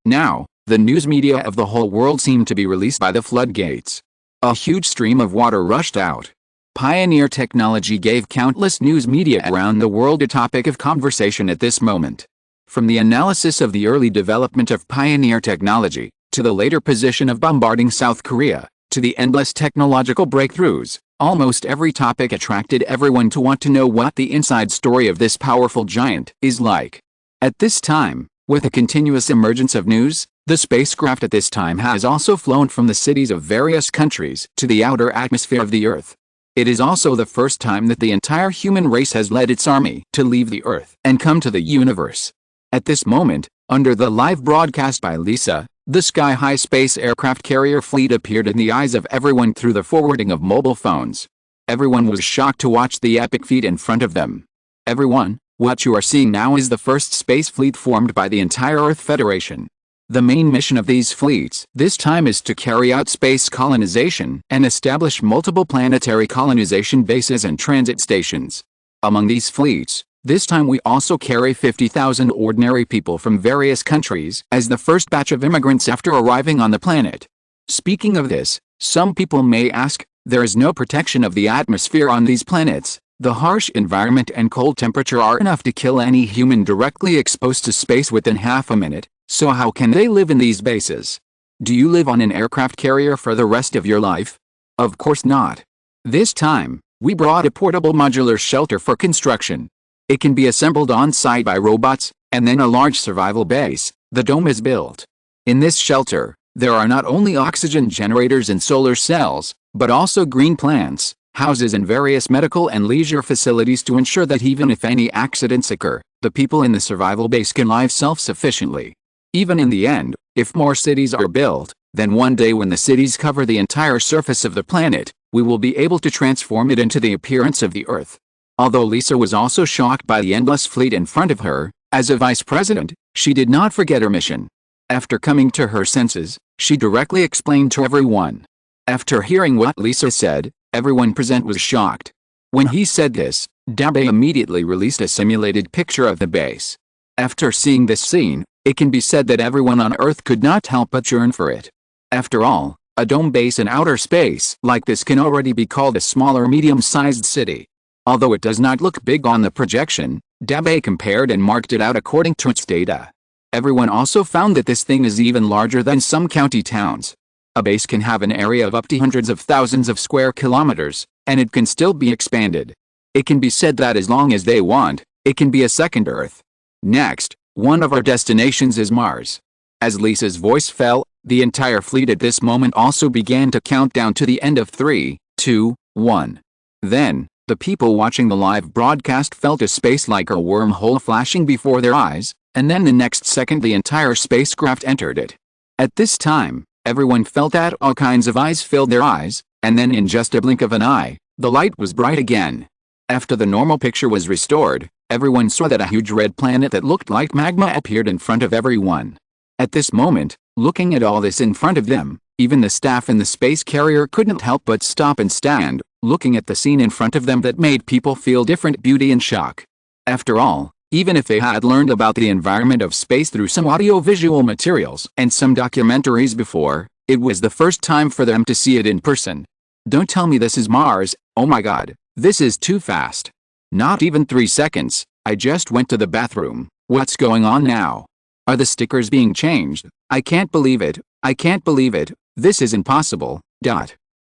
Now, the news media of the whole world seemed to be released by the floodgates. A huge stream of water rushed out. Pioneer Technology gave countless news media around the world a topic of conversation at this moment. From the analysis of the early development of Pioneer Technology, to the later position of bombarding South Korea, to the endless technological breakthroughs, almost every topic attracted everyone to want to know what the inside story of this powerful giant is like. At this time, with the continuous emergence of news, the spacecraft at this time has also flown from the cities of various countries to the outer atmosphere of the Earth. It is also the first time that the entire human race has led its army to leave the Earth and come to the universe. At this moment, under the live broadcast by Lisa, the sky-high space aircraft carrier fleet appeared in the eyes of everyone through the forwarding of mobile phones. Everyone was shocked to watch the epic feat in front of them. Everyone, what you are seeing now is the first space fleet formed by the entire Earth Federation. The main mission of these fleets this time is to carry out space colonization and establish multiple planetary colonization bases and transit stations. Among these fleets, this time we also carry 50,000 ordinary people from various countries as the first batch of immigrants after arriving on the planet. Speaking of this, some people may ask, there is no protection of the atmosphere on these planets. The harsh environment and cold temperature are enough to kill any human directly exposed to space within half a minute. So how can they live in these bases? Do you live on an aircraft carrier for the rest of your life? Of course not. This time, we brought a portable modular shelter for construction. It can be assembled on site by robots, and then a large survival base, the dome is built. In this shelter, there are not only oxygen generators and solar cells, but also green plants, houses and various medical and leisure facilities to ensure that even if any accidents occur, the people in the survival base can live self-sufficiently. Even in the end, if more cities are built, then one day when the cities cover the entire surface of the planet, we will be able to transform it into the appearance of the Earth. Although Lisa was also shocked by the endless fleet in front of her, as a vice president, she did not forget her mission. After coming to her senses, she directly explained to everyone. After hearing what Lisa said, everyone present was shocked. When he said this, Dabe immediately released a simulated picture of the base. After seeing this scene, it can be said that everyone on Earth could not help but yearn for it. After all, a dome base in outer space like this can already be called a small or medium-sized city. Although it does not look big on the projection, Dabe compared and marked it out according to its data. Everyone also found that this thing is even larger than some county towns. A base can have an area of up to hundreds of thousands of square kilometers, and it can still be expanded. It can be said that as long as they want, it can be a second Earth. Next, one of our destinations is Mars. As Lisa's voice fell, the entire fleet at this moment also began to count down to the end of 3, 2, 1. Then, the people watching the live broadcast felt a space like a wormhole flashing before their eyes, and then the next second the entire spacecraft entered it. At this time, everyone felt that all kinds of eyes filled their eyes, and then in just a blink of an eye, the light was bright again. After the normal picture was restored, everyone saw that a huge red planet that looked like magma appeared in front of everyone. At this moment, looking at all this in front of them, even the staff in the space carrier couldn't help but stop and stand, looking at the scene in front of them that made people feel different beauty and shock. After all, even if they had learned about the environment of space through some audio-visual materials and some documentaries before, it was the first time for them to see it in person. Don't tell me this is Mars, oh my god, this is too fast. Not even 3 seconds, I just went to the bathroom, what's going on now? Are the stickers being changed? I can't believe it, I can't believe it, this is impossible, ...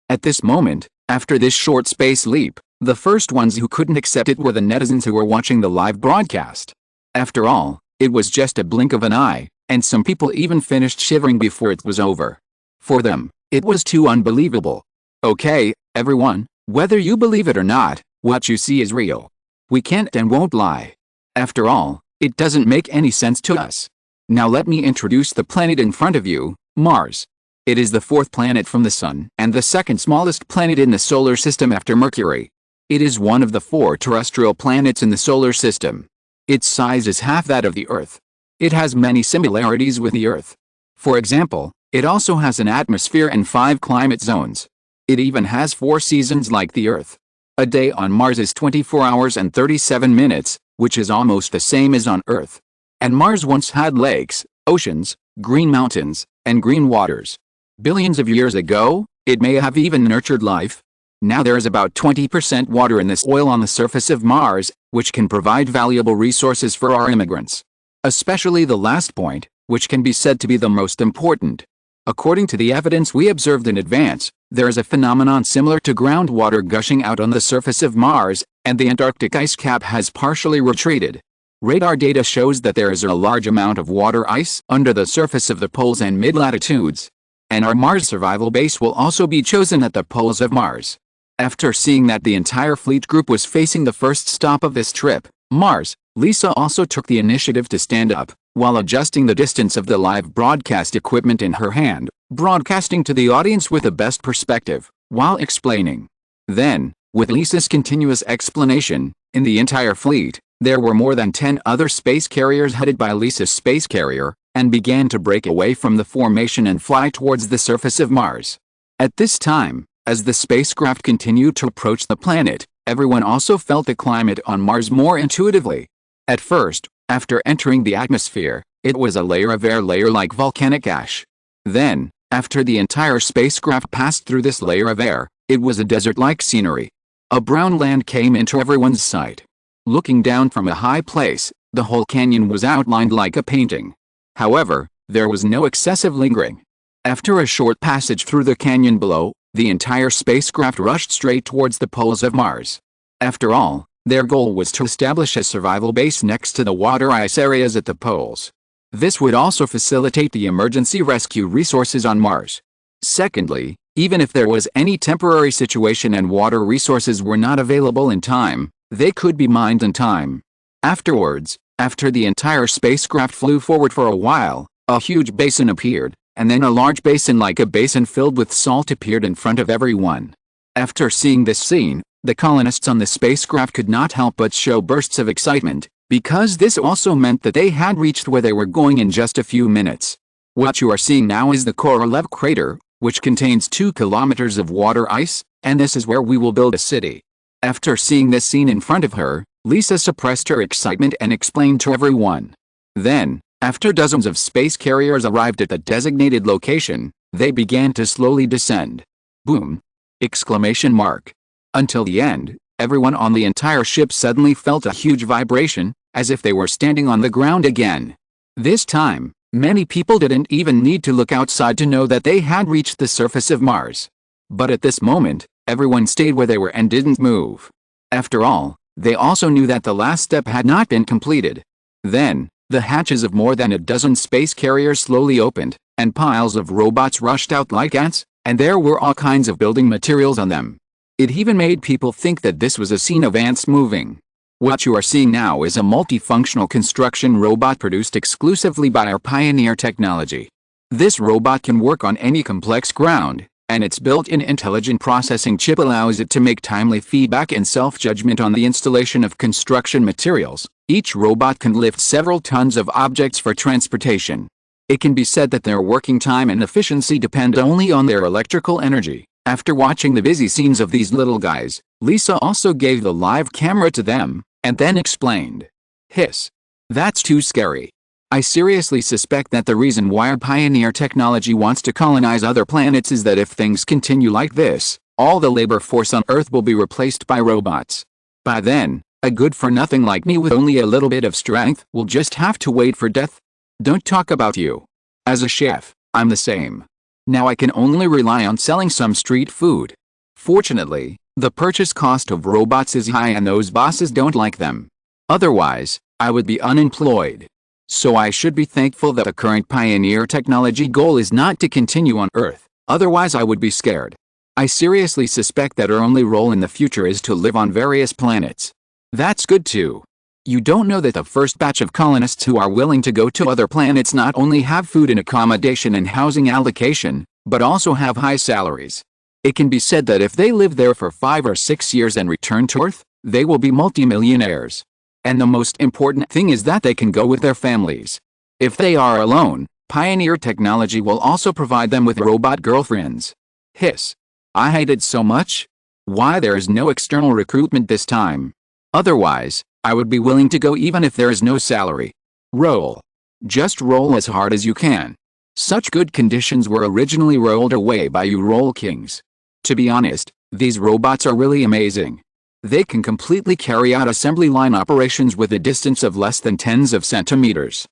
At this moment, after this short space leap, the first ones who couldn't accept it were the netizens who were watching the live broadcast. After all, it was just a blink of an eye, and some people even finished shivering before it was over. For them, it was too unbelievable. Okay, everyone, whether you believe it or not, what you see is real. We can't and won't lie. After all, it doesn't make any sense to us. Now let me introduce the planet in front of you, Mars. It is the 4th planet from the Sun and the second smallest planet in the solar system after Mercury. It is one of the 4 terrestrial planets in the solar system. Its size is half that of the Earth. It has many similarities with the Earth. For example, it also has an atmosphere and 5 climate zones. It even has 4 seasons like the Earth. A day on Mars is 24 hours and 37 minutes, which is almost the same as on Earth. And Mars once had lakes, oceans, green mountains, and green waters. Billions of years ago, it may have even nurtured life. Now there is about 20% water in this oil on the surface of Mars, which can provide valuable resources for our immigrants. Especially the last point, which can be said to be the most important. According to the evidence we observed in advance, there is a phenomenon similar to groundwater gushing out on the surface of Mars, and the Antarctic ice cap has partially retreated. Radar data shows that there is a large amount of water ice under the surface of the poles and mid-latitudes. And our Mars survival base will also be chosen at the poles of Mars. After seeing that the entire fleet group was facing the first stop of this trip, Mars, Lisa also took the initiative to stand up, while adjusting the distance of the live broadcast equipment in her hand, broadcasting to the audience with the best perspective, while explaining. Then, with Lisa's continuous explanation, in the entire fleet, there were more than 10 other space carriers headed by Lisa's space carrier, and began to break away from the formation and fly towards the surface of Mars. At this time, as the spacecraft continued to approach the planet, everyone also felt the climate on Mars more intuitively. At first, after entering the atmosphere, it was a layer of air like volcanic ash. Then, after the entire spacecraft passed through this layer of air, it was a desert-like scenery. A brown land came into everyone's sight. Looking down from a high place, the whole canyon was outlined like a painting. However, there was no excessive lingering. After a short passage through the canyon below, the entire spacecraft rushed straight towards the poles of Mars. After all, their goal was to establish a survival base next to the water ice areas at the poles. This would also facilitate the emergency rescue resources on Mars. Secondly, even if there was any temporary situation and water resources were not available in time, they could be mined in time. Afterwards, after the entire spacecraft flew forward for a while, a huge basin appeared, and then a large basin like a basin filled with salt appeared in front of everyone. After seeing this scene, the colonists on the spacecraft could not help but show bursts of excitement, because this also meant that they had reached where they were going in just a few minutes. What you are seeing now is the Korolev crater, which contains 2 kilometers of water ice, and this is where we will build a city. After seeing this scene in front of her, Lisa suppressed her excitement and explained to everyone. Then, after dozens of space carriers arrived at the designated location, They began to slowly descend. Boom! Exclamation mark. Until the end, everyone on the entire ship suddenly felt a huge vibration, as if they were standing on the ground again. This time, many people didn't even need to look outside to know that they had reached the surface of Mars. But at this moment, everyone stayed where they were and didn't move. After all, they also knew that the last step had not been completed. Then, the hatches of more than a dozen space carriers slowly opened, and piles of robots rushed out like ants, and there were all kinds of building materials on them. It even made people think that this was a scene of ants moving. What you are seeing now is a multifunctional construction robot produced exclusively by our Pioneer technology. This robot can work on any complex ground, and its built-in intelligent processing chip allows it to make timely feedback and self-judgment on the installation of construction materials. Each robot can lift several tons of objects for transportation. It can be said that their working time and efficiency depend only on their electrical energy. After watching the busy scenes of these little guys, Lisa also gave the live camera to them, and then explained. Hiss. That's too scary. I seriously suspect that the reason why our Pioneer technology wants to colonize other planets is that if things continue like this, all the labor force on Earth will be replaced by robots. By then, a good-for-nothing like me with only a little bit of strength will just have to wait for death. Don't talk about you. As a chef, I'm the same. Now I can only rely on selling some street food. Fortunately, the purchase cost of robots is high and those bosses don't like them. Otherwise, I would be unemployed. So I should be thankful that the current Pioneer technology goal is not to continue on Earth, otherwise I would be scared. I seriously suspect that our only role in the future is to live on various planets. That's good too. You don't know that the first batch of colonists who are willing to go to other planets not only have food and accommodation and housing allocation, but also have high salaries. It can be said that if they live there for 5 or 6 years and return to Earth, they will be multimillionaires. And the most important thing is that they can go with their families. If they are alone, Pioneer technology will also provide them with robot girlfriends. Hiss. I hate it so much. Why there is no external recruitment this time? Otherwise, I would be willing to go even if there is no salary. Roll. Just roll as hard as you can. Such good conditions were originally rolled away by you roll kings. To be honest, these robots are really amazing. They can completely carry out assembly line operations with a distance of less than tens of centimeters.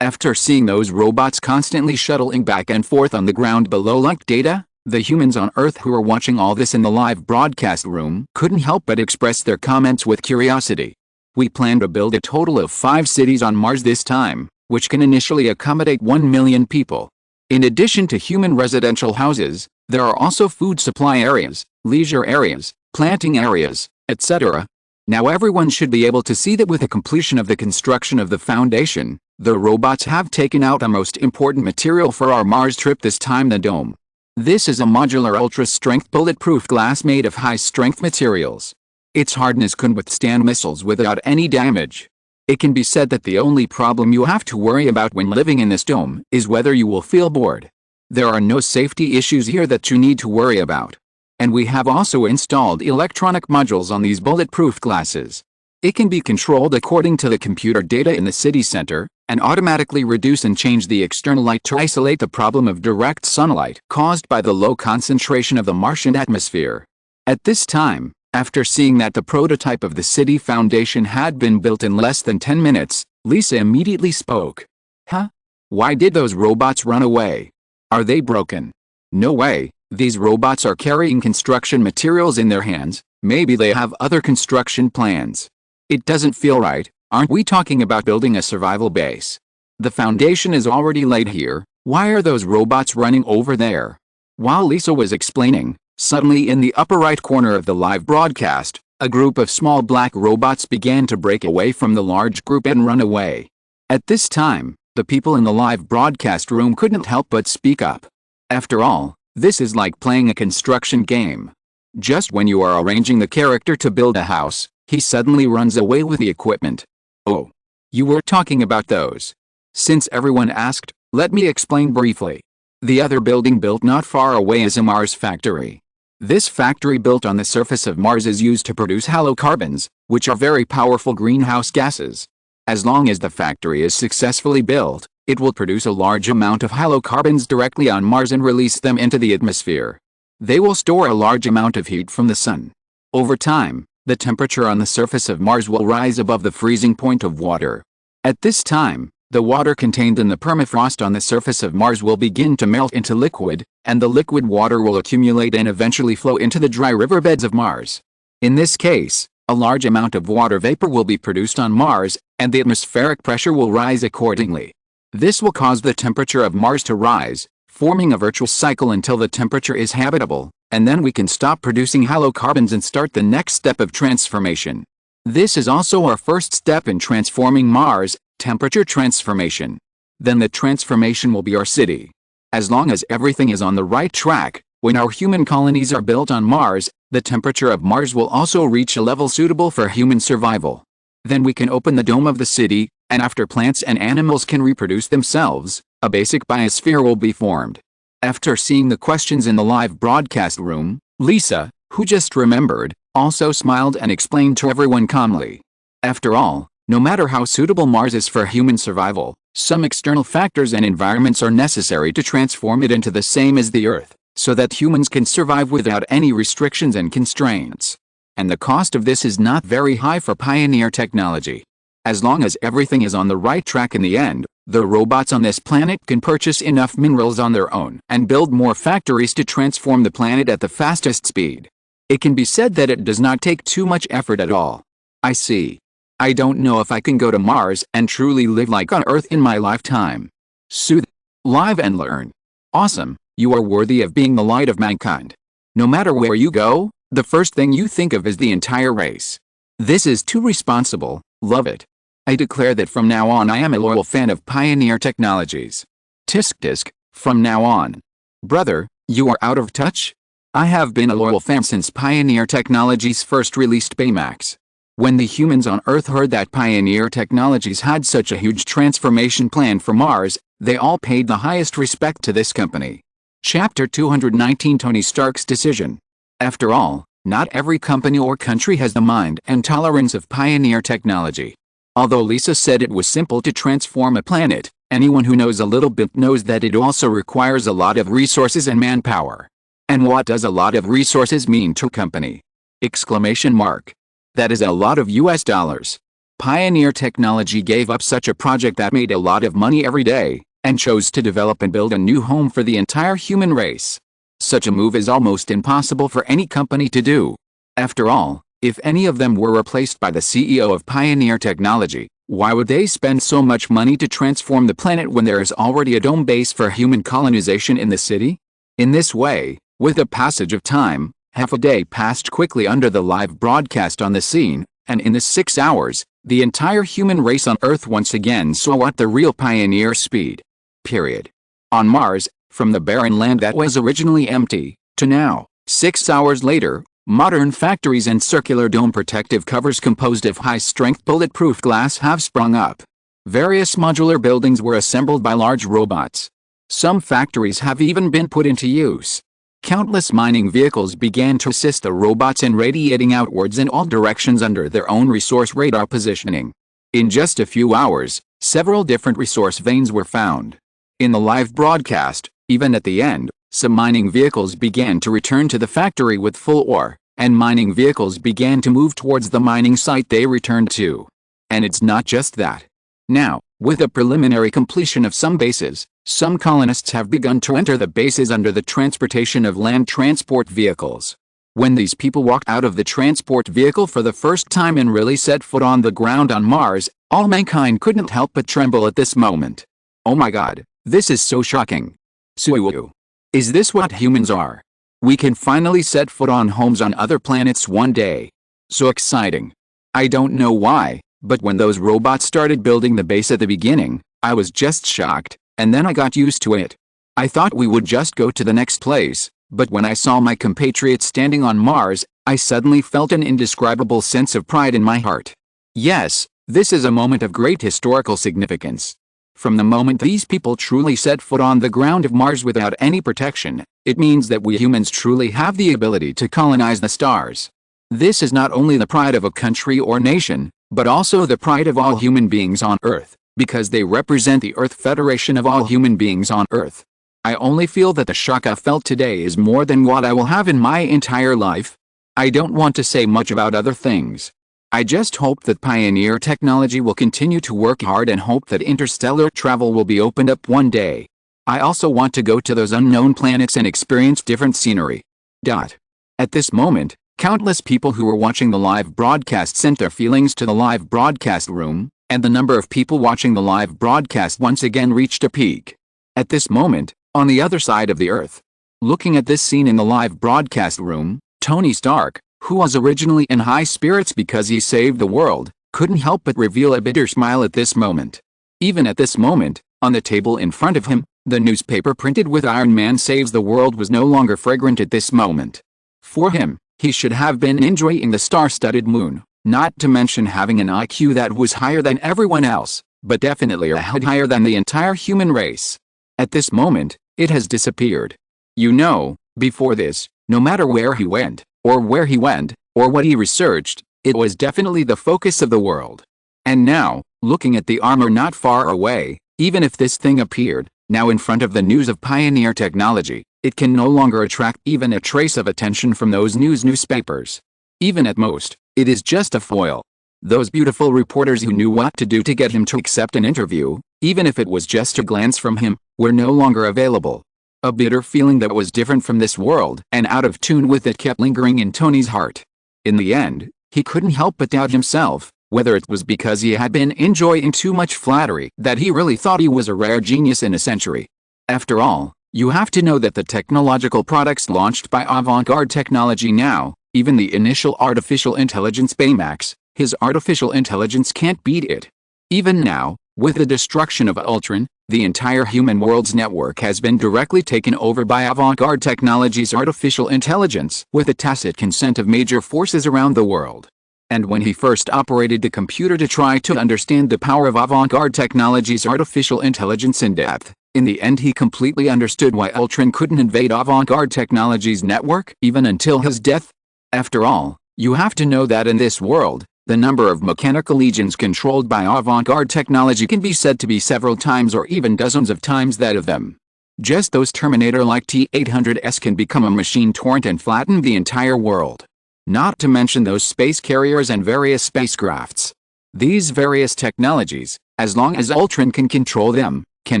After seeing those robots constantly shuttling back and forth on the ground below like data, the humans on Earth who were watching all this in the live broadcast room couldn't help but express their comments with curiosity. We plan to build a total of 5 cities on Mars this time, which can initially accommodate 1 million people. In addition to human residential houses, there are also food supply areas, leisure areas, planting areas, etc. Now everyone should be able to see that with the completion of the construction of the foundation, the robots have taken out the most important material for our Mars trip this time, the dome. This is a modular ultra-strength bulletproof glass made of high-strength materials. Its hardness can withstand missiles without any damage. It can be said that the only problem you have to worry about when living in this dome is whether you will feel bored. There are no safety issues here that you need to worry about. And we have also installed electronic modules on these bulletproof glasses. It can be controlled according to the computer data in the city center, and automatically reduce and change the external light to isolate the problem of direct sunlight caused by the low concentration of the Martian atmosphere. At this time, after seeing that the prototype of the city foundation had been built in less than 10 minutes, Lisa immediately spoke. Huh? Why did those robots run away? Are they broken? No way, these robots are carrying construction materials in their hands, maybe they have other construction plans. It doesn't feel right. Aren't we talking about building a survival base? The foundation is already laid here, why are those robots running over there? While Lisa was explaining, suddenly in the upper right corner of the live broadcast, a group of small black robots began to break away from the large group and run away. At this time, the people in the live broadcast room couldn't help but speak up. After all, this is like playing a construction game. Just when you are arranging the character to build a house, he suddenly runs away with the equipment. Oh, you were talking about those. Since everyone asked, let me explain briefly. The other building built not far away is a Mars factory. This factory built on the surface of Mars is used to produce halocarbons, which are very powerful greenhouse gases. As long as the factory is successfully built, It will produce a large amount of halocarbons directly on Mars and release them into the atmosphere. They will store a large amount of heat from the sun. Over time, the temperature on the surface of Mars will rise above the freezing point of water. At this time, the water contained in the permafrost on the surface of Mars will begin to melt into liquid, and the liquid water will accumulate and eventually flow into the dry riverbeds of Mars. In this case, a large amount of water vapor will be produced on Mars, and the atmospheric pressure will rise accordingly. This will cause the temperature of Mars to rise, forming a virtuous cycle until the temperature is habitable, and then we can stop producing halocarbons and start the next step of transformation. This is also our first step in transforming Mars, temperature transformation. Then the transformation will be our city. As long as everything is on the right track, when our human colonies are built on Mars, the temperature of Mars will also reach a level suitable for human survival. Then we can open the dome of the city, and after plants and animals can reproduce themselves, a basic biosphere will be formed. After seeing the questions in the live broadcast room, Lisa, who just remembered, also smiled and explained to everyone calmly. After all, no matter how suitable Mars is for human survival, some external factors and environments are necessary to transform it into the same as the Earth, so that humans can survive without any restrictions and constraints. And the cost of this is not very high for pioneer technology. As long as everything is on the right track in the end, the robots on this planet can purchase enough minerals on their own and build more factories to transform the planet at the fastest speed. It can be said that it does not take too much effort at all. I see. I don't know if I can go to Mars and truly live like on Earth in my lifetime. Soothe. Live and learn. Awesome, you are worthy of being the light of mankind. No matter where you go, the first thing you think of is the entire race. This is too responsible, love it. I declare that from now on I am a loyal fan of Pioneer Technologies. Tisk, from now on. Brother, you are out of touch? I have been a loyal fan since Pioneer Technologies first released Baymax. When the humans on Earth heard that Pioneer Technologies had such a huge transformation plan for Mars, they all paid the highest respect to this company. Chapter 219 Tony Stark's Decision. After all, not every company or country has the mind and tolerance of Pioneer Technology. Although Lisa said it was simple to transform a planet, anyone who knows a little bit knows that it also requires a lot of resources and manpower. And what does a lot of resources mean to a company? Exclamation mark. That is a lot of US dollars. Pioneer Technology gave up such a project that made a lot of money every day, and chose to develop and build a new home for the entire human race. Such a move is almost impossible for any company to do. After all, if any of them were replaced by the CEO of Pioneer Technology, why would they spend so much money to transform the planet when there is already a dome base for human colonization in the city? In this way, with the passage of time, half a day passed quickly under the live broadcast on the scene, and in the 6 hours, the entire human race on Earth once again saw what the real pioneer speed. Period. On Mars, from the barren land that was originally empty, to now, 6 hours later, modern factories and circular dome protective covers composed of high-strength bulletproof glass have sprung up. Various modular buildings were assembled by large robots. Some factories have even been put into use. Countless mining vehicles began to assist the robots in radiating outwards in all directions under their own resource radar positioning. In just a few hours, several different resource veins were found. In the live broadcast, even at the end, some mining vehicles began to return to the factory with full ore, and mining vehicles began to move towards the mining site they returned to. And it's not just that. Now, with the preliminary completion of some bases, some colonists have begun to enter the bases under the transportation of land transport vehicles. When these people walked out of the transport vehicle for the first time and really set foot on the ground on Mars, all mankind couldn't help but tremble at this moment. Oh my god, this is so shocking. Suiwoo. Is this what humans are? We can finally set foot on homes on other planets one day. So exciting. I don't know why, but when those robots started building the base at the beginning, I was just shocked, and then I got used to it. I thought we would just go to the next place, but when I saw my compatriots standing on Mars, I suddenly felt an indescribable sense of pride in my heart. Yes, this is a moment of great historical significance. From the moment these people truly set foot on the ground of Mars without any protection, it means that we humans truly have the ability to colonize the stars. This is not only the pride of a country or nation, but also the pride of all human beings on Earth, because they represent the Earth Federation of all human beings on Earth. I only feel that the shock I felt today is more than what I will have in my entire life. I don't want to say much about other things. I just hope that Pioneer Technology will continue to work hard and hope that interstellar travel will be opened up one day. I also want to go to those unknown planets and experience different scenery. At this moment, countless people who were watching the live broadcast sent their feelings to the live broadcast room, and the number of people watching the live broadcast once again reached a peak. At this moment, on the other side of the Earth, looking at this scene in the live broadcast room, Tony Stark, who was originally in high spirits because he saved the world, couldn't help but reveal a bitter smile at this moment. Even at this moment, on the table in front of him, the newspaper printed with Iron Man saves the world was no longer fragrant at this moment. For him, he should have been enjoying the star-studded moon, not to mention having an IQ that was higher than everyone else, but definitely a head higher than the entire human race. At this moment, it has disappeared. You know, before this, no matter where he went, or what he researched, it was definitely the focus of the world. And now, looking at the armor not far away, even if this thing appeared, now in front of the news of Pioneer Technology, it can no longer attract even a trace of attention from those newspapers. Even at most, it is just a foil. Those beautiful reporters who knew what to do to get him to accept an interview, even if it was just a glance from him, were no longer available. A bitter feeling that was different from this world and out of tune with it kept lingering in Tony's heart. In the end, he couldn't help but doubt himself, whether it was because he had been enjoying too much flattery that he really thought he was a rare genius in a century. After all, you have to know that the technological products launched by Avant-Garde Technology now, even the initial artificial intelligence Baymax, his artificial intelligence can't beat it. Even now, with the destruction of Ultron, the entire human world's network has been directly taken over by Avant-Garde Technology's artificial intelligence with the tacit consent of major forces around the world. And when he first operated the computer to try to understand the power of Avant-Garde Technology's artificial intelligence in depth, in the end he completely understood why Ultron couldn't invade Avant-Garde Technology's network even until his death. After all, you have to know that in this world, the number of mechanical legions controlled by Avant-Garde Technology can be said to be several times or even dozens of times that of them. Just those Terminator-like T-800s can become a machine torrent and flatten the entire world. Not to mention those space carriers and various spacecrafts. These various technologies, as long as Ultron can control them, can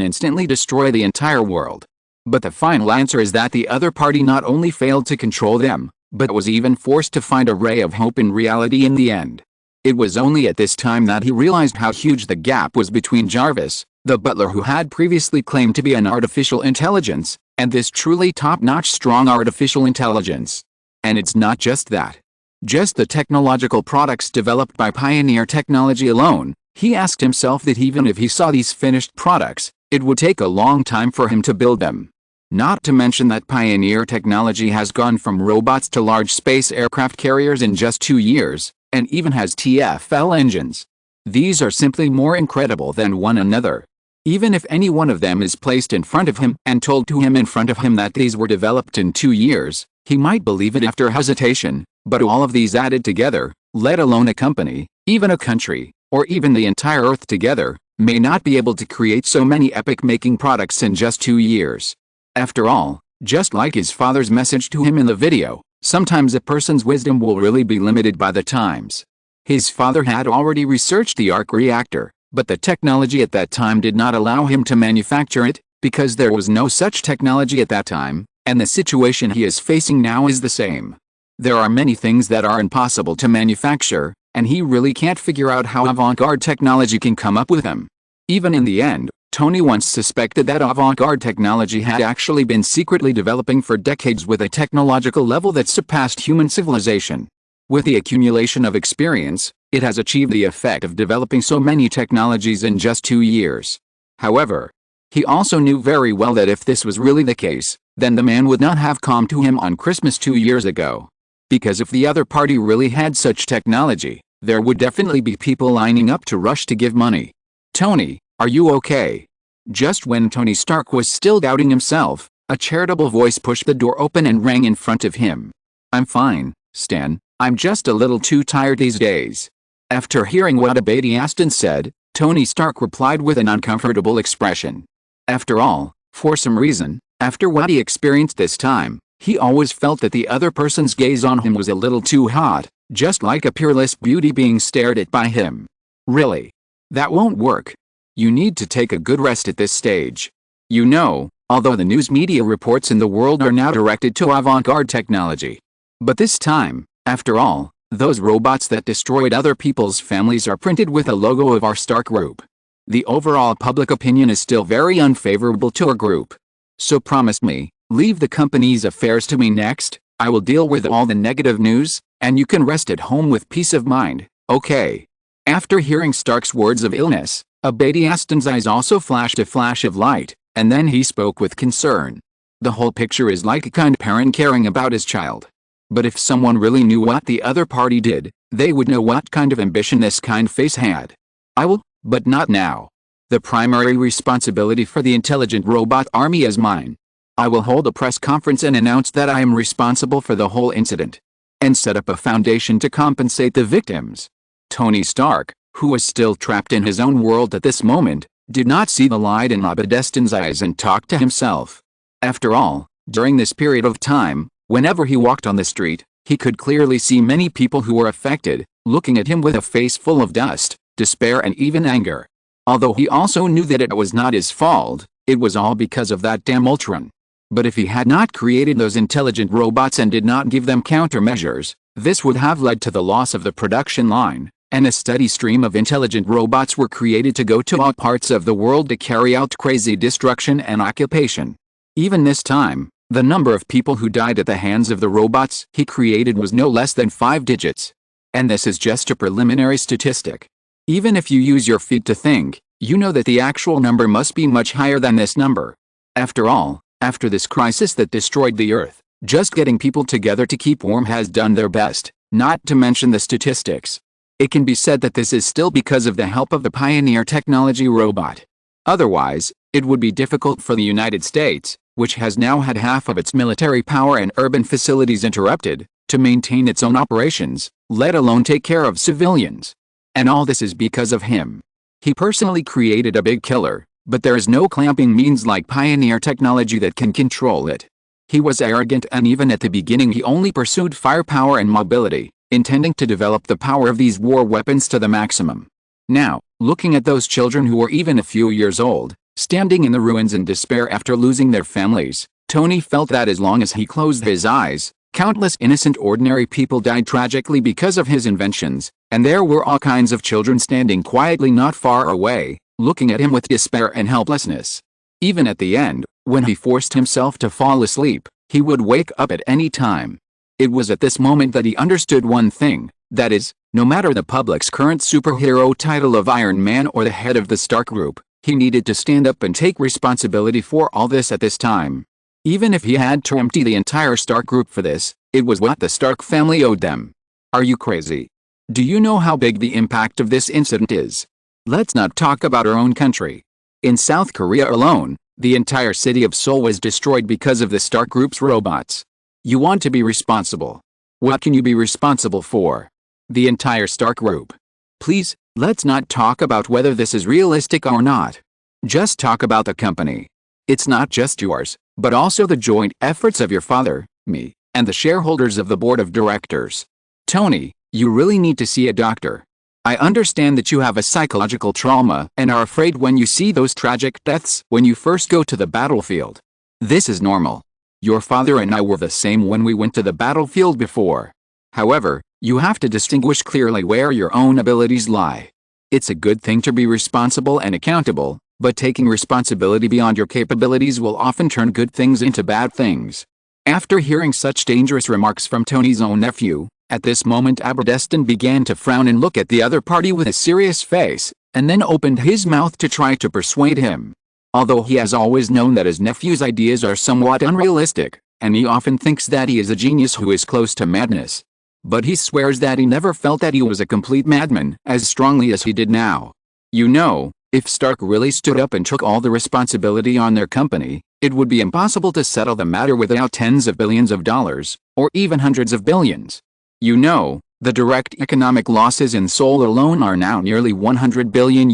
instantly destroy the entire world. But the final answer is that the other party not only failed to control them, but was even forced to find a ray of hope in reality in the end. It was only at this time that he realized how huge the gap was between Jarvis, the butler who had previously claimed to be an artificial intelligence, and this truly top-notch strong artificial intelligence. And it's not just that. Just the technological products developed by Pioneer Technology alone, he asked himself that even if he saw these finished products, it would take a long time for him to build them. Not to mention that Pioneer Technology has gone from robots to large space aircraft carriers in just 2 years, and even has TFL engines. These are simply more incredible than one another. Even if any one of them is placed in front of him and told to him in front of him that these were developed in 2 years, he might believe it after hesitation, but all of these added together, let alone a company, even a country, or even the entire Earth together, may not be able to create so many epic-making products in just 2 years. After all, just like his father's message to him in the video, sometimes a person's wisdom will really be limited by the times. His father had already researched the arc reactor, but the technology at that time did not allow him to manufacture it, because there was no such technology at that time, and the situation he is facing now is the same. There are many things that are impossible to manufacture, and he really can't figure out how Avant-Garde Technology can come up with them. Even in the end, Tony once suspected that Avant-Garde Technology had actually been secretly developing for decades with a technological level that surpassed human civilization. With the accumulation of experience, it has achieved the effect of developing so many technologies in just 2 years. However, he also knew very well that if this was really the case, then the man would not have come to him on Christmas 2 years ago. Because if the other party really had such technology, there would definitely be people lining up to rush to give money. Tony, are you okay? Just when Tony Stark was still doubting himself, a charitable voice pushed the door open and rang in front of him. I'm fine, Stan, I'm just a little too tired these days. After hearing what Abadi Aston said, Tony Stark replied with an uncomfortable expression. After all, for some reason, after what he experienced this time, he always felt that the other person's gaze on him was a little too hot, just like a peerless beauty being stared at by him. Really? That won't work. You need to take a good rest at this stage. You know, although the news media reports in the world are now directed to avant-garde technology. But this time, after all, those robots that destroyed other people's families are printed with a logo of our Stark group. The overall public opinion is still very unfavorable to our group. So promise me, leave the company's affairs to me next. I will deal with all the negative news, and you can rest at home with peace of mind, okay? After hearing Stark's words of illness, Abadi Aston's eyes also flashed a flash of light, and then he spoke with concern. The whole picture is like a kind parent caring about his child. But if someone really knew what the other party did, they would know what kind of ambition this kind face had. I will, but not now. The primary responsibility for the intelligent robot army is mine. I will hold a press conference and announce that I am responsible for the whole incident. And set up a foundation to compensate the victims. Tony Stark, who was still trapped in his own world at this moment, did not see the light in Abadeston's eyes and talked to himself. After all, during this period of time, whenever he walked on the street, he could clearly see many people who were affected, looking at him with a face full of dust, despair and even anger. Although he also knew that it was not his fault, it was all because of that damn Ultron. But if he had not created those intelligent robots and did not give them countermeasures, this would have led to the loss of the production line, and a steady stream of intelligent robots were created to go to all parts of the world to carry out crazy destruction and occupation. Even this time, the number of people who died at the hands of the robots he created was no less than 5 digits. And this is just a preliminary statistic. Even if you use your feet to think, you know that the actual number must be much higher than this number. After all, after this crisis that destroyed the Earth, just getting people together to keep warm has done their best, not to mention the statistics. It can be said that this is still because of the help of the Pioneer technology robot. Otherwise, it would be difficult for the United States, which has now had half of its military power and urban facilities interrupted, to maintain its own operations, let alone take care of civilians. And all this is because of him. He personally created a big killer, but there is no clamping means like Pioneer technology that can control it. He was arrogant and even at the beginning he only pursued firepower and mobility, intending to develop the power of these war weapons to the maximum. Now, looking at those children who were even a few years old, standing in the ruins in despair after losing their families, Tony felt that as long as he closed his eyes, countless innocent ordinary people died tragically because of his inventions, and there were all kinds of children standing quietly not far away, looking at him with despair and helplessness. Even at the end, when he forced himself to fall asleep, he would wake up at any time. It was at this moment that he understood one thing, that is, no matter the public's current superhero title of Iron Man or the head of the Stark Group, he needed to stand up and take responsibility for all this at this time. Even if he had to empty the entire Stark Group for this, it was what the Stark family owed them. Are you crazy? Do you know how big the impact of this incident is? Let's not talk about our own country. In South Korea alone, the entire city of Seoul was destroyed because of the Stark Group's robots. You want to be responsible. What can you be responsible for? The entire Stark Group. Please, let's not talk about whether this is realistic or not. Just talk about the company. It's not just yours, but also the joint efforts of your father, me, and the shareholders of the board of directors. Tony, you really need to see a doctor. I understand that you have a psychological trauma and are afraid when you see those tragic deaths when you first go to the battlefield. This is normal. Your father and I were the same when we went to the battlefield before. However, you have to distinguish clearly where your own abilities lie. It's a good thing to be responsible and accountable, but taking responsibility beyond your capabilities will often turn good things into bad things. After hearing such dangerous remarks from Tony's own nephew, at this moment Aberdeston began to frown and look at the other party with a serious face, and then opened his mouth to try to persuade him. Although he has always known that his nephew's ideas are somewhat unrealistic, and he often thinks that he is a genius who is close to madness. But he swears that he never felt that he was a complete madman as strongly as he did now. You know, if Stark really stood up and took all the responsibility on their company, it would be impossible to settle the matter without tens of billions of dollars, or even hundreds of billions. You know, The direct economic losses in Seoul alone are now nearly $100 billion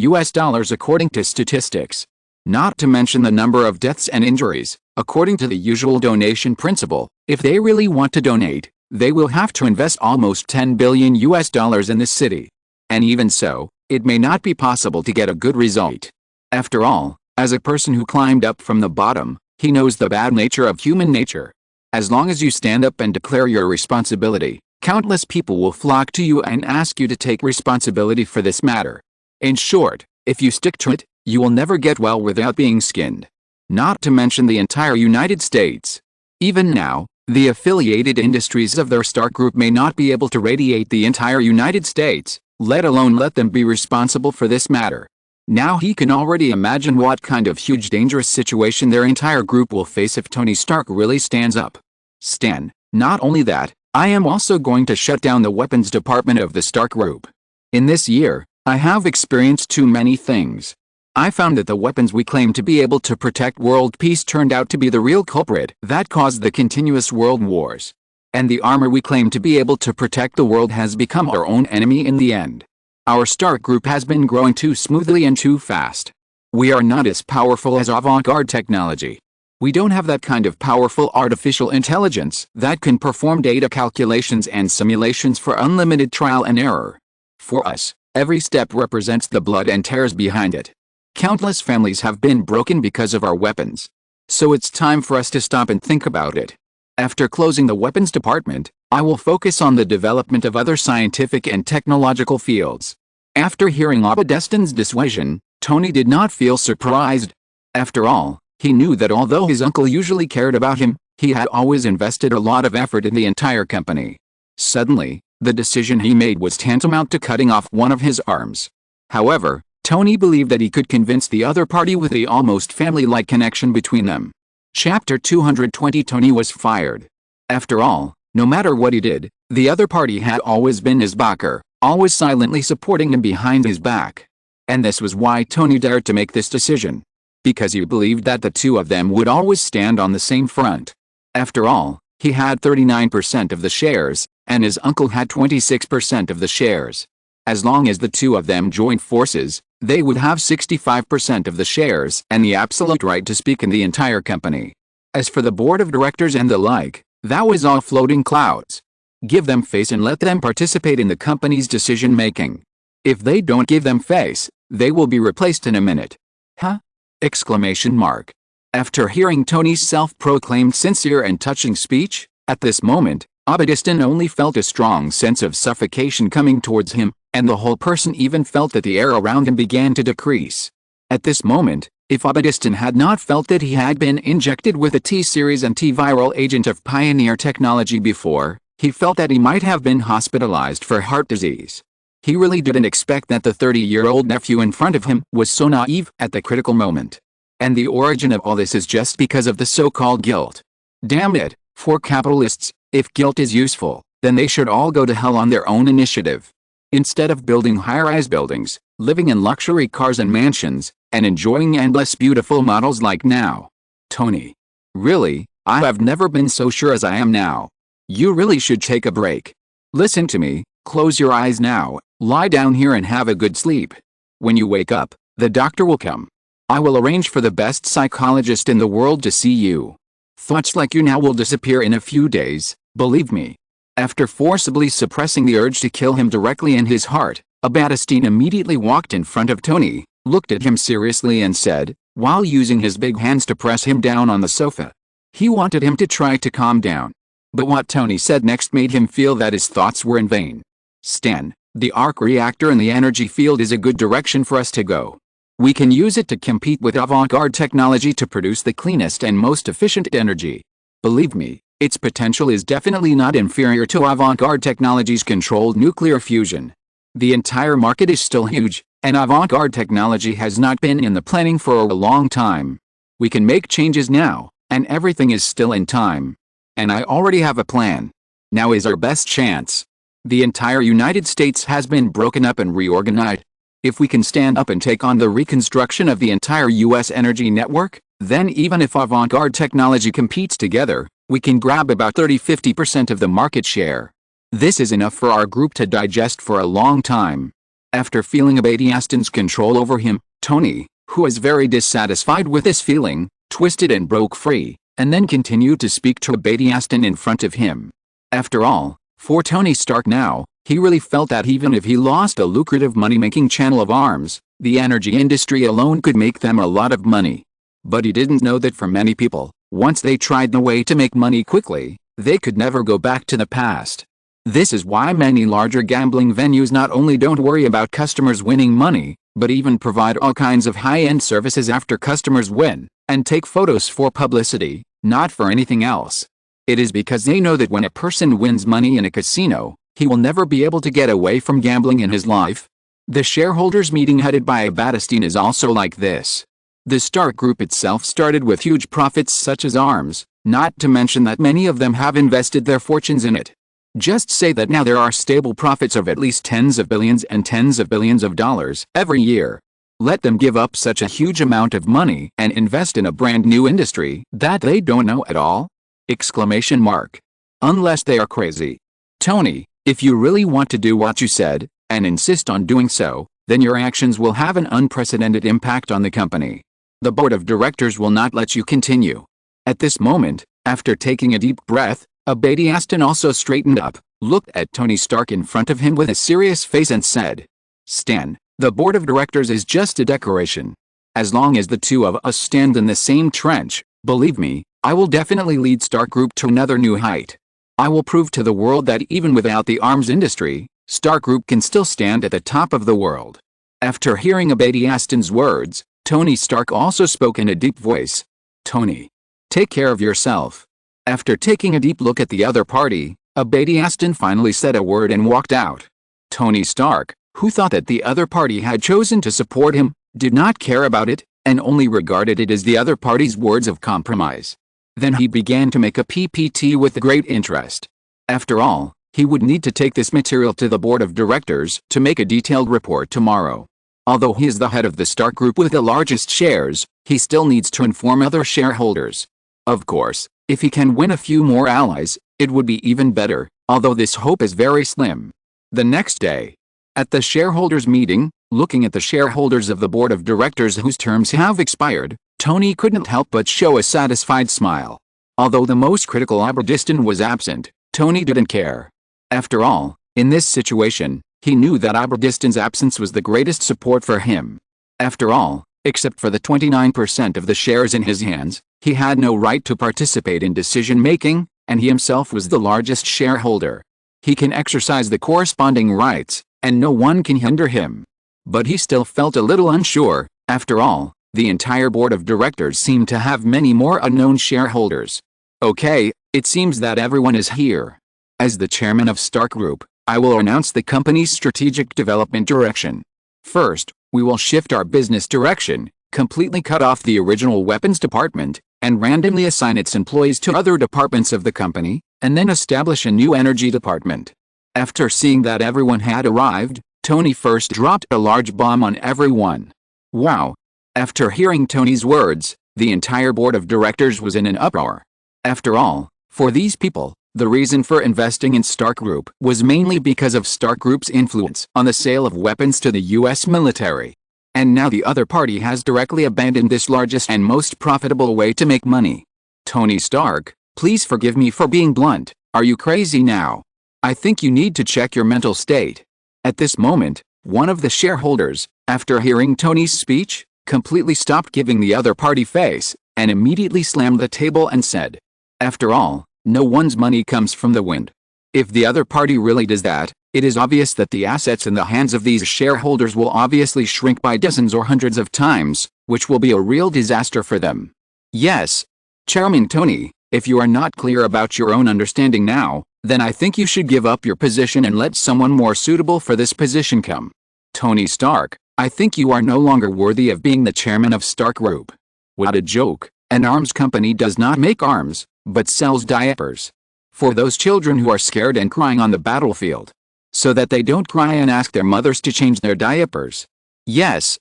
according to statistics. Not to mention the number of deaths and injuries. According to the usual donation principle, if they really want to donate, they will have to invest almost $10 billion in this city. And even so, it may not be possible to get a good result. After all, as a person who climbed up from the bottom, he knows the bad nature of human nature. As long as you stand up and declare your responsibility, countless people will flock to you and ask you to take responsibility for this matter. In short, if you stick to it, you will never get well without being skinned. Not to mention the entire United States. Even now, the affiliated industries of their Stark Group may not be able to radiate the entire United States, let alone let them be responsible for this matter. Now he can already imagine what kind of huge dangerous situation their entire group will face if Tony Stark really stands up. Stan, not only that, I am also going to shut down the weapons department of the Stark Group. In this year, I have experienced too many things. I found that the weapons we claimed to be able to protect world peace turned out to be the real culprit that caused the continuous world wars. And the armor we claimed to be able to protect the world has become our own enemy in the end. Our Stark Group has been growing too smoothly and too fast. We are not as powerful as avant-garde technology. We don't have that kind of powerful artificial intelligence that can perform data calculations and simulations for unlimited trial and error. For us, every step represents the blood and tears behind it. Countless families have been broken because of our weapons. So it's time for us to stop and think about it. After closing the weapons department, I will focus on the development of other scientific and technological fields. After hearing Abba Destin's dissuasion, Tony did not feel surprised. After all, he knew that although his uncle usually cared about him, he had always invested a lot of effort in the entire company. Suddenly, the decision he made was tantamount to cutting off one of his arms. However, Tony believed that he could convince the other party with the almost family-like connection between them. Chapter 220 Tony was fired. After all, no matter what he did, the other party had always been his backer, always silently supporting him behind his back. And this was why Tony dared to make this decision. Because he believed that the two of them would always stand on the same front. After all, he had 39% of the shares, and his uncle had 26% of the shares. As long as the two of them joined forces, they would have 65% of the shares and the absolute right to speak in the entire company. As for the board of directors and the like, that was all floating clouds. Give them face and let them participate in the company's decision-making. If they don't give them face, they will be replaced in a minute. Huh? Exclamation mark. After hearing Tony's self-proclaimed sincere and touching speech, at this moment, Abadistan only felt a strong sense of suffocation coming towards him, and the whole person even felt that the air around him began to decrease. At this moment, if Abadistan had not felt that he had been injected with a T-series antiviral agent of Pioneer technology before, he felt that he might have been hospitalized for heart disease. He really didn't expect that the 30-year-old nephew in front of him was so naive at the critical moment. And the origin of all this is just because of the so-called guilt. Damn it, for capitalists, if guilt is useful, then they should all go to hell on their own initiative. Instead of building high-rise buildings, living in luxury cars and mansions, and enjoying endless beautiful models like now. Tony. Really, I have never been so sure as I am now. You really should take a break. Listen to me, close your eyes now, lie down here and have a good sleep. When you wake up, the doctor will come. I will arrange for the best psychologist in the world to see you. Thoughts like you now will disappear in a few days, believe me. After forcibly suppressing the urge to kill him directly in his heart, Abadistan immediately walked in front of Tony, looked at him seriously and said, while using his big hands to press him down on the sofa. He wanted him to try to calm down. But what Tony said next made him feel that his thoughts were in vain. Stan, the arc reactor in the energy field is a good direction for us to go. We can use it to compete with avant-garde technology to produce the cleanest and most efficient energy. Believe me, its potential is definitely not inferior to avant-garde technology's controlled nuclear fusion. The entire market is still huge, and avant-garde technology has not been in the planning for a long time. We can make changes now, and everything is still in time. And I already have a plan. Now is our best chance. The entire United States has been broken up and reorganized. If we can stand up and take on the reconstruction of the entire US energy network, then even if avant-garde technology competes together, we can grab about 30–50% of the market share. This is enough for our group to digest for a long time. After feeling Abadiaston's control over him, Tony, who was very dissatisfied with this feeling, twisted and broke free, and then continued to speak to Abadiaston in front of him. After all, for Tony Stark now, he really felt that even if he lost a lucrative money-making channel of arms, the energy industry alone could make them a lot of money. But he didn't know that for many people, once they tried the way to make money quickly, they could never go back to the past. This is why many larger gambling venues not only don't worry about customers winning money, but even provide all kinds of high-end services after customers win, and take photos for publicity, not for anything else. It is because they know that when a person wins money in a casino, he will never be able to get away from gambling in his life. The shareholders meeting headed by Abadiaston is also like this. The Stark Group itself started with huge profits such as arms, not to mention that many of them have invested their fortunes in it. Just say that now there are stable profits of at least tens of billions and tens of billions of dollars every year. Let them give up such a huge amount of money and invest in a brand new industry that they don't know at all? Exclamation mark. Unless they are crazy. Tony, if you really want to do what you said, and insist on doing so, then your actions will have an unprecedented impact on the company. The board of directors will not let you continue. At this moment, after taking a deep breath, Abadiaston also straightened up, looked at Tony Stark in front of him with a serious face and said, "Stan, the board of directors is just a decoration. As long as the two of us stand in the same trench, believe me, I will definitely lead Stark Group to another new height. I will prove to the world that even without the arms industry, Stark Group can still stand at the top of the world." After hearing Abadiaston's words, Tony Stark also spoke in a deep voice. "Tony, take care of yourself." After taking a deep look at the other party, Abadiaston finally said a word and walked out. Tony Stark, who thought that the other party had chosen to support him, did not care about it, and only regarded it as the other party's words of compromise. Then he began to make a PPT with great interest. After all, he would need to take this material to the board of directors to make a detailed report tomorrow. Although he is the head of the Stark Group with the largest shares, he still needs to inform other shareholders. Of course, if he can win a few more allies, it would be even better, although this hope is very slim. The next day, at the shareholders meeting, looking at the shareholders of the board of directors whose terms have expired, Tony couldn't help but show a satisfied smile. Although the most critical Abadiaston was absent, Tony didn't care. After all, in this situation, he knew that Abadiaston's absence was the greatest support for him. After all, except for the 29% of the shares in his hands, he had no right to participate in decision-making, and he himself was the largest shareholder. He can exercise the corresponding rights, and no one can hinder him. But he still felt a little unsure. After all, the entire board of directors seemed to have many more unknown shareholders. Okay, it seems that everyone is here. As the chairman of Stark Group, I will announce the company's strategic development direction. First, we will shift our business direction, completely cut off the original weapons department, and randomly assign its employees to other departments of the company, and then establish a new energy department. After seeing that everyone had arrived, Tony first dropped a large bomb on everyone. Wow! After hearing Tony's words, the entire board of directors was in an uproar. After all, for these people, the reason for investing in Stark Group was mainly because of Stark Group's influence on the sale of weapons to the US military. And now the other party has directly abandoned this largest and most profitable way to make money. Tony Stark, please forgive me for being blunt, are you crazy now? I think you need to check your mental state. At this moment, one of the shareholders, after hearing Tony's speech, completely stopped giving the other party face, and immediately slammed the table and said, "After all, no one's money comes from the wind. If the other party really does that, it is obvious that the assets in the hands of these shareholders will obviously shrink by dozens or hundreds of times, which will be a real disaster for them." Yes, Chairman Tony, if you are not clear about your own understanding now, then I think you should give up your position and let someone more suitable for this position come. Tony Stark, I think you are no longer worthy of being the chairman of Stark Group. What a joke, an arms company does not make arms, but sells diapers. For those children who are scared and crying on the battlefield. So that they don't cry and ask their mothers to change their diapers. Yes,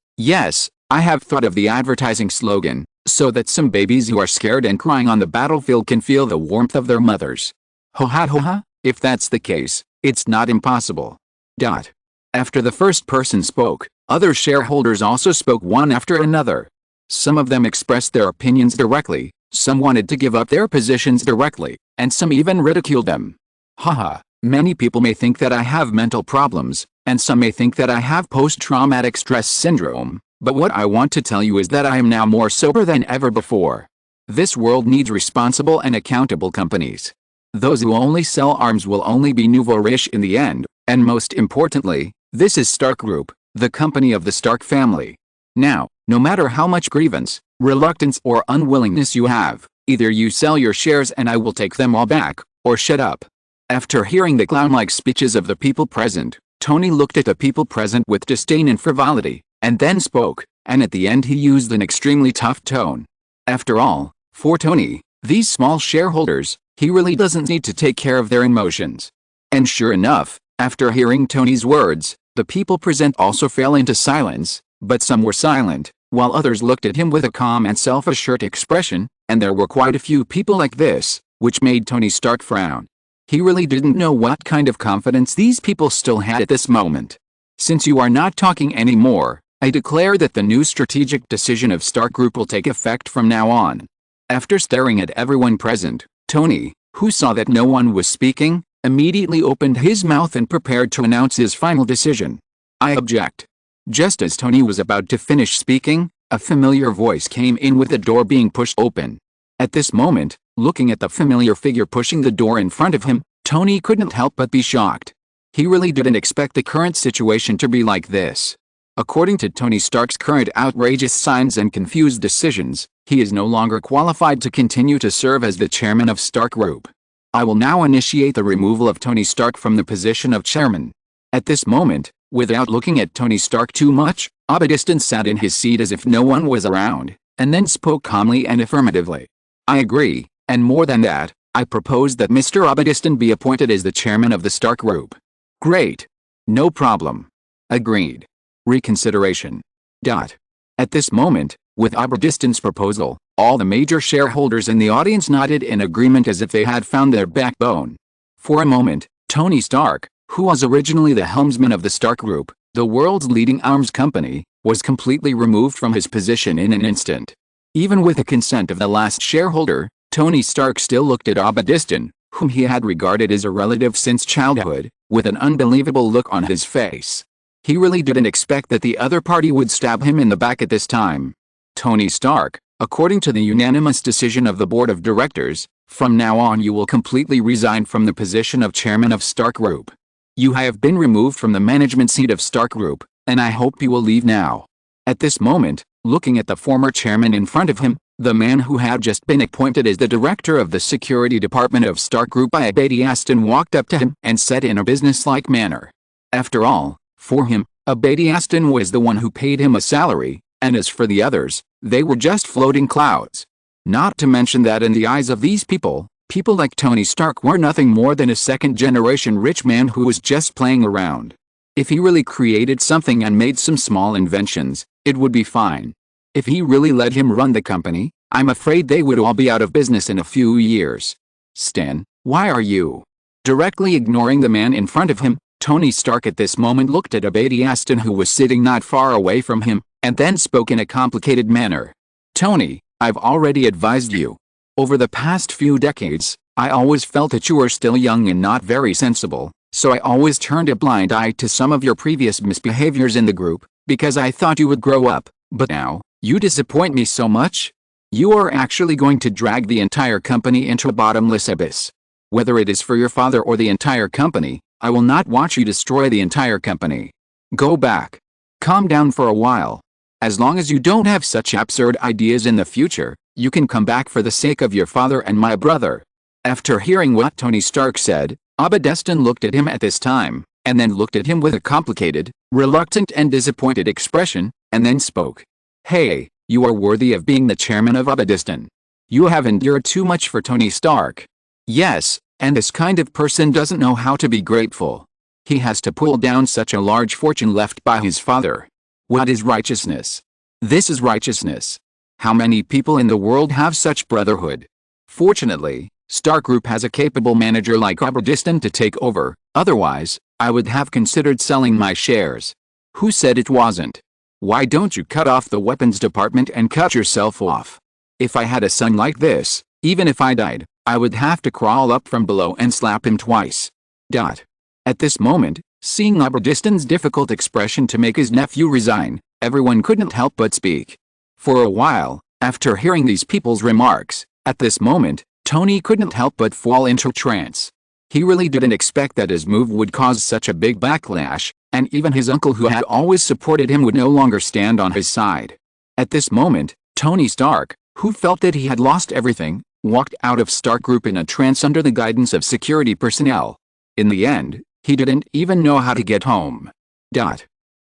I have thought of the advertising slogan, so that some babies who are scared and crying on the battlefield can feel the warmth of their mothers. Ho ha ho ha, if that's the case, It's not impossible. After the first person spoke, other shareholders also spoke one after another. Some of them expressed their opinions directly, some wanted to give up their positions directly, and some even ridiculed them. Haha, many people may think that I have mental problems, and some may think that I have post-traumatic stress syndrome, but what I want to tell you is that I am now more sober than ever before. This world needs responsible and accountable companies. Those who only sell arms will only be nouveau riche in the end, and most importantly, this is Stark Group, the company of the Stark family. Now, no matter how much grievance, reluctance or unwillingness you have, either you sell your shares and I will take them all back, or shut up. After hearing the clown-like speeches of the people present, Tony looked at the people present with disdain and frivolity, and then spoke, and at the end he used an extremely tough tone. After all, for Tony, these small shareholders, he really doesn't need to take care of their emotions. And sure enough, after hearing Tony's words, the people present also fell into silence, but some were silent, while others looked at him with a calm and self-assured expression, and there were quite a few people like this, which made Tony Stark frown. He really didn't know what kind of confidence these people still had at this moment. Since you are not talking anymore, I declare that the new strategic decision of Stark Group will take effect from now on. After staring at everyone present, Tony, who saw that no one was speaking, immediately opened his mouth and prepared to announce his final decision. I object. Just as Tony was about to finish speaking, a familiar voice came in with the door being pushed open. At this moment, looking at the familiar figure pushing the door in front of him, Tony couldn't help but be shocked. He really didn't expect the current situation to be like this. According to Tony Stark's current outrageous signs and confused decisions, he is no longer qualified to continue to serve as the chairman of Stark Group. I will now initiate the removal of Tony Stark from the position of chairman. At this moment, without looking at Tony Stark too much, Abadiston sat in his seat as if no one was around, and then spoke calmly and affirmatively. I agree, and more than that, I propose that Mr. Abadiston be appointed as the chairman of the Stark Group. Great. No problem. Agreed. Reconsideration. At this moment, with Abadiston's proposal, all the major shareholders in the audience nodded in agreement as if they had found their backbone. For a moment, Tony Stark, who was originally the helmsman of the Stark Group, the world's leading arms company, was completely removed from his position in an instant. Even with the consent of the last shareholder, Tony Stark still looked at Abadiston, whom he had regarded as a relative since childhood, with an unbelievable look on his face. He really didn't expect that the other party would stab him in the back at this time. Tony Stark, according to the unanimous decision of the board of directors, from now on you will completely resign from the position of chairman of Stark Group. You have been removed from the management seat of Stark Group, and I hope you will leave now. At this moment, looking at the former chairman in front of him, the man who had just been appointed as the director of the security department of Stark Group by Abadiston walked up to him and said in a businesslike manner. After all, for him, Abadiston was the one who paid him a salary, and as for the others, they were just floating clouds. Not to mention that in the eyes of these people, people like Tony Stark were nothing more than a second-generation rich man who was just playing around. If he really created something and made some small inventions, it would be fine. If he really let him run the company, I'm afraid they would all be out of business in a few years. Stan, why are you? Directly ignoring the man in front of him, Tony Stark at this moment looked at Abadiston, who was sitting not far away from him, and then spoke in a complicated manner. Tony, I've already advised you. Over the past few decades, I always felt that you were still young and not very sensible, so I always turned a blind eye to some of your previous misbehaviors in the group, because I thought you would grow up, but now, you disappoint me so much. You are actually going to drag the entire company into a bottomless abyss. Whether it is for your father or the entire company, I will not watch you destroy the entire company. Go back. Calm down for a while. As long as you don't have such absurd ideas in the future, you can come back for the sake of your father and my brother. After hearing what Tony Stark said, Abadiston looked at him at this time, and then looked at him with a complicated, reluctant and disappointed expression, and then spoke. Hey, you are worthy of being the chairman of Abadiston. You have endured too much for Tony Stark. Yes, and this kind of person doesn't know how to be grateful. He has to pull down such a large fortune left by his father. What is righteousness? This is righteousness. How many people in the world have such brotherhood? Fortunately, Stark Group has a capable manager like Abadiston to take over, Otherwise, I would have considered selling my shares. Who said it wasn't? Why don't you cut off the weapons department and cut yourself off? If I had a son like this, even if I died, I would have to crawl up from below and slap him twice. At this moment, seeing Aberdiston's difficult expression to make his nephew resign, everyone couldn't help but speak. For a while, after hearing these people's remarks, at this moment, Tony couldn't help but fall into trance. He really didn't expect that his move would cause such a big backlash, and even his uncle who had always supported him would no longer stand on his side. At this moment, Tony Stark, who felt that he had lost everything, walked out of Stark Group in a trance under the guidance of security personnel. In the end, he didn't even know how to get home.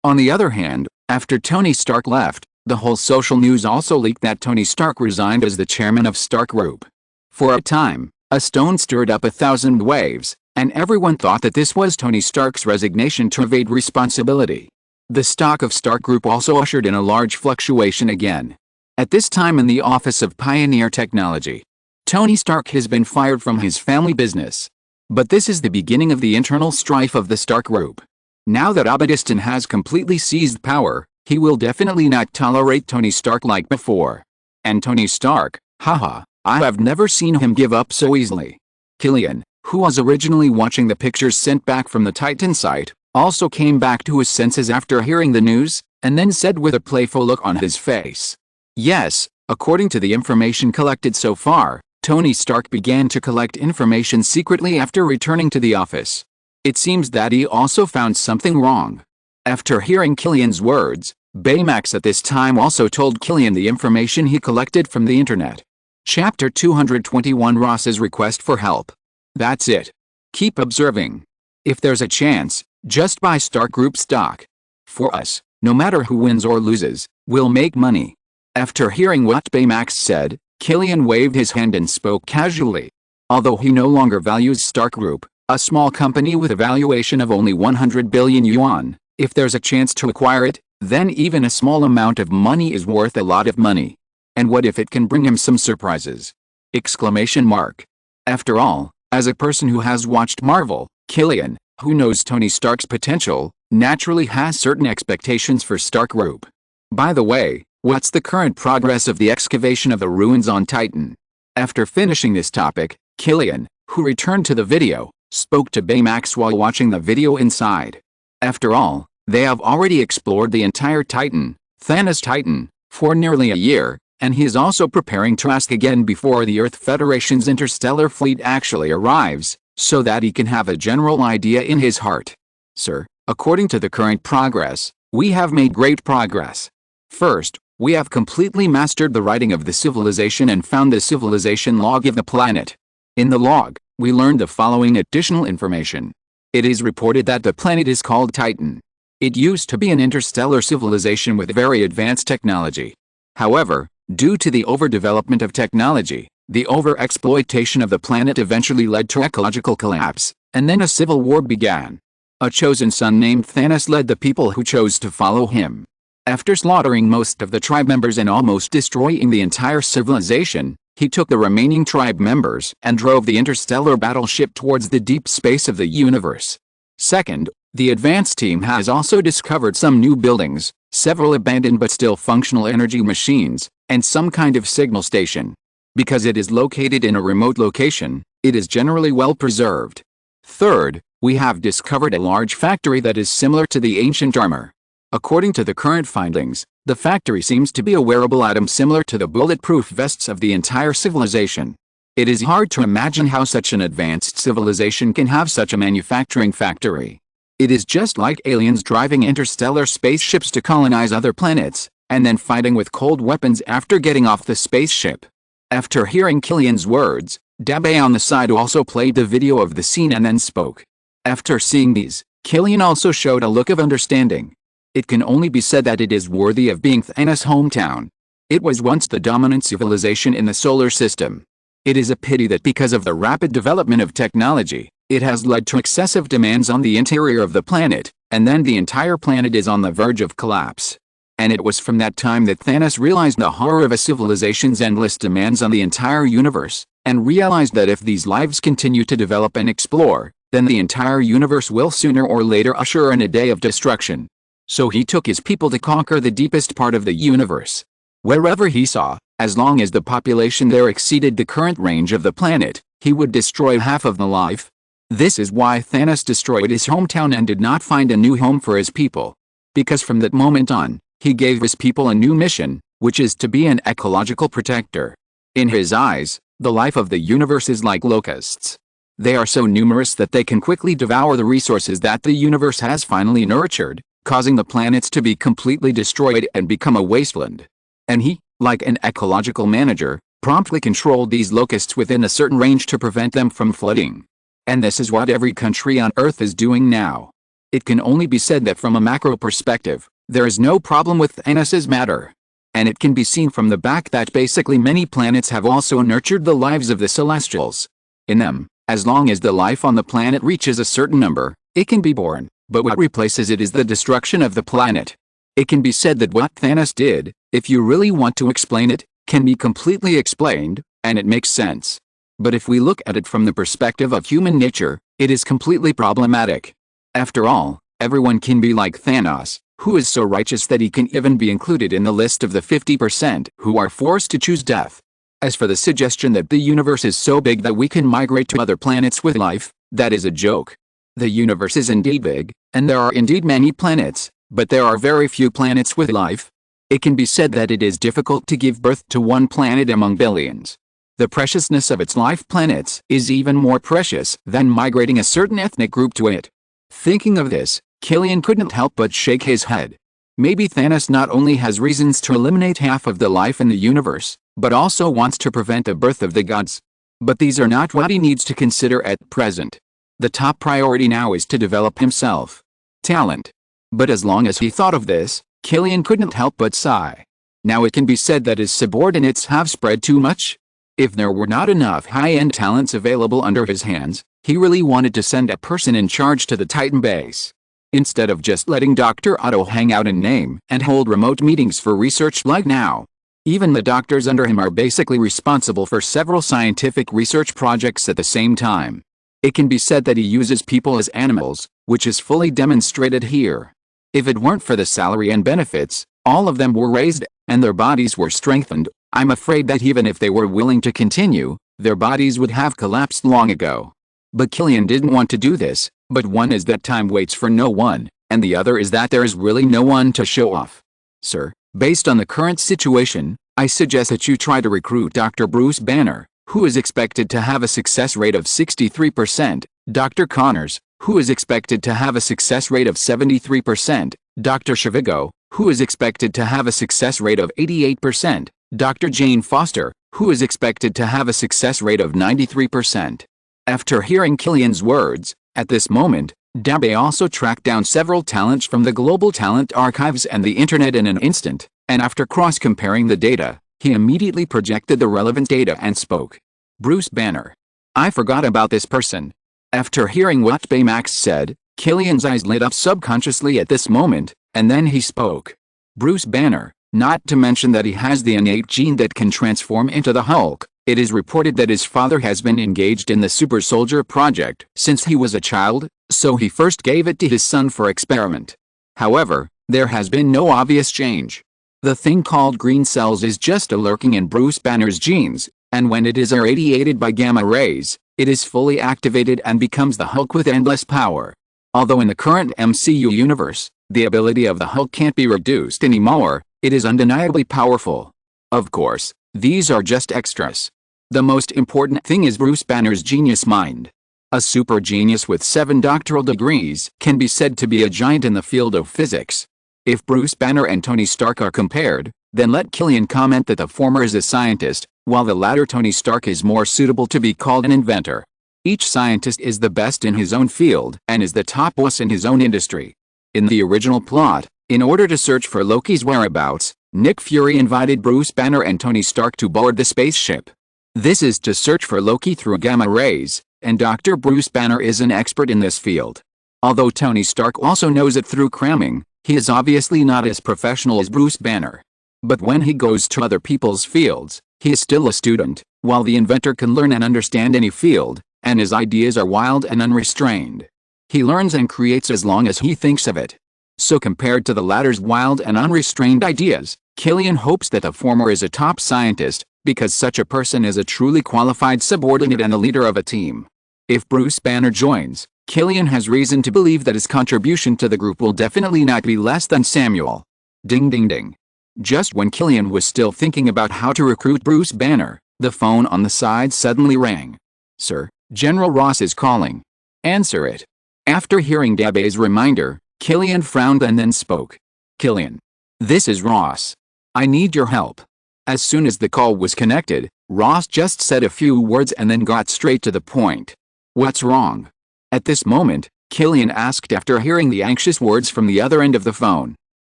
On the other hand, after Tony Stark left, the whole social news also leaked that Tony Stark resigned as the chairman of Stark Group. For a time, a stone stirred up 1,000 waves, and everyone thought that this was Tony Stark's resignation to evade responsibility. The stock of Stark Group also ushered in a large fluctuation again. At this time in the office of Pioneer Technology, Tony Stark has been fired from his family business. But this is the beginning of the internal strife of the Stark Group. Now that Aberdiston has completely seized power, he will definitely not tolerate Tony Stark like before. And Tony Stark, haha, I have never seen him give up so easily. Killian, who was originally watching the pictures sent back from the Titan site, also came back to his senses after hearing the news, and then said with a playful look on his face. Yes, according to the information collected so far, Tony Stark began to collect information secretly after returning to the office. It seems that he also found something wrong. After hearing Killian's words, Baymax at this time also told Killian the information he collected from the internet. Chapter 221 Ross's request for help. That's it. Keep observing. If there's a chance, just buy Stark Group stock. For us, no matter who wins or loses, we'll make money. After hearing what Baymax said, Killian waved his hand and spoke casually. Although he no longer values Stark Group, a small company with a valuation of only 100 billion yuan, if there's a chance to acquire it, then even a small amount of money is worth a lot of money. And what if it can bring him some surprises? Exclamation mark. After all, as a person who has watched Marvel, Killian, who knows Tony Stark's potential, naturally has certain expectations for Stark Group. By the way, what's the current progress of the excavation of the ruins on Titan? After finishing this topic, Killian, who returned to the video, spoke to Baymax while watching the video inside. After all, they have already explored the entire Titan, Thanos Titan, for nearly a year, and he is also preparing to ask again before the Earth Federation's interstellar fleet actually arrives, so that he can have a general idea in his heart. Sir, according to the current progress, we have made great progress. First, we have completely mastered the writing of the civilization and found the civilization log of the planet. In the log, we learned the following additional information. It is reported that the planet is called Titan. It used to be an interstellar civilization with very advanced technology. However, due to the overdevelopment of technology, the overexploitation of the planet eventually led to ecological collapse, and then a civil war began. A chosen son named Thanos led the people who chose to follow him. After slaughtering most of the tribe members and almost destroying the entire civilization, he took the remaining tribe members and drove the interstellar battleship towards the deep space of the universe. Second, the advanced team has also discovered some new buildings, several abandoned but still functional energy machines, and some kind of signal station. Because it is located in a remote location, it is generally well preserved. Third, we have discovered a large factory that is similar to the ancient armor. According to the current findings, the factory seems to be a wearable item similar to the bulletproof vests of the entire civilization. It is hard to imagine how such an advanced civilization can have such a manufacturing factory. It is just like aliens driving interstellar spaceships to colonize other planets, and then fighting with cold weapons after getting off the spaceship. After hearing Killian's words, Dabe on the side also played the video of the scene and then spoke. After seeing these, Killian also showed a look of understanding. It can only be said that it is worthy of being Thanos' hometown. It was once the dominant civilization in the solar system. It is a pity that because of the rapid development of technology, it has led to excessive demands on the interior of the planet, and then the entire planet is on the verge of collapse. And it was from that time that Thanos realized the horror of a civilization's endless demands on the entire universe, and realized that if these lives continue to develop and explore, then the entire universe will sooner or later usher in a day of destruction. So he took his people to conquer the deepest part of the universe. Wherever he saw, as long as the population there exceeded the current range of the planet, he would destroy half of the life. This is why Thanos destroyed his hometown and did not find a new home for his people. Because from that moment on, he gave his people a new mission, which is to be an ecological protector. In his eyes, the life of the universe is like locusts. They are so numerous that they can quickly devour the resources that the universe has finally nurtured, causing the planets to be completely destroyed and become a wasteland. And he, like an ecological manager, promptly controlled these locusts within a certain range to prevent them from flooding. And this is what every country on Earth is doing now. It can only be said that from a macro perspective, there is no problem with Thanos' matter. And it can be seen from the back that basically many planets have also nurtured the lives of the Celestials. In them, as long as the life on the planet reaches a certain number, it can be born, but what replaces it is the destruction of the planet. It can be said that what Thanos did, if you really want to explain it, can be completely explained, and it makes sense. But if we look at it from the perspective of human nature, it is completely problematic. After all, everyone can be like Thanos, who is so righteous that he can even be included in the list of the 50% who are forced to choose death. As for the suggestion that the universe is so big that we can migrate to other planets with life, that is a joke. The universe is indeed big, and there are indeed many planets, but there are very few planets with life. It can be said that it is difficult to give birth to one planet among billions. The preciousness of its life planets is even more precious than migrating a certain ethnic group to it. Thinking of this, Killian couldn't help but shake his head. Maybe Thanos not only has reasons to eliminate half of the life in the universe, but also wants to prevent the birth of the gods. But these are not what he needs to consider at present. The top priority now is to develop himself. Talent. But as long as he thought of this, Killian couldn't help but sigh. Now it can be said that his subordinates have spread too much. If there were not enough high-end talents available under his hands, he really wanted to send a person in charge to the Titan base. Instead of just letting Dr. Otto hang out in name and hold remote meetings for research like now. Even the doctors under him are basically responsible for several scientific research projects at the same time. It can be said that he uses people as animals, which is fully demonstrated here. If it weren't for the salary and benefits, all of them were raised, and their bodies were strengthened. I'm afraid that even if they were willing to continue, their bodies would have collapsed long ago. But Killian didn't want to do this, but one is that time waits for no one, and the other is that there is really no one to show off. Sir, based on the current situation, I suggest that you try to recruit Dr. Bruce Banner, who is expected to have a success rate of 63%, Dr. Connors, who is expected to have a success rate of 73%, Dr. Shavigo, who is expected to have a success rate of 88%, Dr. Jane Foster, who is expected to have a success rate of 93%. After hearing Killian's words, at this moment, Dabe also tracked down several talents from the global talent archives and the internet in an instant, and after cross-comparing the data, he immediately projected the relevant data and spoke. Bruce Banner. I forgot about this person. After hearing what Baymax said, Killian's eyes lit up subconsciously at this moment, and then he spoke. Bruce Banner, not to mention that he has the innate gene that can transform into the Hulk. It is reported that his father has been engaged in the Super Soldier project since he was a child, so he first gave it to his son for experiment. However, there has been no obvious change. The thing called green cells is just lurking in Bruce Banner's genes, and when it is irradiated by gamma rays, it is fully activated and becomes the Hulk with endless power. Although in the current MCU universe, the ability of the Hulk can't be reduced anymore, it is undeniably powerful. Of course, these are just extras. The most important thing is Bruce Banner's genius mind. A super genius with 7 doctoral degrees can be said to be a giant in the field of physics. If Bruce Banner and Tony Stark are compared, then let Killian comment that the former is a scientist, while the latter Tony Stark is more suitable to be called an inventor. Each scientist is the best in his own field and is the top boss in his own industry. In the original plot, in order to search for Loki's whereabouts, Nick Fury invited Bruce Banner and Tony Stark to board the spaceship. This is to search for Loki through gamma rays, and Dr. Bruce Banner is an expert in this field. Although Tony Stark also knows it through cramming, he is obviously not as professional as Bruce Banner. But when he goes to other people's fields, he is still a student. While the inventor can learn and understand any field, and his ideas are wild and unrestrained. He learns and creates as long as he thinks of it. So compared to the latter's wild and unrestrained ideas, Killian hopes that the former is a top scientist, because such a person is a truly qualified subordinate and the leader of a team. If Bruce Banner joins, Killian has reason to believe that his contribution to the group will definitely not be less than Samuel. Ding ding ding. Just when Killian was still thinking about how to recruit Bruce Banner, the phone on the side suddenly rang. "Sir, General Ross is calling." "Answer it." After hearing Dabe's reminder, Killian frowned and then spoke. "Killian. This is Ross. I need your help." As soon as the call was connected, Ross just said a few words and then got straight to the point. "What's wrong?" At this moment, Killian asked after hearing the anxious words from the other end of the phone.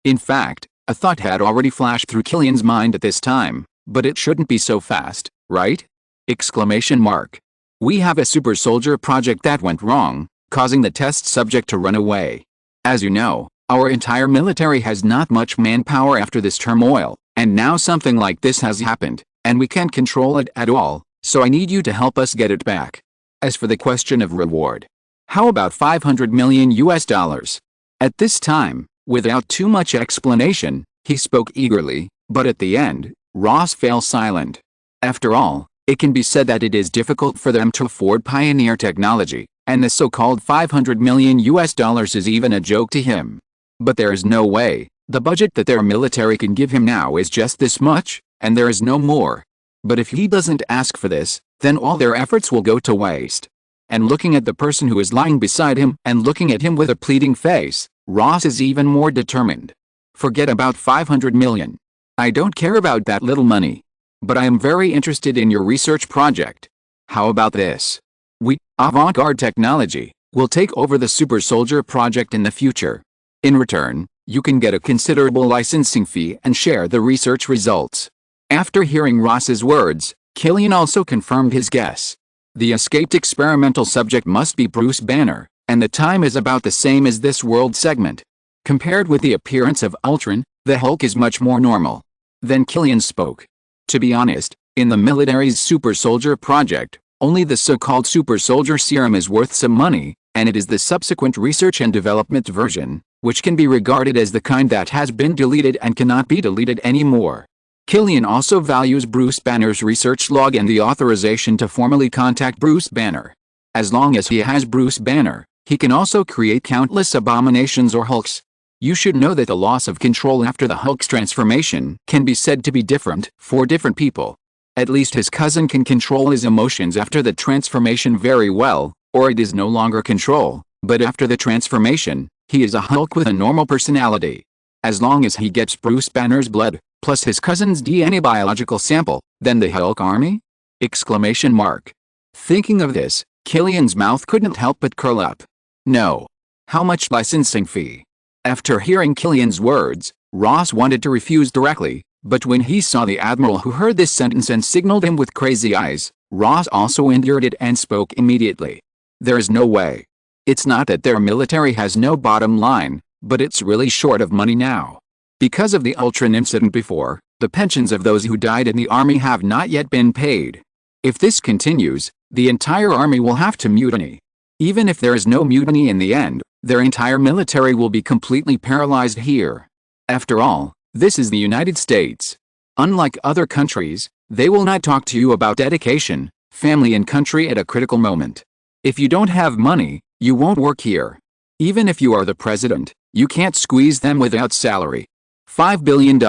In fact, a thought had already flashed through Killian's mind at this time, but it shouldn't be so fast, right? Exclamation mark. "We have a super soldier project that went wrong, causing the test subject to run away. As you know, our entire military has not much manpower after this turmoil, and now something like this has happened, and we can't control it at all, so I need you to help us get it back. As for the question of reward, how about $500 million US? At this time, without too much explanation, he spoke eagerly, but at the end, Ross fell silent. After all, it can be said that it is difficult for them to afford pioneer technology, and the so-called $500 million US is even a joke to him. But there is no way. The budget that their military can give him now is just this much, and there is no more. But if he doesn't ask for this, then all their efforts will go to waste. And looking at the person who is lying beside him and looking at him with a pleading face, Ross is even more determined. "Forget about $500 million. I don't care about that little money. But I am very interested in your research project. How about this? We, Avant-Garde Technology, will take over the Super Soldier project in the future. In return, you can get a considerable licensing fee and share the research results." After hearing Ross's words, Killian also confirmed his guess. The escaped experimental subject must be Bruce Banner, and the time is about the same as this world segment. Compared with the appearance of Ultron, the Hulk is much more normal. Then Killian spoke. "To be honest, in the military's Super Soldier project, only the so-called Super Soldier serum is worth some money, and it is the subsequent research and development version, which can be regarded as the kind that has been deleted and cannot be deleted anymore." Killian also values Bruce Banner's research log and the authorization to formally contact Bruce Banner. As long as he has Bruce Banner, he can also create countless abominations or Hulks. You should know that the loss of control after the Hulk's transformation can be said to be different for different people. At least his cousin can control his emotions after the transformation very well, or it is no longer control, but after the transformation, he is a Hulk with a normal personality. As long as he gets Bruce Banner's blood, plus his cousin's DNA biological sample, then the Hulk army? Exclamation mark. Thinking of this, Killian's mouth couldn't help but curl up. No. How much licensing fee? After hearing Killian's words, Ross wanted to refuse directly, but when he saw the Admiral who heard this sentence and signaled him with crazy eyes, Ross also endured it and spoke immediately. "There is no way. It's not that their military has no bottom line, but it's really short of money now. Because of the Ultron incident before, the pensions of those who died in the army have not yet been paid. If this continues, the entire army will have to mutiny. Even if there is no mutiny in the end, their entire military will be completely paralyzed here. After all, this is the United States. Unlike other countries, they will not talk to you about dedication, family and country at a critical moment. If you don't have money, you won't work here. Even if you are the president, you can't squeeze them without salary. $5 billion.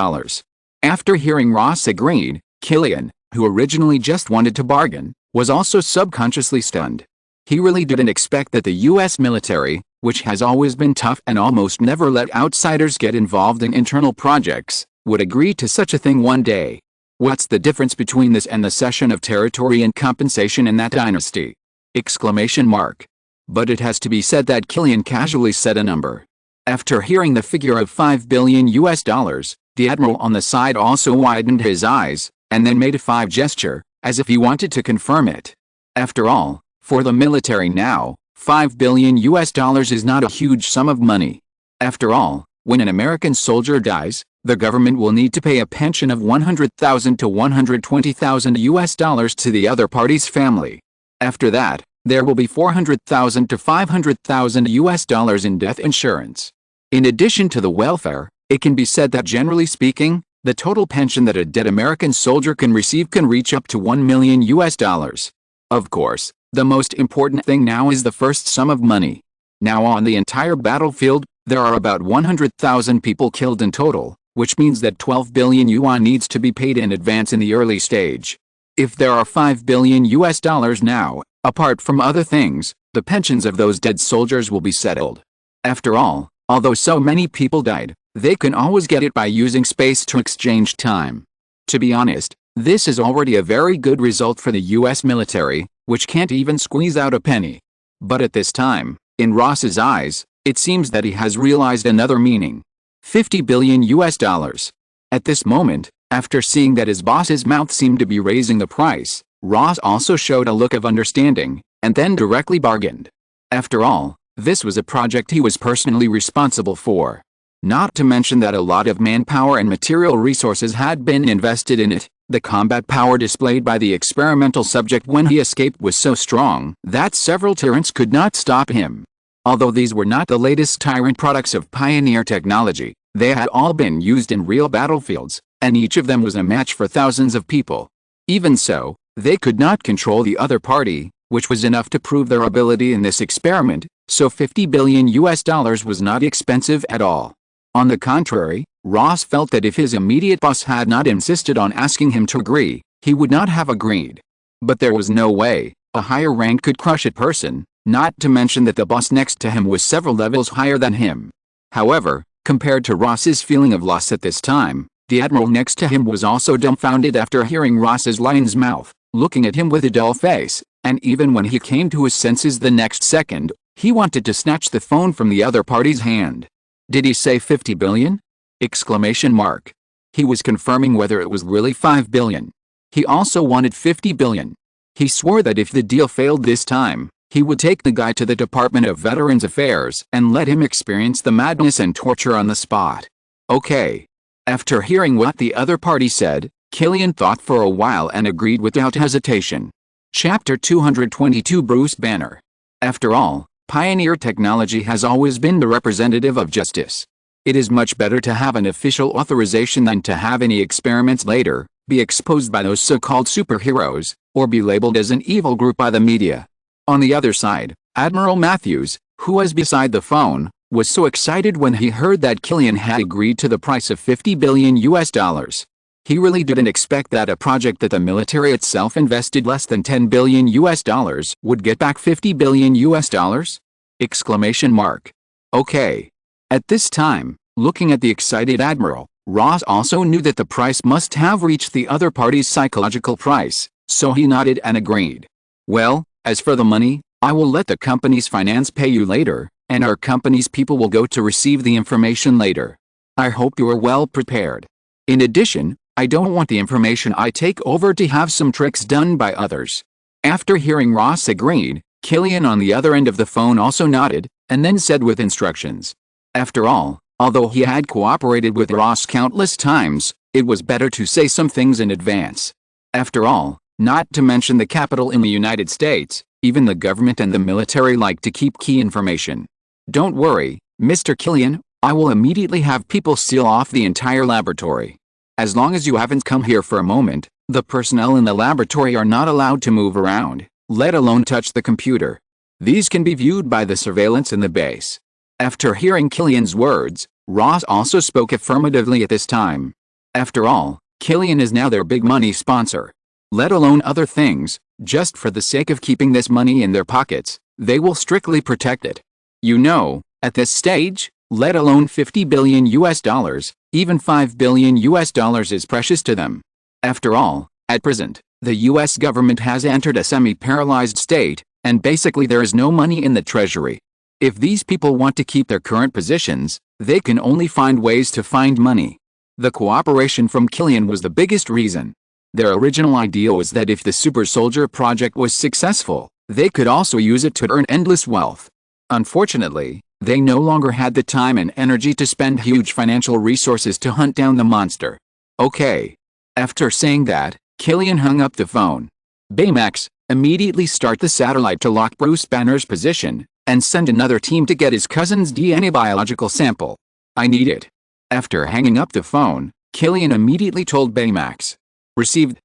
After hearing Ross agreed, Killian, who originally just wanted to bargain, was also subconsciously stunned. He really didn't expect that the US military, which has always been tough and almost never let outsiders get involved in internal projects, would agree to such a thing one day. What's the difference between this and the cession of territory and compensation in that dynasty? Exclamation mark. But it has to be said that Killian casually said a number. After hearing the figure of $5 billion, the Admiral on the side also widened his eyes, and then made a 5 gesture, as if he wanted to confirm it. After all, for the military now, $5 billion is not a huge sum of money. After all, when an American soldier dies, the government will need to pay a pension of $100,000 to $120,000 to the other party's family. After that, there will be 400,000 to 500,000 US dollars in death insurance. In addition to the welfare, it can be said that generally speaking, the total pension that a dead American soldier can receive can reach up to 1 million US dollars. Of course, the most important thing now is the first sum of money. Now on the entire battlefield, there are about 100,000 people killed in total, which means that 12 billion yuan needs to be paid in advance in the early stage. If there are 5 billion US dollars now, apart from other things, the pensions of those dead soldiers will be settled. After all, although so many people died, they can always get it by using space to exchange time. To be honest, this is already a very good result for the US military, which can't even squeeze out a penny. But at this time, in Ross's eyes, it seems that he has realized another meaning. 50 billion US dollars. At this moment, after seeing that his boss's mouth seemed to be raising the price, Ross also showed a look of understanding, and then directly bargained. After all, this was a project he was personally responsible for. Not to mention that a lot of manpower and material resources had been invested in it. The combat power displayed by the experimental subject when he escaped was so strong that several tyrants could not stop him. Although these were not the latest tyrant products of pioneer technology, they had all been used in real battlefields, and each of them was a match for thousands of people. Even so, they could not control the other party, which was enough to prove their ability in this experiment, so 50 billion US dollars was not expensive at all. On the contrary, Ross felt that if his immediate boss had not insisted on asking him to agree, he would not have agreed. But there was no way a higher rank could crush a person, not to mention that the boss next to him was several levels higher than him. However, compared to Ross's feeling of loss at this time, the admiral next to him was also dumbfounded after hearing Ross's lion's mouth, looking at him with a dull face, and even when he came to his senses the next second, he wanted to snatch the phone from the other party's hand. Did he say 50 billion? Exclamation mark. He was confirming whether it was really 5 billion. He also wanted 50 billion. He swore that if the deal failed this time, he would take the guy to the Department of Veterans Affairs and let him experience the madness and torture on the spot. Okay. After hearing what the other party said, Killian thought for a while and agreed without hesitation. Chapter 222 Bruce Banner. After all, pioneer technology has always been the representative of justice. It is much better to have an official authorization than to have any experiments later be exposed by those so-called superheroes, or be labeled as an evil group by the media. On the other side, Admiral Matthews, who was beside the phone, was so excited when he heard that Killian had agreed to the price of 50 billion US dollars. He really didn't expect that a project that the military itself invested less than 10 billion US dollars would get back 50 billion US dollars? Exclamation mark. Okay. At this time, looking at the excited admiral, Ross also knew that the price must have reached the other party's psychological price, so he nodded and agreed. Well, as for the money, I will let the company's finance pay you later, and our company's people will go to receive the information later. I hope you are well prepared. In addition, I don't want the information I take over to have some tricks done by others. After hearing Ross agreed, Killian on the other end of the phone also nodded, and then said with instructions. After all, although he had cooperated with Ross countless times, it was better to say some things in advance. After all, not to mention the capital in the United States, even the government and the military like to keep key information. Don't worry, Mr. Killian, I will immediately have people seal off the entire laboratory. As long as you haven't come here for a moment, the personnel in the laboratory are not allowed to move around, let alone touch the computer. These can be viewed by the surveillance in the base. After hearing Killian's words, Ross also spoke affirmatively at this time. After all, Killian is now their big money sponsor. Let alone other things, just for the sake of keeping this money in their pockets, they will strictly protect it. You know, at this stage, let alone 50 billion US dollars, even 5 billion US dollars is precious to them. After all, at present, the US government has entered a semi-paralyzed state, and basically there is no money in the treasury. If these people want to keep their current positions, they can only find ways to find money. The cooperation from Killian was the biggest reason. Their original idea was that if the Super Soldier project was successful, they could also use it to earn endless wealth. Unfortunately, they no longer had the time and energy to spend huge financial resources to hunt down the monster. Okay. After saying that, Killian hung up the phone. Baymax, Immediately start the satellite to lock Bruce Banner's position, and send another team to get his cousin's DNA biological sample. I need it. After hanging up the phone, Killian immediately told Baymax. Received.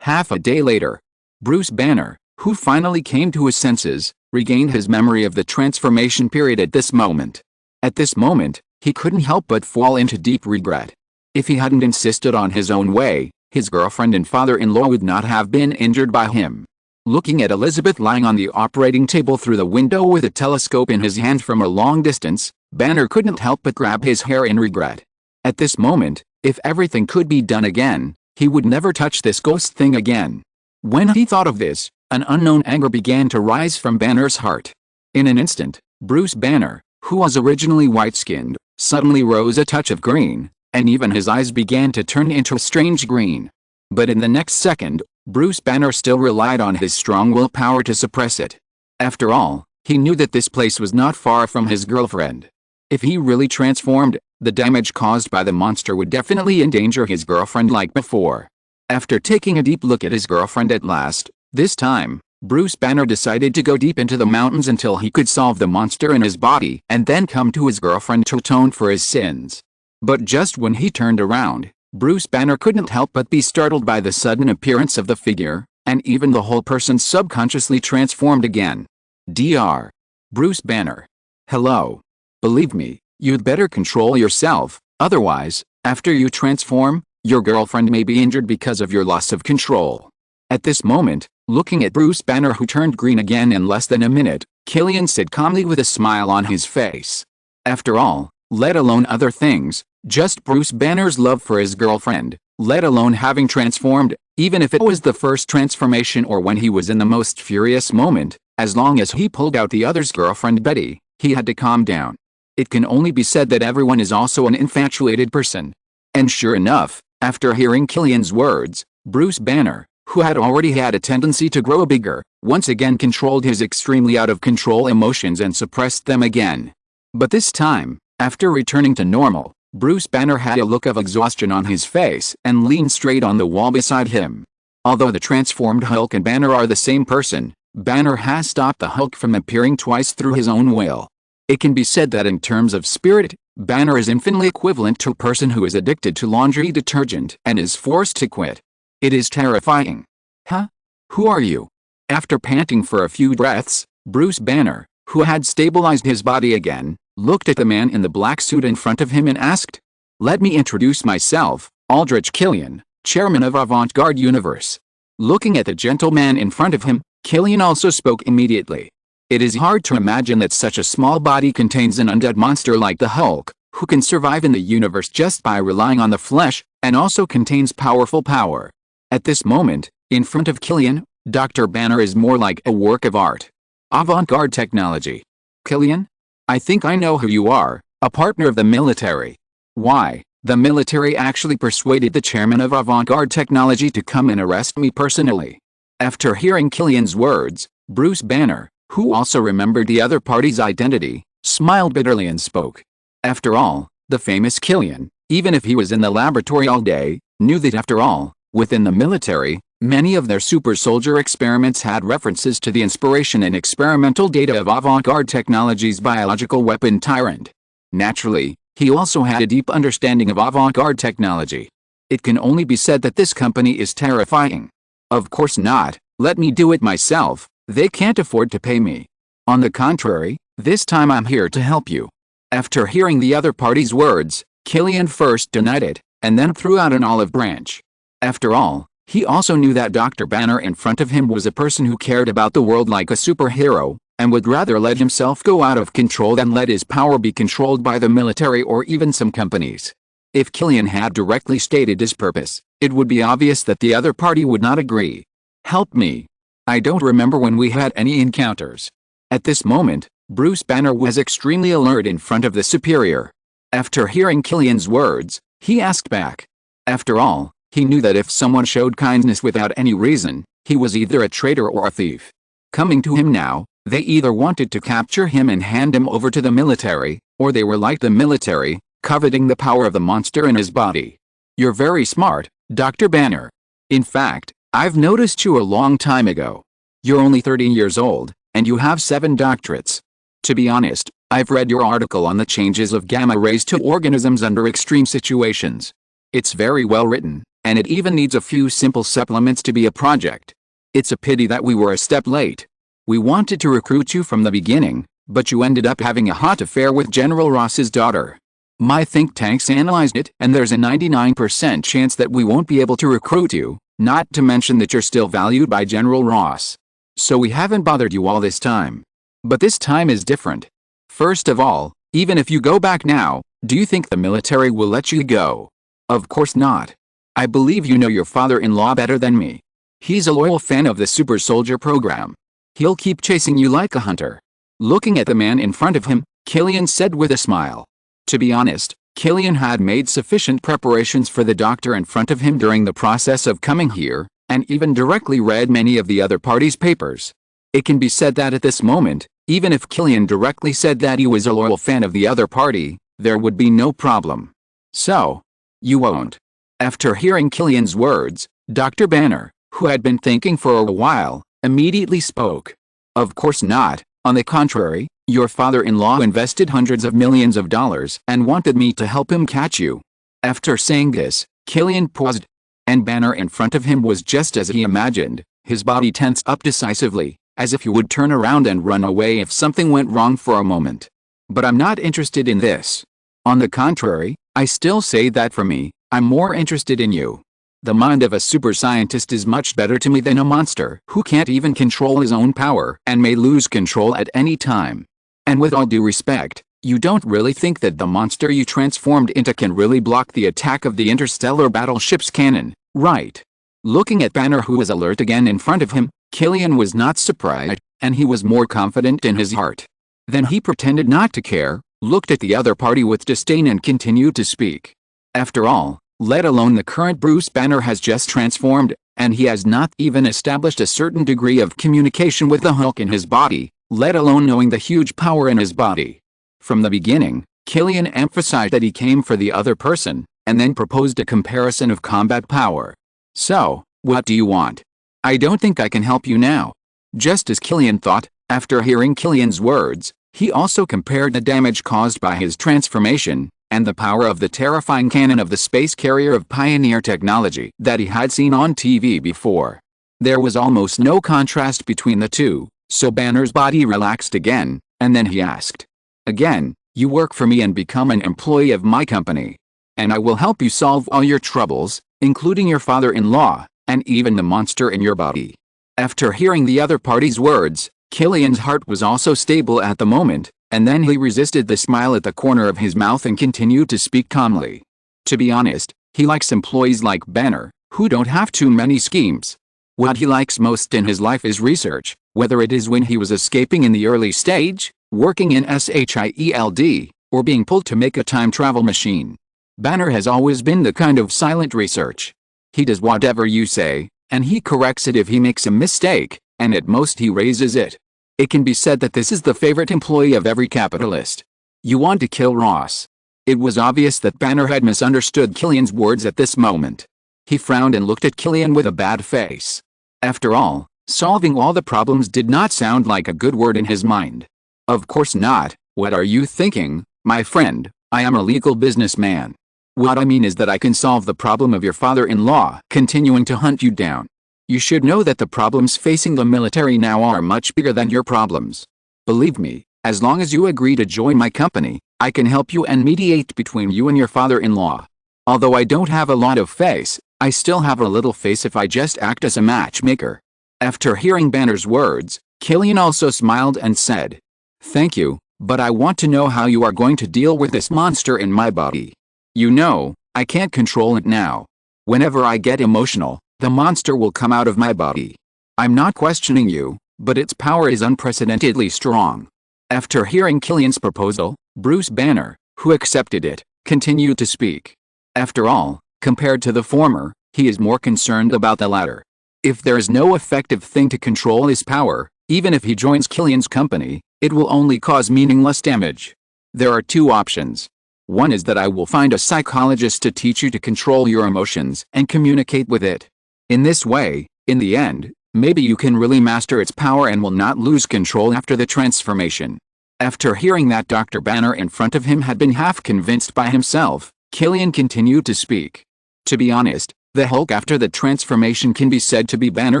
Half a day later, Bruce Banner, who finally came to his senses, regained his memory of the transformation period at this moment. At this moment, he couldn't help but fall into deep regret. If he hadn't insisted on his own way, his girlfriend and father-in-law would not have been injured by him. Looking at Elizabeth lying on the operating table through the window with a telescope in his hand from a long distance, Banner couldn't help but grab his hair in regret. At this moment, if everything could be done again, he would never touch this ghost thing again. When he thought of this, an unknown anger began to rise from Banner's heart. In an instant, Bruce Banner, who was originally white-skinned, suddenly rose a touch of green, and even his eyes began to turn into a strange green. But in the next second, Bruce Banner still relied on his strong willpower to suppress it. After all, he knew that this place was not far from his girlfriend. If he really transformed, the damage caused by the monster would definitely endanger his girlfriend like before. After taking a deep look at his girlfriend at last, this time, Bruce Banner decided to go deep into the mountains until he could solve the monster in his body and then come to his girlfriend to atone for his sins. But just when he turned around, Bruce Banner couldn't help but be startled by the sudden appearance of the figure, and even the whole person subconsciously transformed again. Dr. Bruce Banner. Hello. Believe me, you'd better control yourself, otherwise, after you transform, your girlfriend may be injured because of your loss of control. At this moment, looking at Bruce Banner, who turned green again in less than a minute, Killian said calmly with a smile on his face. After all, let alone other things, just Bruce Banner's love for his girlfriend, let alone having transformed, even if it was the first transformation or when he was in the most furious moment, as long as he pulled out the other's girlfriend Betty, he had to calm down. It can only be said that everyone is also an infatuated person. And sure enough, after hearing Killian's words, Bruce Banner, who had already had a tendency to grow bigger, once again controlled his extremely out-of-control emotions and suppressed them again. But this time, after returning to normal, Bruce Banner had a look of exhaustion on his face and leaned straight on the wall beside him. Although the transformed Hulk and Banner are the same person, Banner has stopped the Hulk from appearing twice through his own will. It can be said that in terms of spirit, Banner is infinitely equivalent to a person who is addicted to laundry detergent and is forced to quit. It is terrifying. Huh? Who are you? After panting for a few breaths, Bruce Banner, who had stabilized his body again, looked at the man in the black suit in front of him and asked, "Let me introduce myself, Aldrich Killian, chairman of Avant-Garde Universe." Looking at the gentleman in front of him, Killian also spoke immediately. It is hard to imagine that such a small body contains an undead monster like the Hulk, who can survive in the universe just by relying on the flesh, and also contains powerful power. At this moment, in front of Killian, Dr. Banner is more like a work of art. Avant-Garde Technology. Killian? I think I know who you are, a partner of the military. Why, the military actually persuaded the chairman of Avant-Garde Technology to come and arrest me personally. After hearing Killian's words, Bruce Banner, who also remembered the other party's identity, smiled bitterly and spoke. After all, the famous Killian, even if he was in the laboratory all day, knew that after all, within the military, many of their super soldier experiments had references to the inspiration and experimental data of Avant-Garde Technology's biological weapon Tyrant. Naturally, he also had a deep understanding of Avant-Garde Technology. It can only be said that this company is terrifying. Of course not, let me do it myself, they can't afford to pay me. On the contrary, this time I'm here to help you. After hearing the other party's words, Killian first denied it, and then threw out an olive branch. After all, he also knew that Dr. Banner in front of him was a person who cared about the world like a superhero, and would rather let himself go out of control than let his power be controlled by the military or even some companies. If Killian had directly stated his purpose, it would be obvious that the other party would not agree. Help me. I don't remember when we had any encounters. At this moment, Bruce Banner was extremely alert in front of the superior. After hearing Killian's words, he asked back. After all, he knew that if someone showed kindness without any reason, he was either a traitor or a thief. Coming to him now, they either wanted to capture him and hand him over to the military, or they were like the military, coveting the power of the monster in his body. You're very smart, Dr. Banner. In fact, I've noticed you a long time ago. You're only 13 years old, and you have 7 doctorates. To be honest, I've read your article on the changes of gamma rays to organisms under extreme situations. It's very well written, and it even needs a few simple supplements to be a project. It's a pity that we were a step late. We wanted to recruit you from the beginning, but you ended up having a hot affair with General Ross's daughter. My think tanks analyzed it, and there's a 99% chance that we won't be able to recruit you, not to mention that you're still valued by General Ross. So we haven't bothered you all this time. But this time is different. First of all, even if you go back now, do you think the military will let you go? Of course not. I believe you know your father-in-law better than me. He's a loyal fan of the super soldier program. He'll keep chasing you like a hunter. Looking at the man in front of him, Killian said with a smile. To be honest, Killian had made sufficient preparations for the doctor in front of him during the process of coming here, and even directly read many of the other party's papers. It can be said that at this moment, even if Killian directly said that he was a loyal fan of the other party, there would be no problem. So, you won't. After hearing Killian's words, Dr. Banner, who had been thinking for a while, immediately spoke. Of course not. On the contrary, your father-in-law invested hundreds of millions of dollars and wanted me to help him catch you. After saying this, Killian paused, and Banner in front of him was just as he imagined, his body tensed up decisively, as if he would turn around and run away if something went wrong for a moment. But I'm not interested in this. On the contrary, I still say that for me, I'm more interested in you. The mind of a super scientist is much better to me than a monster who can't even control his own power and may lose control at any time. And with all due respect, you don't really think that the monster you transformed into can really block the attack of the interstellar battleship's cannon, right? Looking at Banner, who was alert again in front of him, Killian was not surprised, and he was more confident in his heart. Then he pretended not to care, looked at the other party with disdain and continued to speak. After all, let alone the current Bruce Banner has just transformed, and he has not even established a certain degree of communication with the Hulk in his body, let alone knowing the huge power in his body. From the beginning, Killian emphasized that he came for the other person, and then proposed a comparison of combat power. So, what do you want? I don't think I can help you now. Just as Killian thought, after hearing Killian's words, he also compared the damage caused by his transformation, and the power of the terrifying cannon of the space carrier of Pioneer technology that he had seen on TV before. There was almost no contrast between the two, so Banner's body relaxed again, and then he asked. Again, you work for me and become an employee of my company. And I will help you solve all your troubles, including your father-in-law, and even the monster in your body. After hearing the other party's words, Killian's heart was also stable at the moment, and then he resisted the smile at the corner of his mouth and continued to speak calmly. To be honest, he likes employees like Banner, who don't have too many schemes. What he likes most in his life is research, whether it is when he was escaping in the early stage, working in SHIELD, or being pulled to make a time travel machine. Banner has always been the kind of silent research. He does whatever you say, and he corrects it if he makes a mistake, and at most he raises it. It can be said that this is the favorite employee of every capitalist. You want to kill Ross. It was obvious that Banner had misunderstood Killian's words at this moment. He frowned and looked at Killian with a bad face. After all, solving all the problems did not sound like a good word in his mind. Of course not. What are you thinking, my friend? I am a legal businessman. What I mean is that I can solve the problem of your father-in-law continuing to hunt you down. You should know that the problems facing the military now are much bigger than your problems. Believe me, as long as you agree to join my company, I can help you and mediate between you and your father-in-law. Although I don't have a lot of face, I still have a little face if I just act as a matchmaker. After hearing Banner's words, Killian also smiled and said, Thank you, but I want to know how you are going to deal with this monster in my body. You know, I can't control it now. Whenever I get emotional, the monster will come out of my body. I'm not questioning you, but its power is unprecedentedly strong. After hearing Killian's proposal, Bruce Banner, who accepted it, continued to speak. After all, compared to the former, he is more concerned about the latter. If there is no effective thing to control his power, even if he joins Killian's company, it will only cause meaningless damage. There are two options. One is that I will find a psychologist to teach you to control your emotions and communicate with it. In this way, In the end, maybe you can really master its power and will not lose control after the transformation. After hearing that Dr. Banner in front of him had been half convinced by himself, Killian continued to speak. To be honest, the Hulk after the transformation can be said to be Banner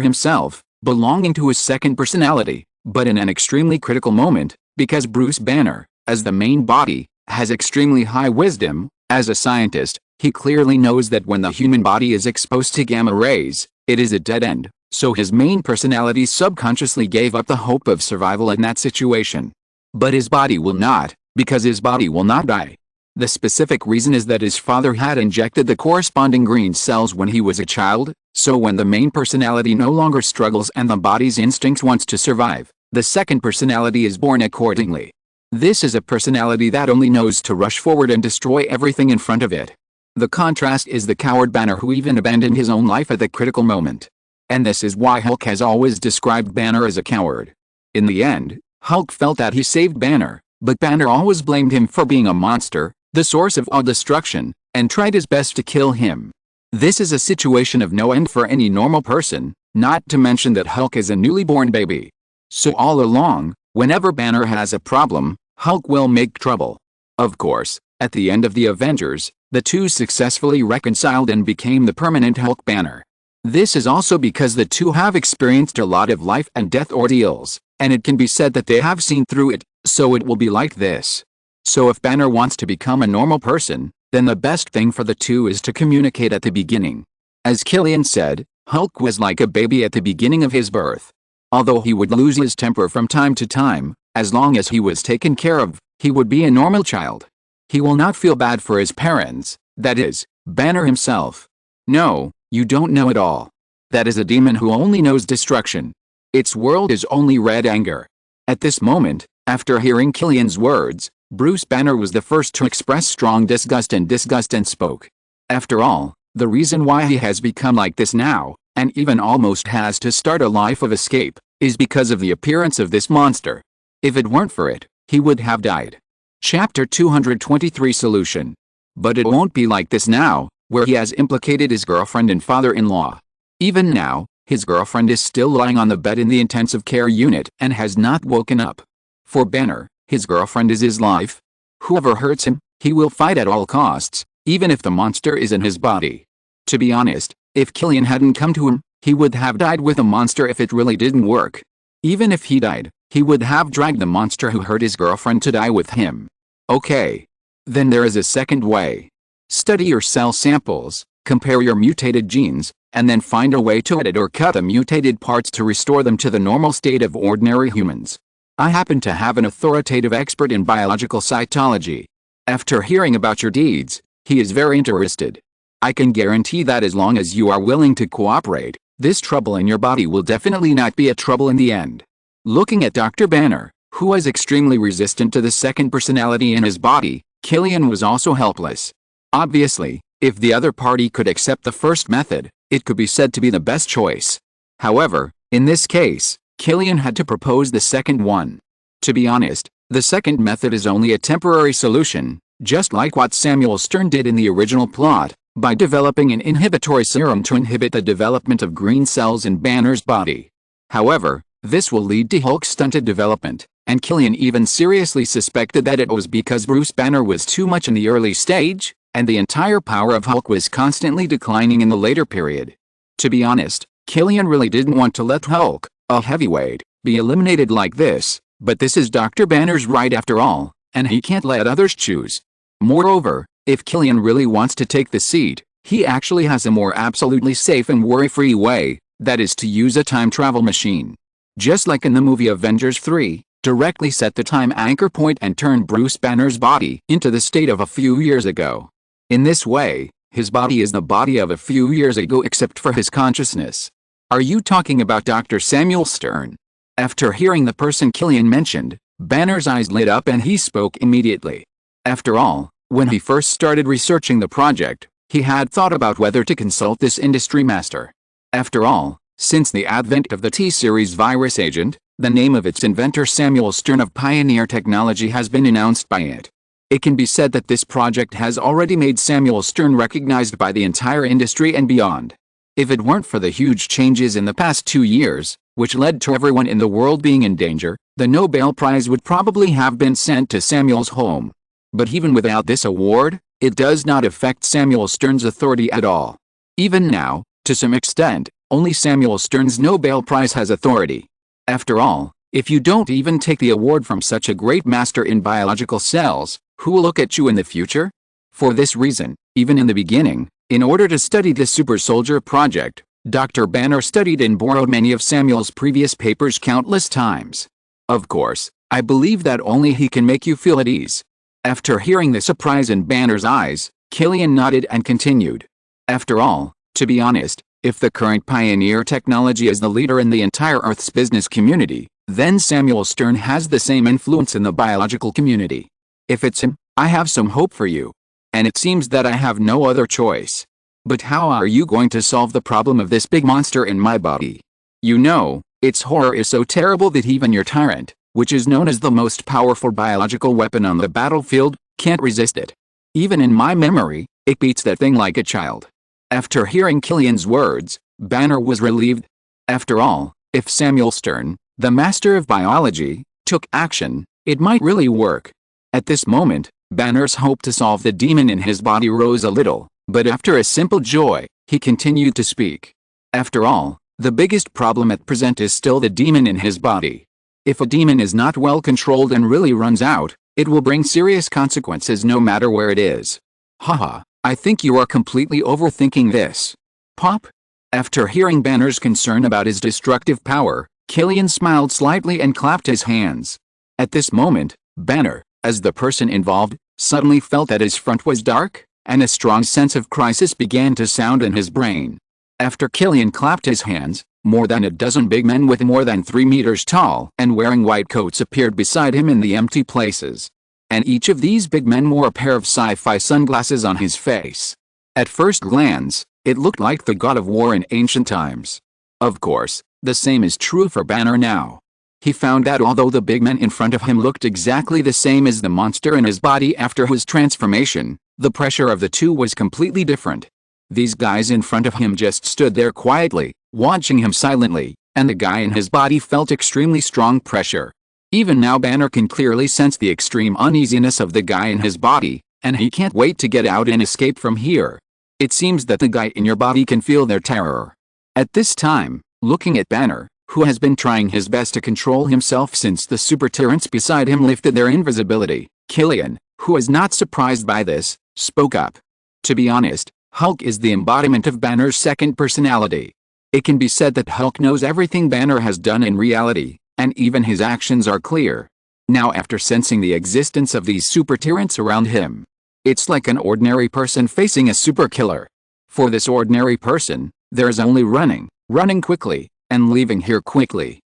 himself, belonging to his second personality, but in an extremely critical moment, because Bruce Banner, as the main body, has extremely high wisdom. As a scientist, he clearly knows that when the human body is exposed to gamma rays, it is a dead end, so his main personality subconsciously gave up the hope of survival in that situation. But his body will not, because his body will not die. The specific reason is that his father had injected the corresponding green cells when he was a child, so when the main personality no longer struggles and the body's instinct wants to survive, the second personality is born accordingly. This is a personality that only knows to rush forward and destroy everything in front of it. The contrast is the coward Banner who even abandoned his own life at the critical moment. And this is why Hulk has always described Banner as a coward. In the end, Hulk felt that he saved Banner, but Banner always blamed him for being a monster, the source of all destruction, and tried his best to kill him. This is a situation of no end for any normal person, not to mention that Hulk is a newly born baby. So all along, whenever Banner has a problem, Hulk will make trouble. Of course, at the end of the Avengers, the two successfully reconciled and became the permanent Hulk Banner. This is also because the two have experienced a lot of life and death ordeals, and it can be said that they have seen through it, so it will be like this. So if Banner wants to become a normal person, then the best thing for the two is to communicate at the beginning. As Killian said, Hulk was like a baby at the beginning of his birth. Although he would lose his temper from time to time, as long as he was taken care of, he would be a normal child. He will not feel bad for his parents, that is, Banner himself. No, you don't know it all. That is a demon who only knows destruction. Its world is only red anger. At this moment, after hearing Killian's words, Bruce Banner was the first to express strong disgust and spoke. After all, the reason why he has become like this now, and even almost has to start a life of escape, is because of the appearance of this monster. If it weren't for it, he would have died. Chapter 223 Solution. But it won't be like this now, where he has implicated his girlfriend and father-in-law. Even now, his girlfriend is still lying on the bed in the intensive care unit and has not woken up. For Banner, his girlfriend is his life. Whoever hurts him, he will fight at all costs, even if the monster is in his body. To be honest, if Killian hadn't come to him, he would have died with the monster if it really didn't work. Even if he died, he would have dragged the monster who hurt his girlfriend to die with him. Okay. Then there is a second way. Study your cell samples, compare your mutated genes, and then find a way to edit or cut the mutated parts to restore them to the normal state of ordinary humans. I happen to have an authoritative expert in biological cytology. After hearing about your deeds, he is very interested. I can guarantee that as long as you are willing to cooperate, this trouble in your body will definitely not be a trouble in the end. Looking at Dr. Banner, who was extremely resistant to the second personality in his body, Killian was also helpless. Obviously, if the other party could accept the first method, it could be said to be the best choice. However, in this case, Killian had to propose the second one. To be honest, the second method is only a temporary solution, just like what Samuel Stern did in the original plot, by developing an inhibitory serum to inhibit the development of green cells in Banner's body. However, this will lead to Hulk's stunted development, and Killian even seriously suspected that it was because Bruce Banner was too much in the early stage, and the entire power of Hulk was constantly declining in the later period. To be honest, Killian really didn't want to let Hulk, a heavyweight, be eliminated like this, but this is Dr. Banner's right after all, and he can't let others choose. Moreover, if Killian really wants to take the seat, he actually has a more absolutely safe and worry-free way, that is to use a time travel machine. Just like in the movie Avengers 3, directly set the time anchor point and turn Bruce Banner's body into the state of a few years ago. In this way, his body is the body of a few years ago except for his consciousness. Are you talking about Dr. Samuel Stern? After hearing the person Killian mentioned, Banner's eyes lit up and he spoke immediately. After all, when he first started researching the project, he had thought about whether to consult this industry master. After all, since the advent of the T-Series virus agent, the name of its inventor Samuel Stern of Pioneer Technology has been announced by it. It can be said that this project has already made Samuel Stern recognized by the entire industry and beyond. If it weren't for the huge changes in the past 2 years, which led to everyone in the world being in danger, the Nobel Prize would probably have been sent to Samuel's home. But even without this award, it does not affect Samuel Stern's authority at all. Even now, to some extent, only Samuel Stern's Nobel Prize has authority. After all, if you don't even take the award from such a great master in biological cells, who will look at you in the future? For this reason, even in the beginning, in order to study the Super Soldier project, Dr. Banner studied and borrowed many of Samuel's previous papers countless times. Of course, I believe that only he can make you feel at ease. After hearing the surprise in Banner's eyes, Killian nodded and continued. After all, to be honest, if the current pioneer technology is the leader in the entire Earth's business community, then Samuel Stern has the same influence in the biological community. If it's him, I have some hope for you. And it seems that I have no other choice. But how are you going to solve the problem of this big monster in my body? You know, its horror is so terrible that even your tyrant, which is known as the most powerful biological weapon on the battlefield, can't resist it. Even in my memory, it beats that thing like a child. After hearing Killian's words, Banner was relieved. After all, if Samuel Stern, the master of biology, took action, it might really work. At this moment, Banner's hope to solve the demon in his body rose a little, but after a simple joy, he continued to speak. After all, the biggest problem at present is still the demon in his body. If a demon is not well controlled and really runs out, it will bring serious consequences no matter where it is. Haha, I think you are completely overthinking this. Pop? After hearing Banner's concern about his destructive power, Killian smiled slightly and clapped his hands. At this moment, Banner, as the person involved, suddenly felt that his front was dark, and a strong sense of crisis began to sound in his brain. After Killian clapped his hands, more than a dozen big men with more than 3 meters tall and wearing white coats appeared beside him in the empty places. And each of these big men wore a pair of sci-fi sunglasses on his face. At first glance, it looked like the god of war in ancient times. Of course, the same is true for Banner now. He found that although the big men in front of him looked exactly the same as the monster in his body after his transformation, the pressure of the two was completely different. These guys in front of him just stood there quietly, watching him silently, and the guy in his body felt extremely strong pressure. Even now Banner can clearly sense the extreme uneasiness of the guy in his body, and he can't wait to get out and escape from here. It seems that the guy in your body can feel their terror. At this time, looking at Banner, who has been trying his best to control himself since the super tyrants beside him lifted their invisibility, Killian, who is not surprised by this, spoke up. To be honest, Hulk is the embodiment of Banner's second personality. It can be said that Hulk knows everything Banner has done in reality, and even his actions are clear. Now after sensing the existence of these super tyrants around him, it's like an ordinary person facing a super killer. For this ordinary person, there's only running quickly, and leaving here quickly.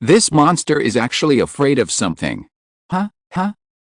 This monster is actually afraid of something.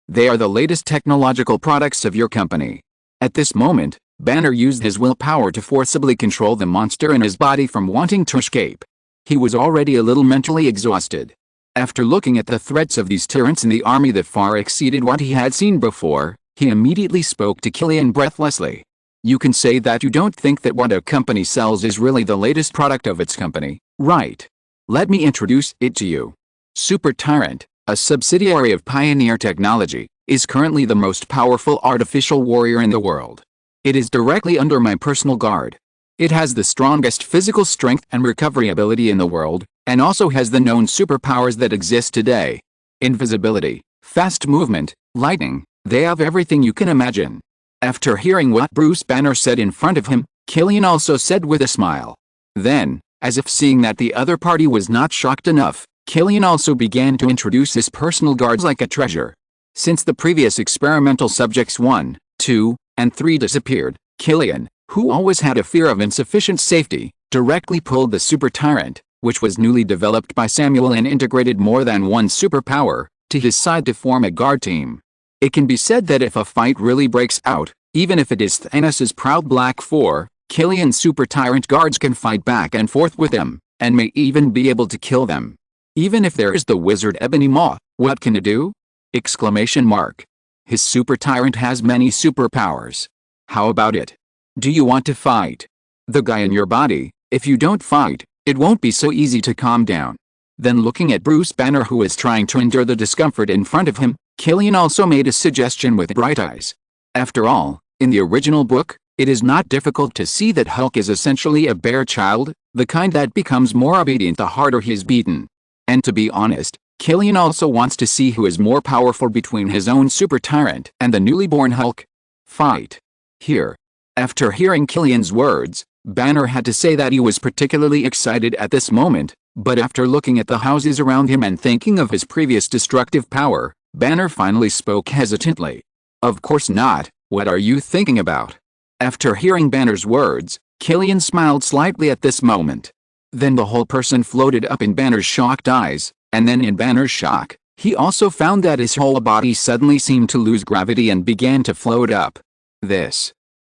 They are the latest technological products of your company. At this moment, Banner used his willpower to forcibly control the monster in his body from wanting to escape. He was already a little mentally exhausted. After looking at the threats of these tyrants in the army that far exceeded what he had seen before, he immediately spoke to Killian breathlessly. You can say that you don't think that what a company sells is really the latest product of its company, right? Let me introduce it to you. Super Tyrant, a subsidiary of Pioneer Technology, is currently the most powerful artificial warrior in the world. It is directly under my personal guard. It has the strongest physical strength and recovery ability in the world, and also has the known superpowers that exist today. Invisibility, fast movement, lightning, they have everything you can imagine. After hearing what Bruce Banner said in front of him, Killian also said with a smile. Then, as if seeing that the other party was not shocked enough, Killian also began to introduce his personal guards like a treasure. Since the previous experimental subjects 1, 2, and 3 disappeared, Killian, who always had a fear of insufficient safety, directly pulled the Super Tyrant, which was newly developed by Samuel and integrated more than one superpower, to his side to form a guard team. It can be said that if a fight really breaks out, even if it is Thanos' proud Black 4, Killian's Super Tyrant guards can fight back and forth with them, and may even be able to kill them. Even if there is the wizard Ebony Maw, what can it do? Exclamation mark. His Super Tyrant has many superpowers. How about it? Do you want to fight? The guy in your body, if you don't fight, it won't be so easy to calm down. Then looking at Bruce Banner, who is trying to endure the discomfort in front of him, Killian also made a suggestion with bright eyes. After all, in the original book, it is not difficult to see that Hulk is essentially a bear child, the kind that becomes more obedient the harder he is beaten. And to be honest, Killian also wants to see who is more powerful between his own super tyrant and the newly born Hulk. Fight. Here. After hearing Killian's words, Banner had to say that he was particularly excited at this moment, but after looking at the houses around him and thinking of his previous destructive power, Banner finally spoke hesitantly. Of course not, what are you thinking about? After hearing Banner's words, Killian smiled slightly at this moment. Then the whole person floated up in Banner's shocked eyes, and then in Banner's shock, he also found that his whole body suddenly seemed to lose gravity and began to float up.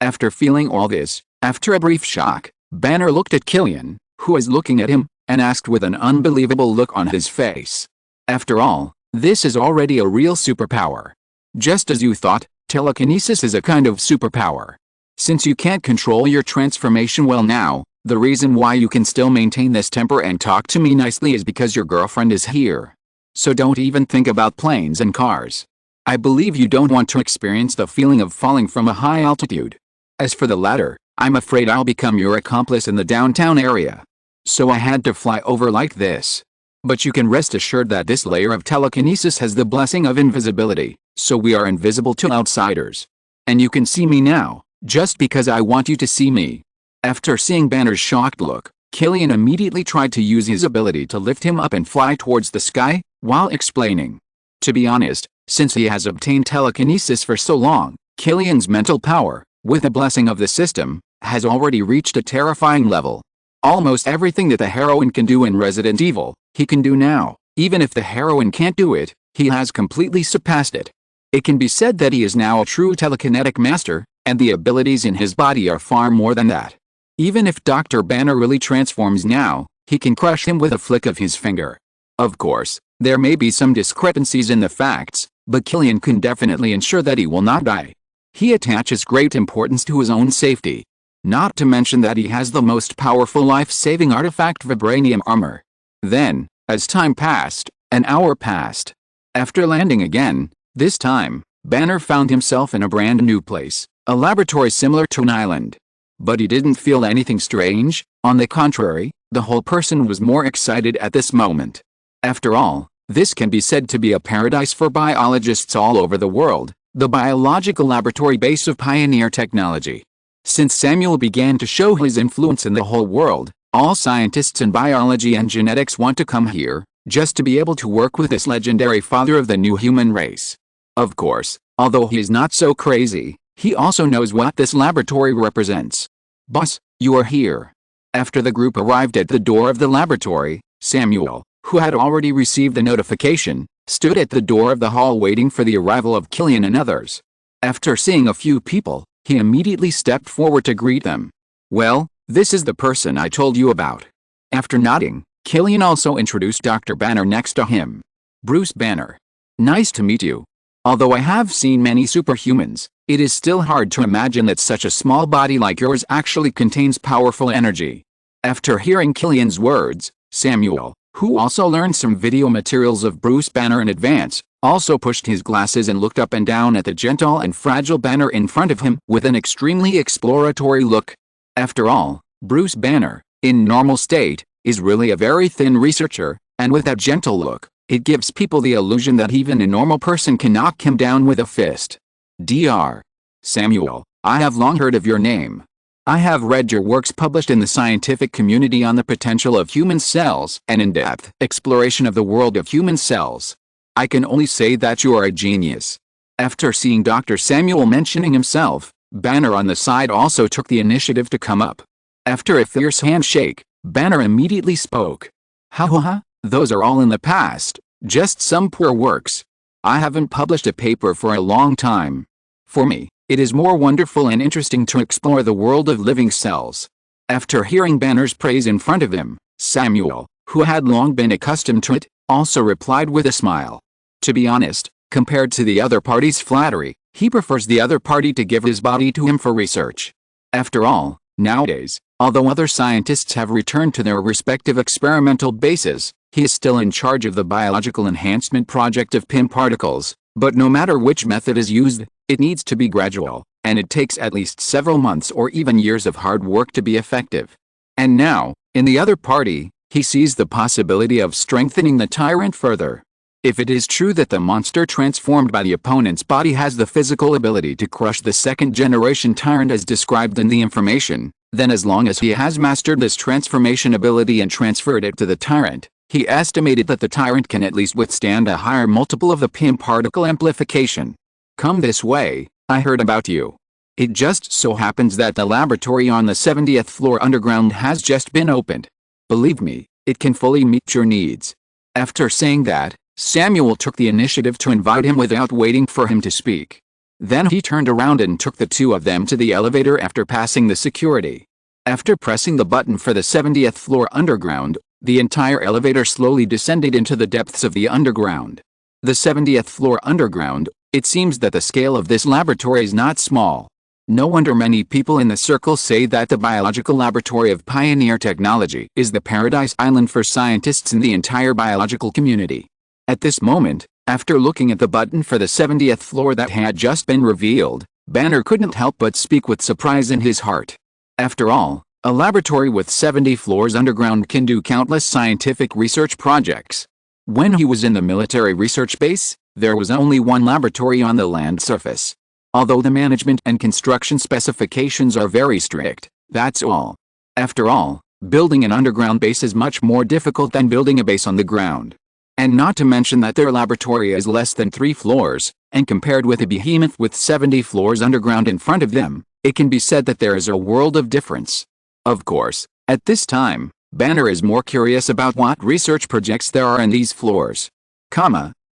After feeling all this, after a brief shock, Banner looked at Killian, who was looking at him, and asked with an unbelievable look on his face. After all, this is already a real superpower. Just as you thought, telekinesis is a kind of superpower. Since you can't control your transformation well now, the reason why you can still maintain this temper and talk to me nicely is because your girlfriend is here. So don't even think about planes and cars. I believe you don't want to experience the feeling of falling from a high altitude. As for the latter, I'm afraid I'll become your accomplice in the downtown area. So I had to fly over like this. But you can rest assured that this layer of telekinesis has the blessing of invisibility, so we are invisible to outsiders. And you can see me now, just because I want you to see me. After seeing Banner's shocked look, Killian immediately tried to use his ability to lift him up and fly towards the sky, while explaining. To be honest, since he has obtained telekinesis for so long, Killian's mental power, with the blessing of the system, has already reached a terrifying level. Almost everything that the heroine can do in Resident Evil, he can do now. Even if the heroine can't do it, he has completely surpassed it. It can be said that he is now a true telekinetic master, and the abilities in his body are far more than that. Even if Dr. Banner really transforms now, he can crush him with a flick of his finger. Of course, there may be some discrepancies in the facts, but Killian can definitely ensure that he will not die. He attaches great importance to his own safety. Not to mention that he has the most powerful life-saving artifact, vibranium armor. Then, as time passed, an hour passed. After landing again, this time, Banner found himself in a brand new place, a laboratory similar to an island. But he didn't feel anything strange. On the contrary, the whole person was more excited at this moment. After all, this can be said to be a paradise for biologists all over the world, the biological laboratory base of pioneer technology. Since Samuel began to show his influence in the whole world, all scientists in biology and genetics want to come here, just to be able to work with this legendary father of the new human race. Of course, although he's not so crazy, he also knows what this laboratory represents. Boss, you are here. After the group arrived at the door of the laboratory, Samuel, who had already received a notification, stood at the door of the hall waiting for the arrival of Killian and others. After seeing a few people, he immediately stepped forward to greet them. Well, this is the person I told you about. After nodding, Killian also introduced Dr. Banner next to him. Bruce Banner. Nice to meet you. Although I have seen many superhumans, it is still hard to imagine that such a small body like yours actually contains powerful energy. After hearing Killian's words, Samuel, who also learned some video materials of Bruce Banner in advance, also pushed his glasses and looked up and down at the gentle and fragile Banner in front of him with an extremely exploratory look. After all, Bruce Banner, in normal state, is really a very thin researcher, and with that gentle look, it gives people the illusion that even a normal person can knock him down with a fist. Dr. Samuel, I have long heard of your name. I have read your works published in the scientific community on the potential of human cells and in-depth exploration of the world of human cells. I can only say that you are a genius. After seeing Dr. Samuel mentioning himself, Banner on the side also took the initiative to come up. After a fierce handshake, Banner immediately spoke. Ha, those are all in the past, just some poor works. I haven't published a paper for a long time. For me, it is more wonderful and interesting to explore the world of living cells. After hearing Banner's praise in front of him, Samuel, who had long been accustomed to it, also replied with a smile. To be honest, compared to the other party's flattery, he prefers the other party to give his body to him for research. After all, nowadays, Although other scientists have returned to their respective experimental bases, he is still in charge of the biological enhancement project of PIM particles, but no matter which method is used, it needs to be gradual, and it takes at least several months or even years of hard work to be effective. And now, in the other party, he sees the possibility of strengthening the tyrant further. If it is true that the monster transformed by the opponent's body has the physical ability to crush the second-generation tyrant as described in the information, then as long as he has mastered this transformation ability and transferred it to the tyrant, he estimated that the tyrant can at least withstand a higher multiple of the PIM particle amplification. Come this way, I heard about you. It just so happens that the laboratory on the 70th floor underground has just been opened. Believe me, it can fully meet your needs. After saying that, Samuel took the initiative to invite him without waiting for him to speak. Then he turned around and took the two of them to the elevator after passing the security. After pressing the button for the 70th floor underground, the entire elevator slowly descended into the depths of the underground. The 70th floor underground, it seems that the scale of this laboratory is not small. No wonder many people in the circle say that the biological laboratory of Pioneer Technology is the paradise island for scientists in the entire biological community. At this moment, after looking at the button for the 70th floor that had just been revealed, Banner couldn't help but speak with surprise in his heart. After all, a laboratory with 70 floors underground can do countless scientific research projects. When he was in the military research base, there was only one laboratory on the land surface. Although the management and construction specifications are very strict, that's all. After all, building an underground base is much more difficult than building a base on the ground. And not to mention that their laboratory is less than 3 floors, and compared with a behemoth with 70 floors underground in front of them, it can be said that there is a world of difference. Of course, at this time, Banner is more curious about what research projects there are in these floors.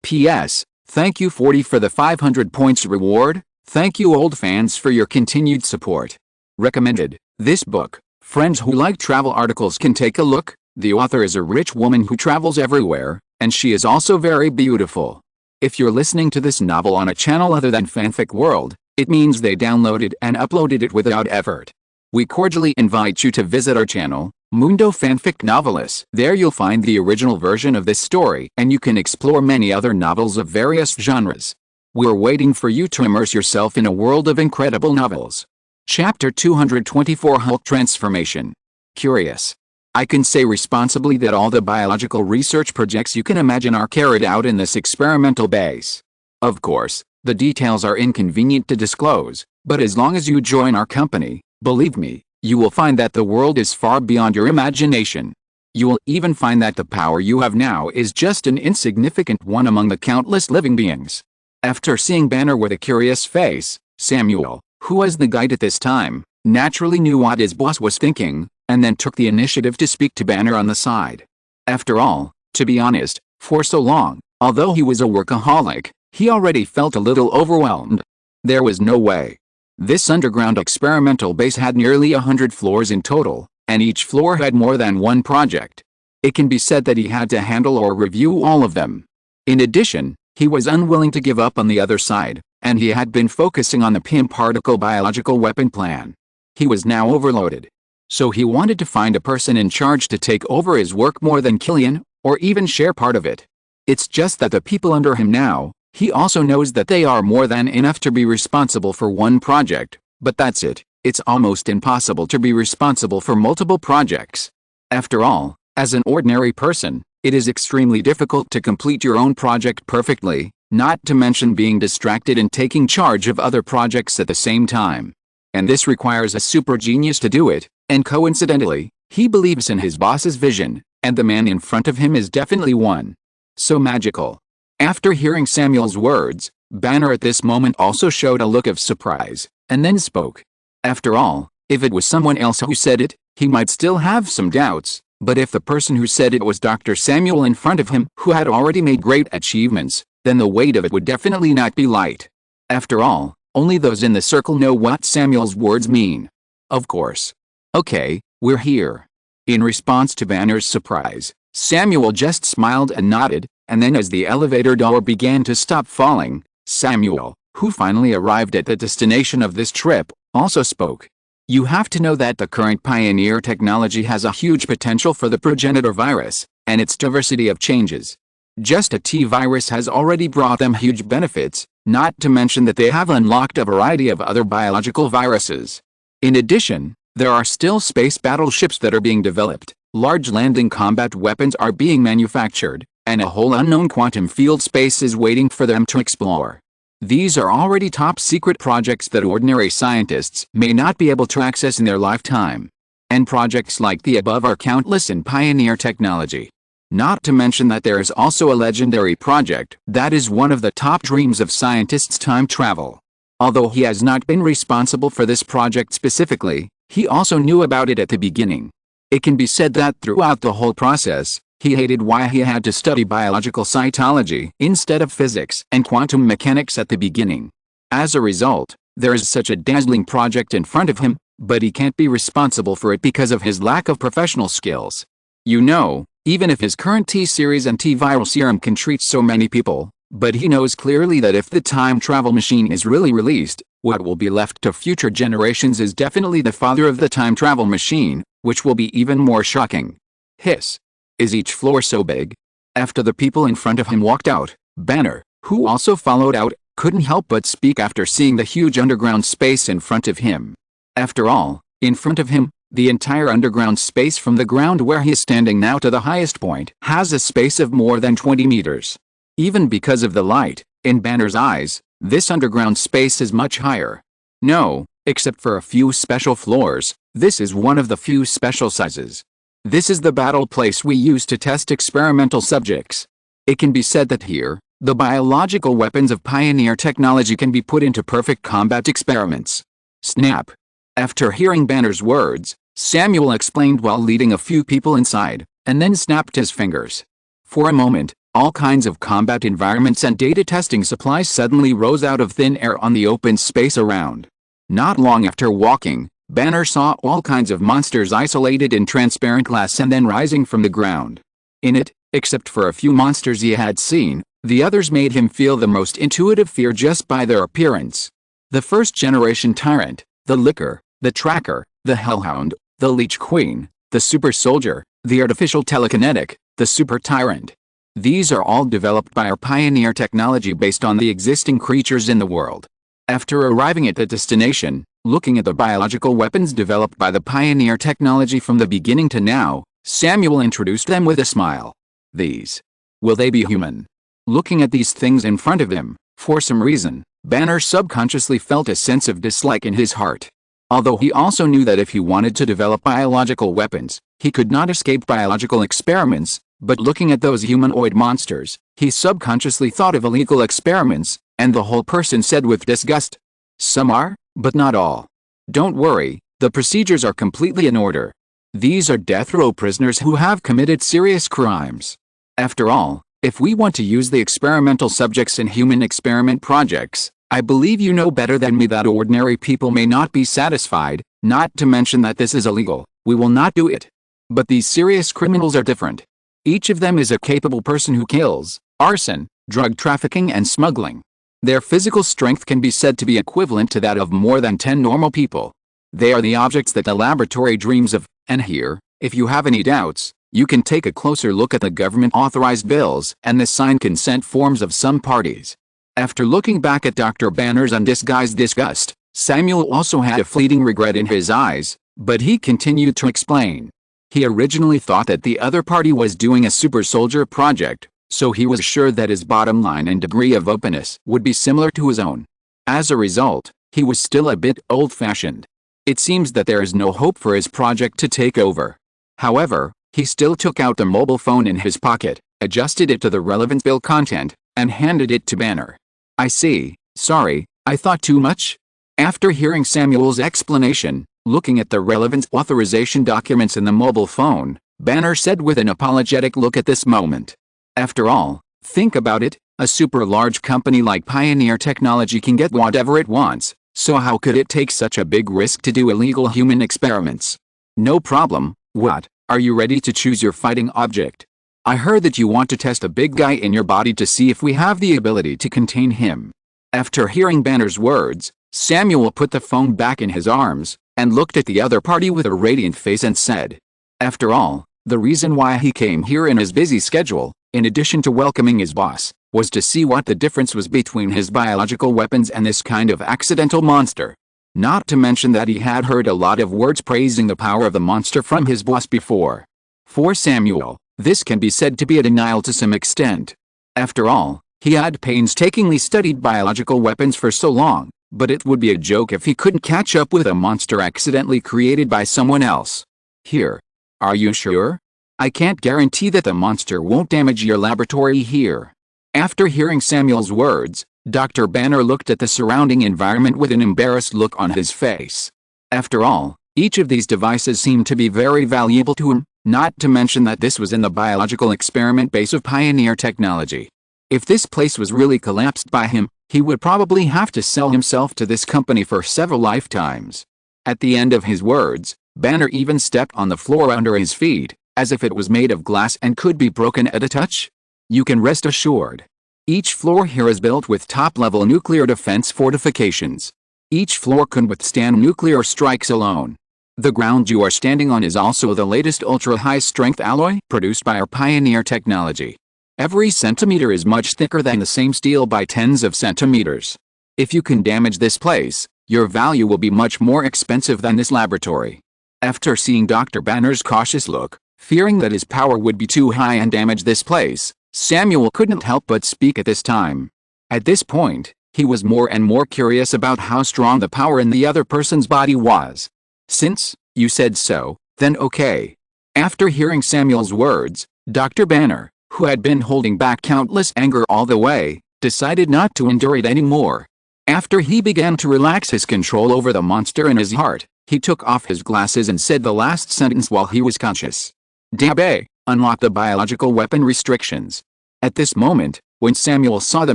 P.S. Thank you 40 for the 500 points reward. Thank you old fans for your continued support. Recommended. This book, friends who like travel articles can take a look. The author is a rich woman who travels everywhere, and she is also very beautiful. If you're listening to this novel on a channel other than Fanfic World, it means they downloaded and uploaded it without effort. We cordially invite you to visit our channel, Mundo Fanfic Novelis. There you'll find the original version of this story, and you can explore many other novels of various genres. We're waiting for you to immerse yourself in a world of incredible novels. Chapter 224 Hulk Transformation. Curious. I can say responsibly that all the biological research projects you can imagine are carried out in this experimental base. Of course, the details are inconvenient to disclose, but as long as you join our company, believe me, you will find that the world is far beyond your imagination. You will even find that the power you have now is just an insignificant one among the countless living beings. After seeing Banner with a curious face, Samuel, who was the guide at this time, naturally knew what his boss was thinking, and then took the initiative to speak to Banner on the side. After all, to be honest, for so long, although he was a workaholic, he already felt a little overwhelmed. There was no way. This underground experimental base had nearly 100 floors in total, and each floor had more than one project. It can be said that he had to handle or review all of them. In addition, he was unwilling to give up on the other side, and he had been focusing on the PIM particle biological weapon plan. He was now overloaded. So he wanted to find a person in charge to take over his work more than Killian, or even share part of it. It's just that the people under him now, he also knows that they are more than enough to be responsible for one project, but that's it. It's almost impossible to be responsible for multiple projects. After all, as an ordinary person, it is extremely difficult to complete your own project perfectly, not to mention being distracted and taking charge of other projects at the same time. And this requires a super genius to do it, and coincidentally, he believes in his boss's vision, and the man in front of him is definitely one. So magical. After hearing Samuel's words, Banner at this moment also showed a look of surprise, and then spoke. After all, if it was someone else who said it, he might still have some doubts, but if the person who said it was Dr. Samuel in front of him, who had already made great achievements, then the weight of it would definitely not be light. After all, only those in the circle know what Samuel's words mean. Of course. Okay, we're here. In response to Banner's surprise, Samuel just smiled and nodded, and then as the elevator door began to stop falling, Samuel, who finally arrived at the destination of this trip, also spoke. You have to know that the current pioneer technology has a huge potential for the progenitor virus, and its diversity of changes. Just a T virus has already brought them huge benefits, not to mention that they have unlocked a variety of other biological viruses. In addition, there are still space battleships that are being developed, large landing combat weapons are being manufactured, and a whole unknown quantum field space is waiting for them to explore. These are already top-secret projects that ordinary scientists may not be able to access in their lifetime. And projects like the above are countless in pioneer technology. Not to mention that there is also a legendary project that is one of the top dreams of scientists: time travel. Although he has not been responsible for this project specifically, he also knew about it at the beginning. It can be said that throughout the whole process, he hated why he had to study biological cytology instead of physics and quantum mechanics at the beginning. As a result, there is such a dazzling project in front of him, but he can't be responsible for it because of his lack of professional skills. You know, even if his current T-series antiviral serum can treat so many people, but he knows clearly that if the time travel machine is really released, what will be left to future generations is definitely the father of the time travel machine, which will be even more shocking. Hiss. Is each floor so big? After the people in front of him walked out, Banner, who also followed out, couldn't help but speak after seeing the huge underground space in front of him. After all, in front of him, the entire underground space from the ground where he is standing now to the highest point has a space of more than 20 meters. Even because of the light, in Banner's eyes, this underground space is much higher. No, except for a few special floors, this is one of the few special sizes. This is the battle place we use to test experimental subjects. It can be said that here, the biological weapons of pioneer technology can be put into perfect combat experiments. Snap. After hearing Banner's words, Samuel explained while leading a few people inside, and then snapped his fingers. For a moment, all kinds of combat environments and data testing supplies suddenly rose out of thin air on the open space around. Not long after walking, Banner saw all kinds of monsters isolated in transparent glass and then rising from the ground. In it, except for a few monsters he had seen, the others made him feel the most intuitive fear just by their appearance. The first-generation tyrant, the licker, the tracker, the hellhound, the leech queen, the super soldier, the artificial telekinetic, the super tyrant. These are all developed by our pioneer technology based on the existing creatures in the world. After arriving at the destination, looking at the biological weapons developed by the pioneer technology from the beginning to now, Samuel introduced them with a smile. These. Will they be human? Looking at these things in front of him, for some reason, Banner subconsciously felt a sense of dislike in his heart. Although he also knew that if he wanted to develop biological weapons, he could not escape biological experiments, but looking at those humanoid monsters, he subconsciously thought of illegal experiments, and the whole person said with disgust, "Some are, but not all. Don't worry, the procedures are completely in order. These are death row prisoners who have committed serious crimes. After all, if we want to use the experimental subjects in human experiment projects, I believe you know better than me that ordinary people may not be satisfied, not to mention that this is illegal. We will not do it. But these serious criminals are different. Each of them is a capable person who kills, arson, drug trafficking and smuggling. Their physical strength can be said to be equivalent to that of more than 10 normal people. They are the objects that the laboratory dreams of, and here, if you have any doubts, you can take a closer look at the government-authorized bills and the signed consent forms of some parties. After looking back at Dr. Banner's undisguised disgust, Samuel also had a fleeting regret in his eyes, but he continued to explain. He originally thought that the other party was doing a super soldier project, so he was sure that his bottom line and degree of openness would be similar to his own. As a result, he was still a bit old-fashioned. It seems that there is no hope for his project to take over. However, he still took out the mobile phone in his pocket, adjusted it to the relevant bill content, and handed it to Banner. I see, sorry, I thought too much? After hearing Samuel's explanation, looking at the relevant authorization documents in the mobile phone, Banner said with an apologetic look at this moment. After all, think about it, a super large company like Pioneer Technology can get whatever it wants, so how could it take such a big risk to do illegal human experiments? No problem. What, are you ready to choose your fighting object? I heard that you want to test a big guy in your body to see if we have the ability to contain him. After hearing Banner's words, Samuel put the phone back in his arms, and looked at the other party with a radiant face and said, "After all, the reason why he came here in his busy schedule, in addition to welcoming his boss, was to see what the difference was between his biological weapons and this kind of accidental monster. Not to mention that he had heard a lot of words praising the power of the monster from his boss before. For Samuel, this can be said to be a denial to some extent. After all, he had painstakingly studied biological weapons for so long, but it would be a joke if he couldn't catch up with a monster accidentally created by someone else. Here. Are you sure? I can't guarantee that the monster won't damage your laboratory here." After hearing Samuel's words, Dr. Banner looked at the surrounding environment with an embarrassed look on his face. After all, each of these devices seemed to be very valuable to him, not to mention that this was in the biological experiment base of Pioneer Technology. If this place was really collapsed by him, he would probably have to sell himself to this company for several lifetimes. At the end of his words, Banner even stepped on the floor under his feet, as if it was made of glass and could be broken at a touch. You can rest assured. Each floor here is built with top-level nuclear defense fortifications. Each floor can withstand nuclear strikes alone. The ground you are standing on is also the latest ultra-high-strength alloy produced by our Pioneer Technology. Every centimeter is much thicker than the same steel by tens of centimeters. If you can damage this place, your value will be much more expensive than this laboratory. After seeing Dr. Banner's cautious look, fearing that his power would be too high and damage this place, Samuel couldn't help but speak at this time. At this point, he was more and more curious about how strong the power in the other person's body was. "Since you said so, then okay." After hearing Samuel's words, Dr. Banner, who had been holding back countless anger all the way, decided not to endure it anymore. After he began to relax his control over the monster in his heart, he took off his glasses and said the last sentence while he was conscious. "Dabe, unlock the biological weapon restrictions." At this moment, when Samuel saw the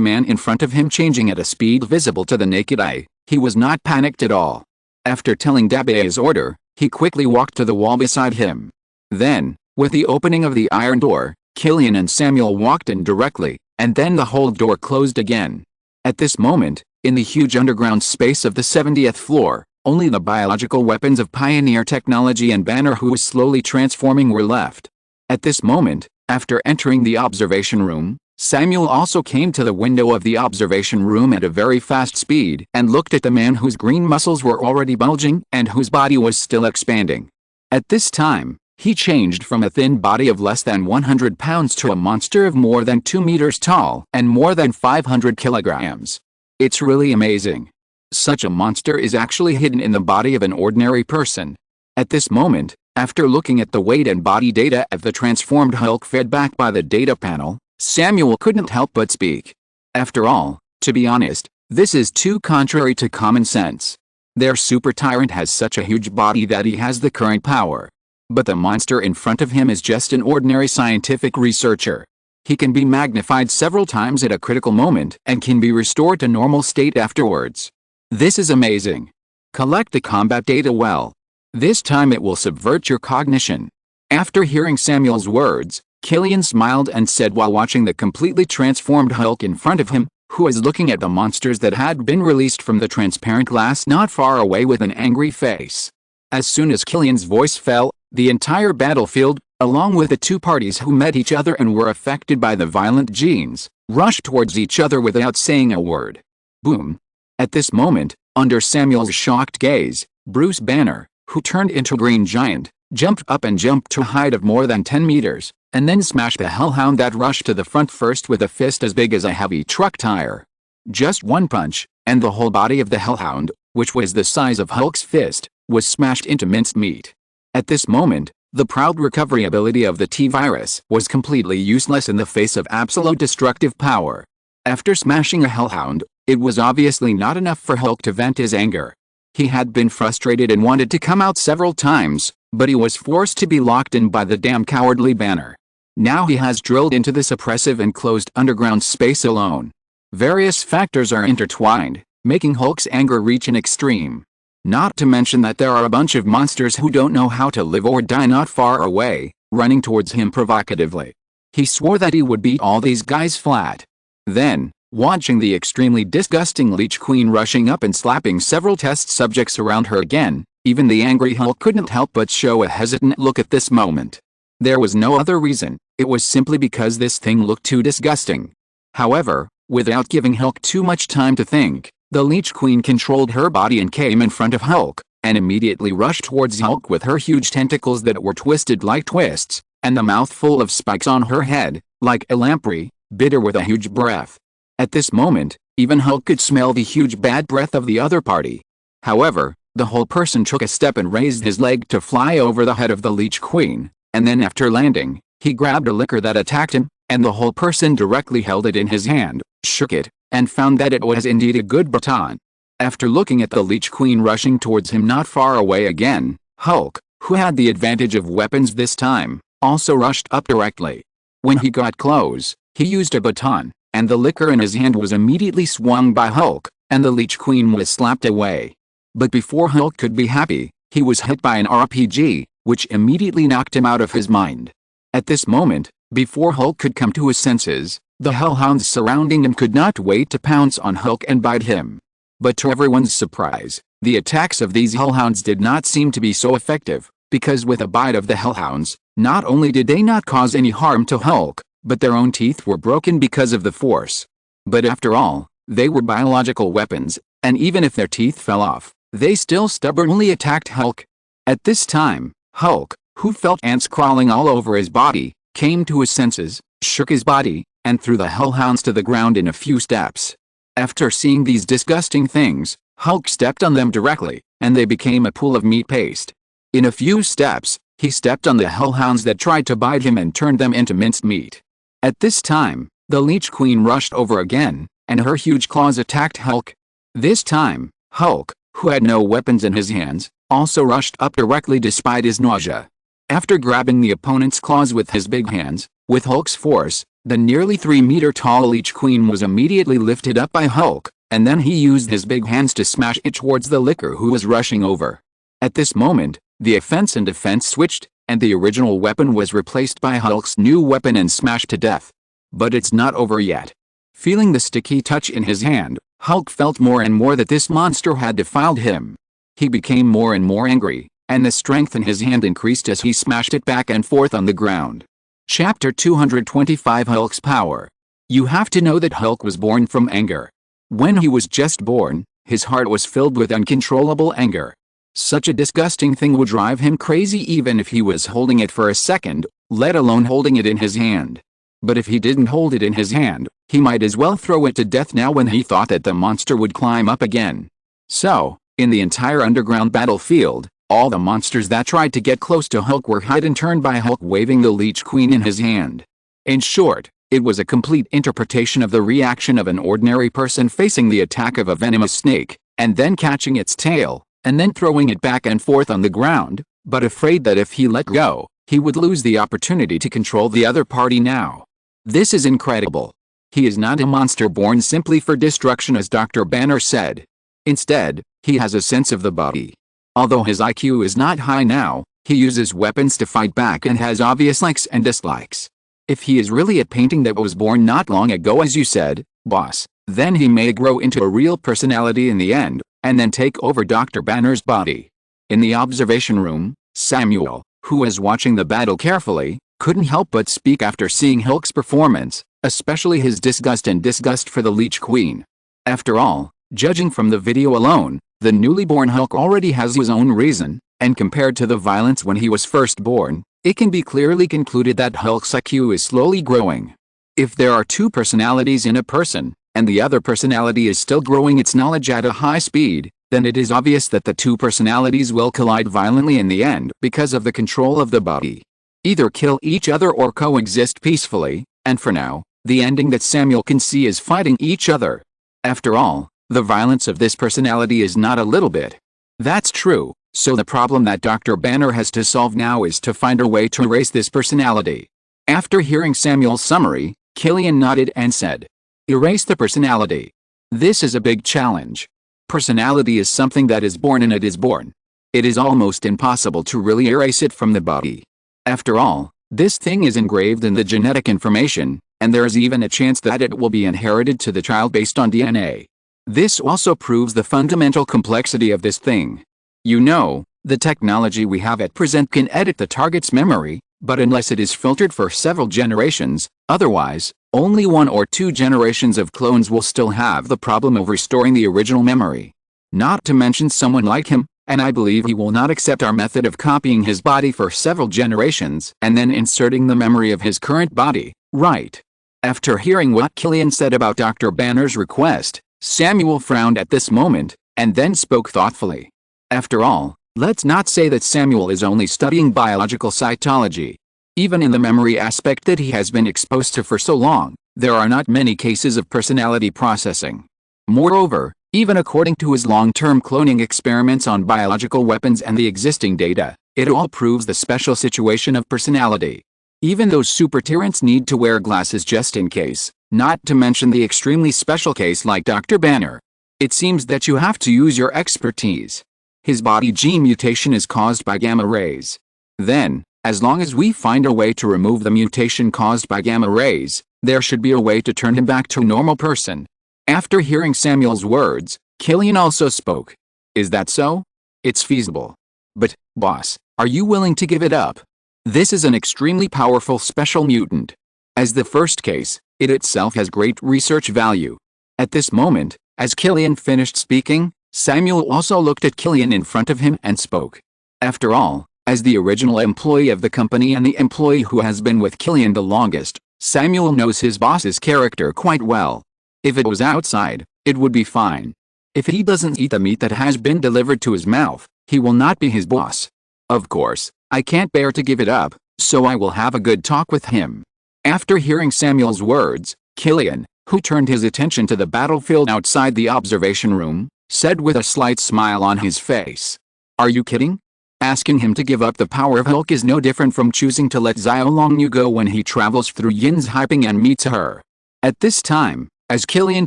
man in front of him changing at a speed visible to the naked eye, he was not panicked at all. After telling Dabe his order, he quickly walked to the wall beside him. Then, with the opening of the iron door, Killian and Samuel walked in directly, and then the whole door closed again. At this moment, in the huge underground space of the 70th floor, only the biological weapons of Pioneer Technology and Banner, who was slowly transforming, were left. At this moment, after entering the observation room, Samuel also came to the window of the observation room at a very fast speed and looked at the man whose green muscles were already bulging and whose body was still expanding. At this time, he changed from a thin body of less than 100 pounds to a monster of more than 2 meters tall and more than 500 kilograms. It's really amazing. Such a monster is actually hidden in the body of an ordinary person. At this moment, after looking at the weight and body data of the transformed Hulk fed back by the data panel, Samuel couldn't help but speak. After all, to be honest, this is too contrary to common sense. Their super tyrant has such a huge body that he has the current power. But the monster in front of him is just an ordinary scientific researcher. He can be magnified several times at a critical moment and can be restored to normal state afterwards. This is amazing. Collect the combat data well. This time it will subvert your cognition. After hearing Samuel's words, Killian smiled and said while watching the completely transformed Hulk in front of him, who was looking at the monsters that had been released from the transparent glass not far away with an angry face. As soon as Killian's voice fell, the entire battlefield, along with the two parties who met each other and were affected by the violent genes, rushed towards each other without saying a word. Boom. At this moment, under Samuel's shocked gaze, Bruce Banner, who turned into a green giant, jumped up and jumped to a height of more than 10 meters, and then smashed the hellhound that rushed to the front first with a fist as big as a heavy truck tire. Just one punch, and the whole body of the hellhound, which was the size of Hulk's fist, was smashed into mincemeat. At this moment, the proud recovery ability of the T-Virus was completely useless in the face of absolute destructive power. After smashing a hellhound, it was obviously not enough for Hulk to vent his anger. He had been frustrated and wanted to come out several times, but he was forced to be locked in by the damn cowardly Banner. Now he has drilled into this oppressive and closed underground space alone. Various factors are intertwined, making Hulk's anger reach an extreme. Not to mention that there are a bunch of monsters who don't know how to live or die not far away, running towards him provocatively. He swore that he would beat all these guys flat. Then, watching the extremely disgusting Leech Queen rushing up and slapping several test subjects around her again, Even the angry Hulk couldn't help but show a hesitant look at this moment. There was no other reason, it was simply because this thing looked too disgusting. However, without giving Hulk too much time to think, the Leech Queen controlled her body and came in front of Hulk, and immediately rushed towards Hulk with her huge tentacles that were twisted like twists, and the mouth full of spikes on her head, like a lamprey, bitter with a huge breath. At this moment, even Hulk could smell the huge bad breath of the other party. However, the whole person took a step and raised his leg to fly over the head of the Leech Queen, and then after landing, he grabbed a liquor that attacked him, and the whole person directly held it in his hand, shook it, and found that it was indeed a good baton. After looking at the Leech Queen rushing towards him not far away again, Hulk, who had the advantage of weapons this time, also rushed up directly. When he got close, he used a baton, and the liquor in his hand was immediately swung by Hulk, and the Leech Queen was slapped away. But before Hulk could be happy, he was hit by an RPG, which immediately knocked him out of his mind. At this moment, before Hulk could come to his senses, the hellhounds surrounding him could not wait to pounce on Hulk and bite him. But to everyone's surprise, the attacks of these hellhounds did not seem to be so effective, because with a bite of the hellhounds, not only did they not cause any harm to Hulk, but their own teeth were broken because of the force. But after all, they were biological weapons, and even if their teeth fell off, they still stubbornly attacked Hulk. At this time, Hulk, who felt ants crawling all over his body, came to his senses, shook his body, and threw the hellhounds to the ground in a few steps. After seeing these disgusting things, Hulk stepped on them directly, and they became a pool of meat paste. In a few steps, he stepped on the hellhounds that tried to bite him and turned them into minced meat. At this time, the Leech Queen rushed over again, and her huge claws attacked Hulk. This time, Hulk, who had no weapons in his hands, also rushed up directly despite his nausea. After grabbing the opponent's claws with his big hands, with Hulk's force, the nearly 3-meter-tall Leech Queen was immediately lifted up by Hulk, and then he used his big hands to smash it towards the licker who was rushing over. At this moment, the offense and defense switched, and the original weapon was replaced by Hulk's new weapon and smashed to death. But it's not over yet. Feeling the sticky touch in his hand, Hulk felt more and more that this monster had defiled him. He became more and more angry, and the strength in his hand increased as he smashed it back and forth on the ground. Chapter 225 Hulk's Power. You have to know that Hulk was born from anger. When he was just born, his heart was filled with uncontrollable anger. Such a disgusting thing would drive him crazy even if he was holding it for a second, let alone holding it in his hand. But if he didn't hold it in his hand, he might as well throw it to death now when he thought that the monster would climb up again. So, in the entire underground battlefield, all the monsters that tried to get close to Hulk were hid and turned by Hulk waving the Leech Queen in his hand. In short, it was a complete interpretation of the reaction of an ordinary person facing the attack of a venomous snake, and then catching its tail, and then throwing it back and forth on the ground, but afraid that if he let go, he would lose the opportunity to control the other party now. This is incredible. He is not a monster born simply for destruction as Dr. Banner said. Instead, he has a sense of the body. Although his IQ is not high now, he uses weapons to fight back and has obvious likes and dislikes. If he is really a painting that was born not long ago as you said, boss, then he may grow into a real personality in the end, and then take over Dr. Banner's body. In the observation room, Samuel, who was watching the battle carefully, couldn't help but speak after seeing Hulk's performance, especially his disgust for the Leech Queen. After all, judging from the video alone, the newly born Hulk already has his own reason, and compared to the violence when he was first born, it can be clearly concluded that Hulk's IQ is slowly growing. If there are two personalities in a person, and the other personality is still growing its knowledge at a high speed, then it is obvious that the two personalities will collide violently in the end because of the control of the body. Either kill each other or coexist peacefully, and for now, the ending that Samuel can see is fighting each other. After all, the violence of this personality is not a little bit. That's true, so the problem that Dr. Banner has to solve now is to find a way to erase this personality. After hearing Samuel's summary, Killian nodded and said, "Erase the personality. This is a big challenge. Personality is something that is born and it is born. It is almost impossible to really erase it from the body. After all, this thing is engraved in the genetic information, and there is even a chance that it will be inherited to the child based on DNA. This also proves the fundamental complexity of this thing. You know, The technology we have at present can edit the target's memory, but unless it is filtered for several generations, otherwise, only 1 or 2 generations of clones will still have the problem of restoring the original memory. Not to mention someone like him, and I believe he will not accept our method of copying his body for several generations and then inserting the memory of his current body, right? After hearing what Killian said about Dr. Banner's request, Samuel frowned at this moment, and then spoke thoughtfully. After all, let's not say that Samuel is only studying biological cytology. Even in the memory aspect that he has been exposed to for so long, there are not many cases of personality processing. Moreover, even according to his long-term cloning experiments on biological weapons and the existing data, it all proves the special situation of personality. Even those super tyrants need to wear glasses just in case, not to mention the extremely special case like Dr. Banner. It seems that you have to use your expertise. His body gene mutation is caused by gamma rays. Then, as long as we find a way to remove the mutation caused by gamma rays, there should be a way to turn him back to a normal person. After hearing Samuel's words, Killian also spoke. Is that so? It's feasible. But, boss, are you willing to give it up? This is an extremely powerful special mutant. As the first case, it itself has great research value. At this moment, as Killian finished speaking, Samuel also looked at Killian in front of him and spoke. After all, as the original employee of the company and the employee who has been with Killian the longest, Samuel knows his boss's character quite well. If it was outside, it would be fine. If he doesn't eat the meat that has been delivered to his mouth, he will not be his boss. Of course, I can't bear to give it up, so I will have a good talk with him. After hearing Samuel's words, Killian, who turned his attention to the battlefield outside the observation room, said with a slight smile on his face. Are you kidding? Asking him to give up the power of Hulk is no different from choosing to let Xiaolong go when he travels through Yin's hyping and meets her. At this time, as Killian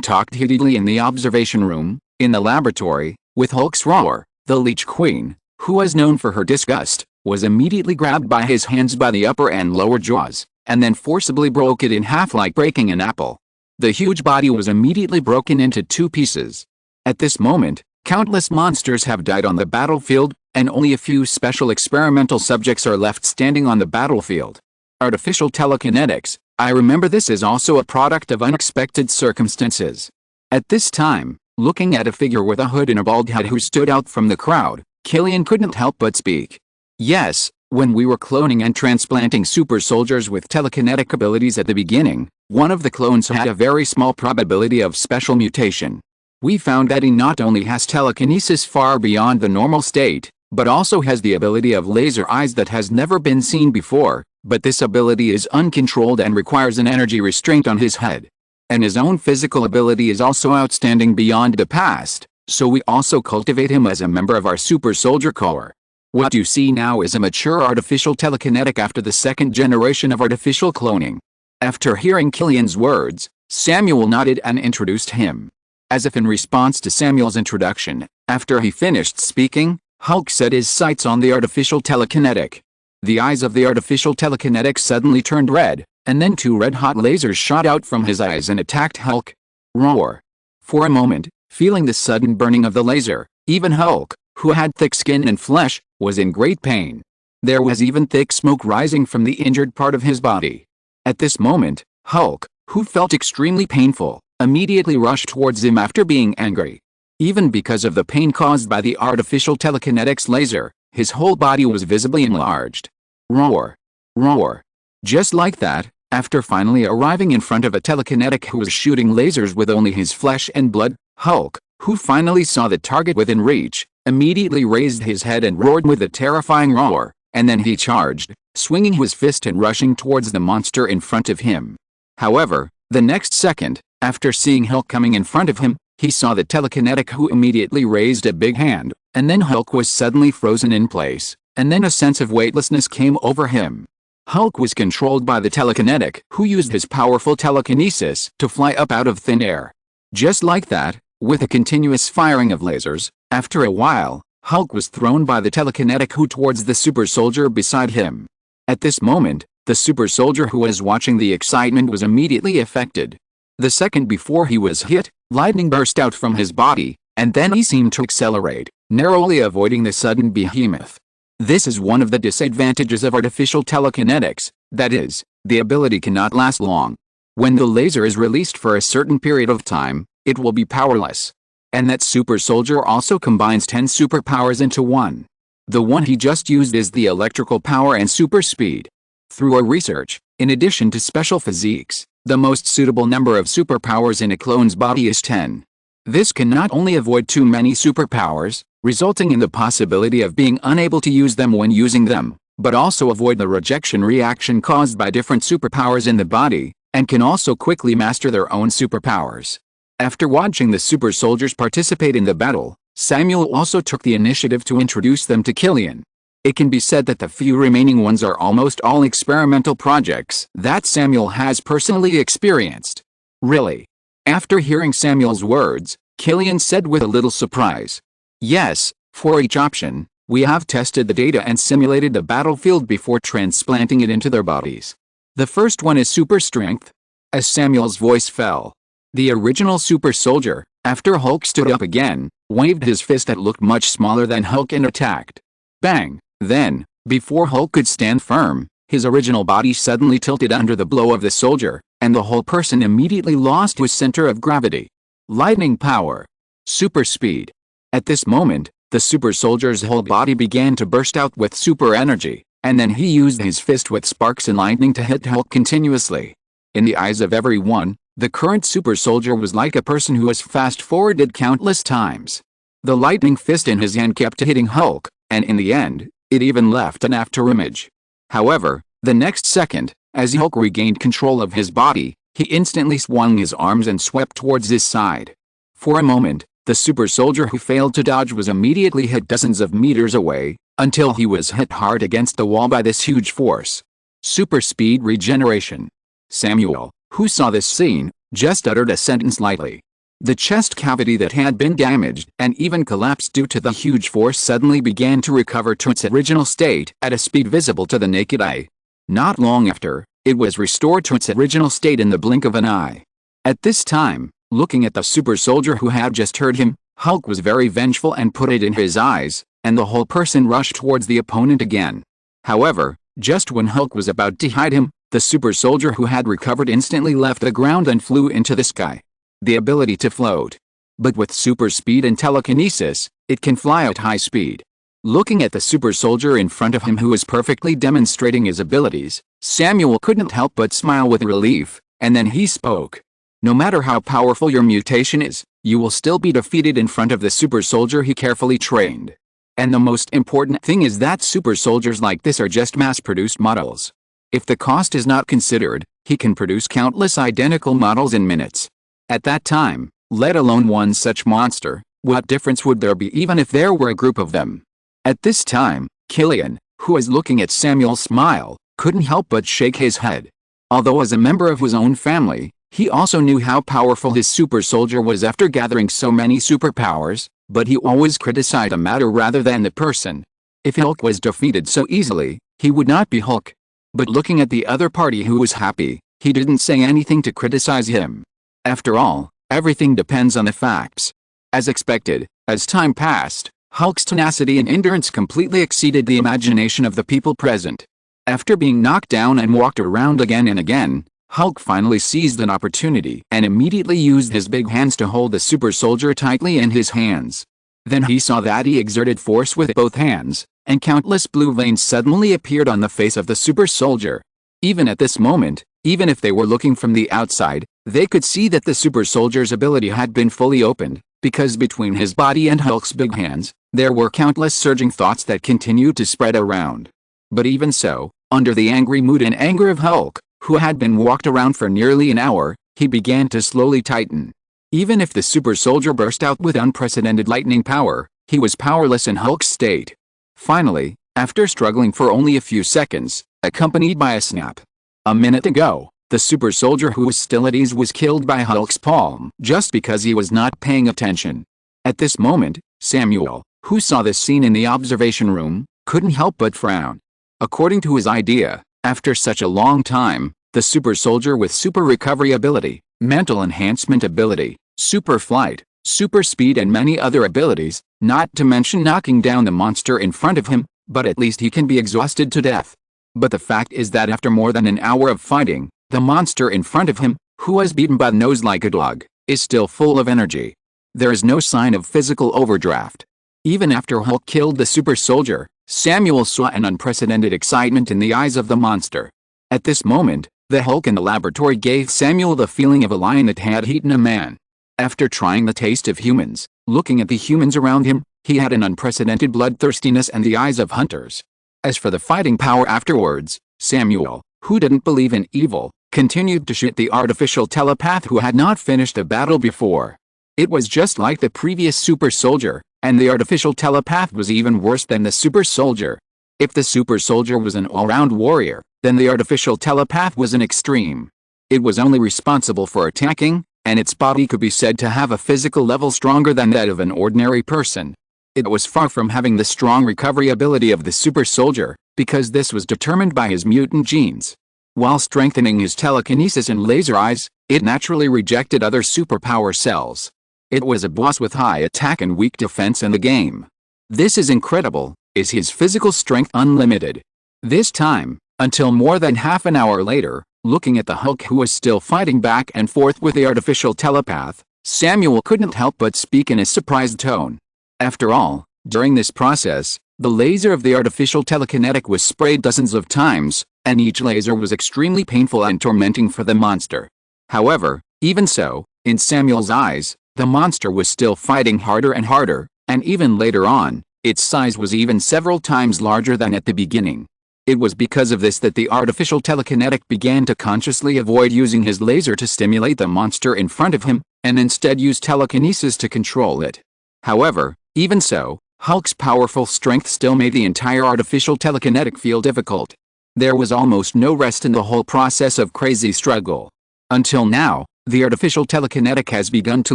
talked heatedly in the observation room, in the laboratory, with Hulk's roar, the Leech Queen, who was known for her disgust, was immediately grabbed by his hands by the upper and lower jaws, and then forcibly broke it in half like breaking an apple. The huge body was immediately broken into 2 pieces. At this moment, countless monsters have died on the battlefield, and only a few special experimental subjects are left standing on the battlefield. Artificial telekinetics, I remember this is also a product of unexpected circumstances. At this time, looking at a figure with a hood and a bald head who stood out from the crowd, Killian couldn't help but speak. Yes, when we were cloning and transplanting super soldiers with telekinetic abilities at the beginning, one of the clones had a very small probability of special mutation. We found that he not only has telekinesis far beyond the normal state, but also has the ability of laser eyes that has never been seen before, but this ability is uncontrolled and requires an energy restraint on his head. And his own physical ability is also outstanding beyond the past, so we also cultivate him as a member of our super soldier corps. What you see now is a mature artificial telekinetic after the 2nd generation of artificial cloning. After hearing Killian's words, Samuel nodded and introduced him. As if in response to Samuel's introduction, after he finished speaking, Hulk set his sights on the artificial telekinetic. The eyes of the artificial telekinetic suddenly turned red, and then 2 red-hot lasers shot out from his eyes and attacked Hulk. Roar. For a moment, feeling the sudden burning of the laser, even Hulk, who had thick skin and flesh, was in great pain. There was even thick smoke rising from the injured part of his body. At this moment, Hulk, who felt extremely painful, immediately rushed towards him after being angry. Even because of the pain caused by the artificial telekinetics laser, his whole body was visibly enlarged. Roar. Roar. Just like that, after finally arriving in front of a telekinetic who was shooting lasers with only his flesh and blood, Hulk, who finally saw the target within reach, immediately raised his head and roared with a terrifying roar, and then he charged, swinging his fist and rushing towards the monster in front of him. However, the next second, after seeing Hulk coming in front of him, he saw the telekinetic who immediately raised a big hand, and then Hulk was suddenly frozen in place, and then a sense of weightlessness came over him. Hulk was controlled by the telekinetic who used his powerful telekinesis to fly up out of thin air. Just like that, with a continuous firing of lasers, after a while, Hulk was thrown by the telekinetic who towards the super soldier beside him. At this moment, the super soldier who was watching the excitement was immediately affected. The second before he was hit, lightning burst out from his body, and then he seemed to accelerate, narrowly avoiding the sudden behemoth. This is one of the disadvantages of artificial telekinetics, that is, the ability cannot last long. When the laser is released for a certain period of time, it will be powerless. And that super soldier also combines 10 superpowers into one. The one he just used is the electrical power and super speed. Through our research, in addition to special physiques, the most suitable number of superpowers in a clone's body is 10. This can not only avoid too many superpowers, resulting in the possibility of being unable to use them when using them, but also avoid the rejection reaction caused by different superpowers in the body, and can also quickly master their own superpowers. After watching the super soldiers participate in the battle, Samuel also took the initiative to introduce them to Killian. It can be said that the few remaining ones are almost all experimental projects that Samuel has personally experienced. Really? After hearing Samuel's words, Killian said with a little surprise, "Yes, for each option, we have tested the data and simulated the battlefield before transplanting it into their bodies. The first one is super strength." As Samuel's voice fell, the original super soldier, after Hulk stood up again, waved his fist that looked much smaller than Hulk and attacked. Bang! Then, before Hulk could stand firm, his original body suddenly tilted under the blow of the soldier, and the whole person immediately lost his center of gravity. Lightning power. Super speed. At this moment, the super soldier's whole body began to burst out with super energy, and then he used his fist with sparks and lightning to hit Hulk continuously. In the eyes of everyone, the current super soldier was like a person who has fast-forwarded countless times. The lightning fist in his hand kept hitting Hulk, and in the end, it even left an afterimage. However, the next second, as Hulk regained control of his body, he instantly swung his arms and swept towards his side. For a moment, the super soldier who failed to dodge was immediately hit dozens of meters away, until he was hit hard against the wall by this huge force. Super speed regeneration. Samuel, who saw this scene, just uttered a sentence lightly. The chest cavity that had been damaged and even collapsed due to the huge force suddenly began to recover to its original state at a speed visible to the naked eye. Not long after, it was restored to its original state in the blink of an eye. At this time, looking at the super soldier who had just hurt him, Hulk was very vengeful and put it in his eyes, and the whole person rushed towards the opponent again. However, just when Hulk was about to hide him, the super soldier who had recovered instantly left the ground and flew into the sky. The ability to float. But with super speed and telekinesis, it can fly at high speed. Looking at the super soldier in front of him who was perfectly demonstrating his abilities, Samuel couldn't help but smile with relief, and then he spoke. "No matter how powerful your mutation is, you will still be defeated in front of the super soldier he carefully trained. And the most important thing is that super soldiers like this are just mass-produced models. If the cost is not considered, he can produce countless identical models in minutes. At that time, let alone one such monster, what difference would there be even if there were a group of them?" At this time, Killian, who was looking at Samuel's smile, couldn't help but shake his head. Although as a member of his own family, he also knew how powerful his super soldier was after gathering so many superpowers, but he always criticized the matter rather than the person. If Hulk was defeated so easily, he would not be Hulk. But looking at the other party who was happy, he didn't say anything to criticize him. After all, everything depends on the facts. As expected, as time passed, Hulk's tenacity and endurance completely exceeded the imagination of the people present. After being knocked down and walked around again and again, Hulk finally seized an opportunity and immediately used his big hands to hold the super soldier tightly in his hands. Then he saw that he exerted force with both hands, and countless blue veins suddenly appeared on the face of the super soldier. Even at this moment, even if they were looking from the outside, they could see that the super soldier's ability had been fully opened, because between his body and Hulk's big hands, there were countless surging thoughts that continued to spread around. But even so, under the angry mood and anger of Hulk, who had been walked around for nearly an hour, he began to slowly tighten. Even if the super soldier burst out with unprecedented lightning power, he was powerless in Hulk's state. Finally, after struggling for only a few seconds, accompanied by a snap. A minute ago, the super soldier who was still at ease was killed by Hulk's palm just because he was not paying attention. At this moment, Samuel, who saw this scene in the observation room, couldn't help but frown. According to his idea, after such a long time, the super soldier with super recovery ability, mental enhancement ability, super flight, super speed and many other abilities, not to mention knocking down the monster in front of him, but at least he can be exhausted to death. But the fact is that after more than an hour of fighting, the monster in front of him, who was beaten by the nose like a dog, is still full of energy. There is no sign of physical overdraft. Even after Hulk killed the super soldier, Samuel saw an unprecedented excitement in the eyes of the monster. At this moment, the Hulk in the laboratory gave Samuel the feeling of a lion that had eaten a man. After trying the taste of humans, looking at the humans around him, he had an unprecedented bloodthirstiness and the eyes of hunters. As for the fighting power afterwards, Samuel, who didn't believe in evil, continued to shoot the artificial telepath who had not finished the battle before. It was just like the previous super soldier, and the artificial telepath was even worse than the super soldier. If the super soldier was an all-round warrior, then the artificial telepath was an extreme. It was only responsible for attacking, and its body could be said to have a physical level stronger than that of an ordinary person. It was far from having the strong recovery ability of the super soldier, because this was determined by his mutant genes. While strengthening his telekinesis and laser eyes, it naturally rejected other superpower cells. It was a boss with high attack and weak defense in the game. This is incredible. Is his physical strength unlimited? This time, until more than half an hour later, looking at the Hulk who was still fighting back and forth with the artificial telepath, Samuel couldn't help but speak in a surprised tone. After all, during this process, the laser of the artificial telekinetic was sprayed dozens of times, and each laser was extremely painful and tormenting for the monster. However, even so, in Samuel's eyes, the monster was still fighting harder and harder, and even later on, its size was even several times larger than at the beginning. It was because of this that the artificial telekinetic began to consciously avoid using his laser to stimulate the monster in front of him, and instead use telekinesis to control it. However, even so, Hulk's powerful strength still made the entire artificial telekinetic field difficult. There was almost no rest in the whole process of crazy struggle. Until now, the artificial telekinetic has begun to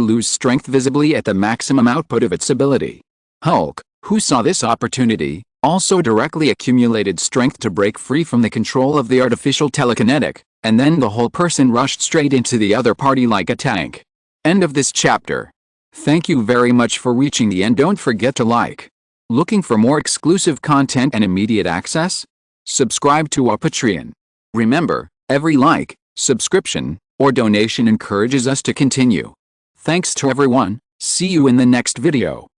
lose strength visibly at the maximum output of its ability. Hulk, who saw this opportunity, also directly accumulated strength to break free from the control of the artificial telekinetic, and then the whole person rushed straight into the other party like a tank. End of this chapter. Thank you very much for reaching the end. Don't forget to like. Looking for more exclusive content and immediate access? Subscribe to our Patreon. Remember, every like, subscription, or donation encourages us to continue. Thanks to everyone. See you in the next video.